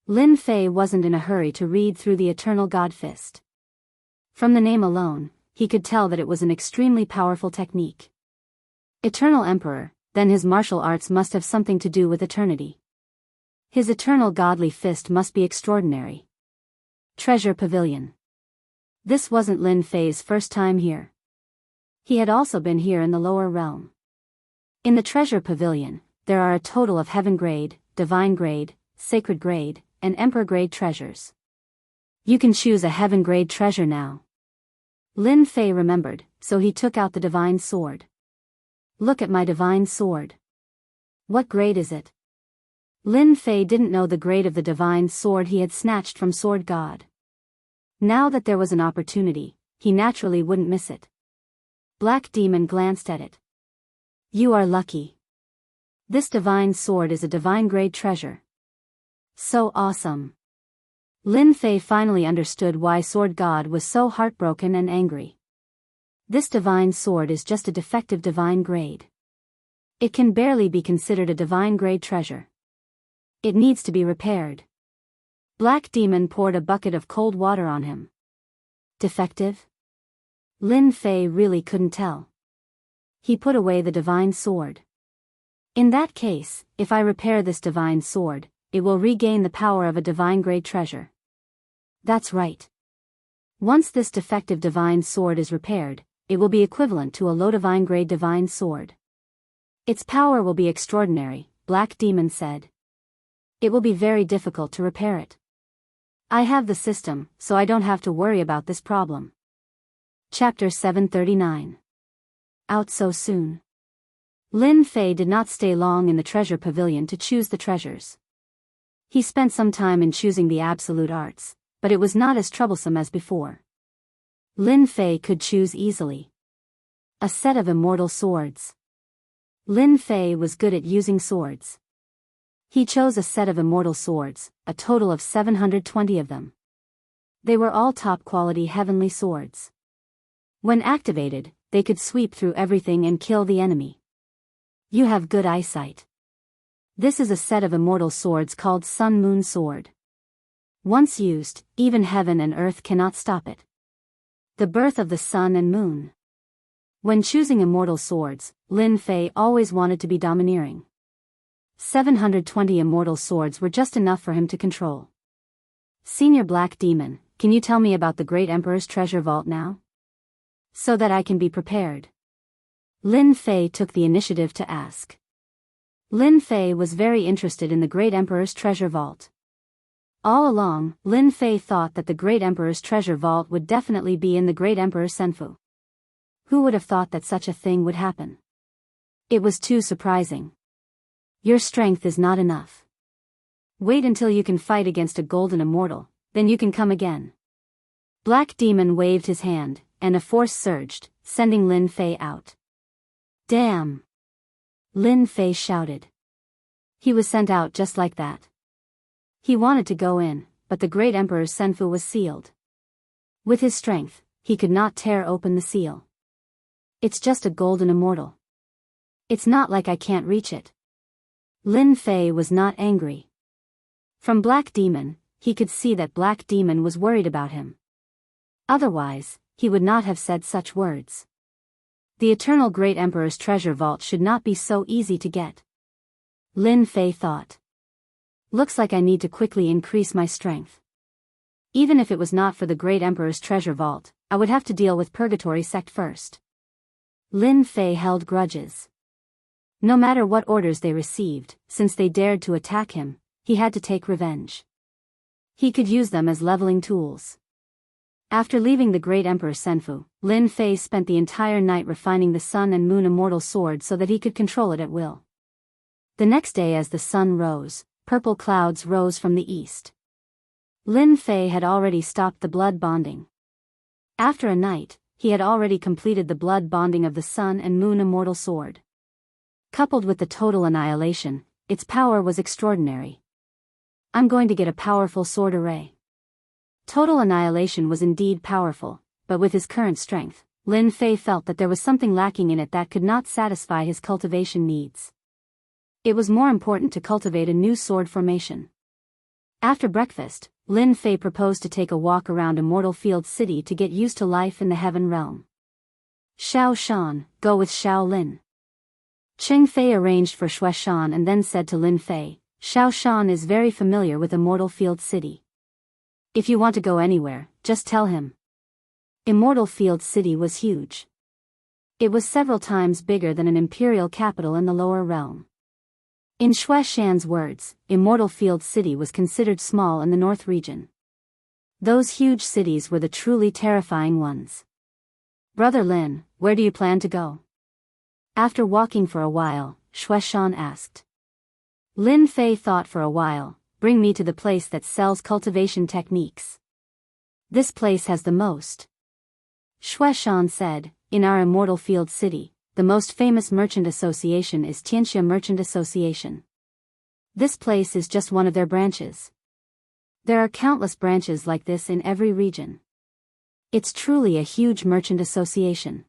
Lin Fei wasn't in a hurry to read through the Eternal God Fist. From the name alone, he could tell that it was an extremely powerful technique. Eternal Emperor, then his martial arts must have something to do with eternity. His eternal godly fist must be extraordinary. Treasure Pavilion. This wasn't Lin Fei's first time here. He had also been here in the lower realm. In the Treasure Pavilion, there are a total of Heaven Grade, Divine Grade, Sacred Grade, and Emperor Grade treasures. You can choose a Heaven Grade treasure now. Lin Fei remembered, so he took out the Divine Sword. Look at my Divine Sword. What grade is it? Lin Fei didn't know the grade of the Divine Sword he had snatched from Sword God. Now that there was an opportunity, he naturally wouldn't miss it. Black Demon glanced at it. You are lucky. This Divine Sword is a Divine Grade treasure. So awesome. Lin Fei finally understood why Sword God was so heartbroken and angry. This Divine Sword is just a defective Divine Grade. It can barely be considered a Divine Grade treasure. It needs to be repaired. Black Demon poured a bucket of cold water on him. Defective? Lin Fei really couldn't tell. He put away the Divine Sword. In that case, if I repair this Divine Sword, it will regain the power of a Divine Grade treasure. That's right. Once this defective Divine Sword is repaired, it will be equivalent to a low Divine Grade Divine Sword. Its power will be extraordinary, Black Demon said. It will be very difficult to repair it. I have the system, so I don't have to worry about this problem. Chapter 739. Out so soon. Lin Fei did not stay long in the Treasure Pavilion to choose the treasures. He spent some time in choosing the absolute arts, but it was not as troublesome as before. Lin Fei could choose easily. A set of immortal swords. Lin Fei was good at using swords. He chose a set of immortal swords, a total of 720 of them. They were all top-quality heavenly swords. When activated, they could sweep through everything and kill the enemy. You have good eyesight. This is a set of immortal swords called Sun Moon Sword. Once used, even heaven and earth cannot stop it. The birth of the sun and moon. When choosing immortal swords, Lin Fei always wanted to be domineering. 720 immortal swords were just enough for him to control. Senior Black Demon, can you tell me about the Great Emperor's treasure vault now? So that I can be prepared. Lin Fei took the initiative to ask. Lin Fei was very interested in the Great Emperor's treasure vault. All along, Lin Fei thought that the Great Emperor's treasure vault would definitely be in the Great Emperor's Senfu. Who would have thought that such a thing would happen? It was too surprising. Your strength is not enough. Wait until you can fight against a golden immortal, then you can come again. Black Demon waved his hand, and a force surged, sending Lin Fei out. Damn! Lin Fei shouted. He was sent out just like that. He wanted to go in, but the Great Emperor's Senfu was sealed. With his strength, he could not tear open the seal. It's just a golden immortal. It's not like I can't reach it. Lin Fei was not angry. From Black Demon, he could see that Black Demon was worried about him. Otherwise, he would not have said such words. The Eternal Great Emperor's treasure vault should not be so easy to get. Lin Fei thought. Looks like I need to quickly increase my strength. Even if it was not for the Great Emperor's treasure vault, I would have to deal with Purgatory Sect first. Lin Fei held grudges. No matter what orders they received, since they dared to attack him, he had to take revenge. He could use them as leveling tools. After leaving the great Emperor Senfu, Lin Fei spent the entire night refining the Sun and Moon Immortal Sword so that he could control it at will. The next day as the sun rose, purple clouds rose from the east. Lin Fei had already stopped the blood bonding. After a night, he had already completed the blood bonding of the Sun and Moon Immortal Sword. Coupled with the total annihilation, its power was extraordinary. I'm going to get a powerful sword array. Total annihilation was indeed powerful, but with his current strength, Lin Fei felt that there was something lacking in it that could not satisfy his cultivation needs. It was more important to cultivate a new sword formation. After breakfast, Lin Fei proposed to take a walk around Immortal Field City to get used to life in the Heaven Realm. Xiao Shan, go with Xiao Lin. Cheng Fei arranged for Xue Shan and then said to Lin Fei, Xiao Shan is very familiar with Immortal Field City. If you want to go anywhere, just tell him. Immortal Field City was huge. It was several times bigger than an imperial capital in the lower realm. In Xue Shan's words, Immortal Field City was considered small in the north region. Those huge cities were the truly terrifying ones. Brother Lin, where do you plan to go? After walking for a while, Xue Shan asked. Lin Fei thought for a while, bring me to the place that sells cultivation techniques. This place has the most. Xue Shan said, in our Immortal Field City, the most famous merchant association is Tianxia Merchant Association. This place is just one of their branches. There are countless branches like this in every region. It's truly a huge merchant association.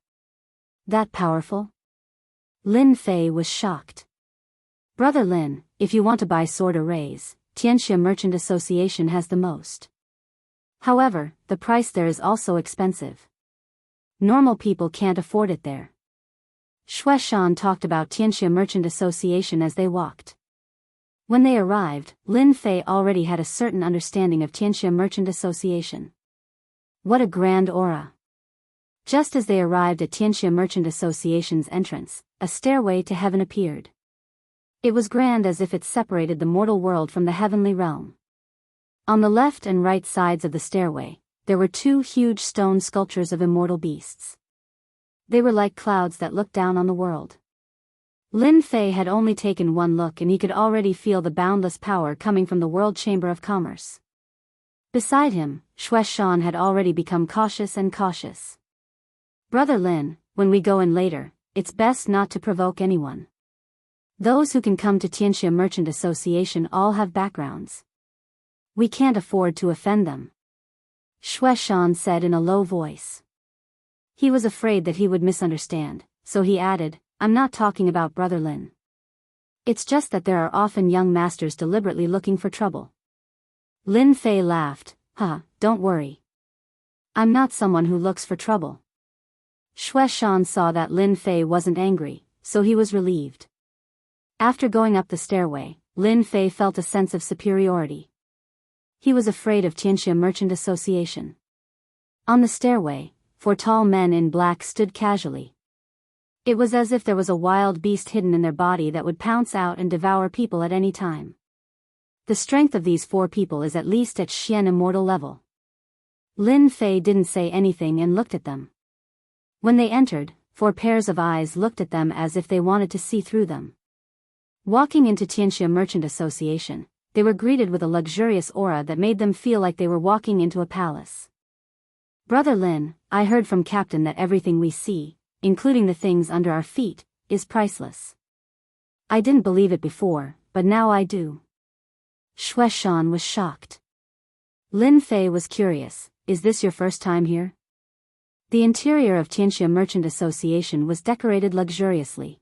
That powerful? Lin Fei was shocked. Brother Lin, if you want to buy sword arrays, Tianxia Merchant Association has the most. However, the price there is also expensive. Normal people can't afford it there. Xue Shan talked about Tianxia Merchant Association as they walked. When they arrived, Lin Fei already had a certain understanding of Tianxia Merchant Association. What a grand aura! Just as they arrived at Tianxia Merchant Association's entrance, a stairway to heaven appeared. It was grand as if it separated the mortal world from the heavenly realm. On the left and right sides of the stairway, there were two huge stone sculptures of immortal beasts. They were like clouds that looked down on the world. Lin Fei had only taken one look and he could already feel the boundless power coming from the World Chamber of Commerce. Beside him, Xue Shan had already become cautious and cautious. Brother Lin, when we go in later, it's best not to provoke anyone. Those who can come to Tianxia Merchant Association all have backgrounds. We can't afford to offend them. Xue Shan said in a low voice. He was afraid that he would misunderstand, so he added, I'm not talking about Brother Lin. It's just that there are often young masters deliberately looking for trouble. Lin Fei laughed, don't worry. I'm not someone who looks for trouble. Xue Shan saw that Lin Fei wasn't angry, so he was relieved. After going up the stairway, Lin Fei felt a sense of superiority. He was afraid of Tianxia Merchant Association. On the stairway, 4 tall men in black stood casually. It was as if there was a wild beast hidden in their body that would pounce out and devour people at any time. The strength of these 4 people is at least at Xian immortal level. Lin Fei didn't say anything and looked at them. When they entered, 4 pairs of eyes looked at them as if they wanted to see through them. Walking into Tianxia Merchant Association, they were greeted with a luxurious aura that made them feel like they were walking into a palace. Brother Lin, I heard from Captain that everything we see, including the things under our feet, is priceless. I didn't believe it before, but now I do. Xue Shan was shocked. Lin Fei was curious, is this your first time here? The interior of Tianxia Merchant Association was decorated luxuriously.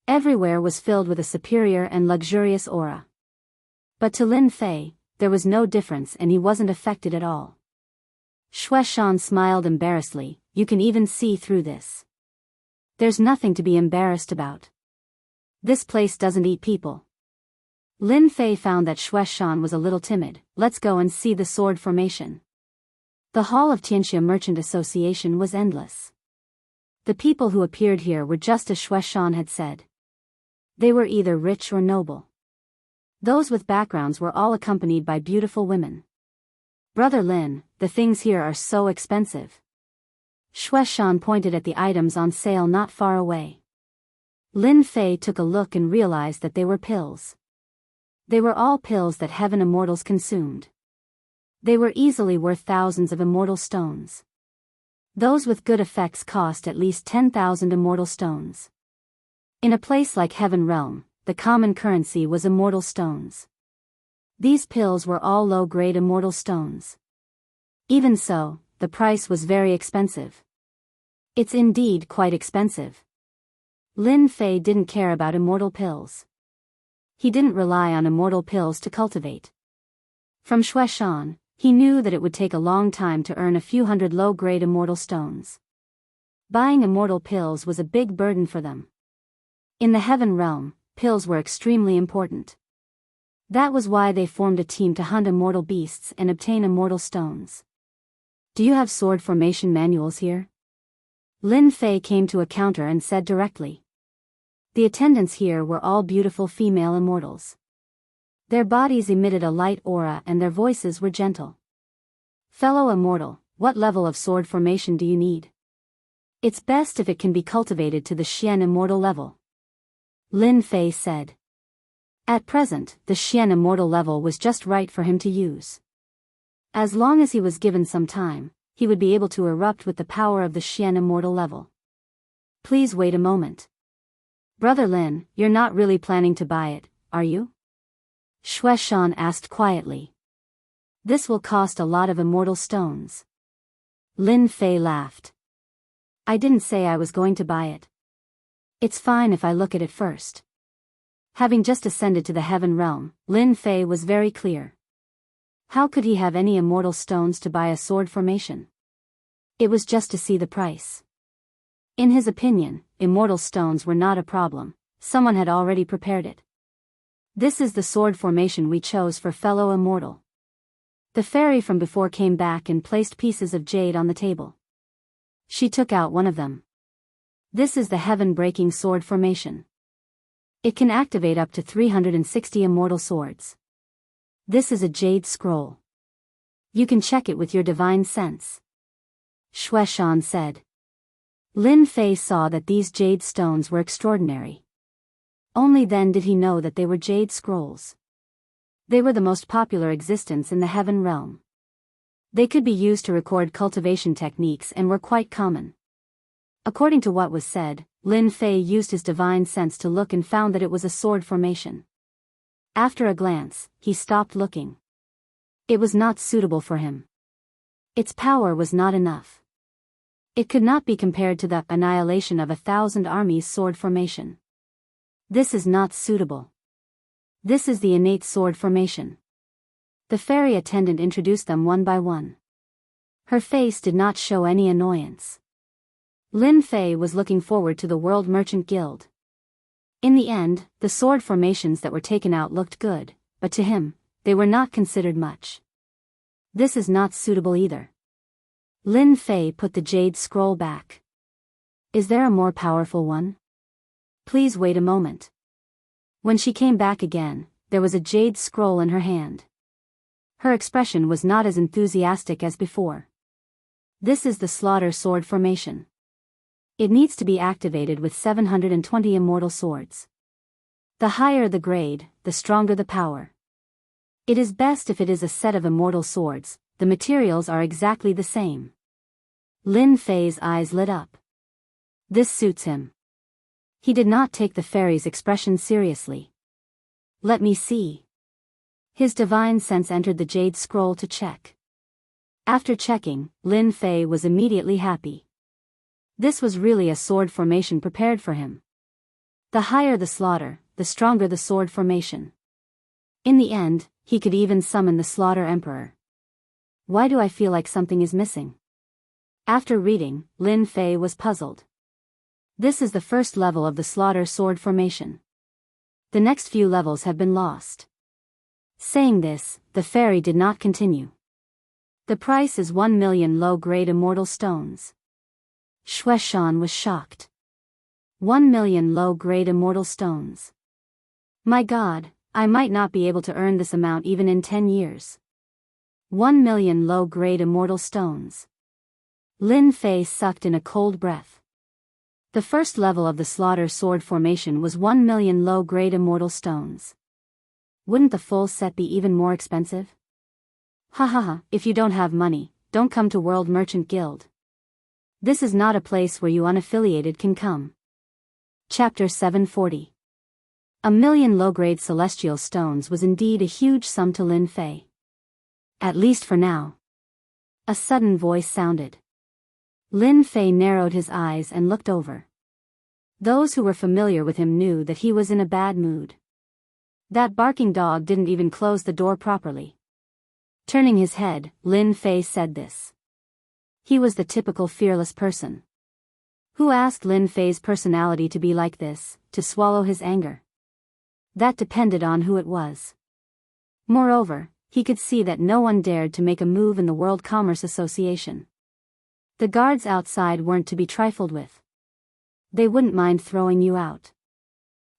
Everywhere was filled with a superior and luxurious aura. But to Lin Fei, there was no difference and he wasn't affected at all. Xue Shan smiled embarrassedly, you can even see through this. There's nothing to be embarrassed about. This place doesn't eat people. Lin Fei found that Xue Shan was a little timid, let's go and see the sword formation. The hall of Tianxia Merchant Association was endless. The people who appeared here were just as Xue Shan had said. They were either rich or noble. Those with backgrounds were all accompanied by beautiful women. Brother Lin, the things here are so expensive. Shueshan pointed at the items on sale not far away. Lin Fei took a look and realized that they were pills. They were all pills that heaven immortals consumed. They were easily worth thousands of immortal stones. Those with good effects cost at least 10,000 immortal stones. In a place like Heaven Realm, the common currency was immortal stones. These pills were all low-grade immortal stones. Even so, the price was very expensive. It's indeed quite expensive. Lin Fei didn't care about immortal pills. He didn't rely on immortal pills to cultivate. From Shueshan, he knew that it would take a long time to earn a few hundred low-grade immortal stones. Buying immortal pills was a big burden for them. In the Heaven Realm, pills were extremely important. That was why they formed a team to hunt immortal beasts and obtain immortal stones. Do you have sword formation manuals here? Lin Fei came to a counter and said directly. The attendants here were all beautiful female immortals. Their bodies emitted a light aura and their voices were gentle. Fellow immortal, what level of sword formation do you need? It's best if it can be cultivated to the Xian immortal level. Lin Fei said. At present, the Xian immortal level was just right for him to use. As long as he was given some time, he would be able to erupt with the power of the Xian immortal level. Please wait a moment. Brother Lin, you're not really planning to buy it, are you? Shueshan asked quietly. This will cost a lot of immortal stones. Lin Fei laughed. I didn't say I was going to buy it. It's fine if I look at it first. Having just ascended to the Heaven Realm, Lin Fei was very clear. How could he have any immortal stones to buy a sword formation? It was just to see the price. In his opinion, immortal stones were not a problem, someone had already prepared it. This is the sword formation we chose for fellow immortal. The fairy from before came back and placed pieces of jade on the table. She took out one of them. This is the heaven-breaking sword formation. It can activate up to 360 immortal swords. This is a jade scroll. You can check it with your divine sense. Shueshan said. Lin Fei saw that these jade stones were extraordinary. Only then did he know that they were jade scrolls. They were the most popular existence in the Heaven Realm. They could be used to record cultivation techniques and were quite common. According to what was said, Lin Fei used his divine sense to look and found that it was a sword formation. After a glance, he stopped looking. It was not suitable for him. Its power was not enough. It could not be compared to the annihilation of 1,000 armies sword formation. This is not suitable. This is the innate sword formation. The fairy attendant introduced them one by one. Her face did not show any annoyance. Lin Fei was looking forward to the World Merchant Guild. In the end, the sword formations that were taken out looked good, but to him, they were not considered much. This is not suitable either. Lin Fei put the jade scroll back. Is there a more powerful one? Please wait a moment. When she came back again, there was a jade scroll in her hand. Her expression was not as enthusiastic as before. This is the slaughter sword formation. It needs to be activated with 720 immortal swords. The higher the grade, the stronger the power. It is best if it is a set of immortal swords, the materials are exactly the same. Lin Fei's eyes lit up. This suits him. He did not take the fairy's expression seriously. Let me see. His divine sense entered the jade scroll to check. After checking, Lin Fei was immediately happy. This was really a sword formation prepared for him. The higher the slaughter, the stronger the sword formation. In the end, he could even summon the Slaughter Emperor. Why do I feel like something is missing? After reading, Lin Fei was puzzled. This is the first level of the slaughter sword formation. The next few levels have been lost. Saying this, the fairy did not continue. The price is 1 million low-grade immortal stones. Shueshan was shocked. 1 million low-grade immortal stones. My God, I might not be able to earn this amount even in 10 years. 1,000,000 low-grade immortal stones. Lin Fei sucked in a cold breath. The first level of the Slaughter Sword formation was 1,000,000 low-grade immortal stones. Wouldn't the full set be even more expensive? Ha ha ha, if you don't have money, don't come to World Merchant Guild. This is not a place where you unaffiliated can come. Chapter 740. 1,000,000 low-grade celestial stones was indeed a huge sum to Lin Fei. At least for now. A sudden voice sounded. Lin Fei narrowed his eyes and looked over. Those who were familiar with him knew that he was in a bad mood. That barking dog didn't even close the door properly. Turning his head, Lin Fei said this. He was the typical fearless person. Who asked Lin Fei's personality to be like this, to swallow his anger? That depended on who it was. Moreover, he could see that no one dared to make a move in the World Commerce Association. The guards outside weren't to be trifled with. They wouldn't mind throwing you out.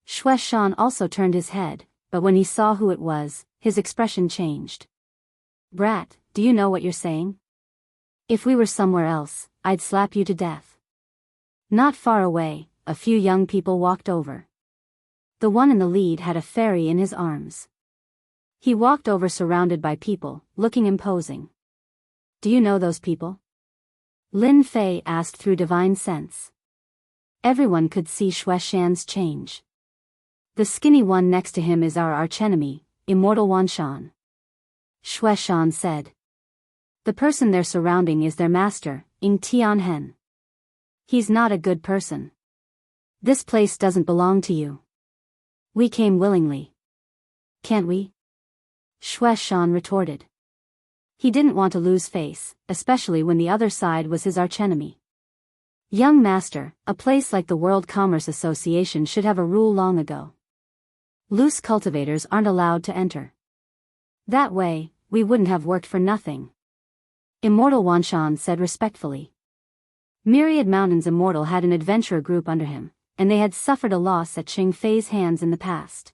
Xue Shan also turned his head, but when he saw who it was, his expression changed. Brat, do you know what you're saying? If we were somewhere else, I'd slap you to death. Not far away, a few young people walked over. The one in the lead had a fairy in his arms. He walked over surrounded by people, looking imposing. Do you know those people? Lin Fei asked through divine sense. Everyone could see Xue Shan's change. The skinny one next to him is our archenemy, Immortal Wanshan. Xue Shan said. The person they're surrounding is their master, Ying Tianhen. He's not a good person. This place doesn't belong to you. We came willingly. Can't we? Xue Shan retorted. He didn't want to lose face, especially when the other side was his archenemy. Young master, a place like the World Commerce Association should have a rule long ago. Loose cultivators aren't allowed to enter. That way, we wouldn't have worked for nothing. Immortal Wanshan said respectfully. Myriad Mountains Immortal had an adventurer group under him, and they had suffered a loss at Qing Fei's hands in the past.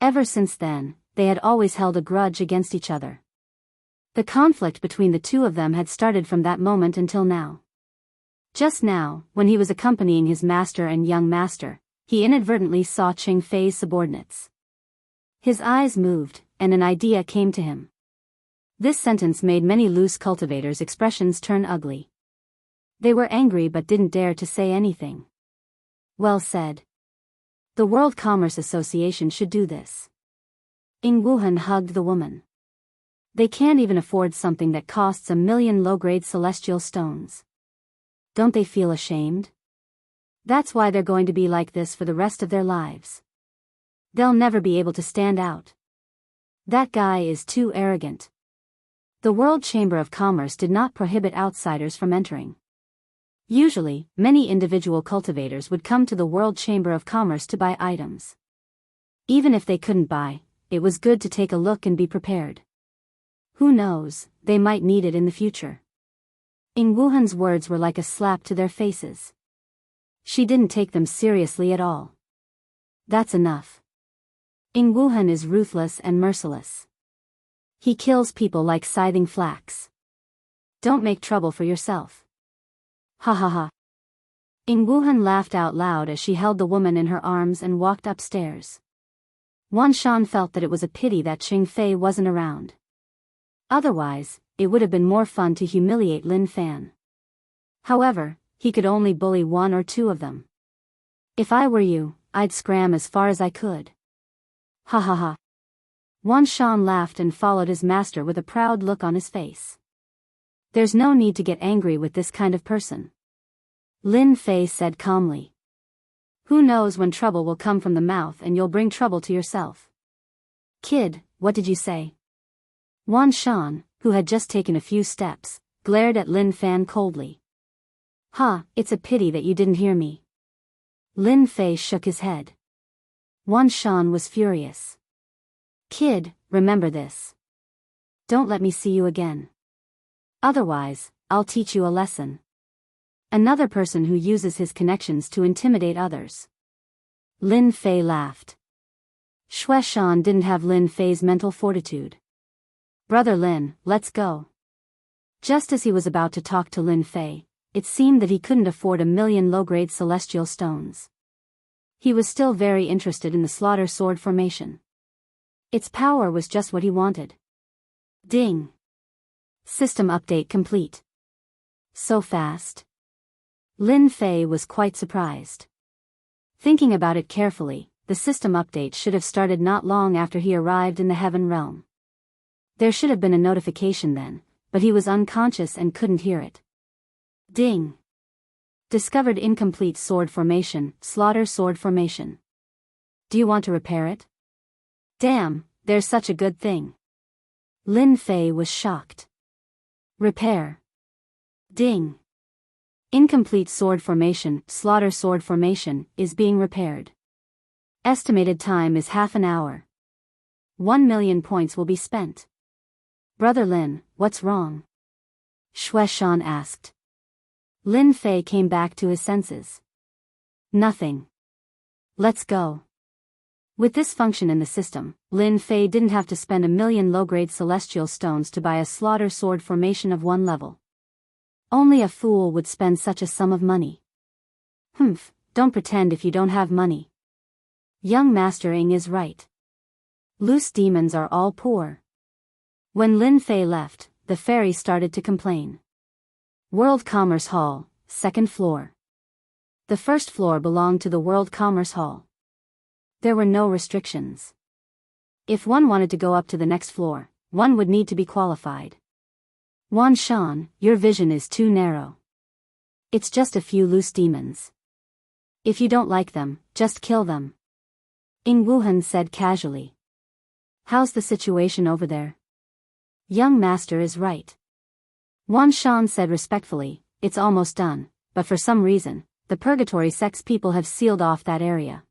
Ever since then, they had always held a grudge against each other. The conflict between the two of them had started from that moment until now. Just now, when he was accompanying his master and young master, he inadvertently saw Qing Fei's subordinates. His eyes moved, and an idea came to him. This sentence made many loose cultivators' expressions turn ugly. They were angry but didn't dare to say anything. Well said. The World Commerce Association should do this. Ying Wuhan hugged the woman. They can't even afford something that costs 1,000,000 low-grade celestial stones. Don't they feel ashamed? That's why they're going to be like this for the rest of their lives. They'll never be able to stand out. That guy is too arrogant. The World Chamber of Commerce did not prohibit outsiders from entering. Usually, many individual cultivators would come to the World Chamber of Commerce to buy items. Even if they couldn't buy, it was good to take a look and be prepared. Who knows, they might need it in the future. Ying Wuhan's words were like a slap to their faces. She didn't take them seriously at all. That's enough. Ying Wuhan is ruthless and merciless. He kills people like scything flax. Don't make trouble for yourself. Ha ha ha. Ying Wuhan laughed out loud as she held the woman in her arms and walked upstairs. Wan Shan felt that it was a pity that Qing Fei wasn't around. Otherwise, it would have been more fun to humiliate Lin Fan. However, he could only bully one or two of them. If I were you, I'd scram as far as I could. Ha ha ha. Wan Shan laughed and followed his master with a proud look on his face. There's no need to get angry with this kind of person. Lin Fei said calmly. Who knows when trouble will come from the mouth and you'll bring trouble to yourself. Kid, what did you say? Wan Shan, who had just taken a few steps, glared at Lin Fan coldly. It's a pity that you didn't hear me. Lin Fei shook his head. Wan Shan was furious. Kid, remember this. Don't let me see you again. Otherwise, I'll teach you a lesson. Another person who uses his connections to intimidate others. Lin Fei laughed. Xue Shan didn't have Lin Fei's mental fortitude. Brother Lin, let's go. Just as he was about to talk to Lin Fei, it seemed that he couldn't afford 1,000,000 low-grade celestial stones. He was still very interested in the slaughter sword formation. Its power was just what he wanted. Ding. System update complete. So fast. Lin Fei was quite surprised. Thinking about it carefully, the system update should have started not long after he arrived in the Heaven Realm. There should have been a notification then, but he was unconscious and couldn't hear it. Ding. Discovered incomplete sword formation, slaughter sword formation. Do you want to repair it? Damn, there's such a good thing. Lin Fei was shocked. Repair. Ding. Incomplete sword formation, slaughter sword formation, is being repaired. Estimated time is half an hour. 1,000,000 points will be spent. Brother Lin, what's wrong? Xue Shan asked. Lin Fei came back to his senses. Nothing. Let's go. With this function in the system, Lin Fei didn't have to spend 1,000,000 low-grade celestial stones to buy a slaughter sword formation of 1 level. Only a fool would spend such a sum of money. Humph, don't pretend if you don't have money. Young Master Ing is right. Loose demons are all poor. When Lin Fei left, the fairy started to complain. World Commerce Hall, 2nd floor. The first floor belonged to the World Commerce Hall. There were no restrictions. If one wanted to go up to the next floor, one would need to be qualified. Wan Shan, your vision is too narrow. It's just a few loose demons. If you don't like them, just kill them. Ing Wuhan said casually. How's the situation over there? Young Master is right. Wan Shan said respectfully, it's almost done, but for some reason, the purgatory sect's people have sealed off that area.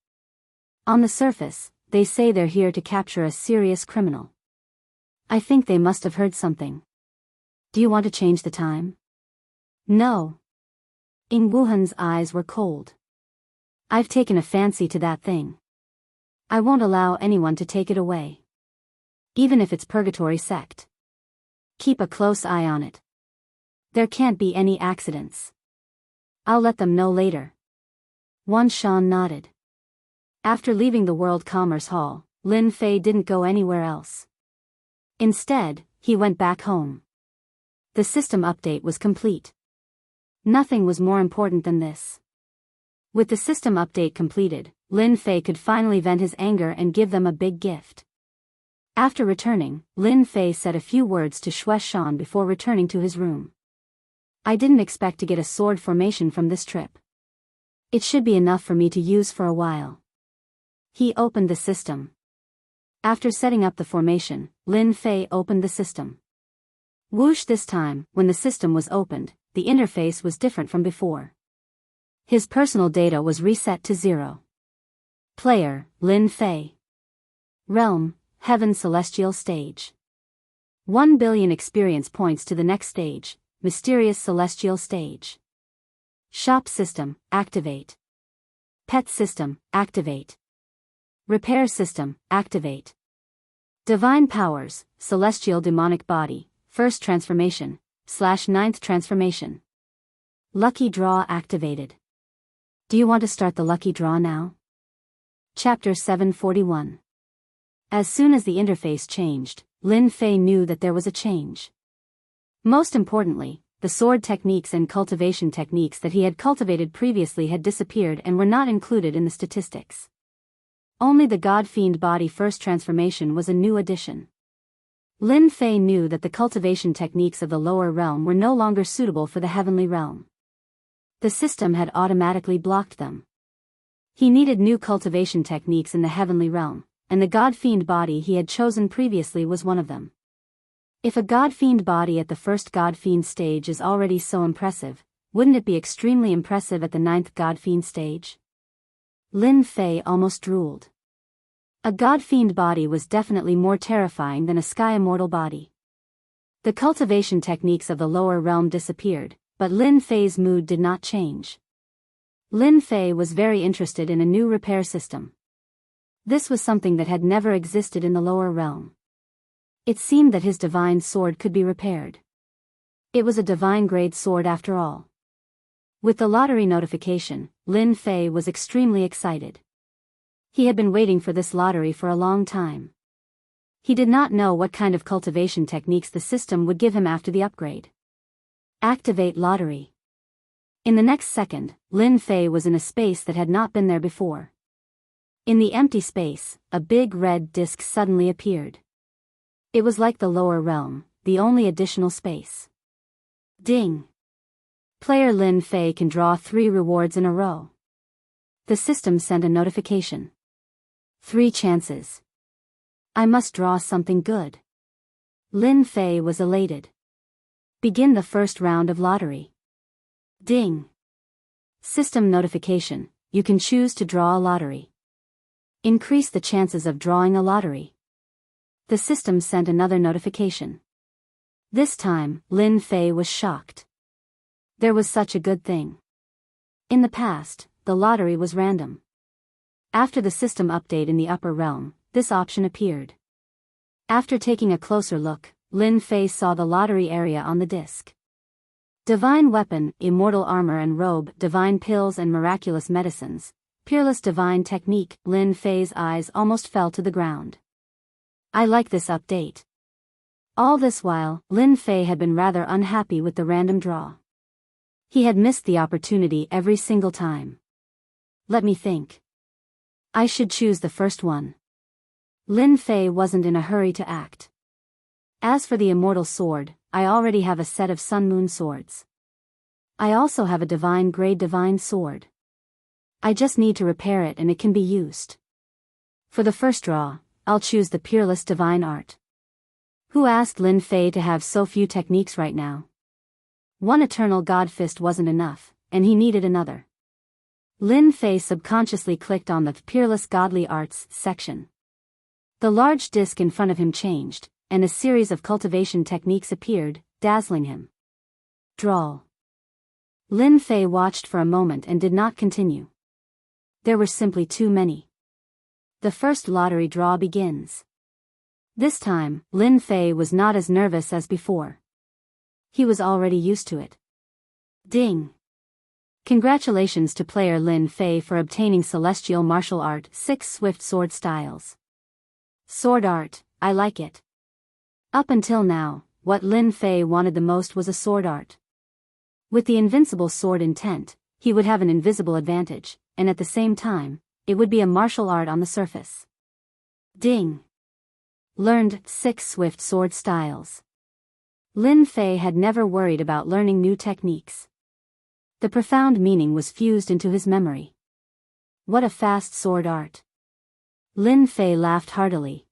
On the surface, they say they're here to capture a serious criminal. I think they must have heard something. Do you want to change the time? No. Ing Wuhan's eyes were cold. I've taken a fancy to that thing. I won't allow anyone to take it away. Even if it's purgatory sect. Keep a close eye on it. There can't be any accidents. I'll let them know later. Wan Shan nodded. After leaving the World Commerce Hall, Lin Fei didn't go anywhere else. Instead, he went back home. The system update was complete. Nothing was more important than this. With the system update completed, Lin Fei could finally vent his anger and give them a big gift. After returning, Lin Fei said a few words to Xue Shan before returning to his room. I didn't expect to get a sword formation from this trip. It should be enough for me to use for a while. He opened the system. After setting up the formation, Lin Fei opened the system. Whoosh, this time, when the system was opened, the interface was different from before. His personal data was reset to 0. Player, Lin Fei. Realm, Heaven Celestial Stage. 1,000,000,000 experience points to the next stage, Mysterious Celestial Stage. Shop System, activate. Pet System, activate. Repair System, activate. Divine Powers, Celestial Demonic Body, 1st Transformation, /9th Transformation. Lucky Draw activated. Do you want to start the lucky draw now? Chapter 741. As soon as the interface changed, Lin Fei knew that there was a change. Most importantly, the sword techniques and cultivation techniques that he had cultivated previously had disappeared and were not included in the statistics. Only the God-Fiend Body 1st Transformation was a new addition. Lin Fei knew that the cultivation techniques of the lower realm were no longer suitable for the heavenly realm. The system had automatically blocked them. He needed new cultivation techniques in the heavenly realm, and the God-Fiend Body he had chosen previously was one of them. If a God-Fiend Body at the 1st God-Fiend stage is already so impressive, wouldn't it be extremely impressive at the 9th God-Fiend stage? Lin Fei almost drooled. A God-Fiend Body was definitely more terrifying than a Sky Immortal Body. The cultivation techniques of the lower realm disappeared, but Lin Fei's mood did not change. Lin Fei was very interested in a new repair system. This was something that had never existed in the lower realm. It seemed that his divine sword could be repaired. It was a divine-grade sword after all. With the lottery notification, Lin Fei was extremely excited. He had been waiting for this lottery for a long time. He did not know what kind of cultivation techniques the system would give him after the upgrade. Activate lottery. In the next second, Lin Fei was in a space that had not been there before. In the empty space, a big red disc suddenly appeared. It was like the lower realm, the only additional space. Ding! Player Lin Fei can draw 3 rewards in a row. The system sent a notification. 3 chances. I must draw something good. Lin Fei was elated. Begin the first round of lottery. Ding! System notification, you can choose to draw a lottery. Increase the chances of drawing a lottery. The system sent another notification. This time, Lin Fei was shocked. There was such a good thing. In the past, the lottery was random. After the system update in the upper realm, this option appeared. After taking a closer look, Lin Fei saw the lottery area on the disc. Divine weapon, immortal armor and robe, divine pills and miraculous medicines, peerless divine technique. Lin Fei's eyes almost fell to the ground. I like this update. All this while, Lin Fei had been rather unhappy with the random draw. He had missed the opportunity every single time. Let me think. I should choose the first one. Lin Fei wasn't in a hurry to act. As for the immortal sword, I already have a set of Sun Moon swords. I also have a divine-grade divine sword. I just need to repair it and it can be used. For the first draw, I'll choose the peerless divine art. Who asked Lin Fei to have so few techniques right now? One eternal god fist wasn't enough, and he needed another. Lin Fei subconsciously clicked on the peerless godly arts section. The large disc in front of him changed, and a series of cultivation techniques appeared, dazzling him. Draw. Lin Fei watched for a moment and did not continue. There were simply too many. The first lottery draw begins. This time, Lin Fei was not as nervous as before. He was already used to it. Ding! Congratulations to player Lin Fei for obtaining Celestial Martial Art 6 Swift Sword Styles. Sword art, I like it. Up until now, what Lin Fei wanted the most was a sword art. With the invincible sword intent, he would have an invisible advantage, and at the same time, it would be a martial art on the surface. Ding! Learned 6 Swift Sword Styles. Lin Fei had never worried about learning new techniques. The profound meaning was fused into his memory. What a fast sword art. Lin Fei laughed heartily.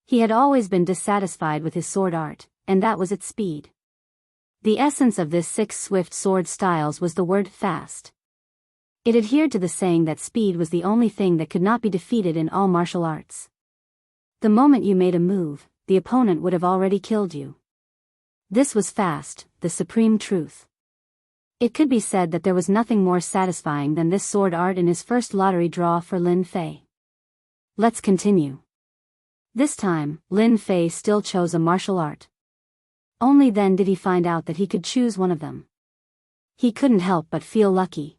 He had always been dissatisfied with his sword art, and that was its speed. The essence of this 6 Swift Sword Styles was the word fast. It adhered to the saying that speed was the only thing that could not be defeated in all martial arts. The moment you made a move, the opponent would have already killed you. This was fast, the supreme truth. It could be said that there was nothing more satisfying than this sword art in his first lottery draw for Lin Fei. Let's continue. This time, Lin Fei still chose a martial art. Only then did he find out that he could choose one of them. He couldn't help but feel lucky.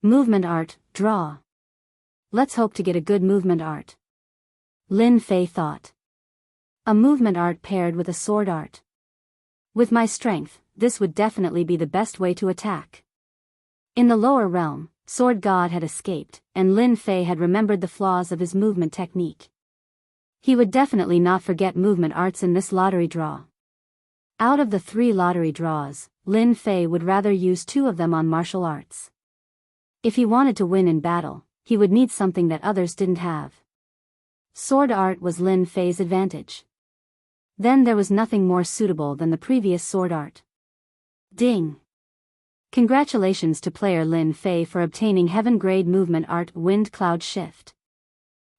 Movement art, draw. Let's hope to get a good movement art. Lin Fei thought. A movement art paired with a sword art. With my strength, this would definitely be the best way to attack. In the lower realm, Sword God had escaped, and Lin Fei had remembered the flaws of his movement technique. He would definitely not forget movement arts in this lottery draw. Out of the 3 lottery draws, Lin Fei would rather use 2 of them on martial arts. If he wanted to win in battle, he would need something that others didn't have. Sword art was Lin Fei's advantage. Then there was nothing more suitable than the previous sword art. Ding! Congratulations to player Lin Fei for obtaining Heaven-grade movement art Wind Cloud Shift.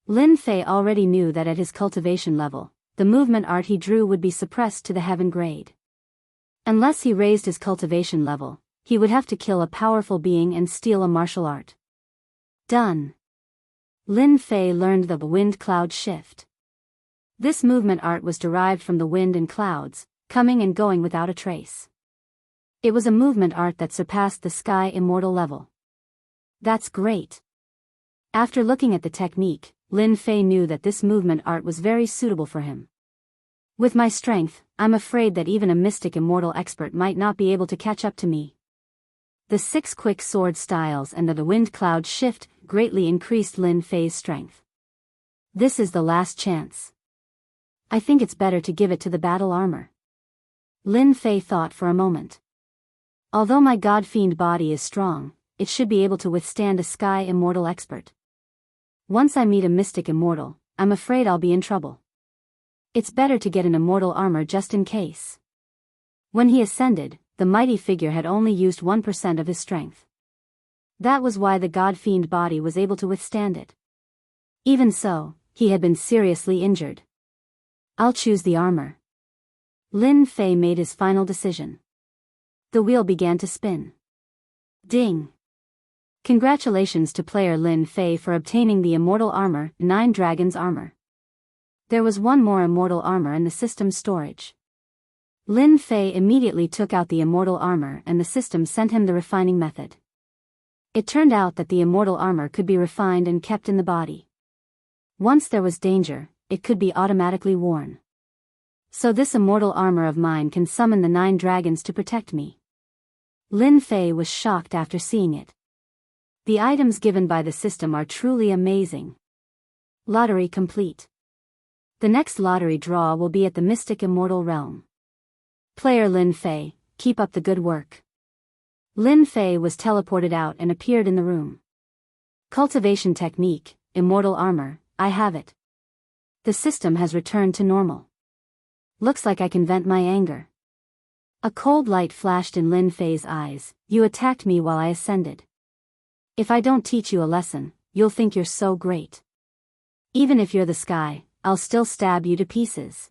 Lin Fei already knew that at his cultivation level, the movement art he drew would be suppressed to the Heaven grade. Unless he raised his cultivation level, he would have to kill a powerful being and steal a martial art. Done. Lin Fei learned the Wind Cloud Shift. This movement art was derived from the wind and clouds, coming and going without a trace. It was a movement art that surpassed the sky immortal level. That's great. After looking at the technique, Lin Fei knew that this movement art was very suitable for him. With my strength, I'm afraid that even a mystic immortal expert might not be able to catch up to me. The 6 quick sword styles and the wind cloud shift greatly increased Lin Fei's strength. This is the last chance. I think it's better to give it to the battle armor. Lin Fei thought for a moment. Although my god-fiend body is strong, it should be able to withstand a sky immortal expert. Once I meet a mystic immortal, I'm afraid I'll be in trouble. It's better to get an immortal armor just in case. When he ascended, the mighty figure had only used 1% of his strength. That was why the god-fiend body was able to withstand it. Even so, he had been seriously injured. I'll choose the armor. Lin Fei made his final decision. The wheel began to spin. Ding! Congratulations to player Lin Fei for obtaining the immortal armor, 9 Dragons armor. There was one more immortal armor in the system's storage. Lin Fei immediately took out the immortal armor and the system sent him the refining method. It turned out that the immortal armor could be refined and kept in the body. Once there was danger, it could be automatically worn. So this immortal armor of mine can summon the 9 dragons to protect me. Lin Fei was shocked after seeing it. The items given by the system are truly amazing. Lottery complete. The next lottery draw will be at the Mystic Immortal Realm. Player Lin Fei, keep up the good work. Lin Fei was teleported out and appeared in the room. Cultivation technique, immortal armor, I have it. The system has returned to normal. Looks like I can vent my anger. A cold light flashed in Lin Fei's eyes. You attacked me while I ascended. If I don't teach you a lesson, you'll think you're so great. Even if you're the sky, I'll still stab you to pieces.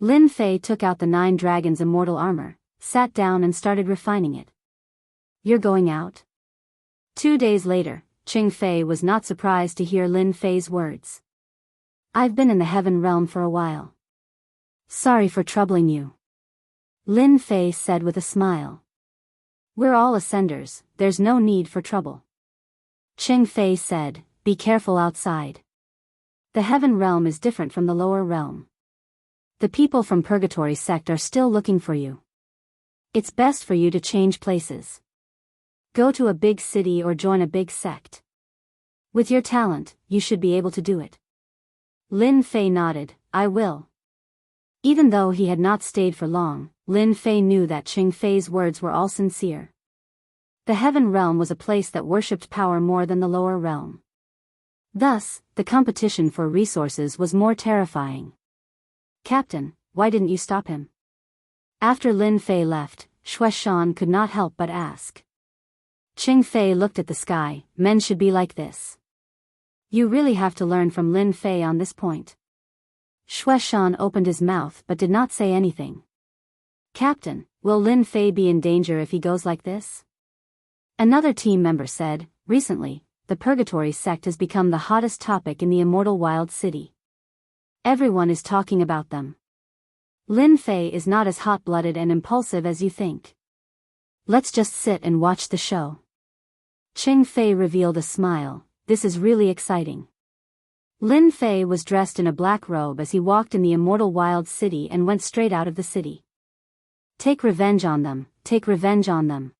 Lin Fei took out the 9 dragons immortal armor, sat down and started refining it. You're going out? 2 days later, Qing Fei was not surprised to hear Lin Fei's words. I've been in the heaven realm for a while. Sorry for troubling you. Lin Fei said with a smile. We're all ascenders, there's no need for trouble. Qing Fei said, be careful outside. The heaven realm is different from the lower realm. The people from Purgatory sect are still looking for you. It's best for you to change places. Go to a big city or join a big sect. With your talent, you should be able to do it. Lin Fei nodded, I will. Even though he had not stayed for long, Lin Fei knew that Qing Fei's words were all sincere. The heaven realm was a place that worshipped power more than the lower realm. Thus, the competition for resources was more terrifying. Captain, why didn't you stop him? After Lin Fei left, Xueshan could not help but ask. Qing Fei looked at the sky. Men should be like this. You really have to learn from Lin Fei on this point. Xueshan opened his mouth but did not say anything. Captain, will Lin Fei be in danger if he goes like this? Another team member said, recently, the Purgatory sect has become the hottest topic in the immortal wild city. Everyone is talking about them. Lin Fei is not as hot-blooded and impulsive as you think. Let's just sit and watch the show. Qing Fei revealed a smile. This is really exciting. Lin Fei was dressed in a black robe as he walked in the immortal wild city and went straight out of the city. Take revenge on them, take revenge on them.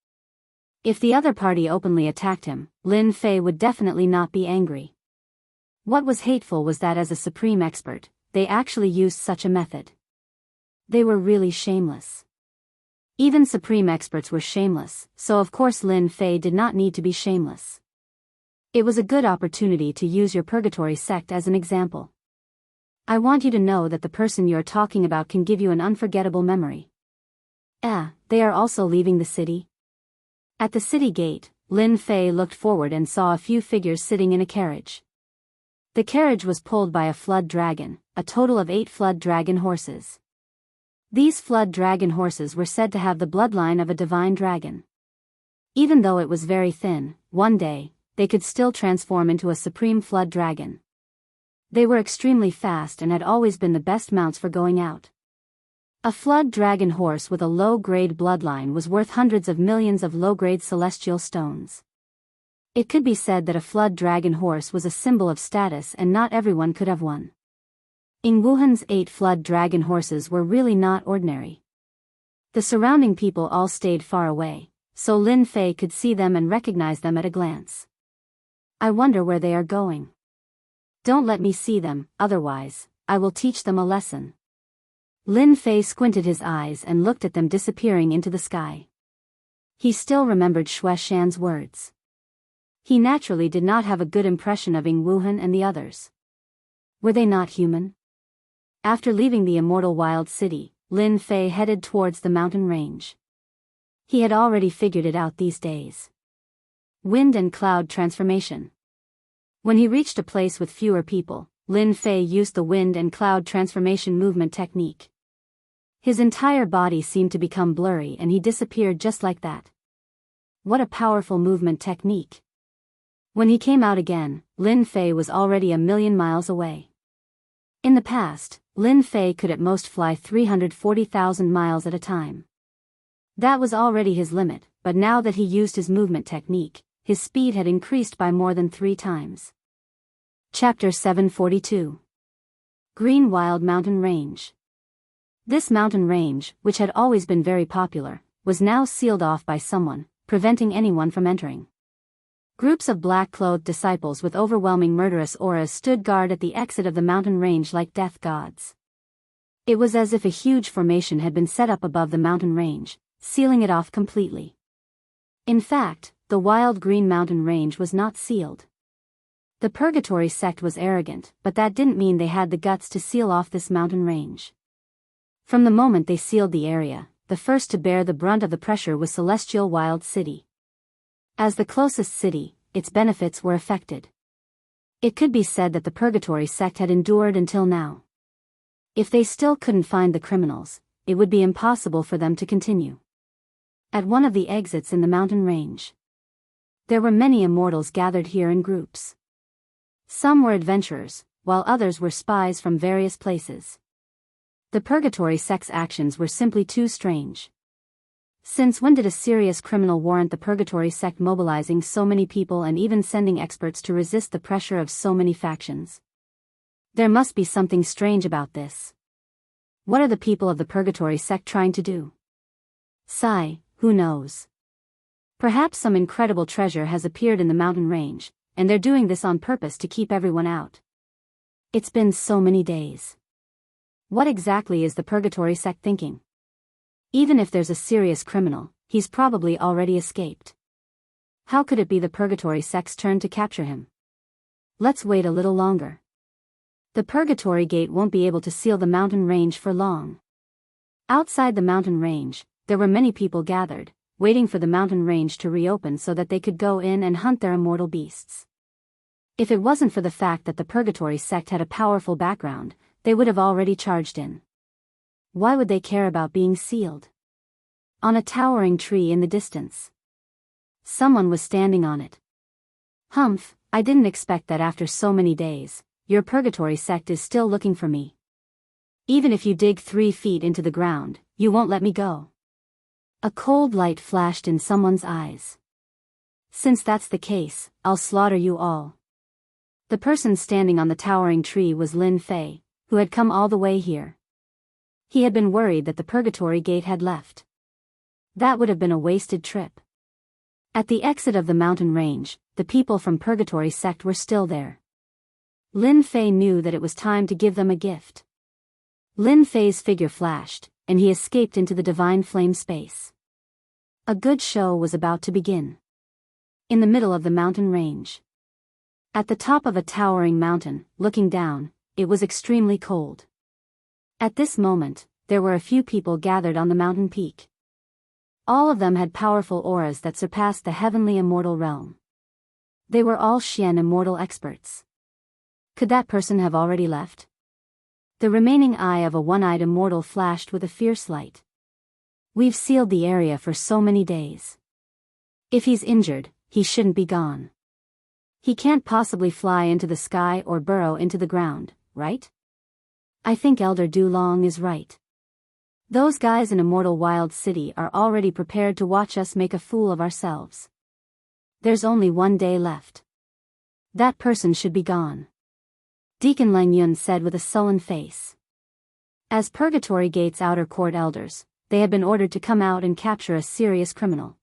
If the other party openly attacked him, Lin Fei would definitely not be angry. What was hateful was that as a supreme expert, they actually used such a method. They were really shameless. Even supreme experts were shameless, so of course Lin Fei did not need to be shameless. It was a good opportunity to use your Purgatory sect as an example. I want you to know that the person you're talking about can give you an unforgettable memory. They are also leaving the city? At the city gate, Lin Fei looked forward and saw a few figures sitting in a carriage. The carriage was pulled by a flood dragon, a total of 8 flood dragon horses. These flood dragon horses were said to have the bloodline of a divine dragon. Even though it was very thin, one day, they could still transform into a supreme flood dragon. They were extremely fast and had always been the best mounts for going out. A flood dragon horse with a low-grade bloodline was worth hundreds of millions of low-grade celestial stones. It could be said that a flood dragon horse was a symbol of status and not everyone could have one. Ing Wuhan's 8 flood dragon horses were really not ordinary. The surrounding people all stayed far away, so Lin Fei could see them and recognize them at a glance. I wonder where they are going. Don't let me see them, otherwise, I will teach them a lesson. Lin Fei squinted his eyes and looked at them disappearing into the sky. He still remembered Xue Shan's words. He naturally did not have a good impression of Ing Wuhan and the others. Were they not human? After leaving the immortal wild city, Lin Fei headed towards the mountain range. He had already figured it out these days. Wind and cloud transformation. When he reached a place with fewer people, Lin Fei used the wind and cloud transformation movement technique. His entire body seemed to become blurry and he disappeared just like that. What a powerful movement technique. When he came out again, Lin Fei was already 1,000,000 miles away. In the past, Lin Fei could at most fly 340,000 miles at a time. That was already his limit, but now that he used his movement technique, his speed had increased by more than 3 times. Chapter 742. Green Wild Mountain Range. This mountain range, which had always been very popular, was now sealed off by someone, preventing anyone from entering. Groups of black-clothed disciples with overwhelming murderous auras stood guard at the exit of the mountain range like death gods. It was as if a huge formation had been set up above the mountain range, sealing it off completely. In fact, the wild green mountain range was not sealed. The Purgatory sect was arrogant, but that didn't mean they had the guts to seal off this mountain range. From the moment they sealed the area, the first to bear the brunt of the pressure was Celestial Wild City. As the closest city, its benefits were affected. It could be said that the Purgatory sect had endured until now. If they still couldn't find the criminals, it would be impossible for them to continue. At one of the exits in the mountain range, there were many immortals gathered here in groups. Some were adventurers, while others were spies from various places. The Purgatory sect's actions were simply too strange. Since when did a serious criminal warrant the Purgatory sect mobilizing so many people and even sending experts to resist the pressure of so many factions? There must be something strange about this. What are the people of the Purgatory sect trying to do? Sigh, who knows? Perhaps some incredible treasure has appeared in the mountain range, and they're doing this on purpose to keep everyone out. It's been so many days. What exactly is the Purgatory sect thinking? Even if there's a serious criminal, he's probably already escaped. How could it be the Purgatory sect's turn to capture him? Let's wait a little longer. The Purgatory Gate won't be able to seal the mountain range for long. Outside the mountain range, there were many people gathered, waiting for the mountain range to reopen so that they could go in and hunt their immortal beasts. If it wasn't for the fact that the Purgatory sect had a powerful background, they would have already charged in. Why would they care about being sealed? On a towering tree in the distance, someone was standing on it. Humph, I didn't expect that after so many days, your Purgatory sect is still looking for me. Even if you dig 3 feet into the ground, you won't let me go. A cold light flashed in someone's eyes. Since that's the case, I'll slaughter you all. The person standing on the towering tree was Lin Fei, who had come all the way here. He had been worried that the Purgatory Gate had left. That would have been a wasted trip. At the exit of the mountain range, the people from Purgatory sect were still there. Lin Fei knew that it was time to give them a gift. Lin Fei's figure flashed, and he escaped into the divine flame space. A good show was about to begin. In the middle of the mountain range, at the top of a towering mountain, looking down, it was extremely cold. At this moment, there were a few people gathered on the mountain peak. All of them had powerful auras that surpassed the heavenly immortal realm. They were all Xian immortal experts. Could that person have already left? The remaining eye of a one-eyed immortal flashed with a fierce light. We've sealed the area for so many days. If he's injured, he shouldn't be gone. He can't possibly fly into the sky or burrow into the ground, right? I think Elder Dulong is right. Those guys in Immortal Wild City are already prepared to watch us make a fool of ourselves. There's only one day left. That person should be gone. Deacon Lang Yun said with a sullen face. As Purgatory Gate's outer court elders, they had been ordered to come out and capture a serious criminal.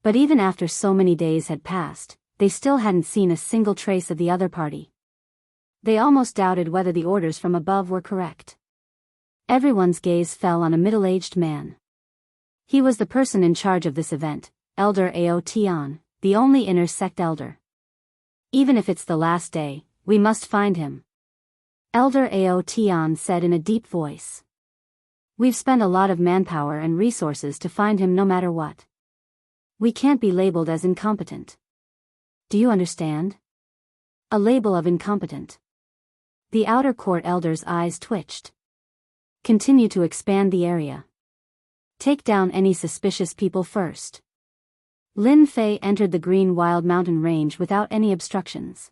But even after so many days had passed, they still hadn't seen a single trace of the other party. They almost doubted whether the orders from above were correct. Everyone's gaze fell on a middle-aged man. He was the person in charge of this event, Elder Ao Tian, the only inner sect elder. Even if it's the last day, we must find him. Elder Ao Tian said in a deep voice. We've spent a lot of manpower and resources to find him no matter what. We can't be labeled as incompetent. Do you understand? A label of incompetent. The outer court elder's eyes twitched. Continue to expand the area. Take down any suspicious people first. Lin Fei entered the green wild mountain range without any obstructions.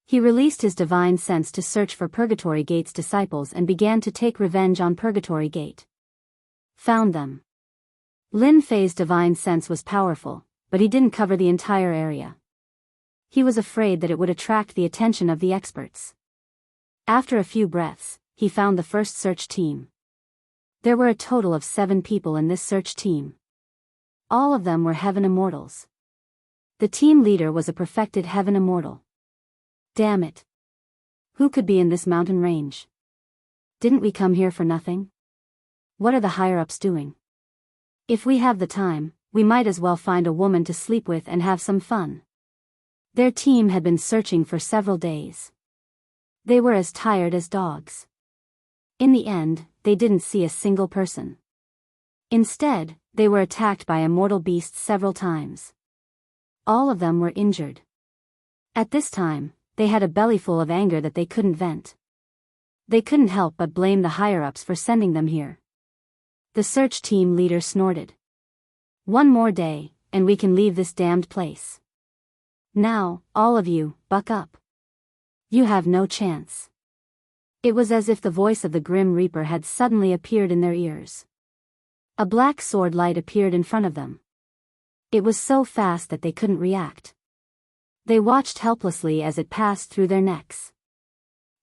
He released his divine sense to search for Purgatory Gate's disciples and began to take revenge on Purgatory Gate. Found them. Lin Fei's divine sense was powerful, but he didn't cover the entire area. He was afraid that it would attract the attention of the experts. After a few breaths, he found the first search team. There were a total of 7 people in this search team. All of them were Heaven Immortals. The team leader was a perfected Heaven Immortal. Damn it. Who could be in this mountain range? Didn't we come here for nothing? What are the higher-ups doing? If we have the time, we might as well find a woman to sleep with and have some fun. Their team had been searching for several days. They were as tired as dogs. In the end, they didn't see a single person. Instead, they were attacked by immortal beasts several times. All of them were injured. At this time, they had a bellyful of anger that they couldn't vent. They couldn't help but blame the higher-ups for sending them here. The search team leader snorted. One more day, and we can leave this damned place. Now, all of you, buck up. You have no chance. It was as if the voice of the Grim Reaper had suddenly appeared in their ears. A black sword light appeared in front of them. It was so fast that they couldn't react. They watched helplessly as it passed through their necks.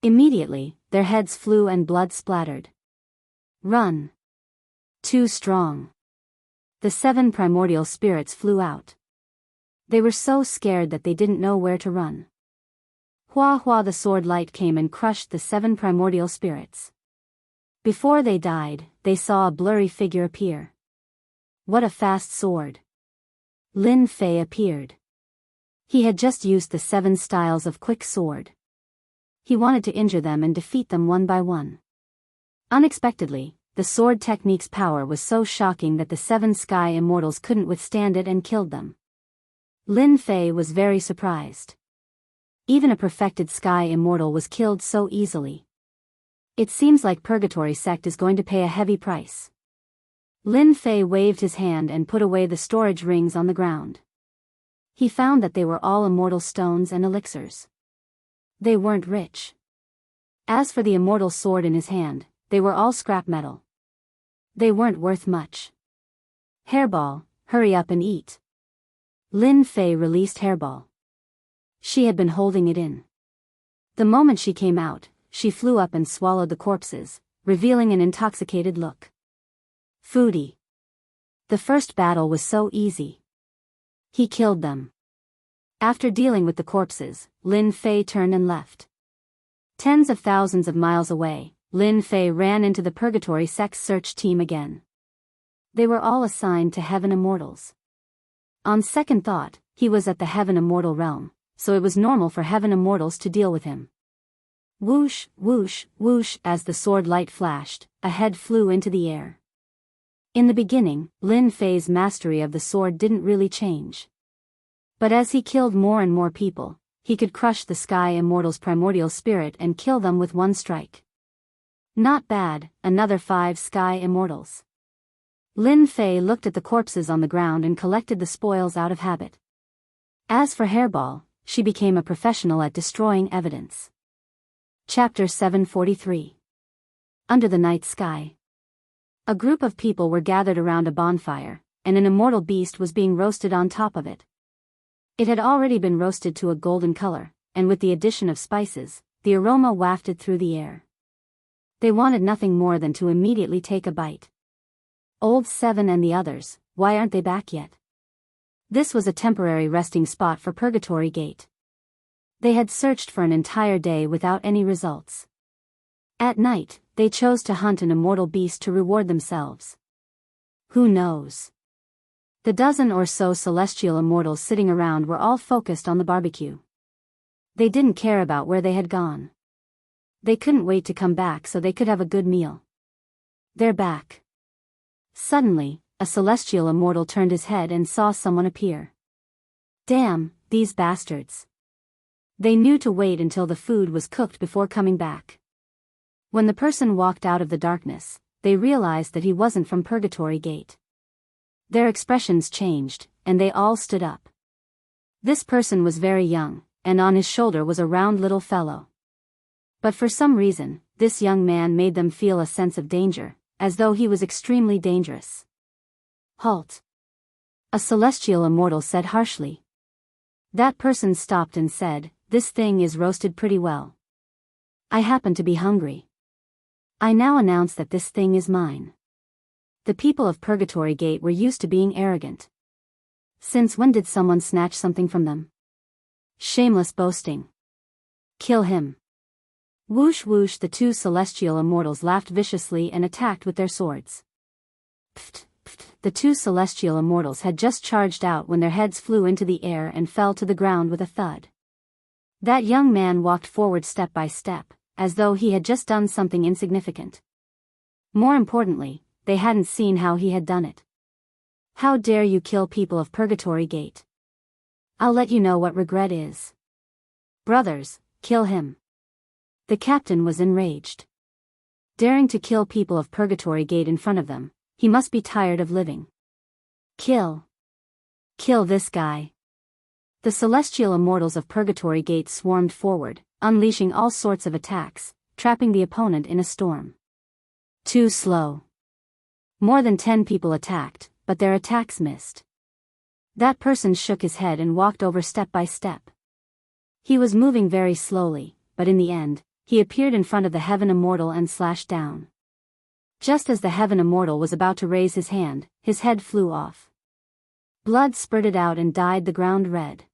Immediately, their heads flew and blood splattered. Run. Too strong. The 7 primordial spirits flew out. They were so scared that they didn't know where to run. Hua Hua, the sword light came and crushed the 7 primordial spirits. Before they died, they saw a blurry figure appear. What a fast sword. Lin Fei appeared. He had just used the 7 styles of quick sword. He wanted to injure them and defeat them one by one. Unexpectedly, the sword technique's power was so shocking that the 7 sky immortals couldn't withstand it and killed them. Lin Fei was very surprised. Even a perfected sky immortal was killed so easily. It seems like Purgatory Sect is going to pay a heavy price. Lin Fei waved his hand and put away the storage rings on the ground. He found that they were all immortal stones and elixirs. They weren't rich. As for the immortal sword in his hand, they were all scrap metal. They weren't worth much. Hairball, hurry up and eat. Lin Fei released Hairball. She had been holding it in. The moment she came out, she flew up and swallowed the corpses, revealing an intoxicated look. Foodie. The first battle was so easy. He killed them. After dealing with the corpses, Lin Fei turned and left. Tens of thousands of miles away, Lin Fei ran into the Purgatory Sect's search team again. They were all assigned to Heaven Immortals. On second thought, he was at the Heaven Immortal realm, so it was normal for Heaven Immortals to deal with him. Whoosh, whoosh, whoosh, as the sword light flashed, a head flew into the air. In the beginning, Lin Fei's mastery of the sword didn't really change. But as he killed more and more people, he could crush the Sky Immortal's primordial spirit and kill them with one strike. Not bad, another 5 Sky Immortals. Lin Fei looked at the corpses on the ground and collected the spoils out of habit. As for Hairball, she became a professional at destroying evidence. Chapter 743. Under the Night Sky. A group of people were gathered around a bonfire, and an immortal beast was being roasted on top of it. It had already been roasted to a golden color, and with the addition of spices, the aroma wafted through the air. They wanted nothing more than to immediately take a bite. Old Seven and the others, why aren't they back yet? This was a temporary resting spot for Purgatory Gate. They had searched for an entire day without any results. At night, they chose to hunt an immortal beast to reward themselves. Who knows? The dozen or so celestial immortals sitting around were all focused on the barbecue. They didn't care about where they had gone. They couldn't wait to come back so they could have a good meal. They're back. Suddenly, a celestial immortal turned his head and saw someone appear. Damn, these bastards. They knew to wait until the food was cooked before coming back. When the person walked out of the darkness, they realized that he wasn't from Purgatory Gate. Their expressions changed, and they all stood up. This person was very young, and on his shoulder was a round little fellow. But for some reason, this young man made them feel a sense of danger, as though he was extremely dangerous. Halt! A celestial immortal said harshly. That person stopped and said, "This thing is roasted pretty well. I happen to be hungry. I now announce that this thing is mine." The people of Purgatory Gate were used to being arrogant. Since when did someone snatch something from them? Shameless boasting. Kill him. Whoosh whoosh, the two celestial immortals laughed viciously and attacked with their swords. Pft, pft, the two celestial immortals had just charged out when their heads flew into the air and fell to the ground with a thud. That young man walked forward step by step, as though he had just done something insignificant. More importantly, they hadn't seen how he had done it. How dare you kill people of Purgatory Gate? I'll let you know what regret is. Brothers, kill him. The captain was enraged. Daring to kill people of Purgatory Gate in front of them, he must be tired of living. Kill. Kill this guy. The celestial immortals of Purgatory Gate swarmed forward, unleashing all sorts of attacks, trapping the opponent in a storm. Too slow. More than 10 people attacked, but their attacks missed. That person shook his head and walked over step by step. He was moving very slowly, but in the end, he appeared in front of the Heaven Immortal and slashed down. Just as the Heaven Immortal was about to raise his hand, his head flew off. Blood spurted out and dyed the ground red.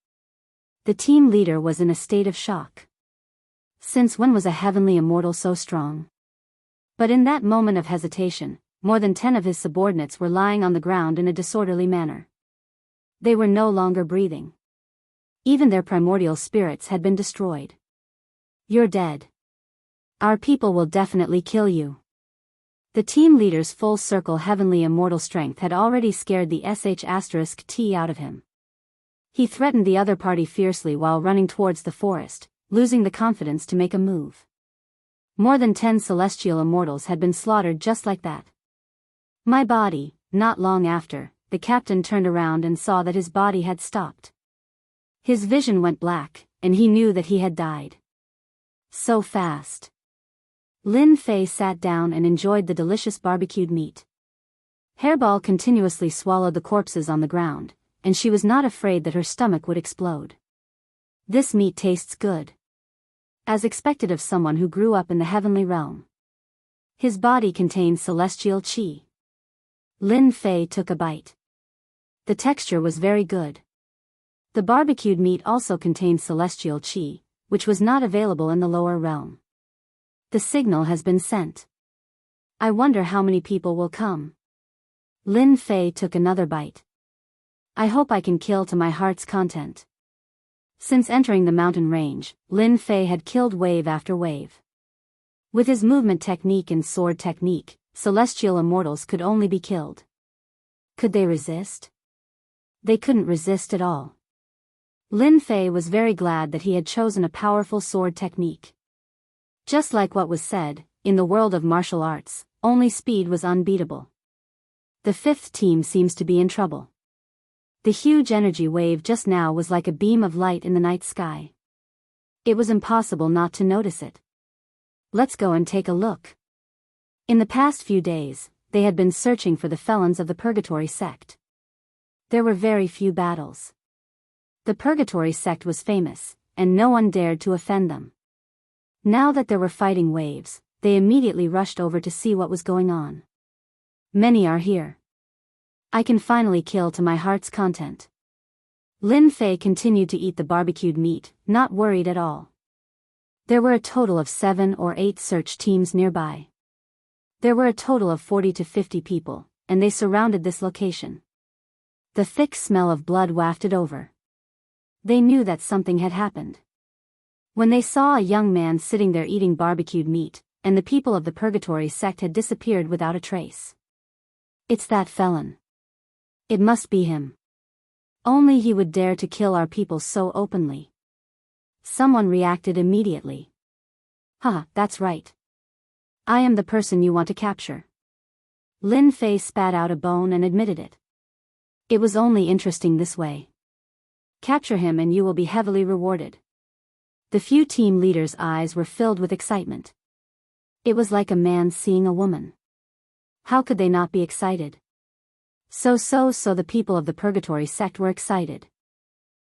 The team leader was in a state of shock. Since when was a heavenly immortal so strong? But in that moment of hesitation, more than 10 of his subordinates were lying on the ground in a disorderly manner. They were no longer breathing. Even their primordial spirits had been destroyed. You're dead. Our people will definitely kill you. The team leader's full circle heavenly immortal strength had already scared the sh*t out of him. He threatened the other party fiercely while running towards the forest, losing the confidence to make a move. More than 10 celestial immortals had been slaughtered just like that. My body. Not long after, the captain turned around and saw that his body had stopped. His vision went black, and he knew that he had died. So fast. Lin Fei sat down and enjoyed the delicious barbecued meat. Hairball continuously swallowed the corpses on the ground, and she was not afraid that her stomach would explode. This meat tastes good. As expected of someone who grew up in the heavenly realm. His body contained celestial qi. Lin Fei took a bite. The texture was very good. The barbecued meat also contained celestial qi, which was not available in the lower realm. The signal has been sent. I wonder how many people will come. Lin Fei took another bite. I hope I can kill to my heart's content. Since entering the mountain range, Lin Fei had killed wave after wave. With his movement technique and sword technique, celestial immortals could only be killed. Could they resist? They couldn't resist at all. Lin Fei was very glad that he had chosen a powerful sword technique. Just like what was said, in the world of martial arts, only speed was unbeatable. The fifth team seems to be in trouble. The huge energy wave just now was like a beam of light in the night sky. It was impossible not to notice it. Let's go and take a look. In the past few days, they had been searching for the felons of the Purgatory sect. There were very few battles. The Purgatory sect was famous, and no one dared to offend them. Now that there were fighting waves, they immediately rushed over to see what was going on. Many are here. I can finally kill to my heart's content. Lin Fei continued to eat the barbecued meat, not worried at all. There were a total of 7 or 8 search teams nearby. There were a total of 40 to 50 people, and they surrounded this location. The thick smell of blood wafted over. They knew that something had happened. When they saw a young man sitting there eating barbecued meat, and the people of the Purgatory sect had disappeared without a trace. It's that felon. It must be him. Only he would dare to kill our people so openly. Someone reacted immediately. Haha, that's right. I am the person you want to capture. Lin Fei spat out a bone and admitted it. It was only interesting this way. Capture him and you will be heavily rewarded. The few team leaders' eyes were filled with excitement. It was like a man seeing a woman. How could they not be excited? So the people of the Purgatory sect were excited.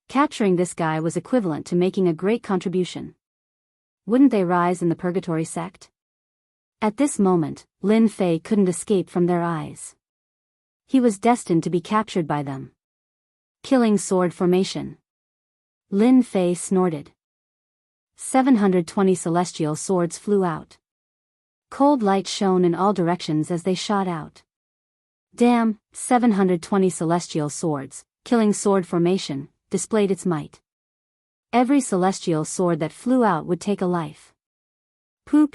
Capturing this guy was equivalent to making a great contribution. Wouldn't they rise in the Purgatory sect? At this moment, Lin Fei couldn't escape from their eyes. He was destined to be captured by them. Killing sword formation. Lin Fei snorted. 720 celestial swords flew out. Cold light shone in all directions as they shot out. Damn, 720 celestial swords, killing sword formation, displayed its might. Every celestial sword that flew out would take a life. Pu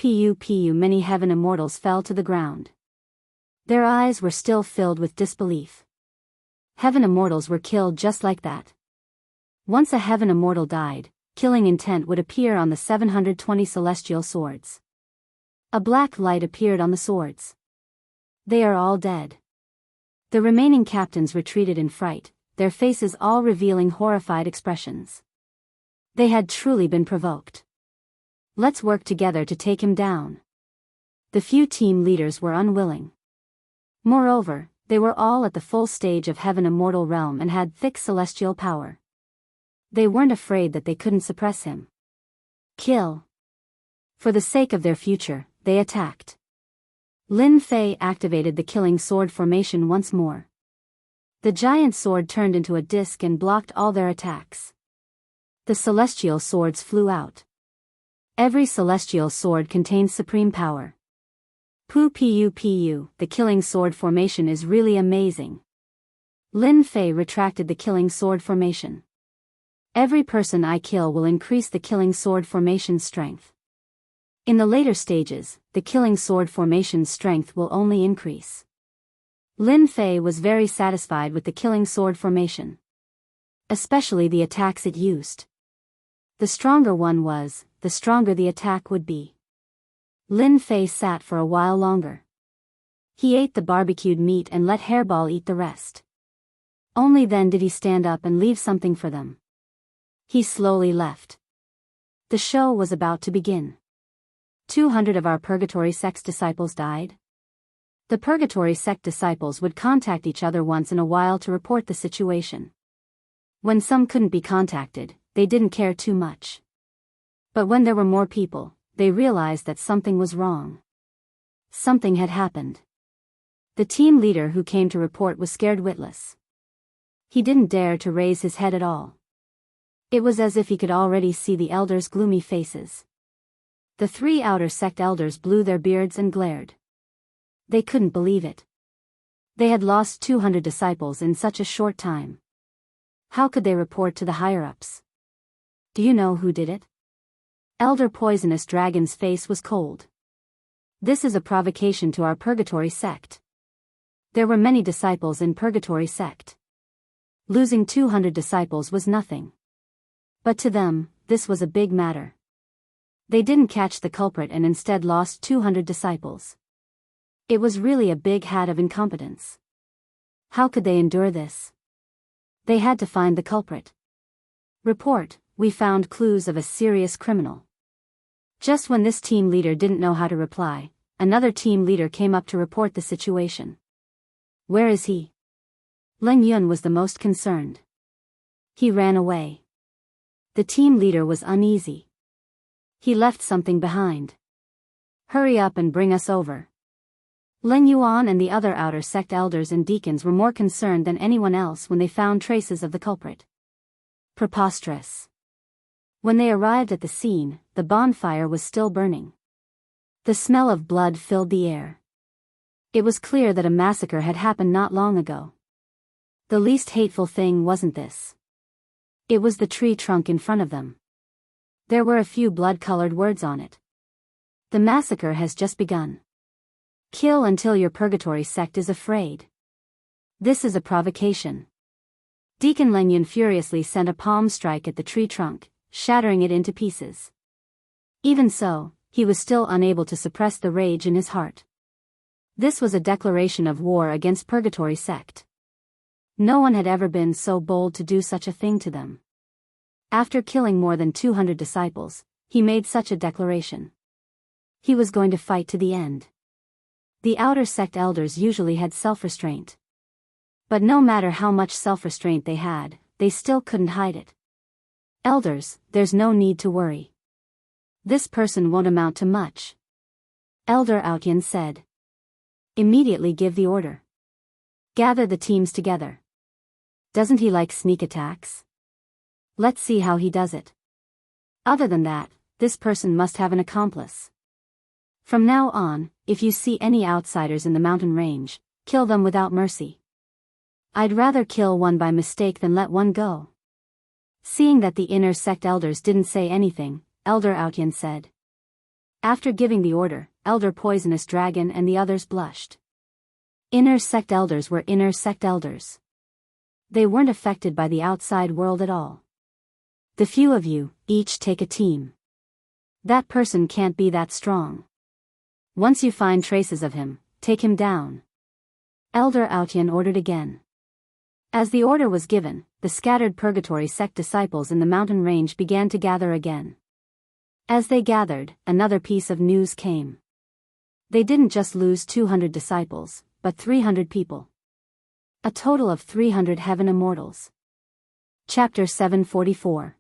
many heaven immortals fell to the ground. Their eyes were still filled with disbelief. Heaven immortals were killed just like that. Once a heaven immortal died, killing intent would appear on the 720 celestial swords. A black light appeared on the swords. They are all dead. The remaining captains retreated in fright, their faces all revealing horrified expressions. They had truly been provoked. Let's work together to take him down. The few team leaders were unwilling. Moreover, they were all at the full stage of heaven immortal realm and had thick celestial power. They weren't afraid that they couldn't suppress him. Kill. For the sake of their future, they attacked. Lin Fei activated the killing sword formation once more. The giant sword turned into a disc and blocked all their attacks. The celestial swords flew out. Every celestial sword contains supreme power. Pu, the killing sword formation is really amazing. Lin Fei retracted the killing sword formation. Every person I kill will increase the killing sword formation's strength. In the later stages, the killing sword formation's strength will only increase. Lin Fei was very satisfied with the killing sword formation. Especially the attacks it used. The stronger one was, the stronger the attack would be. Lin Fei sat for a while longer. He ate the barbecued meat and let Hairball eat the rest. Only then did he stand up and leave something for them. He slowly left. The show was about to begin. 200 of our Purgatory sect disciples died. The Purgatory sect disciples would contact each other once in a while to report the situation. When some couldn't be contacted, they didn't care too much. But when there were more people, they realized that something was wrong. Something had happened. The team leader who came to report was scared witless. He didn't dare to raise his head at all. It was as if he could already see the elders' gloomy faces. The 3 outer sect elders blew their beards and glared. They couldn't believe it. They had lost 200 disciples in such a short time. How could they report to the higher-ups? Do you know who did it? Elder Poisonous Dragon's face was cold. This is a provocation to our Purgatory sect. There were many disciples in Purgatory sect. Losing 200 disciples was nothing. But to them, this was a big matter. They didn't catch the culprit and instead lost 200 disciples. It was really a big hat of incompetence. How could they endure this? They had to find the culprit. Report, we found clues of a serious criminal. Just when this team leader didn't know how to reply, another team leader came up to report the situation. Where is he? Leng Yun was the most concerned. He ran away. The team leader was uneasy. He left something behind. Hurry up and bring us over. Leng Yuan and the other outer sect elders and deacons were more concerned than anyone else when they found traces of the culprit. Preposterous. When they arrived at the scene, the bonfire was still burning. The smell of blood filled the air. It was clear that a massacre had happened not long ago. The least hateful thing wasn't this. It was the tree trunk in front of them. There were a few blood-colored words on it. The massacre has just begun. Kill until your purgatory sect is afraid. This is a provocation. Deacon Leng Yun furiously sent a palm strike at the tree trunk, shattering it into pieces. Even so, he was still unable to suppress the rage in his heart. This was a declaration of war against Purgatory sect. No one had ever been so bold to do such a thing to them. After killing more than 200 disciples, he made such a declaration. He was going to fight to the end. The outer sect elders usually had self-restraint. But no matter how much self-restraint they had, they still couldn't hide it. Elders, there's no need to worry. This person won't amount to much. Elder Autian said. Immediately give the order. Gather the teams together. Doesn't he like sneak attacks? Let's see how he does it. Other than that, this person must have an accomplice. From now on, if you see any outsiders in the mountain range, kill them without mercy. I'd rather kill one by mistake than let one go. Seeing that the inner sect elders didn't say anything, Elder Autian said. After giving the order, Elder Poisonous Dragon and the others blushed. Inner sect elders were inner sect elders. They weren't affected by the outside world at all. The few of you, each take a team. That person can't be that strong. Once you find traces of him, take him down. Elder Autian ordered again. As the order was given, the scattered Purgatory sect disciples in the mountain range began to gather again. As they gathered, another piece of news came. They didn't just lose 200 disciples, but 300 people. A total of 300 heaven immortals. Chapter 744.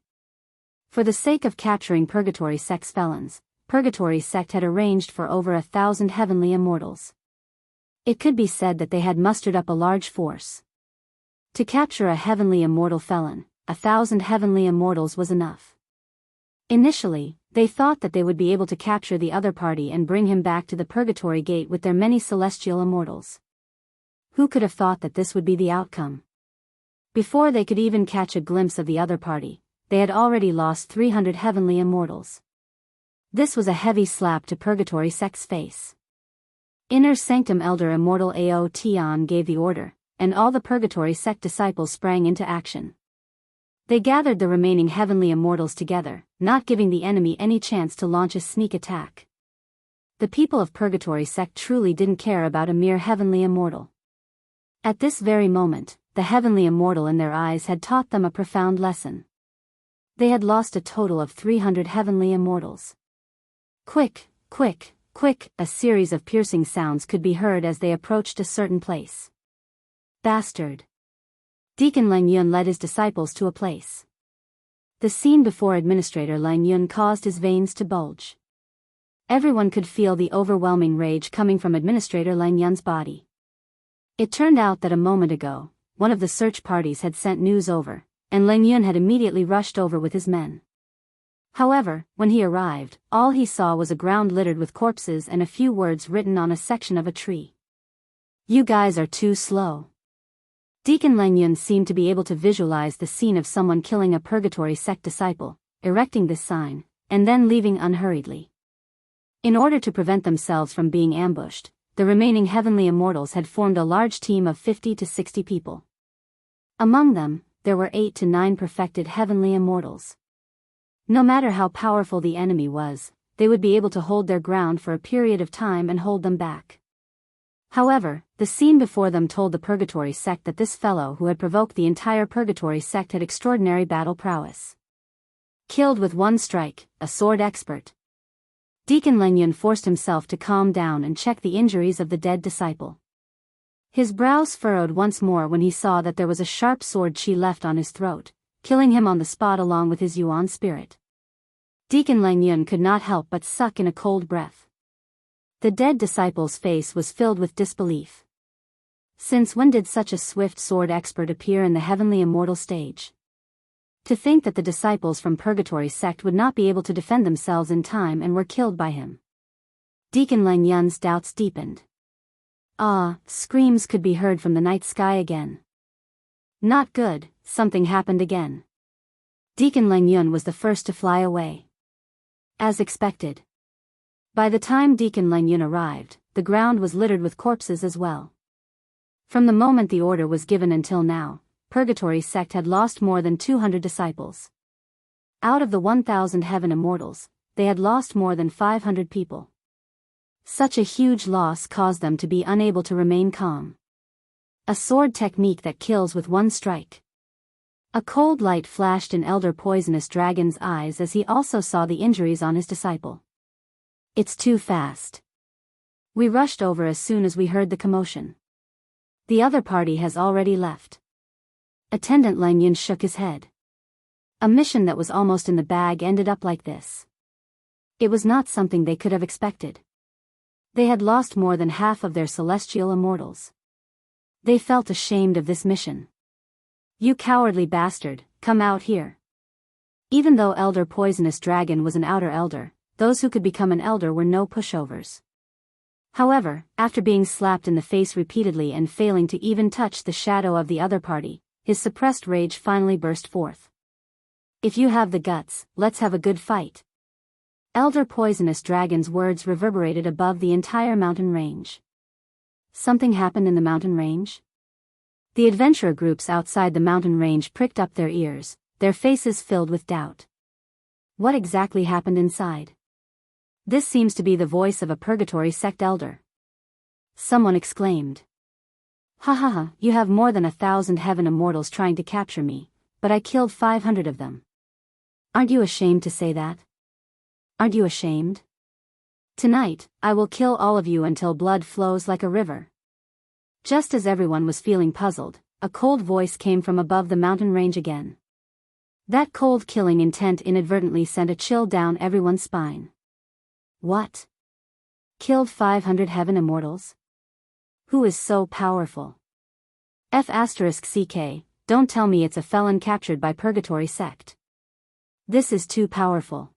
For the sake of capturing Purgatory sect's felons, Purgatory sect had arranged for over 1,000 heavenly immortals. It could be said that they had mustered up a large force. To capture a heavenly immortal felon, 1,000 heavenly immortals was enough. Initially, they thought that they would be able to capture the other party and bring him back to the Purgatory Gate with their many celestial immortals. Who could have thought that this would be the outcome? Before they could even catch a glimpse of the other party, they had already lost 300 heavenly immortals. This was a heavy slap to Purgatory sect's face. Inner Sanctum Elder Immortal Ao Tian gave the order, and all the Purgatory sect disciples sprang into action. They gathered the remaining heavenly immortals together, not giving the enemy any chance to launch a sneak attack. The people of Purgatory sect truly didn't care about a mere heavenly immortal. At this very moment, the heavenly immortal in their eyes had taught them a profound lesson. They had lost a total of 300 heavenly immortals. Quick, quick, quick, a series of piercing sounds could be heard as they approached a certain place. Bastard. Deacon Leng Yun led his disciples to a place. The scene before Administrator Leng Yun caused his veins to bulge. Everyone could feel the overwhelming rage coming from Administrator Leng Yun's body. It turned out that a moment ago, one of the search parties had sent news over, and Leng Yun had immediately rushed over with his men. However, when he arrived, all he saw was a ground littered with corpses and a few words written on a section of a tree. You guys are too slow. Deacon Leng Yun seemed to be able to visualize the scene of someone killing a Purgatory sect disciple, erecting this sign, and then leaving unhurriedly. In order to prevent themselves from being ambushed, the remaining heavenly immortals had formed a large team of 50 to 60 people. Among them, there were 8 to 9 perfected heavenly immortals. No matter how powerful the enemy was, they would be able to hold their ground for a period of time and hold them back. However, The scene before them told the Purgatory sect that this fellow who had provoked the entire Purgatory sect had extraordinary battle prowess. Killed with one strike, a sword expert. Deacon Lengyun forced himself to calm down and check the injuries of the dead disciple. His brows furrowed once more when he saw that there was a sharp sword chi left on his throat, killing him on the spot along with his yuan spirit. Deacon Lengyun could not help but suck in a cold breath. The dead disciple's face was filled with disbelief. Since when did such a swift sword expert appear in the heavenly immortal stage? To think that the disciples from Purgatory sect would not be able to defend themselves in time and were killed by him. Deacon Lengyun's doubts deepened. Screams could be heard from the night sky again. Not good, something happened again. Deacon Lengyun was the first to fly away. As expected. By the time Deacon Lengyun arrived, the ground was littered with corpses as well. From the moment the order was given until now, Purgatory sect had lost more than 200 disciples. Out of the 1,000 heaven immortals, they had lost more than 500 people. Such a huge loss caused them to be unable to remain calm. A sword technique that kills with one strike. A cold light flashed in Elder Poisonous Dragon's eyes as he also saw the injuries on his disciple. It's too fast. We rushed over as soon as we heard the commotion. The other party has already left. Attendant Lengyun shook his head. A mission that was almost in the bag ended up like this. It was not something they could have expected. They had lost more than half of their celestial immortals. They felt ashamed of this mission. You cowardly bastard, come out here. Even though Elder Poisonous Dragon was an outer elder, those who could become an elder were no pushovers. However, after being slapped in the face repeatedly and failing to even touch the shadow of the other party, his suppressed rage finally burst forth. If you have the guts, let's have a good fight. Elder Poisonous Dragon's words reverberated above the entire mountain range. Something happened in the mountain range? The adventurer groups outside the mountain range pricked up their ears, their faces filled with doubt. What exactly happened inside? This seems to be the voice of a Purgatory sect elder. Someone exclaimed. Ha ha ha, you have more than 1,000 heaven immortals trying to capture me, but I killed 500 of them. Aren't you ashamed to say that? Aren't you ashamed? Tonight, I will kill all of you until blood flows like a river. Just as everyone was feeling puzzled, a cold voice came from above the mountain range again. That cold killing intent inadvertently sent a chill down everyone's spine. What? Killed 500 heaven immortals? Who is so powerful? F***CK, don't tell me it's a felon captured by Purgatory sect. This is too powerful.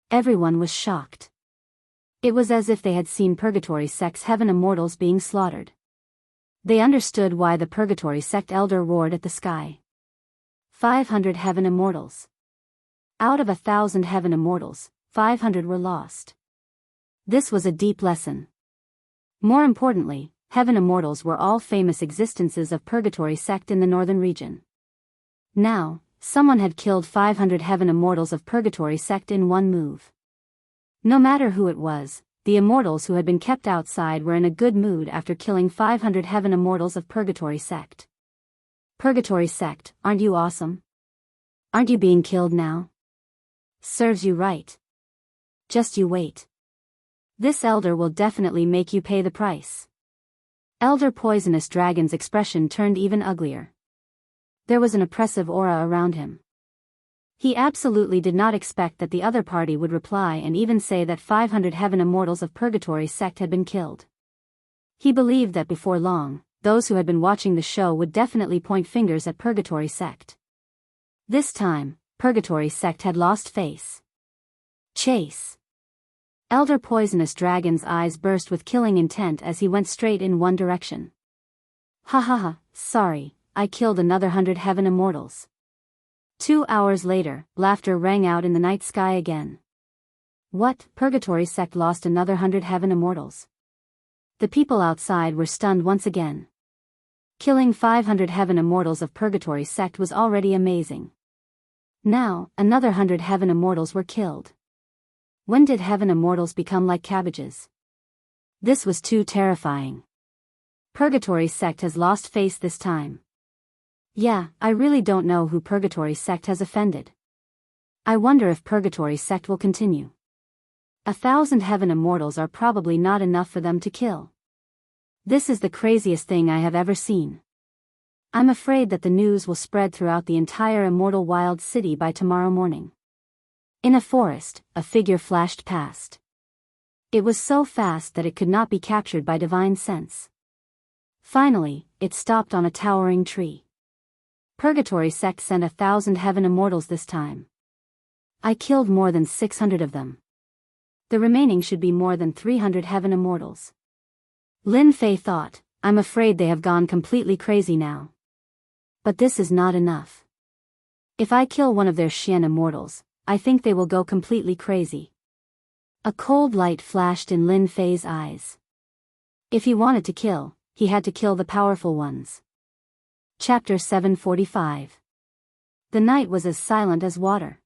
Everyone was shocked. It was as if they had seen Purgatory sect's heaven immortals being slaughtered. They understood why the Purgatory sect elder roared at the sky. 500 heaven immortals. Out of 1,000 heaven immortals, 500 were lost. This was a deep lesson. More importantly, heaven immortals were all famous existences of Purgatory sect in the northern region. Now, someone had killed 500 heaven immortals of Purgatory sect in one move. No matter who it was, the immortals who had been kept outside were in a good mood after killing 500 heaven immortals of Purgatory sect. Purgatory sect, aren't you awesome? Aren't you being killed now? Serves you right. Just you wait. This elder will definitely make you pay the price. Elder Poisonous Dragon's expression turned even uglier. There was an oppressive aura around him. He absolutely did not expect that the other party would reply and even say that 500 heaven immortals of Purgatory sect had been killed. He believed that before long, those who had been watching the show would definitely point fingers at Purgatory sect. This time, Purgatory sect had lost face. Chase. Elder Poisonous Dragon's eyes burst with killing intent as he went straight in one direction. Ha ha ha, sorry, I killed another 100 heaven immortals. 2 hours later, laughter rang out in the night sky again. What? Purgatory sect lost another 100 heaven immortals? The people outside were stunned once again. Killing 500 heaven immortals of Purgatory sect was already amazing. Now, another 100 heaven immortals were killed. When did heaven immortals become like cabbages? This was too terrifying. Purgatory sect has lost face this time. Yeah, I really don't know who Purgatory sect has offended. I wonder if Purgatory sect will continue. 1,000 heaven immortals are probably not enough for them to kill. This is the craziest thing I have ever seen. I'm afraid that the news will spread throughout the entire immortal wild city by tomorrow morning. In a forest, a figure flashed past. It was so fast that it could not be captured by divine sense. Finally, it stopped on a towering tree. Purgatory sect sent 1,000 heaven immortals this time. I killed more than 600 of them. The remaining should be more than 300 heaven immortals. Lin Fei thought, I'm afraid they have gone completely crazy now. But this is not enough. If I kill one of their Xian immortals, I think they will go completely crazy. A cold light flashed in Lin Fei's eyes. If he wanted to kill, he had to kill the powerful ones. Chapter 745. The night was as silent as water.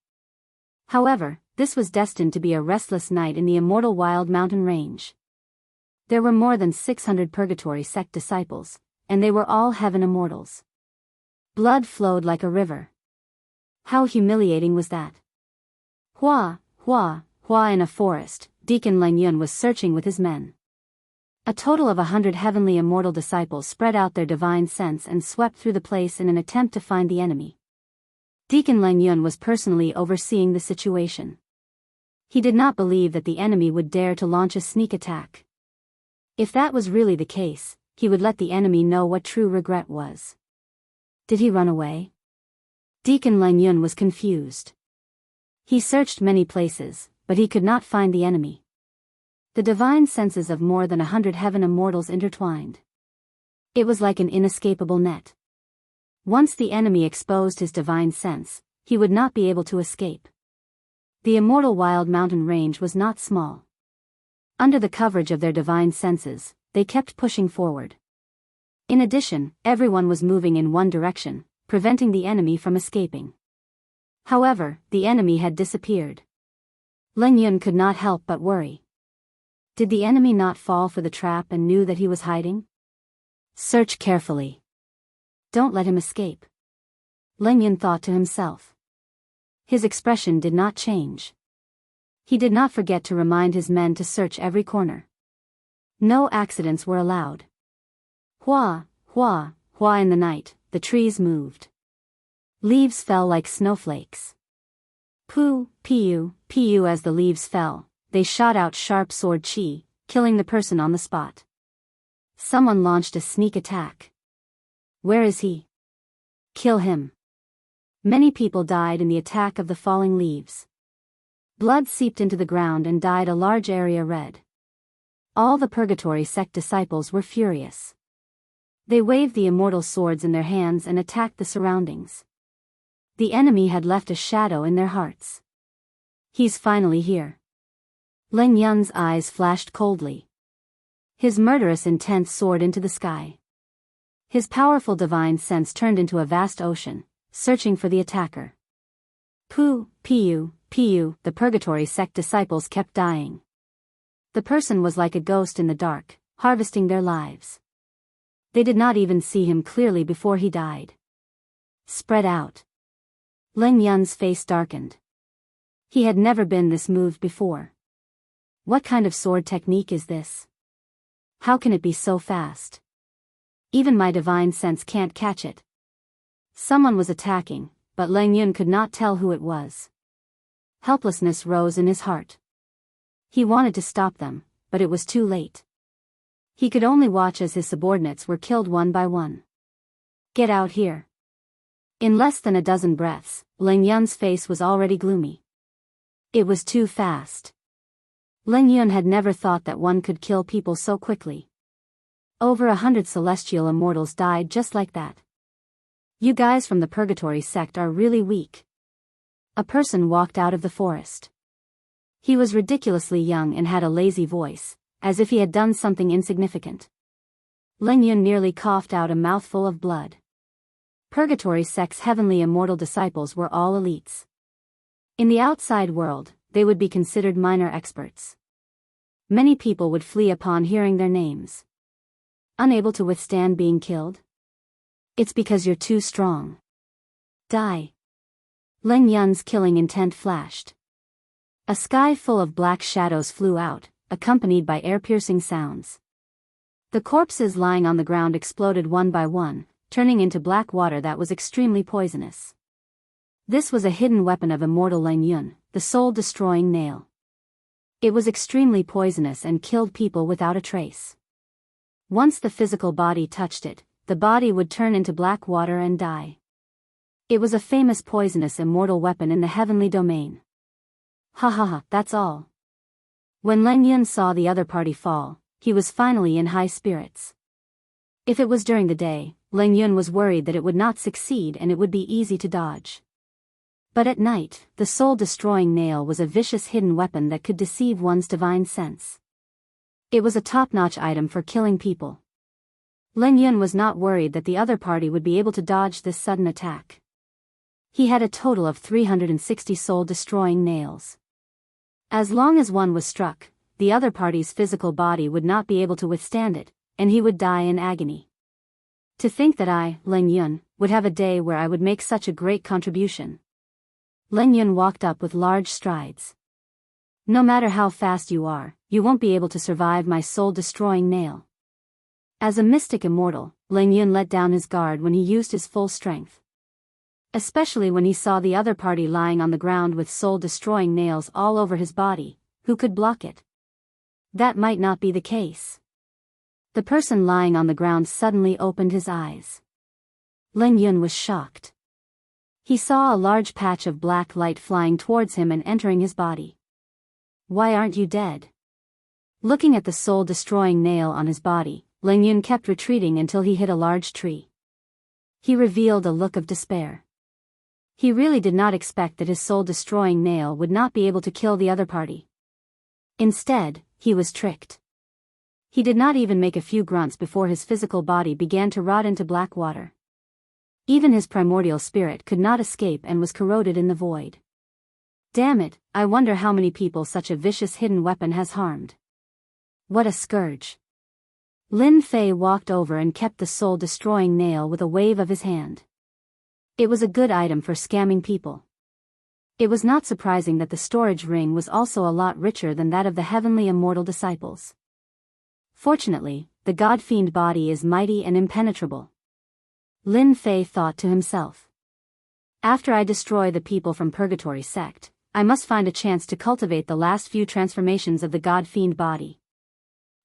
However, this was destined to be a restless night in the immortal wild mountain range. There were more than 600 Purgatory sect disciples, and they were all heaven immortals. Blood flowed like a river. How humiliating was that? Hua, in a forest, Deacon Leng Yun was searching with his men. A total of 100 heavenly immortal disciples spread out their divine sense and swept through the place in an attempt to find the enemy. Deacon Leng Yun was personally overseeing the situation. He did not believe that the enemy would dare to launch a sneak attack. If that was really the case, he would let the enemy know what true regret was. Did he run away? Deacon Leng Yun was confused. He searched many places, but he could not find the enemy. The divine senses of more than 100 heaven immortals intertwined. It was like an inescapable net. Once the enemy exposed his divine sense, he would not be able to escape. The immortal wild mountain range was not small. Under the coverage of their divine senses, they kept pushing forward. In addition, everyone was moving in one direction, preventing the enemy from escaping. However, the enemy had disappeared. Leng Yun could not help but worry. Did the enemy not fall for the trap and knew that he was hiding? Search carefully. Don't let him escape. Leng Yun thought to himself. His expression did not change. He did not forget to remind his men to search every corner. No accidents were allowed. Hua, in the night, the trees moved. Leaves fell like snowflakes. Piu, as the leaves fell, they shot out sharp sword chi, killing the person on the spot. Someone launched a sneak attack. Where is he? Kill him. Many people died in the attack of the falling leaves. Blood seeped into the ground and dyed a large area red. All the Purgatory sect disciples were furious. They waved the immortal swords in their hands and attacked the surroundings. The enemy had left a shadow in their hearts. He's finally here. Leng Yun's eyes flashed coldly. His murderous intent soared into the sky. His powerful divine sense turned into a vast ocean, searching for the attacker. Piu, the Purgatory sect disciples kept dying. The person was like a ghost in the dark, harvesting their lives. They did not even see him clearly before he died. Spread out. Leng Yun's face darkened. He had never been this moved before. What kind of sword technique is this? How can it be so fast? Even my divine sense can't catch it. Someone was attacking, but Leng Yun could not tell who it was. Helplessness rose in his heart. He wanted to stop them, but it was too late. He could only watch as his subordinates were killed one by one. Get out here. In less than a dozen breaths, Leng Yun's face was already gloomy. It was too fast. Leng Yun had never thought that one could kill people so quickly. Over 100 celestial immortals died just like that. You guys from the Purgatory sect are really weak. A person walked out of the forest. He was ridiculously young and had a lazy voice, as if he had done something insignificant. Leng Yun nearly coughed out a mouthful of blood. Purgatory sect's heavenly immortal disciples were all elites. In the outside world, they would be considered minor experts. Many people would flee upon hearing their names. Unable to withstand being killed? It's because you're too strong. Die. Leng Yun's killing intent flashed. A sky full of black shadows flew out, accompanied by ear-piercing sounds. The corpses lying on the ground exploded one by one, turning into black water that was extremely poisonous. This was a hidden weapon of immortal Leng Yun, the soul-destroying nail. It was extremely poisonous and killed people without a trace. Once the physical body touched it, the body would turn into black water and die. It was a famous poisonous immortal weapon in the heavenly domain. Ha ha ha, that's all. When Leng Yun saw the other party fall, he was finally in high spirits. If it was during the day, Leng Yun was worried that it would not succeed and it would be easy to dodge. But at night, the soul-destroying nail was a vicious hidden weapon that could deceive one's divine sense. It was a top-notch item for killing people. Leng Yun was not worried that the other party would be able to dodge this sudden attack. He had a total of 360 soul-destroying nails. As long as one was struck, the other party's physical body would not be able to withstand it, and he would die in agony. To think that I, Leng Yun, would have a day where I would make such a great contribution. Leng Yun walked up with large strides. No matter how fast you are, you won't be able to survive my soul-destroying nail. As a mystic immortal, Leng Yun let down his guard when he used his full strength. Especially when he saw the other party lying on the ground with soul-destroying nails all over his body. Who could block it? That might not be the case. The person lying on the ground suddenly opened his eyes. Leng Yun was shocked. He saw a large patch of black light flying towards him and entering his body. Why aren't you dead? Looking at the soul-destroying nail on his body, Leng Yun kept retreating until he hit a large tree. He revealed a look of despair. He really did not expect that his soul-destroying nail would not be able to kill the other party. Instead, he was tricked. He did not even make a few grunts before his physical body began to rot into black water. Even his primordial spirit could not escape and was corroded in the void. Damn it, I wonder how many people such a vicious hidden weapon has harmed. What a scourge. Lin Fei walked over and kept the soul-destroying nail with a wave of his hand. It was a good item for scamming people. It was not surprising that the storage ring was also a lot richer than that of the heavenly immortal disciples. Fortunately, the god-fiend body is mighty and impenetrable. Lin Fei thought to himself. After I destroy the people from Purgatory sect, I must find a chance to cultivate the last few transformations of the god-fiend body.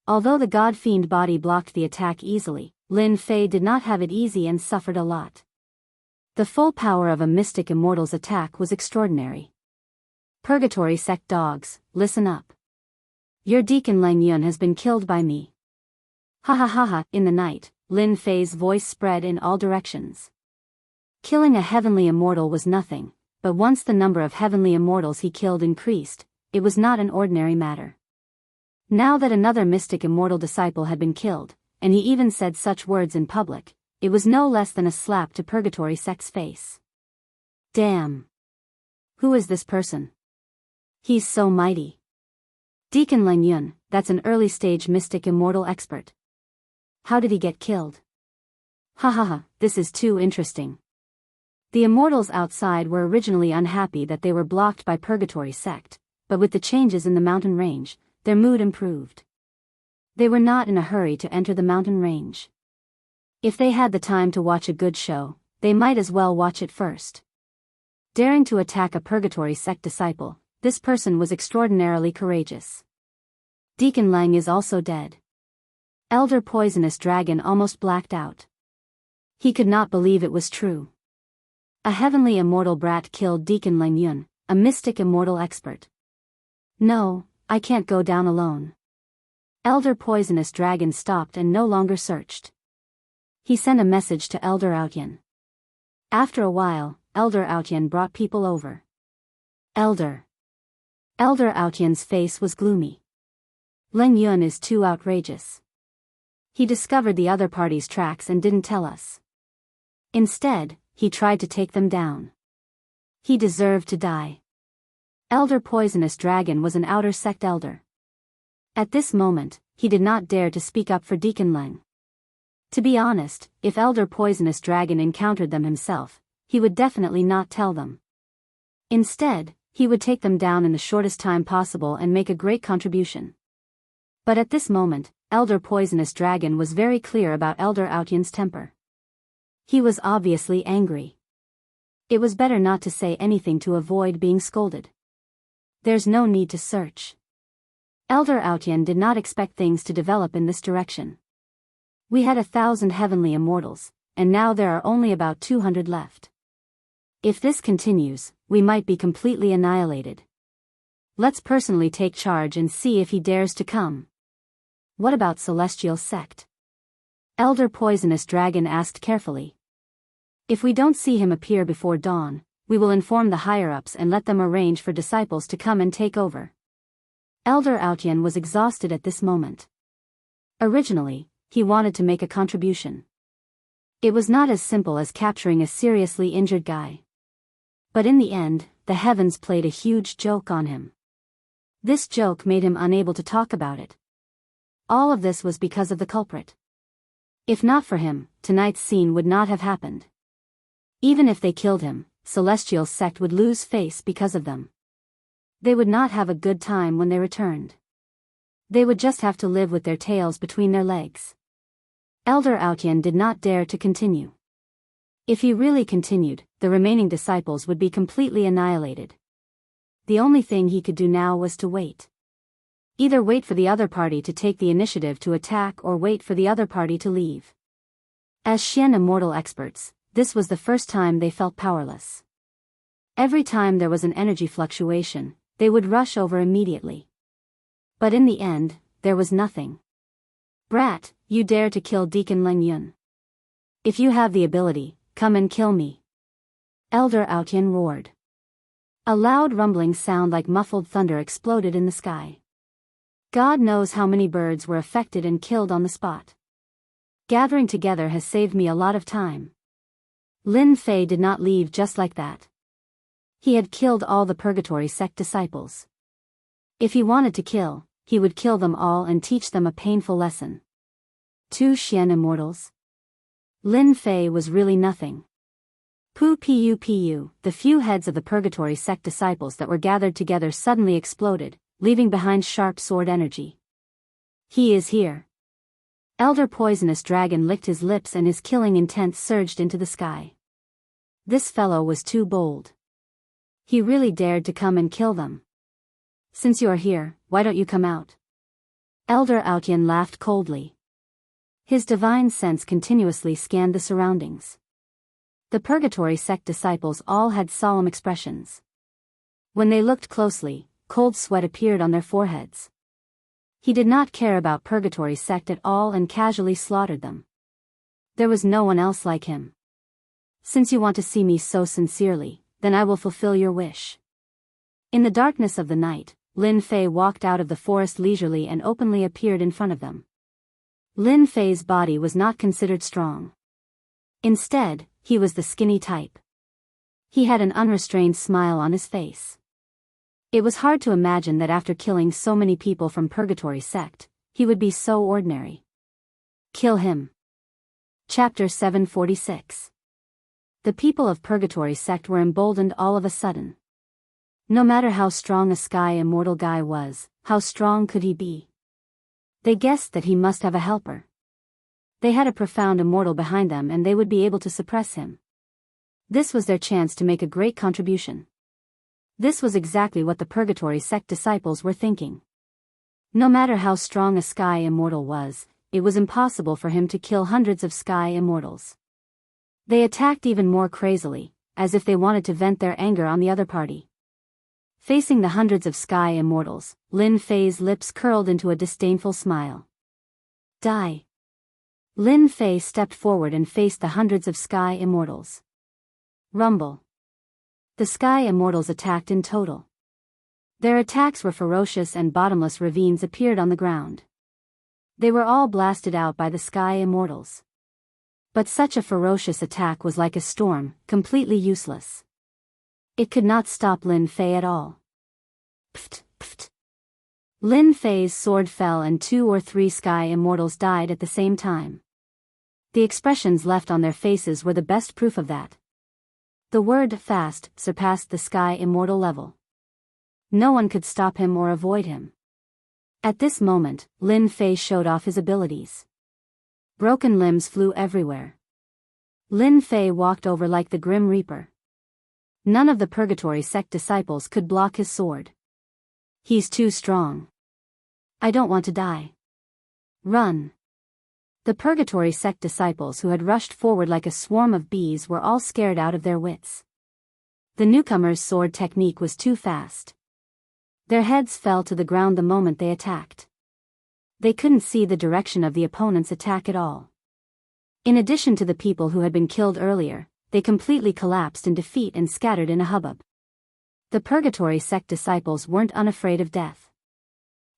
Although the god-fiend body blocked the attack easily, Lin Fei did not have it easy and suffered a lot. The full power of a mystic immortal's attack was extraordinary. Purgatory sect dogs, listen up. Your deacon Leng Yun has been killed by me. Ha ha ha ha. In the night, Lin Fei's voice spread in all directions. Killing a heavenly immortal was nothing, but once the number of heavenly immortals he killed increased, it was not an ordinary matter. Now that another mystic immortal disciple had been killed, and he even said such words in public, it was no less than a slap to Purgatory sect's face. Damn. Who is this person? He's so mighty. Deacon Leng Yun, that's an early-stage mystic immortal expert. How did he get killed? Ha ha ha, this is too interesting. The immortals outside were originally unhappy that they were blocked by Purgatory sect, but with the changes in the mountain range, their mood improved. They were not in a hurry to enter the mountain range. If they had the time to watch a good show, they might as well watch it first. Daring to attack a Purgatory sect disciple, this person was extraordinarily courageous. Deacon Leng is also dead. Elder Poisonous Dragon almost blacked out. He could not believe it was true. A heavenly immortal brat killed Deacon Leng Yun, a mystic immortal expert. No, I can't go down alone. Elder Poisonous Dragon stopped and no longer searched. He sent a message to Elder Outyan. After a while, Elder Outyan brought people over. Elder Outyan's face was gloomy. Leng Yun is too outrageous. He discovered the other party's tracks and didn't tell us. Instead, he tried to take them down. He deserved to die. Elder Poisonous Dragon was an outer sect elder. At this moment, he did not dare to speak up for Deacon Leng. To be honest, if Elder Poisonous Dragon encountered them himself, he would definitely not tell them. Instead, he would take them down in the shortest time possible and make a great contribution. But at this moment, Elder Poisonous Dragon was very clear about Elder Autian's temper. He was obviously angry. It was better not to say anything to avoid being scolded. There's no need to search. Elder Autian did not expect things to develop in this direction. We had 1,000 heavenly immortals, and now there are only about 200 left. If this continues, we might be completely annihilated. Let's personally take charge and see if he dares to come. What about Celestial Sect? Elder Poisonous Dragon asked carefully. If we don't see him appear before dawn, we will inform the higher-ups and let them arrange for disciples to come and take over. Elder Autian was exhausted at this moment. Originally, he wanted to make a contribution. It was not as simple as capturing a seriously injured guy. But in the end, the heavens played a huge joke on him. This joke made him unable to talk about it. All of this was because of the culprit. If not for him, tonight's scene would not have happened. Even if they killed him, Celestial Sect would lose face because of them. They would not have a good time when they returned. They would just have to live with their tails between their legs. Elder Autian did not dare to continue. If he really continued, the remaining disciples would be completely annihilated. The only thing he could do now was to wait. Either wait for the other party to take the initiative to attack or wait for the other party to leave. As Xian Immortal experts, this was the first time they felt powerless. Every time there was an energy fluctuation, they would rush over immediately. But in the end, there was nothing. Brat, you dare to kill Deacon Leng Yun. If you have the ability, come and kill me. Elder Autian roared. A loud rumbling sound like muffled thunder exploded in the sky. God knows how many birds were affected and killed on the spot. Gathering together has saved me a lot of time. Lin Fei did not leave just like that. He had killed all the Purgatory Sect disciples. If he wanted to kill, he would kill them all and teach them a painful lesson. 2 Xian Immortals. Lin Fei was really nothing. Pu, the few heads of the Purgatory Sect disciples that were gathered together suddenly exploded, leaving behind sharp sword energy. He is here. Elder Poisonous Dragon licked his lips and his killing intent surged into the sky. This fellow was too bold. He really dared to come and kill them. Since you are here, why don't you come out? Elder Autian laughed coldly. His divine sense continuously scanned the surroundings. The Purgatory Sect disciples all had solemn expressions. When they looked closely, cold sweat appeared on their foreheads. He did not care about Purgatory Sect at all and casually slaughtered them. There was no one else like him. Since you want to see me so sincerely, then I will fulfill your wish. In the darkness of the night, Lin Fei walked out of the forest leisurely and openly appeared in front of them. Lin Fei's body was not considered strong. Instead, he was the skinny type. He had an unrestrained smile on his face. It was hard to imagine that after killing so many people from Purgatory Sect, he would be so ordinary. Kill him. Chapter 746. The people of Purgatory Sect were emboldened all of a sudden. No matter how strong a Sky Immortal guy was, how strong could he be? They guessed that he must have a helper. They had a profound immortal behind them and they would be able to suppress him. This was their chance to make a great contribution. This was exactly what the Purgatory Sect disciples were thinking. No matter how strong a Sky Immortal was, it was impossible for him to kill hundreds of Sky Immortals. They attacked even more crazily, as if they wanted to vent their anger on the other party. Facing the hundreds of Sky Immortals, Lin Fei's lips curled into a disdainful smile. Die. Lin Fei stepped forward and faced the hundreds of Sky Immortals. Rumble. The Sky Immortals attacked in total. Their attacks were ferocious and bottomless ravines appeared on the ground. They were all blasted out by the Sky Immortals. But such a ferocious attack was like a storm, completely useless. It could not stop Lin Fei at all. Pft, pft. Lin Fei's sword fell and 2 or 3 Sky Immortals died at the same time. The expressions left on their faces were the best proof of that. The word fast surpassed the sky immortal level. No one could stop him or avoid him. At this moment, Lin Fei showed off his abilities. Broken limbs flew everywhere. Lin Fei walked over like the Grim Reaper. None of the Purgatory sect disciples could block his sword. He's too strong. I don't want to die. Run. The Purgatory sect disciples who had rushed forward like a swarm of bees were all scared out of their wits. The newcomer's sword technique was too fast. Their heads fell to the ground the moment they attacked. They couldn't see the direction of the opponent's attack at all. In addition to the people who had been killed earlier, they completely collapsed in defeat and scattered in a hubbub. The Purgatory sect disciples weren't unafraid of death.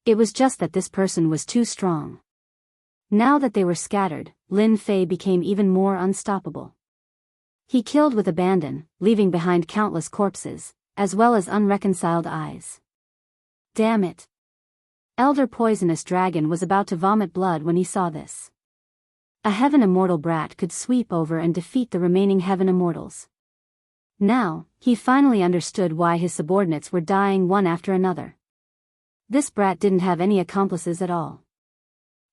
It was just that this person was too strong. Now that they were scattered, Lin Fei became even more unstoppable. He killed with abandon, leaving behind countless corpses, as well as unreconciled eyes. Damn it! Elder Poisonous Dragon was about to vomit blood when he saw this. A Heaven Immortal brat could sweep over and defeat the remaining Heaven Immortals. Now, he finally understood why his subordinates were dying one after another. This brat didn't have any accomplices at all.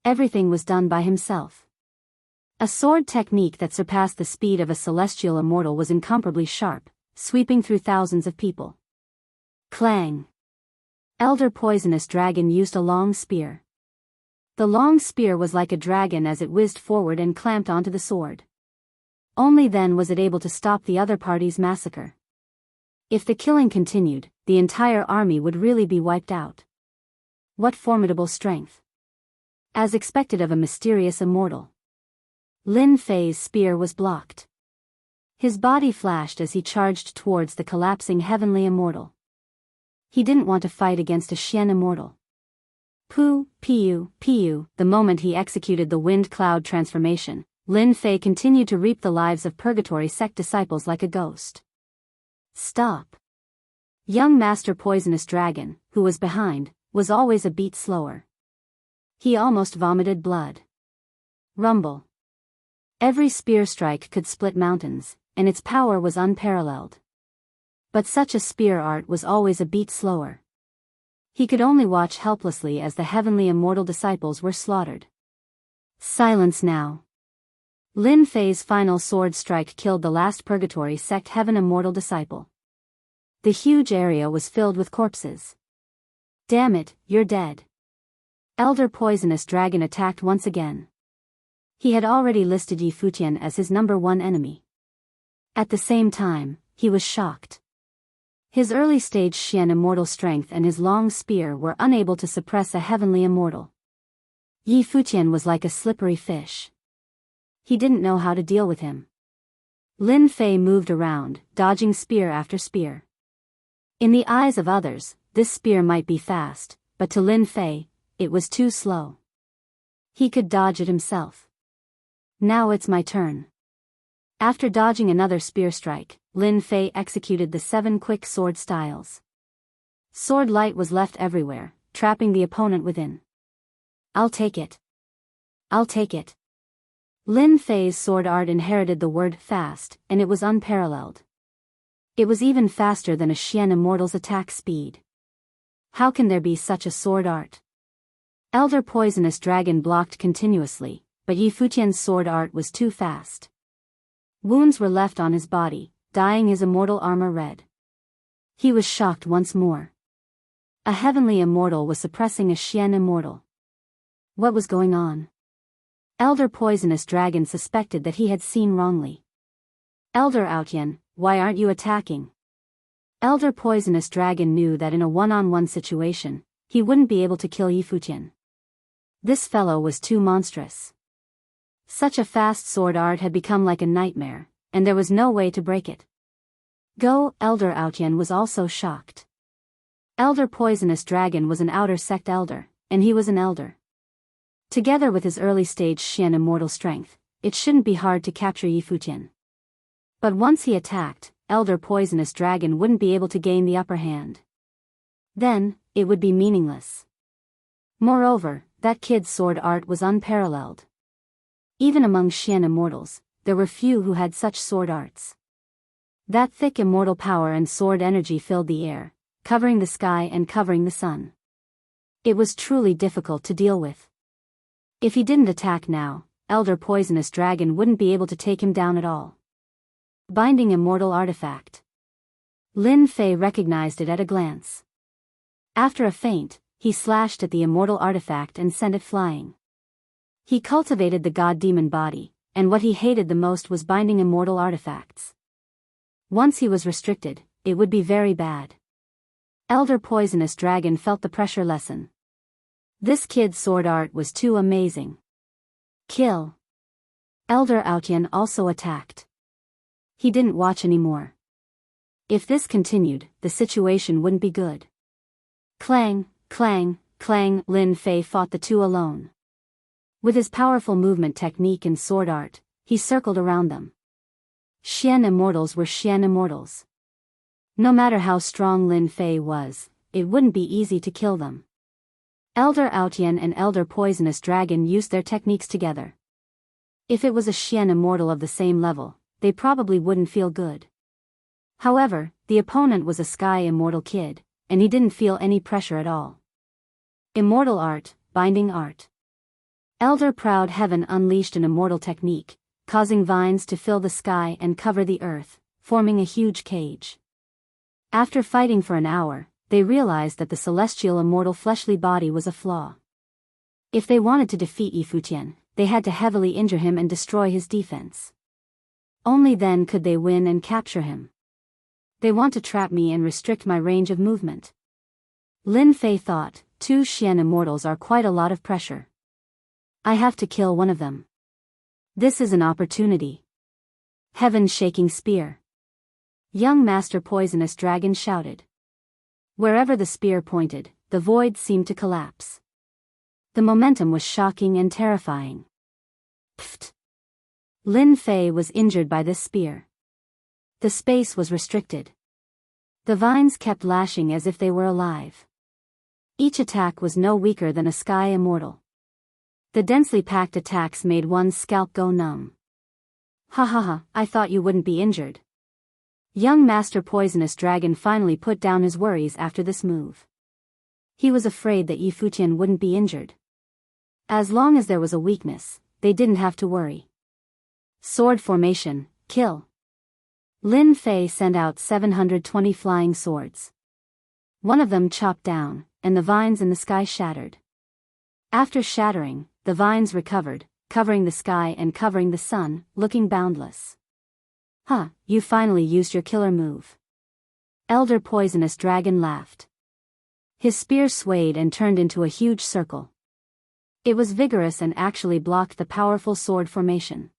Everything was done by himself. A sword technique that surpassed the speed of a celestial immortal was incomparably sharp, sweeping through thousands of people. Clang! Elder Poisonous Dragon used a long spear. The long spear was like a dragon as it whizzed forward and clamped onto the sword. Only then was it able to stop the other party's massacre. If the killing continued, the entire army would really be wiped out. What formidable strength! As expected of a mysterious immortal. Lin Fei's spear was blocked. His body flashed as he charged towards the collapsing heavenly immortal. He didn't want to fight against a Xian immortal. Pu, Piu, Piu, the moment he executed the wind cloud transformation, Lin Fei continued to reap the lives of Purgatory sect disciples like a ghost. Stop! Young Master Poisonous Dragon, who was behind, was always a beat slower. He almost vomited blood. Rumble. Every spear strike could split mountains, and its power was unparalleled. But such a spear art was always a beat slower. He could only watch helplessly as the heavenly immortal disciples were slaughtered. Silence now. Lin Fei's final sword strike killed the last Purgatory sect heaven immortal disciple. The huge area was filled with corpses. Damn it, you're dead. Elder Poisonous Dragon attacked once again. He had already listed Yi Futian as his #1 enemy. At the same time, he was shocked. His early-stage Xian immortal strength and his long spear were unable to suppress a heavenly immortal. Yi Futian was like a slippery fish. He didn't know how to deal with him. Lin Fei moved around, dodging spear after spear. In the eyes of others, this spear might be fast, but to Lin Fei, it was too slow. He could dodge it himself. Now it's my turn. After dodging another spear strike, Lin Fei executed the 7 quick sword styles. Sword light was left everywhere, trapping the opponent within. I'll take it. I'll take it. Lin Fei's sword art inherited the word fast, and it was unparalleled. It was even faster than a Xian immortal's attack speed. How can there be such a sword art? Elder Poisonous Dragon blocked continuously, but Yi Futian's sword art was too fast. Wounds were left on his body, dyeing his immortal armor red. He was shocked once more. A heavenly immortal was suppressing a Xian immortal. What was going on? Elder Poisonous Dragon suspected that he had seen wrongly. Elder Outyan, why aren't you attacking? Elder Poisonous Dragon knew that in a one-on-one situation, he wouldn't be able to kill Yi Futian. This fellow was too monstrous. Such a fast sword art had become like a nightmare, and there was no way to break it. Go, Elder Outyan was also shocked. Elder Poisonous Dragon was an outer sect elder, and he was an elder. Together with his early-stage Xian immortal strength, it shouldn't be hard to capture Yi Futian. But once he attacked, Elder Poisonous Dragon wouldn't be able to gain the upper hand. Then, it would be meaningless. Moreover, that kid's sword art was unparalleled. Even among Xian immortals, there were few who had such sword arts. That thick immortal power and sword energy filled the air, covering the sky and covering the sun. It was truly difficult to deal with. If he didn't attack now, Elder Poisonous Dragon wouldn't be able to take him down at all. Binding immortal artifact. Lin Fei recognized it at a glance. After a feint, he slashed at the immortal artifact and sent it flying. He cultivated the god-demon body, and what he hated the most was binding immortal artifacts. Once he was restricted, it would be very bad. Elder Poisonous Dragon felt the pressure lessen. This kid's sword art was too amazing. Kill. Elder Aotian also attacked. He didn't watch anymore. If this continued, the situation wouldn't be good. Clang, clang, clang, Lin Fei fought the two alone. With his powerful movement technique and sword art, he circled around them. Xian immortals were Xian immortals. No matter how strong Lin Fei was, it wouldn't be easy to kill them. Elder Aotian and Elder Poisonous Dragon used their techniques together. If it was a Xian immortal of the same level, they probably wouldn't feel good. However, the opponent was a Sky Immortal kid, and he didn't feel any pressure at all. Immortal art, binding art. Elder Proud Heaven unleashed an immortal technique, causing vines to fill the sky and cover the earth, forming a huge cage. After fighting for an hour, they realized that the celestial immortal fleshly body was a flaw. If they wanted to defeat Yifutian, they had to heavily injure him and destroy his defense. Only then could they win and capture him. They want to trap me and restrict my range of movement. Lin Fei thought, two Xian immortals are quite a lot of pressure. I have to kill one of them. This is an opportunity. Heaven-shaking spear. Young Master Poisonous Dragon shouted. Wherever the spear pointed, the void seemed to collapse. The momentum was shocking and terrifying. Pfft. Lin Fei was injured by this spear. The space was restricted. The vines kept lashing as if they were alive. Each attack was no weaker than a Sky Immortal. The densely packed attacks made one's scalp go numb. Ha ha ha, I thought you wouldn't be injured. Young Master Poisonous Dragon finally put down his worries after this move. He was afraid that Yifutian wouldn't be injured. As long as there was a weakness, they didn't have to worry. Sword formation, kill. Lin Fei sent out 720 flying swords. One of them chopped down, and the vines in the sky shattered. After shattering, the vines recovered, covering the sky and covering the sun, looking boundless. Huh, you finally used your killer move. Elder Poisonous Dragon laughed. His spear swayed and turned into a huge circle. It was vigorous and actually blocked the powerful sword formation.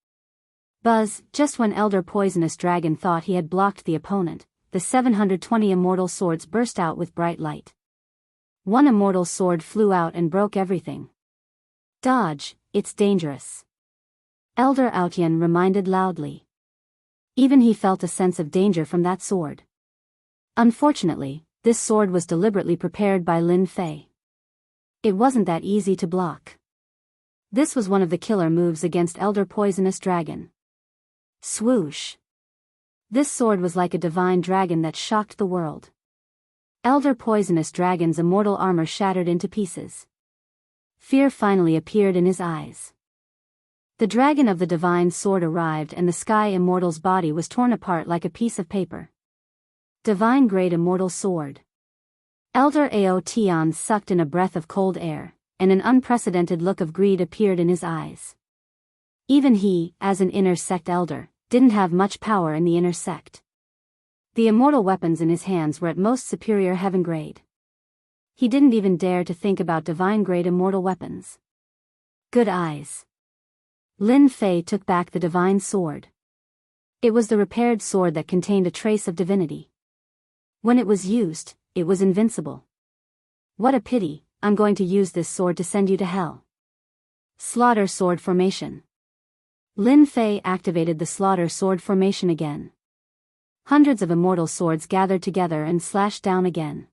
Buzz, just when Elder Poisonous Dragon thought he had blocked the opponent, the 720 immortal swords burst out with bright light. One immortal sword flew out and broke everything. Dodge, it's dangerous. Elder Aotian reminded loudly. Even he felt a sense of danger from that sword. Unfortunately, this sword was deliberately prepared by Lin Fei. It wasn't that easy to block. This was one of the killer moves against Elder Poisonous Dragon. Swoosh. This sword was like a divine dragon that shocked the world. Elder Poisonous Dragon's immortal armor shattered into pieces. Fear finally appeared in his eyes. The dragon of the divine sword arrived and the Sky Immortal's body was torn apart like a piece of paper. Divine Great Immortal Sword. Elder Aotian sucked in a breath of cold air, and an unprecedented look of greed appeared in his eyes. Even he, as an inner sect elder, didn't have much power in the inner sect. The immortal weapons in his hands were at most superior heaven grade. He didn't even dare to think about divine grade immortal weapons. Good eyes. Lin Fei took back the divine sword. It was the repaired sword that contained a trace of divinity. When it was used, it was invincible. What a pity, I'm going to use this sword to send you to hell. Slaughter Sword Formation. Lin Fei activated the Slaughter Sword Formation again. Hundreds of immortal swords gathered together and slashed down again.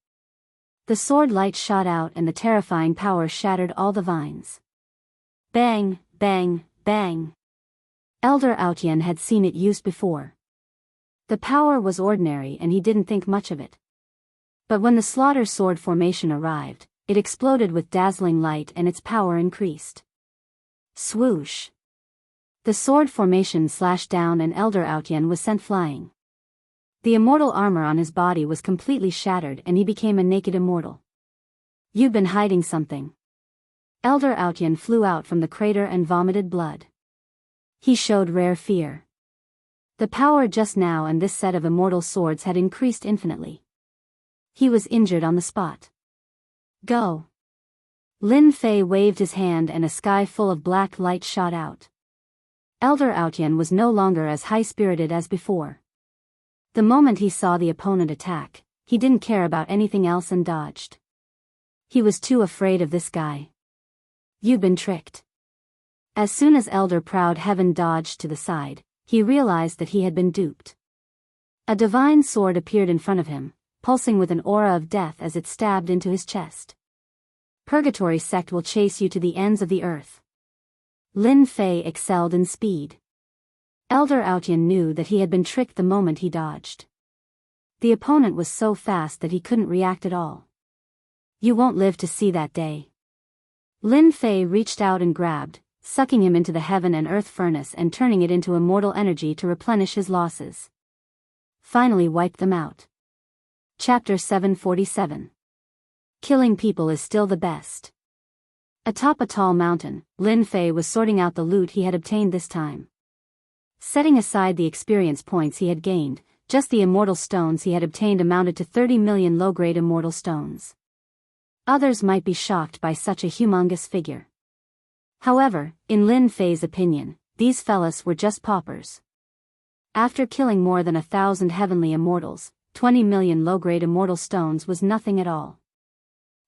The sword light shot out and the terrifying power shattered all the vines. Bang, bang, Bang! Elder Autian had seen it used before. The power was ordinary and he didn't think much of it. But when the slaughter sword formation arrived, it exploded with dazzling light and its power increased. Swoosh! The sword formation slashed down and Elder Autian was sent flying. The immortal armor on his body was completely shattered and he became a naked immortal. You've been hiding something. Elder Autian flew out from the crater and vomited blood. He showed rare fear. The power just now and this set of immortal swords had increased infinitely. He was injured on the spot. Go! Lin Fei waved his hand and a sky full of black light shot out. Elder Autian was no longer as high-spirited as before. The moment he saw the opponent attack, he didn't care about anything else and dodged. He was too afraid of this guy. You've been tricked. As soon as Elder Proud Heaven dodged to the side, he realized that he had been duped. A divine sword appeared in front of him, pulsing with an aura of death as it stabbed into his chest. Purgatory sect will chase you to the ends of the earth. Lin Fei excelled in speed. Elder Autian knew that he had been tricked the moment he dodged. The opponent was so fast that he couldn't react at all. You won't live to see that day. Lin Fei reached out and grabbed, sucking him into the heaven and earth furnace and turning it into immortal energy to replenish his losses. Finally wiped them out. Chapter 747. Killing people is still the best. Atop a tall mountain, Lin Fei was sorting out the loot he had obtained this time. Setting aside the experience points he had gained, just the immortal stones he had obtained amounted to 30 million low-grade immortal stones. Others might be shocked by such a humongous figure. However, in Lin Fei's opinion, these fellas were just paupers. After killing more than 1,000 heavenly immortals, 20 million low-grade immortal stones was nothing at all.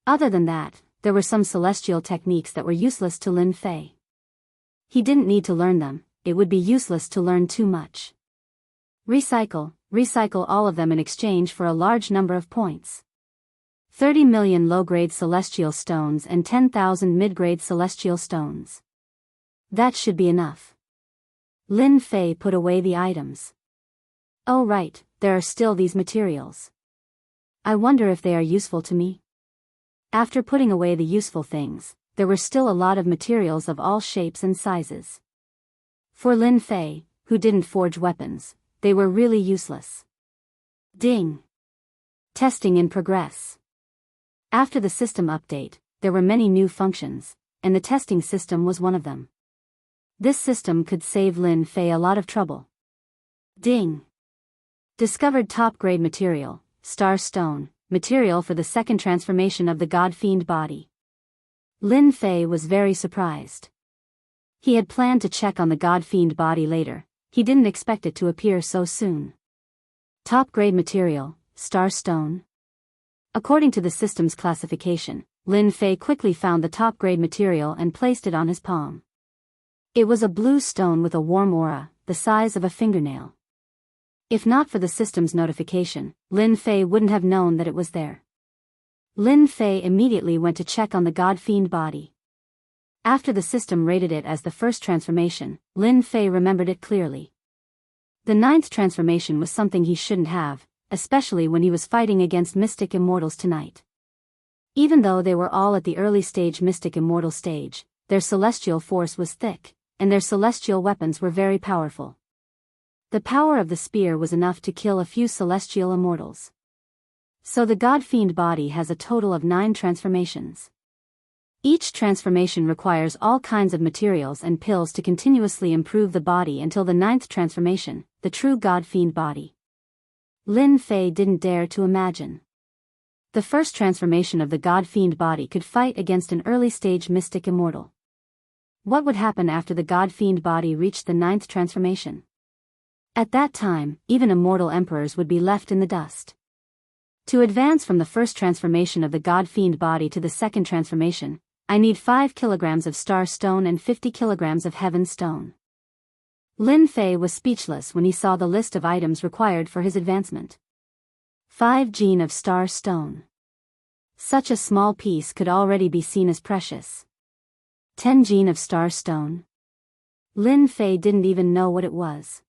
Other than that, there were some celestial techniques that were useless to Lin Fei. He didn't need to learn them, it would be useless to learn too much. Recycle all of them in exchange for a large number of points. 30 million low-grade celestial stones and 10,000 mid-grade celestial stones. That should be enough. Lin Fei put away the items. Oh right, there are still these materials. I wonder if they are useful to me. After putting away the useful things, there were still a lot of materials of all shapes and sizes. For Lin Fei, who didn't forge weapons, they were really useless. Ding! Testing in progress. After the system update, there were many new functions, and the testing system was one of them. This system could save Lin Fei a lot of trouble. Ding! Discovered top-grade material, Star Stone, material for the second transformation of the God-Fiend body. Lin Fei was very surprised. He had planned to check on the God-Fiend body later, he didn't expect it to appear so soon. Top-grade material, Star Stone. According to the system's classification, Lin Fei quickly found the top-grade material and placed it on his palm. It was a blue stone with a warm aura, the size of a fingernail. If not for the system's notification, Lin Fei wouldn't have known that it was there. Lin Fei immediately went to check on the God-Fiend body. After the system rated it as the first transformation, Lin Fei remembered it clearly. The 9th transformation was something he shouldn't have, especially when he was fighting against Mystic Immortals tonight. Even though they were all at the early stage Mystic Immortal stage, their celestial force was thick, and their celestial weapons were very powerful. The power of the spear was enough to kill a few celestial immortals. So the God-Fiend body has a total of 9 transformations. Each transformation requires all kinds of materials and pills to continuously improve the body until the 9th transformation, the true God-Fiend body. Lin Fei didn't dare to imagine. The first transformation of the God-Fiend body could fight against an early-stage Mystic Immortal. What would happen after the God-Fiend body reached the 9th transformation? At that time, even immortal emperors would be left in the dust. To advance from the first transformation of the God-Fiend body to the second transformation, I need 5 kilograms of Star Stone and 50 kilograms of Heaven Stone. Lin Fei was speechless when he saw the list of items required for his advancement. 5 gene of Star Stone. Such a small piece could already be seen as precious. 10 gene of Star Stone. Lin Fei didn't even know what it was.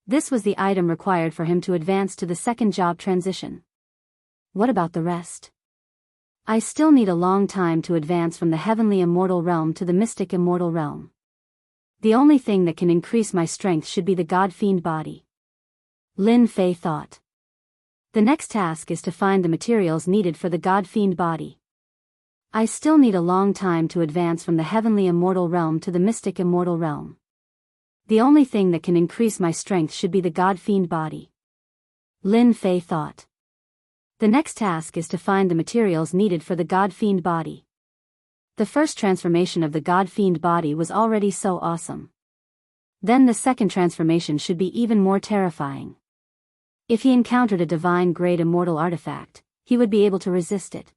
This was the item required for him to advance to the second job transition. What about the rest? I still need a long time to advance from the heavenly immortal realm to the mystic immortal realm. The only thing that can increase my strength should be the god-fiend body. Lin Fei thought. The next task is to find the materials needed for the god-fiend body. I still need a long time to advance from the heavenly immortal realm to the mystic immortal realm. The only thing that can increase my strength should be the god-fiend body. Lin Fei thought. The next task is to find the materials needed for the god-fiend body. The first transformation of the god-fiend body was already so awesome. Then the second transformation should be even more terrifying. If he encountered a divine-grade immortal artifact, he would be able to resist it.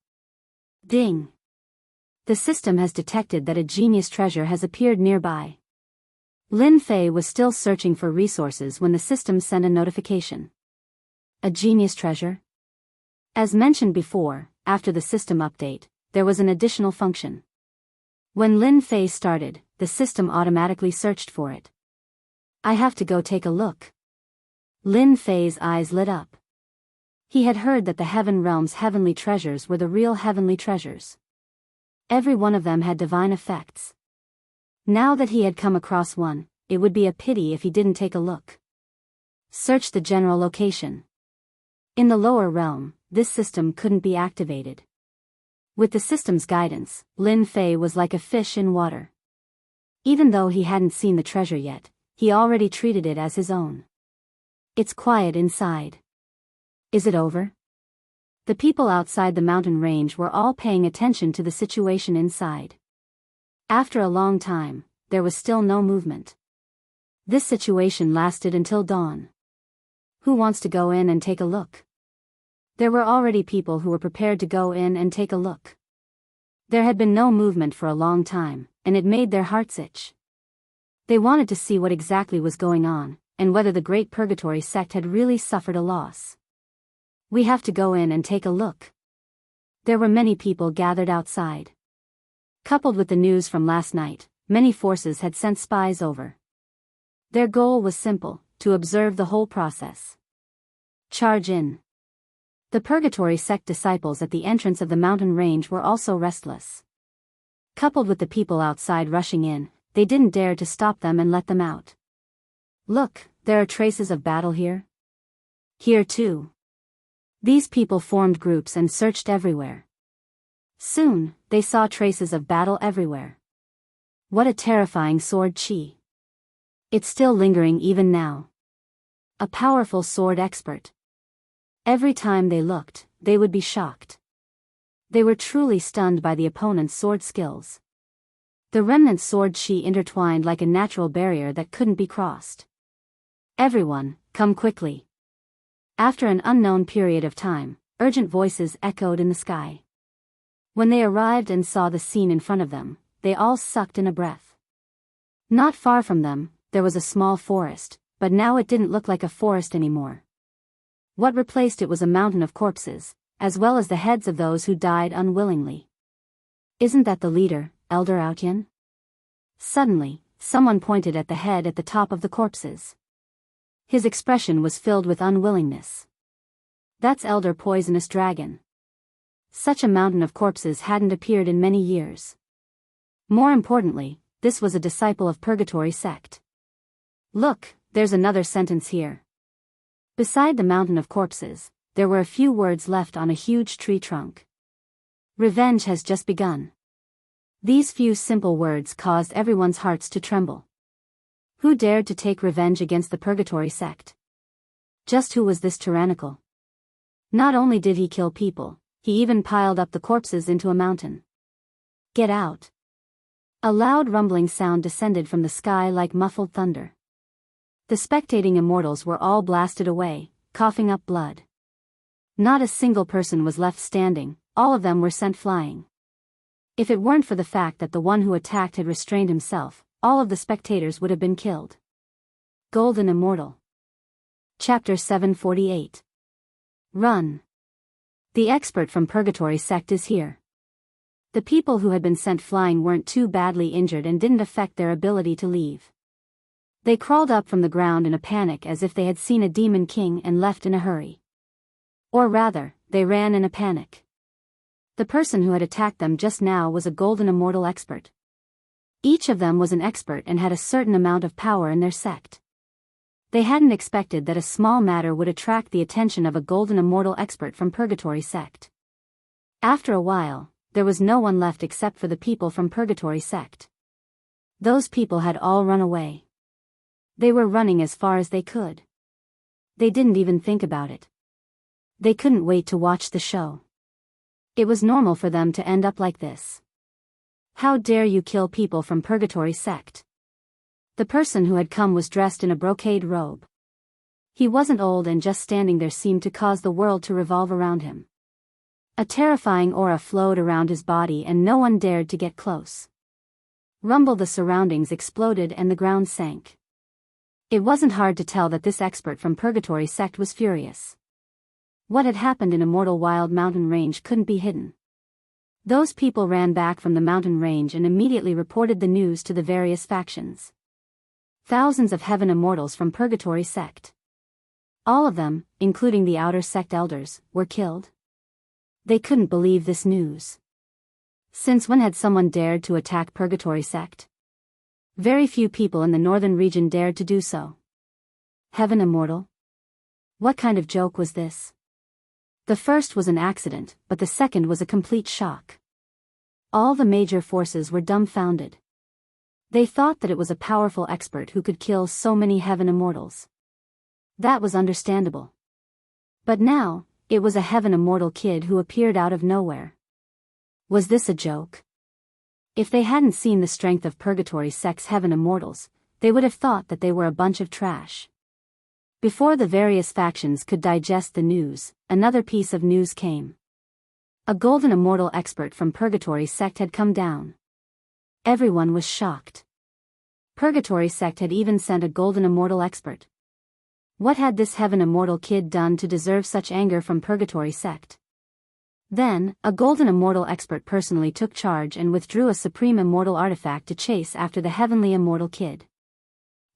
Ding! The system has detected that a genius treasure has appeared nearby. Lin Fei was still searching for resources when the system sent a notification. A genius treasure? As mentioned before, after the system update, there was an additional function. When Lin Fei started, the system automatically searched for it. I have to go take a look. Lin Fei's eyes lit up. He had heard that the Heaven Realm's heavenly treasures were the real heavenly treasures. Every one of them had divine effects. Now that he had come across one, it would be a pity if he didn't take a look. Search the general location. In the lower realm, this system couldn't be activated. With the system's guidance, Lin Fei was like a fish in water. Even though he hadn't seen the treasure yet, he already treated it as his own. It's quiet inside. Is it over? The people outside the mountain range were all paying attention to the situation inside. After a long time, there was still no movement. This situation lasted until dawn. Who wants to go in and take a look? There were already people who were prepared to go in and take a look. There had been no movement for a long time, and it made their hearts itch. They wanted to see what exactly was going on, and whether the Great Purgatory sect had really suffered a loss. We have to go in and take a look. There were many people gathered outside. Coupled with the news from last night, many forces had sent spies over. Their goal was simple, to observe the whole process. Charge in. The Purgatory sect disciples at the entrance of the mountain range were also restless. Coupled with the people outside rushing in, they didn't dare to stop them and let them out. Look, there are traces of battle here. Here too. These people formed groups and searched everywhere. Soon, they saw traces of battle everywhere. What a terrifying sword chi. It's still lingering even now. A powerful sword expert. Every time they looked, they would be shocked. They were truly stunned by the opponent's sword skills. The remnant sword chi intertwined like a natural barrier that couldn't be crossed. Everyone, come quickly. After an unknown period of time, urgent voices echoed in the sky. When they arrived and saw the scene in front of them, they all sucked in a breath. Not far from them, there was a small forest, but now it didn't look like a forest anymore. What replaced it was a mountain of corpses, as well as the heads of those who died unwillingly. Isn't that the leader, Elder Outyan? Suddenly, someone pointed at the head at the top of the corpses. His expression was filled with unwillingness. That's Elder Poisonous Dragon. Such a mountain of corpses hadn't appeared in many years. More importantly, this was a disciple of Purgatory sect. Look, there's another sentence here. Beside the mountain of corpses, there were a few words left on a huge tree trunk. Revenge has just begun. These few simple words caused everyone's hearts to tremble. Who dared to take revenge against the Purgatory sect? Just who was this tyrannical? Not only did he kill people, he even piled up the corpses into a mountain. Get out. A loud rumbling sound descended from the sky like muffled thunder. The spectating immortals were all blasted away, coughing up blood. Not a single person was left standing, all of them were sent flying. If it weren't for the fact that the one who attacked had restrained himself, all of the spectators would have been killed. Golden Immortal. Chapter 748. Run. The expert from Purgatory sect is here. The people who had been sent flying weren't too badly injured and didn't affect their ability to leave. They crawled up from the ground in a panic as if they had seen a demon king and left in a hurry. Or rather, they ran in a panic. The person who had attacked them just now was a golden immortal expert. Each of them was an expert and had a certain amount of power in their sect. They hadn't expected that a small matter would attract the attention of a golden immortal expert from Purgatory sect. After a while, there was no one left except for the people from Purgatory sect. Those people had all run away. They were running as far as they could. They didn't even think about it. They couldn't wait to watch the show. It was normal for them to end up like this. How dare you kill people from Purgatory sect? The person who had come was dressed in a brocade robe. He wasn't old and just standing there seemed to cause the world to revolve around him. A terrifying aura flowed around his body and no one dared to get close. Rumble, the surroundings exploded and the ground sank. It wasn't hard to tell that this expert from Purgatory sect was furious. What had happened in Immortal Wild Mountain Range couldn't be hidden. Those people ran back from the mountain range and immediately reported the news to the various factions. Thousands of heaven immortals from Purgatory sect. All of them, including the outer sect elders, were killed. They couldn't believe this news. Since when had someone dared to attack Purgatory sect? Very few people in the northern region dared to do so. Heaven immortal? What kind of joke was this? The first was an accident, but the second was a complete shock. All the major forces were dumbfounded. They thought that it was a powerful expert who could kill so many heaven immortals. That was understandable. But now, it was a heaven immortal kid who appeared out of nowhere. Was this a joke? If they hadn't seen the strength of Purgatory sect's heaven immortals, they would have thought that they were a bunch of trash. Before the various factions could digest the news, another piece of news came. A golden immortal expert from Purgatory sect had come down. Everyone was shocked. Purgatory sect had even sent a golden immortal expert. What had this heaven immortal kid done to deserve such anger from Purgatory sect? Then, a golden immortal expert personally took charge and withdrew a supreme immortal artifact to chase after the heavenly immortal kid.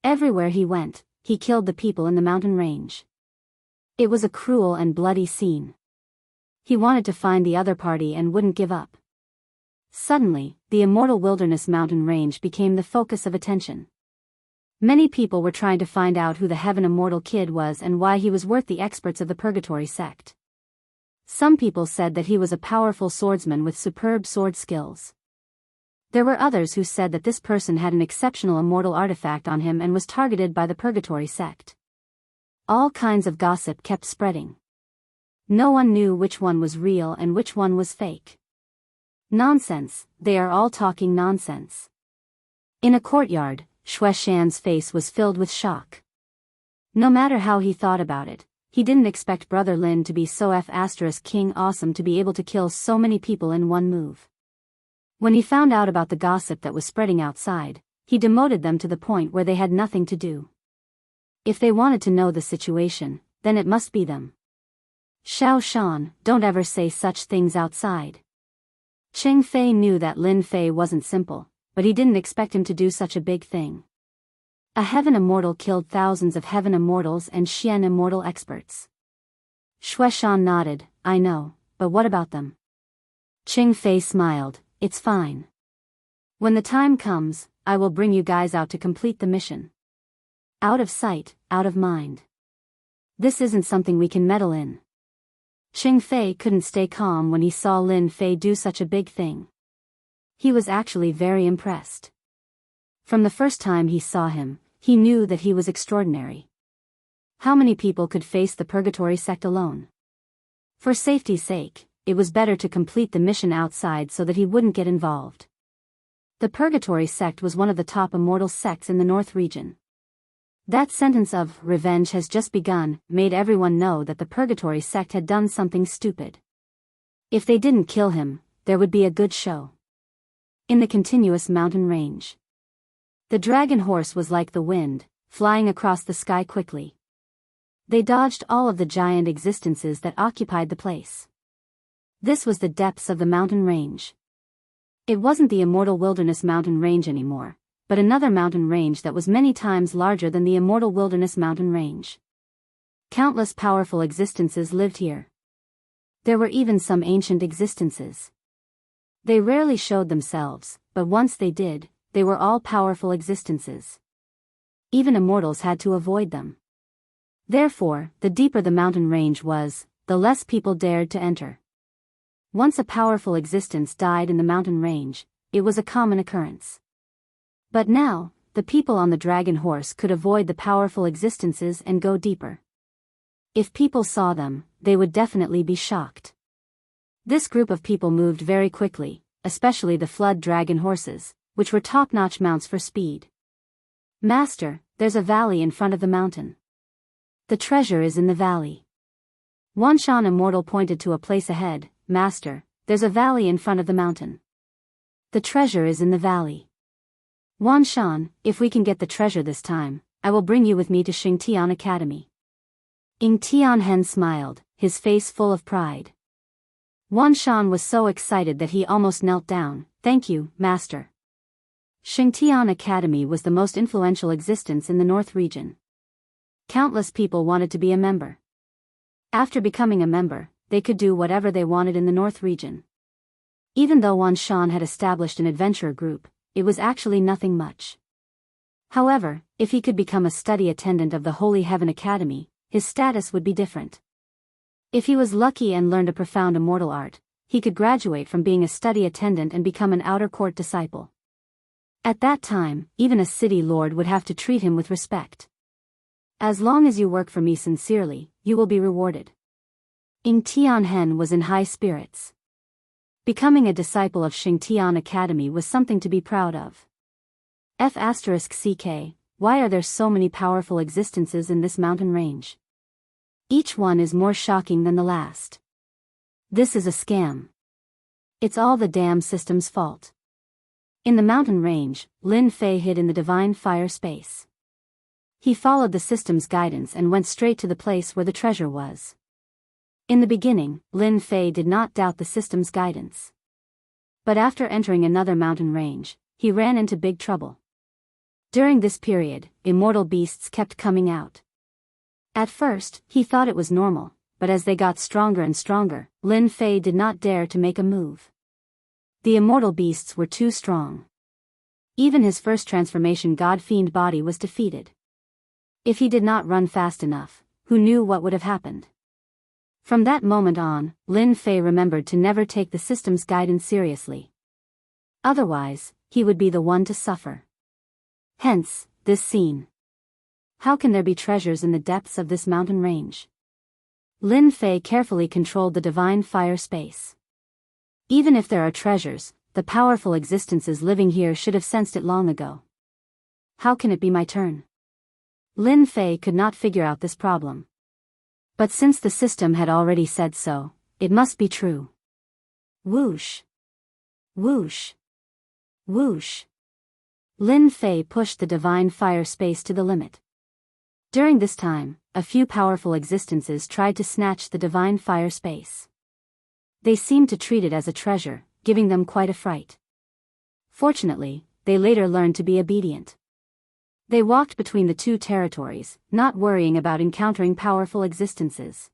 Everywhere he went, he killed the people in the mountain range. It was a cruel and bloody scene. He wanted to find the other party and wouldn't give up. Suddenly, the immortal wilderness mountain range became the focus of attention. Many people were trying to find out who the heaven immortal kid was and why he was worth the experts of the Purgatory sect. Some people said that he was a powerful swordsman with superb sword skills. There were others who said that this person had an exceptional immortal artifact on him and was targeted by the Purgatory sect. All kinds of gossip kept spreading. No one knew which one was real and which one was fake. Nonsense, they are all talking nonsense. In a courtyard, Shui Shan's face was filled with shock. No matter how he thought about it, he didn't expect Brother Lin to be so *King awesome to be able to kill so many people in one move. When he found out about the gossip that was spreading outside, he demoted them to the point where they had nothing to do. If they wanted to know the situation, then it must be them. Xiao Shan, don't ever say such things outside. Cheng Fei knew that Lin Fei wasn't simple, but he didn't expect him to do such a big thing. A heaven immortal killed thousands of heaven immortals and Xian immortal experts. Shui Shan nodded, I know, but what about them? Cheng Fei smiled, it's fine. When the time comes, I will bring you guys out to complete the mission. Out of sight, out of mind. This isn't something we can meddle in. Cheng Fei couldn't stay calm when he saw Lin Fei do such a big thing. He was actually very impressed. From the first time he saw him, he knew that he was extraordinary. How many people could face the Purgatory sect alone? For safety's sake, it was better to complete the mission outside so that he wouldn't get involved. The Purgatory sect was one of the top immortal sects in the North region. That sentence of revenge has just begun made everyone know that the Purgatory sect had done something stupid. If they didn't kill him, there would be a good show. In the continuous mountain range, the dragon horse was like the wind, flying across the sky quickly. They dodged all of the giant existences that occupied the place. This was the depths of the mountain range. It wasn't the immortal wilderness mountain range anymore. but another mountain range that was many times larger than the immortal wilderness mountain range. Countless powerful existences lived here. There were even some ancient existences. They rarely showed themselves, but once they did, they were all powerful existences. Even immortals had to avoid them. Therefore, the deeper the mountain range was, the less people dared to enter. Once a powerful existence died in the mountain range, it was a common occurrence. But now, the people on the dragon horse could avoid the powerful existences and go deeper. If people saw them, they would definitely be shocked. This group of people moved very quickly, especially the flood dragon horses, which were top-notch mounts for speed. Master, there's a valley in front of the mountain. The treasure is in the valley. Wanshan Immortal pointed to a place ahead. Master, there's a valley in front of the mountain. The treasure is in the valley. Wanshan, if we can get the treasure this time, I will bring you with me to Xingtian Academy. Ying Tianhen smiled, his face full of pride. Wanshan was so excited that he almost knelt down. Thank you, Master. Xingtian Academy was the most influential existence in the North region. Countless people wanted to be a member. After becoming a member, they could do whatever they wanted in the North region. Even though Wanshan had established an adventurer group, it was actually nothing much. However, if he could become a study attendant of the Holy Heaven Academy, his status would be different. If he was lucky and learned a profound immortal art, he could graduate from being a study attendant and become an outer court disciple. At that time, even a city lord would have to treat him with respect. As long as you work for me sincerely, you will be rewarded. Ying Tianhen was in high spirits. Becoming a disciple of Xingtian Academy was something to be proud of. F***CK, why are there so many powerful existences in this mountain range? Each one is more shocking than the last. This is a scam. It's all the damn system's fault. In the mountain range, Lin Fei hid in the divine fire space. He followed the system's guidance and went straight to the place where the treasure was. In the beginning, Lin Fei did not doubt the system's guidance. But after entering another mountain range, he ran into big trouble. During this period, immortal beasts kept coming out. At first, he thought it was normal, but as they got stronger and stronger, Lin Fei did not dare to make a move. The immortal beasts were too strong. Even his first transformation god-fiend body was defeated. If he did not run fast enough, who knew what would have happened? From that moment on, Lin Fei remembered to never take the system's guidance seriously. Otherwise, he would be the one to suffer. Hence, this scene. How can there be treasures in the depths of this mountain range? Lin Fei carefully controlled the divine fire space. Even if there are treasures, the powerful existences living here should have sensed it long ago. How can it be my turn? Lin Fei could not figure out this problem. But since the system had already said so, it must be true. Whoosh! Whoosh! Whoosh! Lin Fei pushed the divine fire space to the limit. During this time, a few powerful existences tried to snatch the divine fire space. They seemed to treat it as a treasure, giving them quite a fright. Fortunately, they later learned to be obedient. They walked between the two territories, not worrying about encountering powerful existences.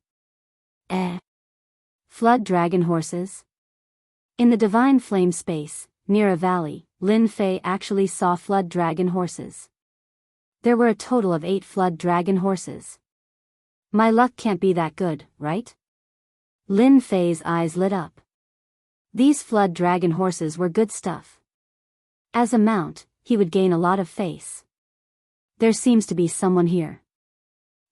Flood dragon horses? In the divine flame space, near a valley, Lin Fei actually saw flood dragon horses. There were a total of 8 flood dragon horses. My luck can't be that good, right? Lin Fei's eyes lit up. These flood dragon horses were good stuff. As a mount, he would gain a lot of face. There seems to be someone here.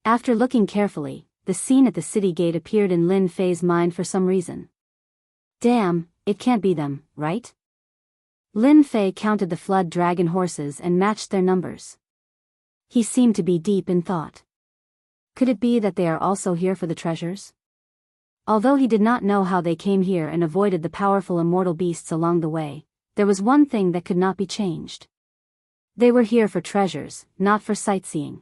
After looking carefully, the scene at the city gate appeared in Lin Fei's mind for some reason. Damn, it can't be them, right? Lin Fei counted the flood dragon horses and matched their numbers. He seemed to be deep in thought. Could it be that they are also here for the treasures? Although he did not know how they came here and avoided the powerful immortal beasts along the way, there was one thing that could not be changed. They were here for treasures, not for sightseeing.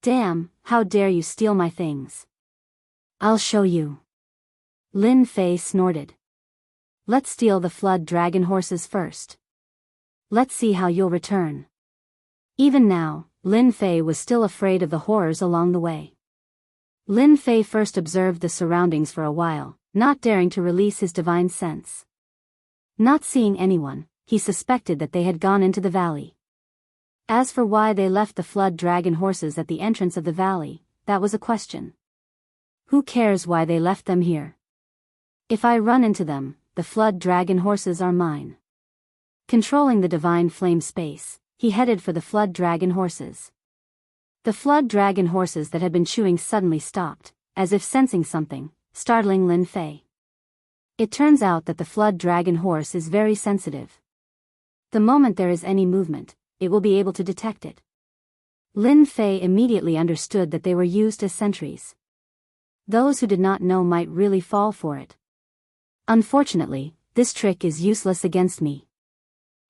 Damn, how dare you steal my things? I'll show you. Lin Fei snorted. Let's steal the flood dragon horses first. Let's see how you'll return. Even now, Lin Fei was still afraid of the horrors along the way. Lin Fei first observed the surroundings for a while, not daring to release his divine sense. Not seeing anyone, he suspected that they had gone into the valley. As for why they left the flood dragon horses at the entrance of the valley, that was a question. Who cares why they left them here? If I run into them, the flood dragon horses are mine. Controlling the divine flame space, he headed for the flood dragon horses. The flood dragon horses that had been chewing suddenly stopped, as if sensing something, startling Lin Fei. It turns out that the flood dragon horse is very sensitive. The moment there is any movement, it will be able to detect it. Lin Fei immediately understood that they were used as sentries. Those who did not know might really fall for it. Unfortunately, this trick is useless against me.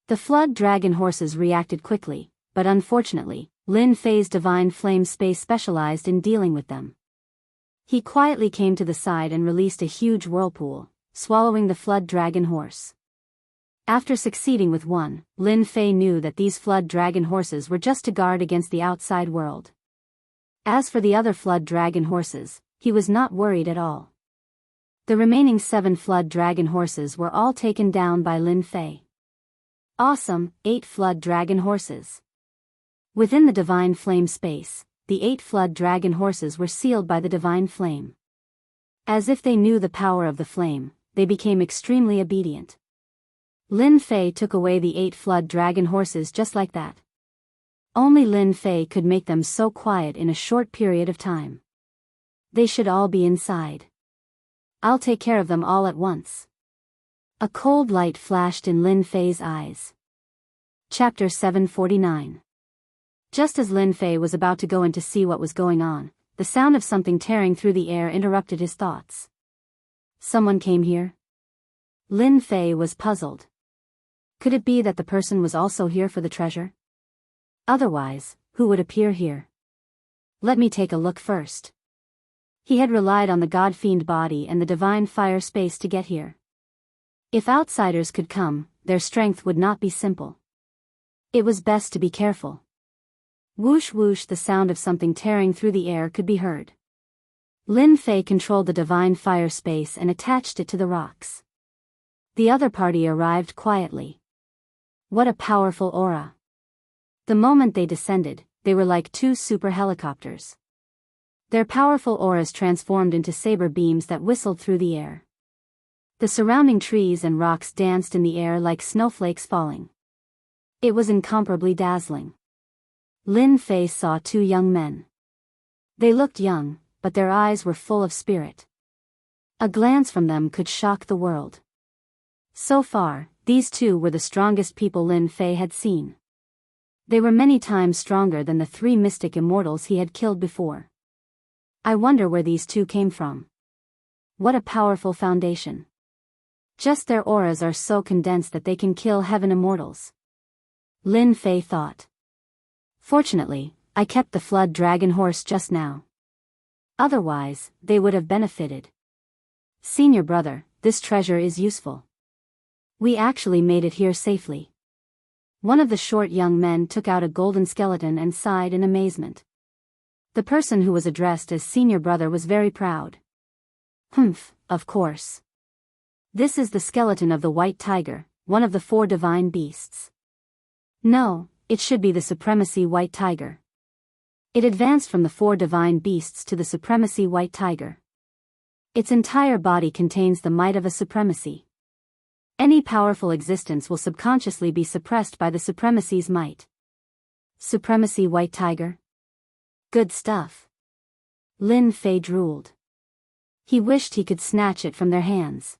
The flood dragon horses reacted quickly, but unfortunately, Lin Fei's divine flame space specialized in dealing with them. He quietly came to the side and released a huge whirlpool, swallowing the flood dragon horse. After succeeding with one, Lin Fei knew that these flood dragon horses were just to guard against the outside world. As for the other flood dragon horses, he was not worried at all. The remaining 7 flood dragon horses were all taken down by Lin Fei. Awesome, 8 flood dragon horses. Within the divine flame space, the 8 flood dragon horses were sealed by the divine flame. As if they knew the power of the flame, they became extremely obedient. Lin Fei took away the 8 flood dragon horses just like that. Only Lin Fei could make them so quiet in a short period of time. They should all be inside. I'll take care of them all at once. A cold light flashed in Lin Fei's eyes. Chapter 749. Just as Lin Fei was about to go in to see what was going on, the sound of something tearing through the air interrupted his thoughts. Someone came here? Lin Fei was puzzled. Could it be that the person was also here for the treasure? Otherwise, who would appear here? Let me take a look first. He had relied on the god-fiend body and the divine fire space to get here. If outsiders could come, their strength would not be simple. It was best to be careful. Whoosh whoosh, the sound of something tearing through the air could be heard. Lin Fei controlled the divine fire space and attached it to the rocks. The other party arrived quietly. What a powerful aura. The moment they descended, they were like 2 super helicopters. Their powerful auras transformed into saber beams that whistled through the air. The surrounding trees and rocks danced in the air like snowflakes falling. It was incomparably dazzling. Lin Fei saw 2 young men. They looked young, but their eyes were full of spirit. A glance from them could shock the world. So far, these 2 were the strongest people Lin Fei had seen. They were many times stronger than the 3 mystic immortals he had killed before. I wonder where these 2 came from. What a powerful foundation. Just their auras are so condensed that they can kill heaven immortals. Lin Fei thought. Fortunately, I kept the flood dragon horse just now. Otherwise, they would have benefited. Senior brother, this treasure is useful. We actually made it here safely. One of the short young men took out a golden skeleton and sighed in amazement. The person who was addressed as senior brother was very proud. Humph, of course. This is the skeleton of the white tiger, one of the 4 divine beasts. No, it should be the supremacy white tiger. It advanced from the 4 divine beasts to the supremacy white tiger. Its entire body contains the might of a supremacy. Any powerful existence will subconsciously be suppressed by the supremacy's might. Supremacy white tiger? Good stuff. Lin Fei drooled. He wished he could snatch it from their hands.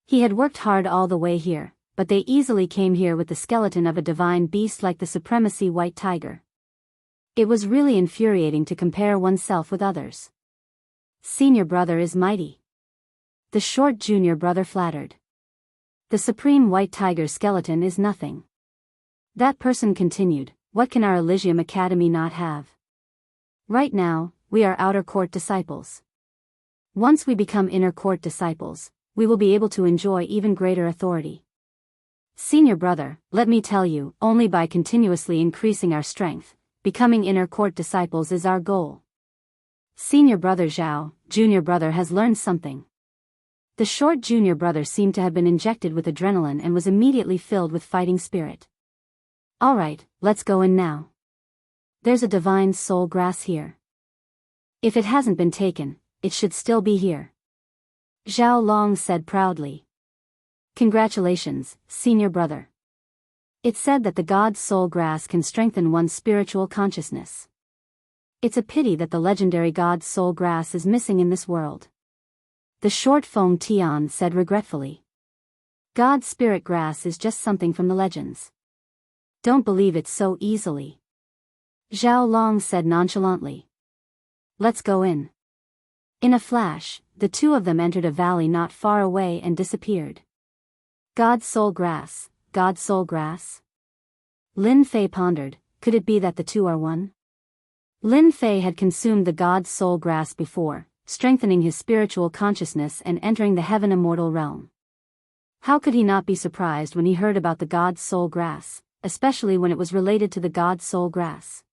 He had worked hard all the way here, but they easily came here with the skeleton of a divine beast like the supremacy white tiger. It was really infuriating to compare oneself with others. Senior brother is mighty. The short junior brother flattered. The supreme white tiger skeleton is nothing. That person continued, what can our Elysium Academy not have? Right now, we are outer court disciples. Once we become inner court disciples, we will be able to enjoy even greater authority. Senior brother, let me tell you, only by continuously increasing our strength, becoming inner court disciples is our goal. Senior brother Zhao, junior brother has learned something. The short junior brother seemed to have been injected with adrenaline and was immediately filled with fighting spirit. Alright, let's go in now. There's a divine soul grass here. If it hasn't been taken, it should still be here. Zhao Long said proudly. Congratulations, senior brother. It's said that the God's soul grass can strengthen one's spiritual consciousness. It's a pity that the legendary God's soul grass is missing in this world. The short Feng Tian said regretfully. God's spirit grass is just something from the legends. Don't believe it so easily. Zhao Long said nonchalantly. Let's go in. In a flash, the two of them entered a valley not far away and disappeared. God's soul grass, God's soul grass? Lin Fei pondered, could it be that the two are one? Lin Fei had consumed the God's soul grass before, strengthening his spiritual consciousness and entering the heaven immortal realm. How could he not be surprised when he heard about the God's soul grass, especially when it was related to the God's soul grass?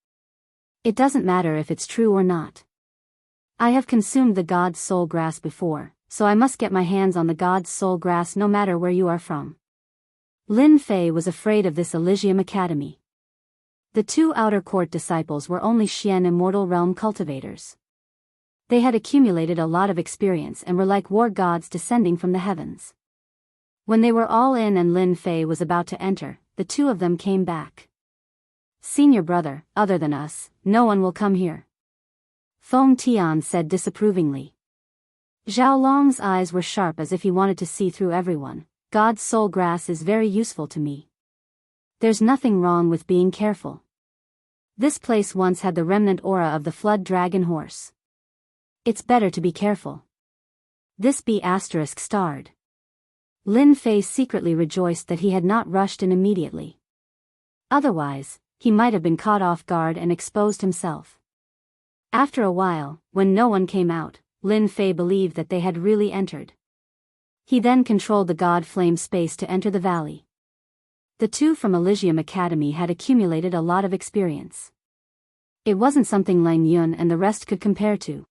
It doesn't matter if it's true or not. I have consumed the God's soul grass before, so I must get my hands on the God's soul grass no matter where you are from. Lin Fei was afraid of this Elysium Academy. The two outer court disciples were only Xian immortal realm cultivators. They had accumulated a lot of experience and were like war gods descending from the heavens. When they were all in and Lin Fei was about to enter, the two of them came back. Senior brother, other than us, no one will come here. Feng Tian said disapprovingly. Zhao Long's eyes were sharp as if he wanted to see through everyone. God's soul grass is very useful to me. There's nothing wrong with being careful. This place once had the remnant aura of the flood dragon horse. It's better to be careful. This B** starred. Lin Fei secretly rejoiced that he had not rushed in immediately. Otherwise, he might have been caught off guard and exposed himself. After a while, when no one came out, Lin Fei believed that they had really entered. He then controlled the God Flame space to enter the valley. The two from Elysium Academy had accumulated a lot of experience. It wasn't something Lang Yun and the rest could compare to.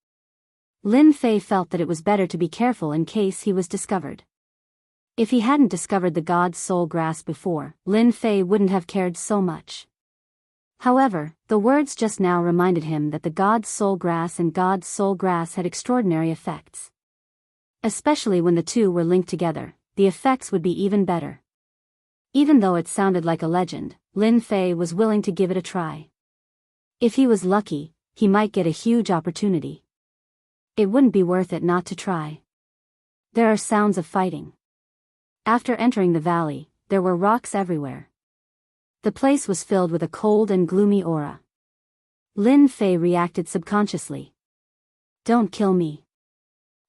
Lin Fei felt that it was better to be careful in case he was discovered. If he hadn't discovered the God's soul grass before, Lin Fei wouldn't have cared so much. However, the words just now reminded him that the God's soul grass and God's soul grass had extraordinary effects. Especially when the two were linked together, the effects would be even better. Even though it sounded like a legend, Lin Fei was willing to give it a try. If he was lucky, he might get a huge opportunity. It wouldn't be worth it not to try. There are sounds of fighting. After entering the valley, there were rocks everywhere. The place was filled with a cold and gloomy aura. Lin Fei reacted subconsciously. Don't kill me.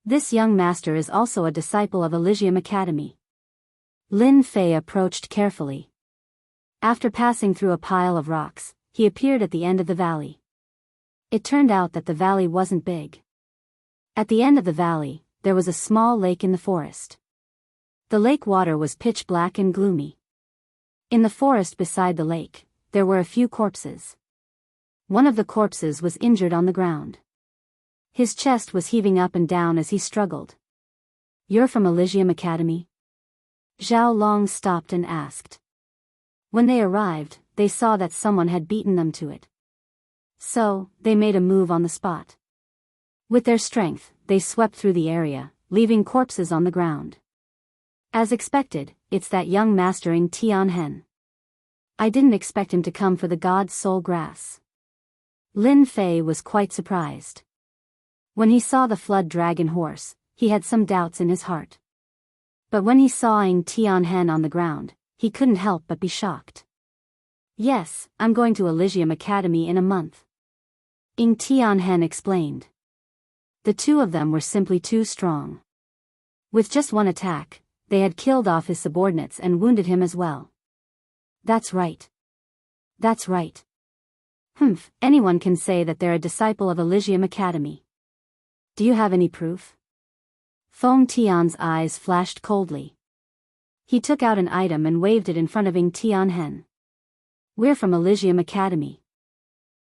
This young master is also a disciple of Elysium Academy. Lin Fei approached carefully. After passing through a pile of rocks, he appeared at the end of the valley. It turned out that the valley wasn't big. At the end of the valley, there was a small lake in the forest. The lake water was pitch black and gloomy. In the forest beside the lake, there were a few corpses. One of the corpses was injured on the ground. His chest was heaving up and down as he struggled. You're from Elysium Academy? Zhao Long stopped and asked. When they arrived, they saw that someone had beaten them to it. So, they made a move on the spot. With their strength, they swept through the area, leaving corpses on the ground. As expected, it's that young mastering Tianhen. I didn't expect him to come for the God's soul grass. Lin Fei was quite surprised. When he saw the flood dragon horse, he had some doubts in his heart. But when he saw Tianhen on the ground, he couldn't help but be shocked. Yes, I'm going to Elysium Academy in a month. Tianhen explained. The two of them were simply too strong. With just one attack, they had killed off his subordinates and wounded him as well. That's right. That's right. Anyone can say that they're a disciple of Elysium Academy. Do you have any proof? Feng Tian's eyes flashed coldly. He took out an item and waved it in front of Ing Tianhen. "We're from Elysium Academy."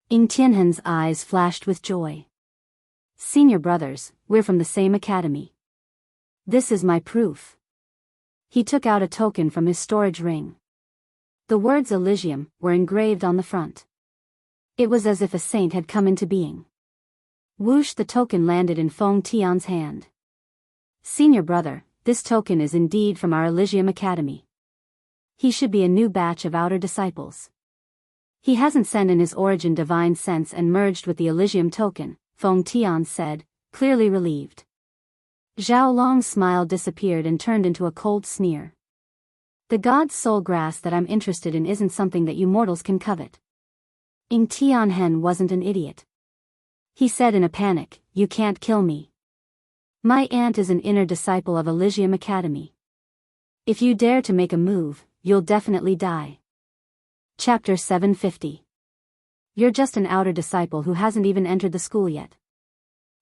Ing Tianhen's eyes flashed with joy. "Senior brothers, we're from the same academy. This is my proof." He took out a token from his storage ring. The words Elysium were engraved on the front. It was as if a saint had come into being. Whoosh, the token landed in Feng Tian's hand. "Senior brother, this token is indeed from our Elysium Academy. He should be a new batch of outer disciples. He hasn't sent in his origin divine sense and merged with the Elysium token," Feng Tian said, clearly relieved. Zhao Long's smile disappeared and turned into a cold sneer. "The god's soul grass that I'm interested in isn't something that you mortals can covet." Ing Tianhen wasn't an idiot. He said in a panic, "You can't kill me. My aunt is an inner disciple of Elysium Academy. If you dare to make a move, you'll definitely die." Chapter 750. "You're just an outer disciple who hasn't even entered the school yet.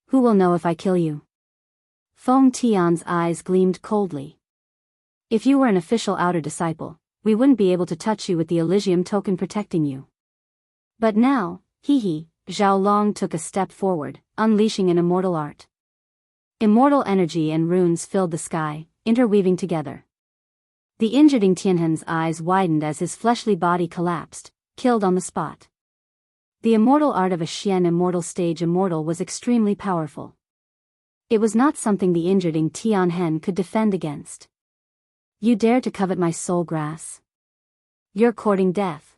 Who will know if I kill you?" Feng Tian's eyes gleamed coldly. "If you were an official outer disciple, we wouldn't be able to touch you with the Elysium token protecting you. But now, Zhao Long took a step forward, unleashing an immortal art. Immortal energy and runes filled the sky, interweaving together. The injured Ing Tianhen's eyes widened as his fleshly body collapsed, killed on the spot. The immortal art of a Xian immortal stage immortal was extremely powerful. It was not something the injured Ing Tianhen could defend against. "You dare to covet my soul grass? You're courting death."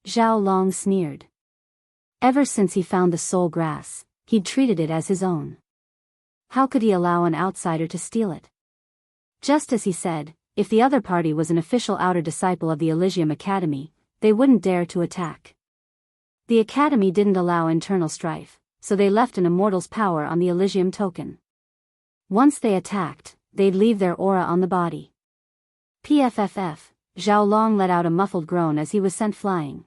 Zhao Long sneered. Ever since he found the soul grass, he'd treated it as his own. How could he allow an outsider to steal it? Just as he said, if the other party was an official outer disciple of the Elysium Academy, they wouldn't dare to attack. The Academy didn't allow internal strife, so they left an immortal's power on the Elysium token. Once they attacked, they'd leave their aura on the body. PFFF, Zhao Long let out a muffled groan as he was sent flying.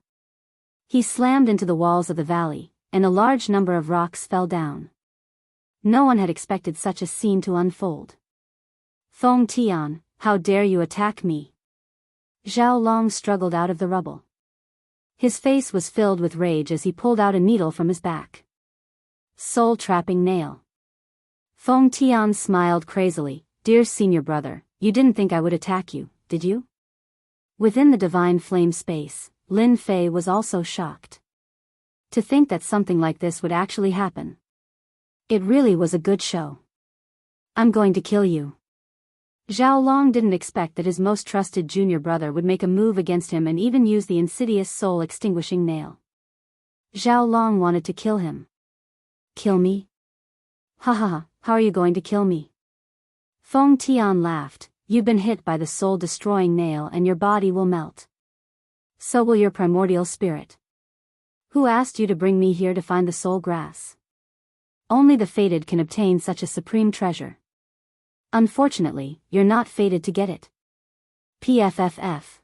He slammed into the walls of the valley, and a large number of rocks fell down. No one had expected such a scene to unfold. "Feng Tian, how dare you attack me?" Zhao Long struggled out of the rubble. His face was filled with rage as he pulled out a needle from his back. "Soul-trapping nail." Feng Tian smiled crazily. "Dear senior brother, you didn't think I would attack you, did you?" Within the divine flame space, Lin Fei was also shocked. To think that something like this would actually happen. It really was a good show. "I'm going to kill you." Zhao Long didn't expect that his most trusted junior brother would make a move against him and even use the insidious soul-extinguishing nail. Zhao Long wanted to kill him. "Kill me? Ha ha ha, how are you going to kill me?" Feng Tian laughed. "You've been hit by the soul-destroying nail and your body will melt. So will your primordial spirit. Who asked you to bring me here to find the soul grass? Only the fated can obtain such a supreme treasure. Unfortunately, you're not fated to get it." PFFF.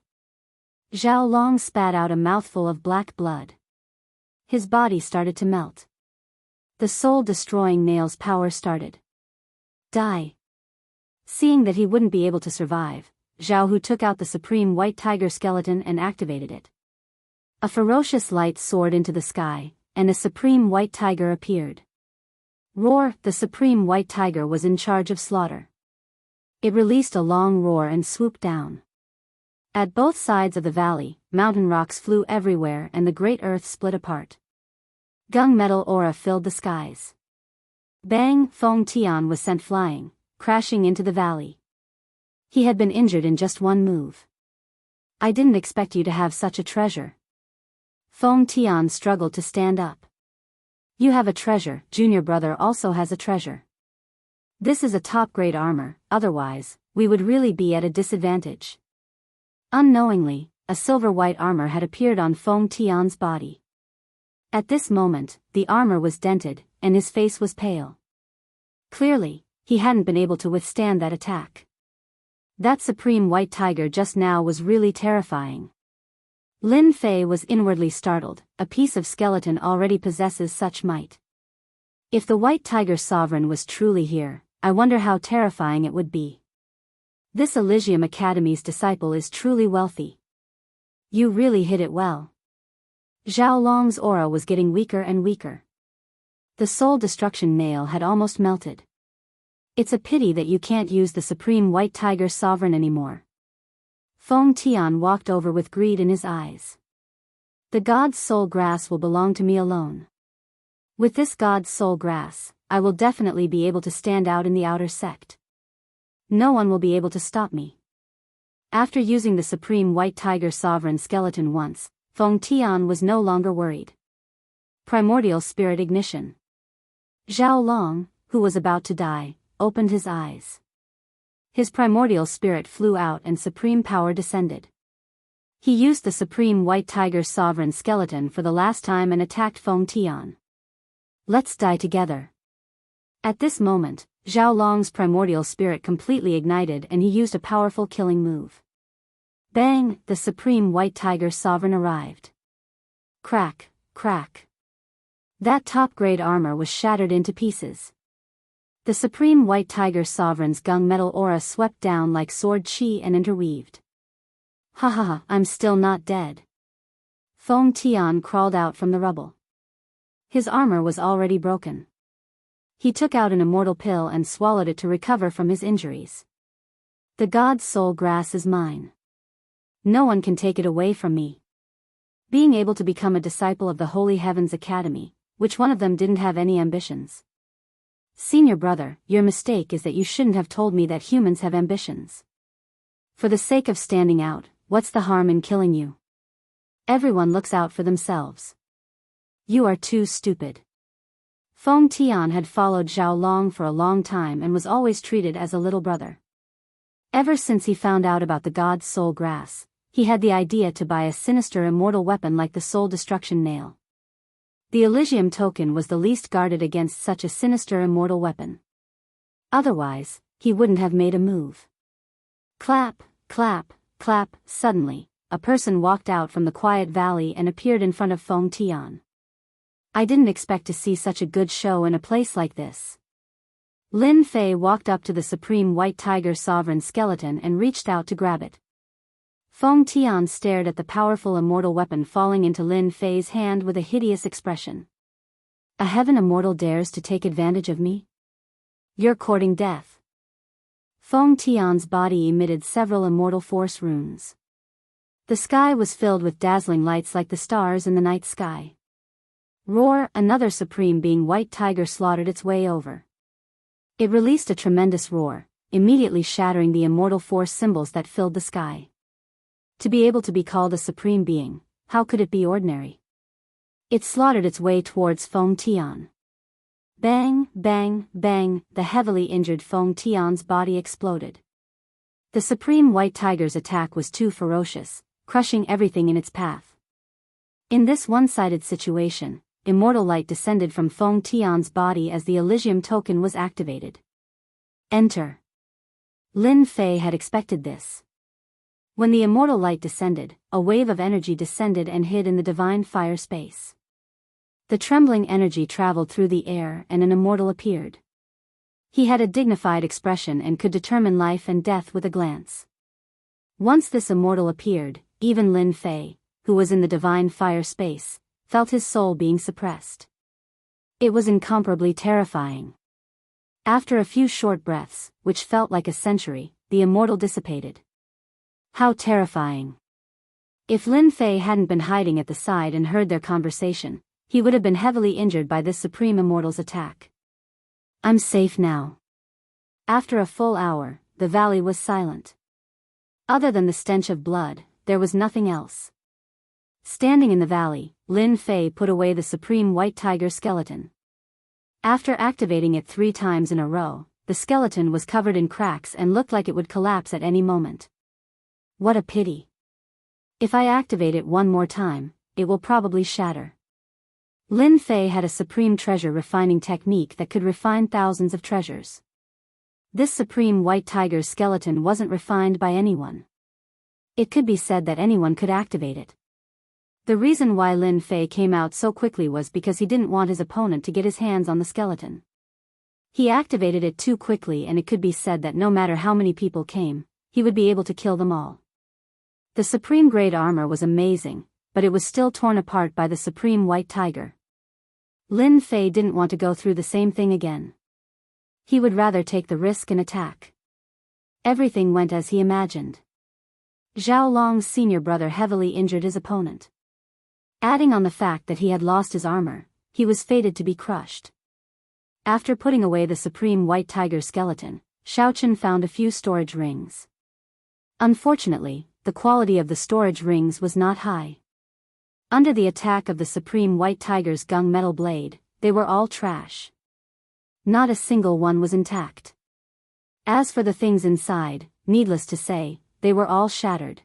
Zhao Long spat out a mouthful of black blood. His body started to melt. The soul-destroying nail's power started. Die. Seeing that he wouldn't be able to survive, Zhao Hu took out the supreme white tiger skeleton and activated it. A ferocious light soared into the sky, and a supreme white tiger appeared. Roar! The supreme white tiger was in charge of slaughter. It released a long roar and swooped down. At both sides of the valley, mountain rocks flew everywhere and the great earth split apart. Gunmetal aura filled the skies. Bang! Feng Tian was sent flying, crashing into the valley. He had been injured in just one move. "I didn't expect you to have such a treasure." Feng Tian struggled to stand up. "You have a treasure, junior brother also has a treasure. This is a top-grade armor, otherwise, we would really be at a disadvantage." Unknowingly, a silver-white armor had appeared on Feng Tian's body. At this moment, the armor was dented, and his face was pale. Clearly, he hadn't been able to withstand that attack. That supreme white tiger just now was really terrifying. Lin Fei was inwardly startled. A piece of skeleton already possesses such might. If the white tiger sovereign was truly here, I wonder how terrifying it would be. This Elysium Academy's disciple is truly wealthy. You really hit it well. Zhao Long's aura was getting weaker and weaker. The soul destruction nail had almost melted. It's a pity that you can't use the Supreme White Tiger Sovereign anymore. Feng Tian walked over with greed in his eyes. The God's Soul Grass will belong to me alone. With this God's Soul Grass, I will definitely be able to stand out in the outer sect. No one will be able to stop me. After using the Supreme White Tiger Sovereign skeleton once, Feng Tian was no longer worried. Primordial Spirit Ignition. Zhao Long, who was about to die, opened his eyes. His primordial spirit flew out and supreme power descended. He used the Supreme White Tiger Sovereign skeleton for the last time and attacked Feng Tian. Let's die together. At this moment, Zhao Long's primordial spirit completely ignited and he used a powerful killing move. Bang! The Supreme White Tiger Sovereign arrived. Crack, crack. That top-grade armor was shattered into pieces. The Supreme White Tiger Sovereign's gunmetal aura swept down like sword chi and interweaved. Ha ha ha, I'm still not dead. Feng Tian crawled out from the rubble. His armor was already broken. He took out an immortal pill and swallowed it to recover from his injuries. The God's Soul Grass is mine. No one can take it away from me. Being able to become a disciple of the Holy Heavens Academy, which one of them didn't have any ambitions? Senior brother, your mistake is that you shouldn't have told me that humans have ambitions. For the sake of standing out, what's the harm in killing you? Everyone looks out for themselves. You are too stupid. Feng Tian had followed Zhao Long for a long time and was always treated as a little brother. Ever since he found out about the God's Soul Grass, he had the idea to buy a sinister immortal weapon like the Soul Destruction Nail. The Elysium token was the least guarded against such a sinister immortal weapon. Otherwise, he wouldn't have made a move. Clap, clap, clap. Suddenly, a person walked out from the quiet valley and appeared in front of Feng Tian. I didn't expect to see such a good show in a place like this. Lin Fei walked up to the Supreme White Tiger Sovereign skeleton and reached out to grab it. Feng Tian stared at the powerful immortal weapon falling into Lin Fei's hand with a hideous expression. A heaven immortal dares to take advantage of me? You're courting death. Feng Tian's body emitted several immortal force runes. The sky was filled with dazzling lights like the stars in the night sky. Roar! Another supreme being White Tiger slaughtered its way over. It released a tremendous roar, immediately shattering the immortal force symbols that filled the sky. To be able to be called a supreme being, how could it be ordinary? It slaughtered its way towards Feng Tian. Bang, bang, bang, the heavily injured Feng Tian's body exploded. The Supreme White Tiger's attack was too ferocious, crushing everything in its path. In this one-sided situation, immortal light descended from Feng Tian's body as the Elysium token was activated. Enter. Lin Fei had expected this. When the immortal light descended, a wave of energy descended and hid in the divine fire space. The trembling energy traveled through the air and an immortal appeared. He had a dignified expression and could determine life and death with a glance. Once this immortal appeared, even Lin Fei, who was in the divine fire space, felt his soul being suppressed. It was incomparably terrifying. After a few short breaths, which felt like a century, the immortal dissipated. How terrifying. If Lin Fei hadn't been hiding at the side and heard their conversation, he would have been heavily injured by this supreme immortal's attack. I'm safe now. After a full hour, the valley was silent. Other than the stench of blood, there was nothing else. Standing in the valley, Lin Fei put away the Supreme White Tiger skeleton. After activating it 3 times in a row, the skeleton was covered in cracks and looked like it would collapse at any moment. What a pity. If I activate it one more time, it will probably shatter. Lin Fei had a supreme treasure refining technique that could refine thousands of treasures. This Supreme White Tiger's skeleton wasn't refined by anyone. It could be said that anyone could activate it. The reason why Lin Fei came out so quickly was because he didn't want his opponent to get his hands on the skeleton. He activated it too quickly and it could be said that no matter how many people came, he would be able to kill them all. The supreme grade armor was amazing, but it was still torn apart by the supreme white tiger. Lin Fei didn't want to go through the same thing again. He would rather take the risk and attack. Everything went as he imagined. Zhao Long's senior brother heavily injured his opponent. Adding on the fact that he had lost his armor, he was fated to be crushed. After putting away the supreme white tiger skeleton, Xiaochen found a few storage rings. Unfortunately, the quality of the storage rings was not high. Under the attack of the supreme white tiger's gunmetal blade, they were all trash. Not a single one was intact. As for the things inside, needless to say, they were all shattered.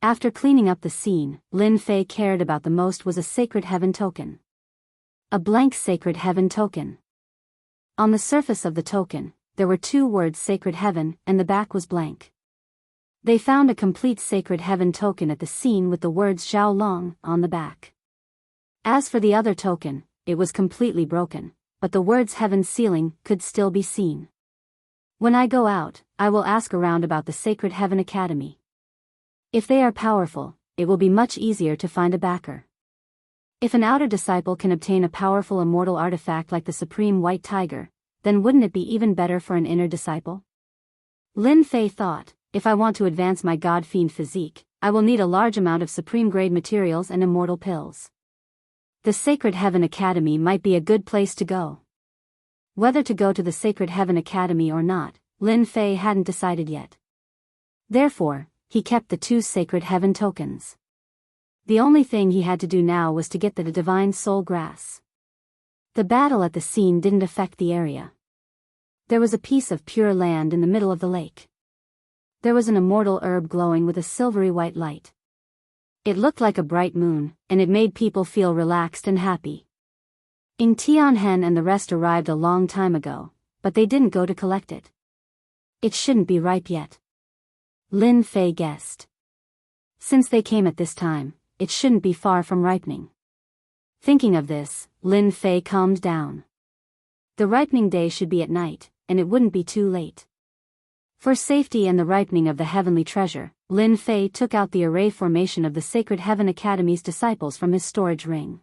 After cleaning up the scene, Lin Fei cared about the most was a sacred heaven token. A blank sacred heaven token. On the surface of the token, there were 2 words sacred heaven, and the back was blank. They found a complete sacred heaven token at the scene with the words Zhao Long on the back. As for the other token, it was completely broken, but the words heaven ceiling could still be seen. When I go out, I will ask around about the Sacred Heaven Academy. If they are powerful, it will be much easier to find a backer. If an outer disciple can obtain a powerful immortal artifact like the Supreme White Tiger, then wouldn't it be even better for an inner disciple? Lin Fei thought, if I want to advance my god-fiend physique, I will need a large amount of supreme-grade materials and immortal pills. The Sacred Heaven Academy might be a good place to go. Whether to go to the Sacred Heaven Academy or not, Lin Fei hadn't decided yet. Therefore, he kept the 2 Sacred Heaven tokens. The only thing he had to do now was to get the Divine Soul Grass. The battle at the scene didn't affect the area. There was a piece of pure land in the middle of the lake. There was an immortal herb glowing with a silvery white light. It looked like a bright moon, and it made people feel relaxed and happy. Ying Tianhen and the rest arrived a long time ago, but they didn't go to collect it. It shouldn't be ripe yet. Lin Fei guessed. Since they came at this time, it shouldn't be far from ripening. Thinking of this, Lin Fei calmed down. The ripening day should be at night, and it wouldn't be too late. For safety and the ripening of the heavenly treasure, Lin Fei took out the array formation of the Sacred Heaven Academy's disciples from his storage ring.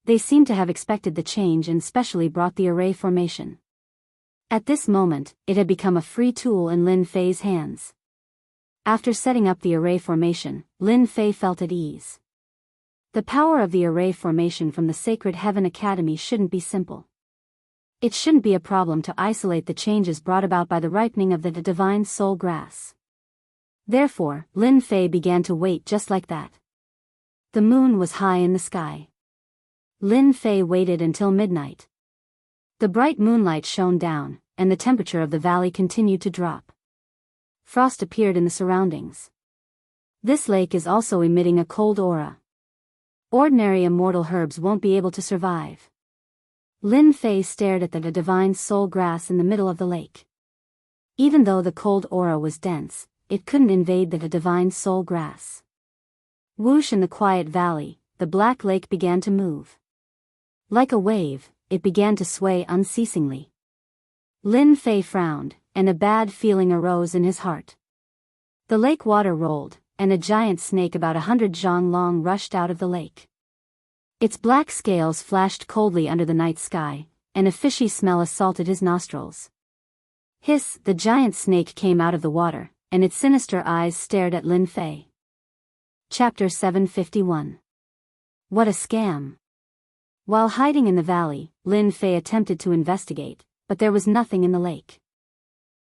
They seemed to have expected the change and specially brought the array formation. At this moment, it had become a free tool in Lin Fei's hands. After setting up the array formation, Lin Fei felt at ease. The power of the array formation from the Sacred Heaven Academy shouldn't be simple. It shouldn't be a problem to isolate the changes brought about by the ripening of the Divine Soul Grass. Therefore, Lin Fei began to wait just like that. The moon was high in the sky. Lin Fei waited until midnight. The bright moonlight shone down, and the temperature of the valley continued to drop. Frost appeared in the surroundings. This lake is also emitting a cold aura. Ordinary immortal herbs won't be able to survive. Lin Fei stared at the divine soul grass in the middle of the lake. Even though the cold aura was dense, it couldn't invade the divine soul grass. Whoosh in the quiet valley, the black lake began to move. Like a wave, it began to sway unceasingly. Lin Fei frowned, and a bad feeling arose in his heart. The lake water rolled, and a giant snake about 100 zhang long rushed out of the lake. Its black scales flashed coldly under the night sky, and a fishy smell assaulted his nostrils. Hiss! The giant snake came out of the water, and its sinister eyes stared at Lin Fei. Chapter 751. What a scam! While hiding in the valley, Lin Fei attempted to investigate, but there was nothing in the lake.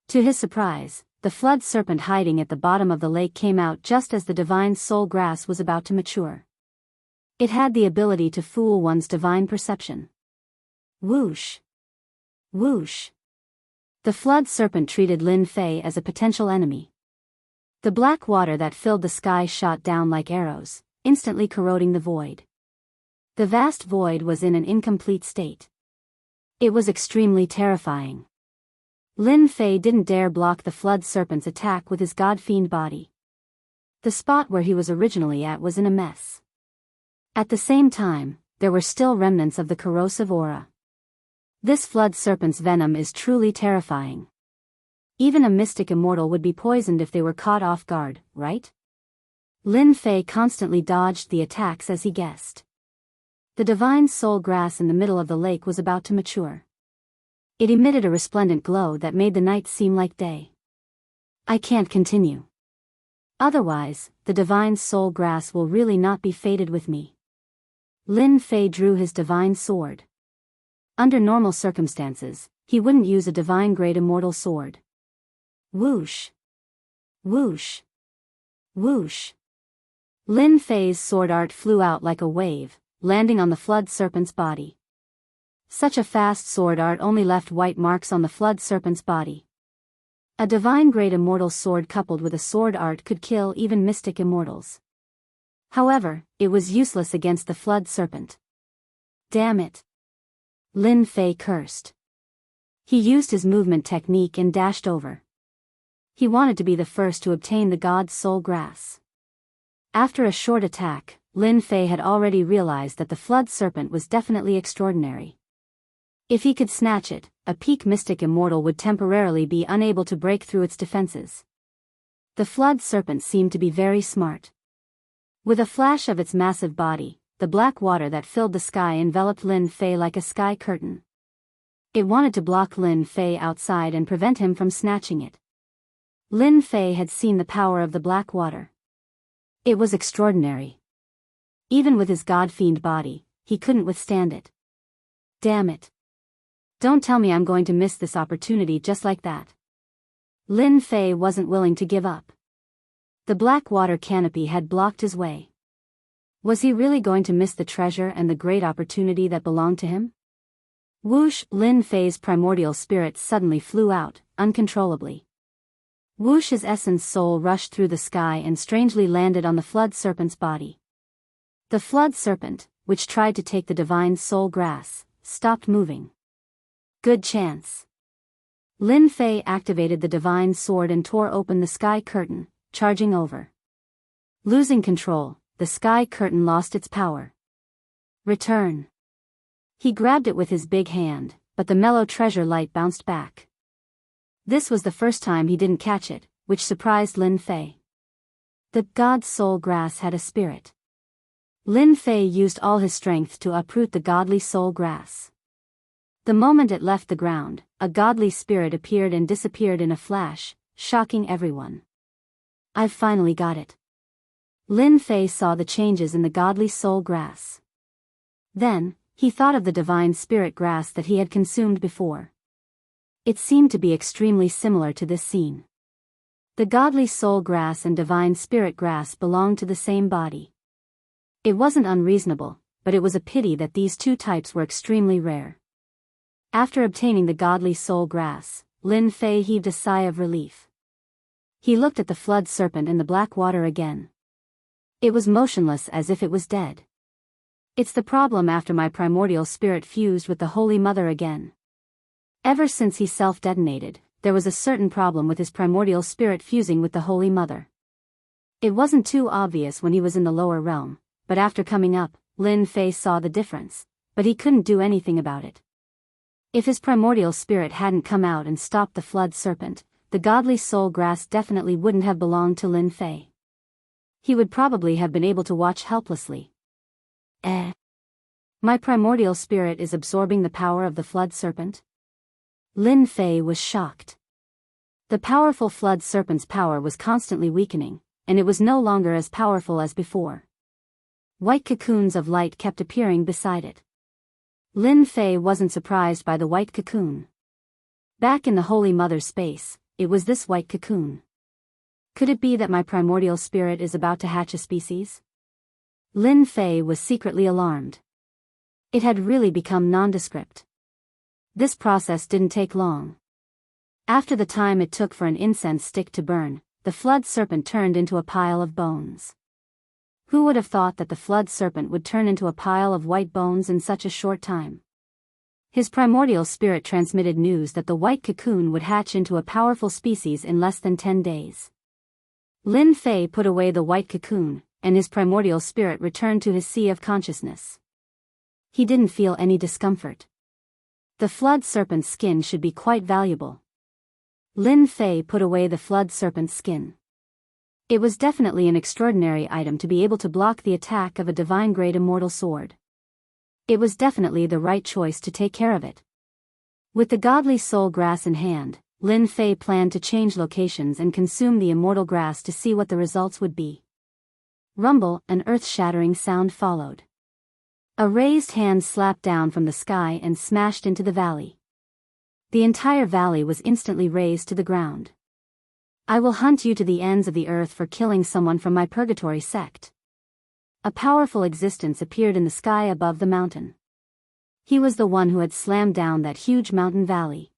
To his surprise, the flood serpent hiding at the bottom of the lake came out just as the divine soul grass was about to mature. It had the ability to fool one's divine perception. Whoosh! Whoosh! The flood serpent treated Lin Fei as a potential enemy. The black water that filled the sky shot down like arrows, instantly corroding the void. The vast void was in an incomplete state. It was extremely terrifying. Lin Fei didn't dare block the flood serpent's attack with his god-fiend body. The spot where he was originally at was in a mess. At the same time, there were still remnants of the corrosive aura. This flood serpent's venom is truly terrifying. Even a mystic immortal would be poisoned if they were caught off guard, right? Lin Fei constantly dodged the attacks as he guessed. The divine soul grass in the middle of the lake was about to mature. It emitted a resplendent glow that made the night seem like day. I can't continue. Otherwise, the divine soul grass will really not be fated with me. Lin Fei drew his divine sword. Under normal circumstances, he wouldn't use a divine-grade immortal sword. Whoosh! Whoosh! Whoosh! Lin Fei's sword art flew out like a wave, landing on the flood serpent's body. Such a fast sword art only left white marks on the flood serpent's body. A divine-grade immortal sword coupled with a sword art could kill even mystic immortals. However, it was useless against the flood serpent. Damn it! Lin Fei cursed. He used his movement technique and dashed over. He wanted to be the first to obtain the god's soul grass. After a short attack, Lin Fei had already realized that the flood serpent was definitely extraordinary. If he could snatch it, a peak mystic immortal would temporarily be unable to break through its defenses. The flood serpent seemed to be very smart. With a flash of its massive body, the black water that filled the sky enveloped Lin Fei like a sky curtain. It wanted to block Lin Fei outside and prevent him from snatching it. Lin Fei had seen the power of the black water. It was extraordinary. Even with his god-fiend body, he couldn't withstand it. Damn it. Don't tell me I'm going to miss this opportunity just like that. Lin Fei wasn't willing to give up. The black water canopy had blocked his way. Was he really going to miss the treasure and the great opportunity that belonged to him? Whoosh! Lin Fei's primordial spirit suddenly flew out, uncontrollably. Whoosh! His essence soul rushed through the sky and strangely landed on the flood serpent's body. The flood serpent, which tried to take the divine soul grass, stopped moving. Good chance. Lin Fei activated the divine sword and tore open the sky curtain, charging over. Losing control, the sky curtain lost its power. Return. He grabbed it with his big hand, but the mellow treasure light bounced back. This was the first time he didn't catch it, which surprised Lin Fei. The god's soul grass had a spirit. Lin Fei used all his strength to uproot the godly soul grass. The moment it left the ground, a godly spirit appeared and disappeared in a flash, shocking everyone. I've finally got it. Lin Fei saw the changes in the godly soul grass. Then, he thought of the divine spirit grass that he had consumed before. It seemed to be extremely similar to this scene. The godly soul grass and divine spirit grass belonged to the same body. It wasn't unreasonable, but it was a pity that these two types were extremely rare. After obtaining the godly soul grass, Lin Fei heaved a sigh of relief. He looked at the flood serpent in the black water again. It was motionless as if it was dead. It's the problem after my primordial spirit fused with the Holy Mother again. Ever since he self-detonated, there was a certain problem with his primordial spirit fusing with the Holy Mother. It wasn't too obvious when he was in the lower realm, but after coming up, Lin Fei saw the difference, but he couldn't do anything about it. If his primordial spirit hadn't come out and stopped the flood serpent, the godly soul grass definitely wouldn't have belonged to Lin Fei. He would probably have been able to watch helplessly. My primordial spirit is absorbing the power of the flood serpent? Lin Fei was shocked. The powerful flood serpent's power was constantly weakening, and it was no longer as powerful as before. White cocoons of light kept appearing beside it. Lin Fei wasn't surprised by the white cocoon. Back in the Holy Mother's space, it was this white cocoon. Could it be that my primordial spirit is about to hatch a species? Lin Fei was secretly alarmed. It had really become nondescript. This process didn't take long. After the time it took for an incense stick to burn, the flood serpent turned into a pile of bones. Who would have thought that the flood serpent would turn into a pile of white bones in such a short time? His primordial spirit transmitted news that the white cocoon would hatch into a powerful species in less than 10 days. Lin Fei put away the white cocoon, and his primordial spirit returned to his sea of consciousness. He didn't feel any discomfort. The flood serpent's skin should be quite valuable. Lin Fei put away the flood serpent's skin. It was definitely an extraordinary item to be able to block the attack of a divine-grade immortal sword. It was definitely the right choice to take care of it. With the godly soul grass in hand, Lin Fei planned to change locations and consume the immortal grass to see what the results would be. Rumble, an earth-shattering sound followed. A raised hand slapped down from the sky and smashed into the valley. The entire valley was instantly razed to the ground. I will hunt you to the ends of the earth for killing someone from my purgatory sect. A powerful existence appeared in the sky above the mountain. He was the one who had slammed down that huge mountain valley.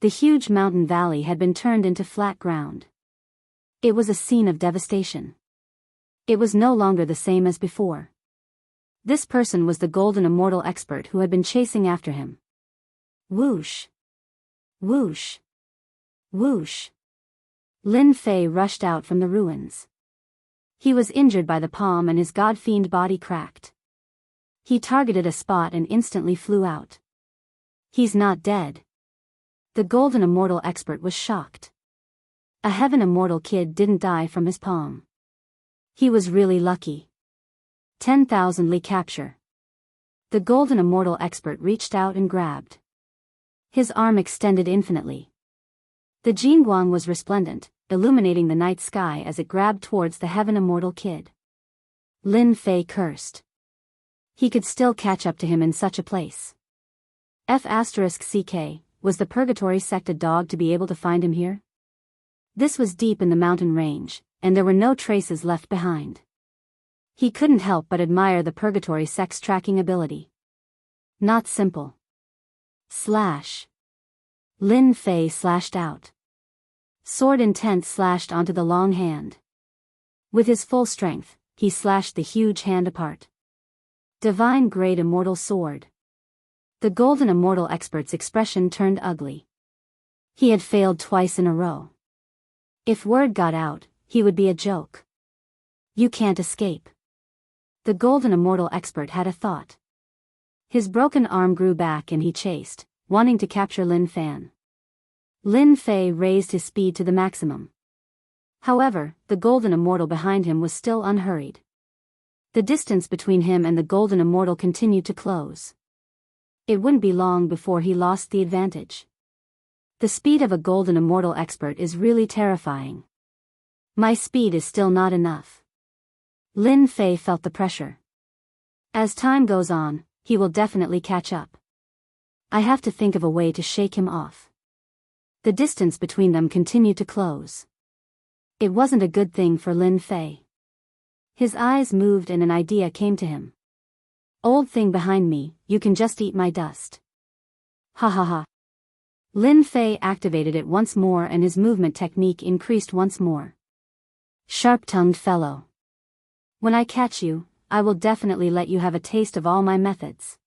The huge mountain valley had been turned into flat ground. It was a scene of devastation. It was no longer the same as before. This person was the golden immortal expert who had been chasing after him. Whoosh! Whoosh! Whoosh! Lin Fei rushed out from the ruins. He was injured by the palm and his god-fiend body cracked. He targeted a spot and instantly flew out. He's not dead. The golden immortal expert was shocked. A heaven immortal kid didn't die from his palm. He was really lucky. 10,000 Li capture. The golden immortal expert reached out and grabbed. His arm extended infinitely. The Jingguang was resplendent, illuminating the night sky as it grabbed towards the heaven immortal kid. Lin Fei cursed. He could still catch up to him in such a place. F***CK, was the Purgatory sect a dog to be able to find him here? This was deep in the mountain range, and there were no traces left behind. He couldn't help but admire the Purgatory sect's tracking ability. Not simple. Slash. Lin Fei slashed out. Sword intent slashed onto the long hand. With his full strength, he slashed the huge hand apart. Divine grade immortal sword. The golden immortal expert's expression turned ugly. He had failed twice in a row. If word got out, he would be a joke. You can't escape. The golden immortal expert had a thought. His broken arm grew back and he chased, wanting to capture Lin Fan. Lin Fei raised his speed to the maximum. However, the golden immortal behind him was still unhurried. The distance between him and the golden immortal continued to close. It wouldn't be long before he lost the advantage. The speed of a golden immortal expert is really terrifying. My speed is still not enough. Lin Fei felt the pressure. As time goes on, he will definitely catch up. I have to think of a way to shake him off. The distance between them continued to close. It wasn't a good thing for Lin Fei. His eyes moved and an idea came to him. Old thing behind me, you can just eat my dust. Ha ha ha. Lin Fei activated it once more and his movement technique increased once more. Sharp-tongued fellow. When I catch you, I will definitely let you have a taste of all my methods.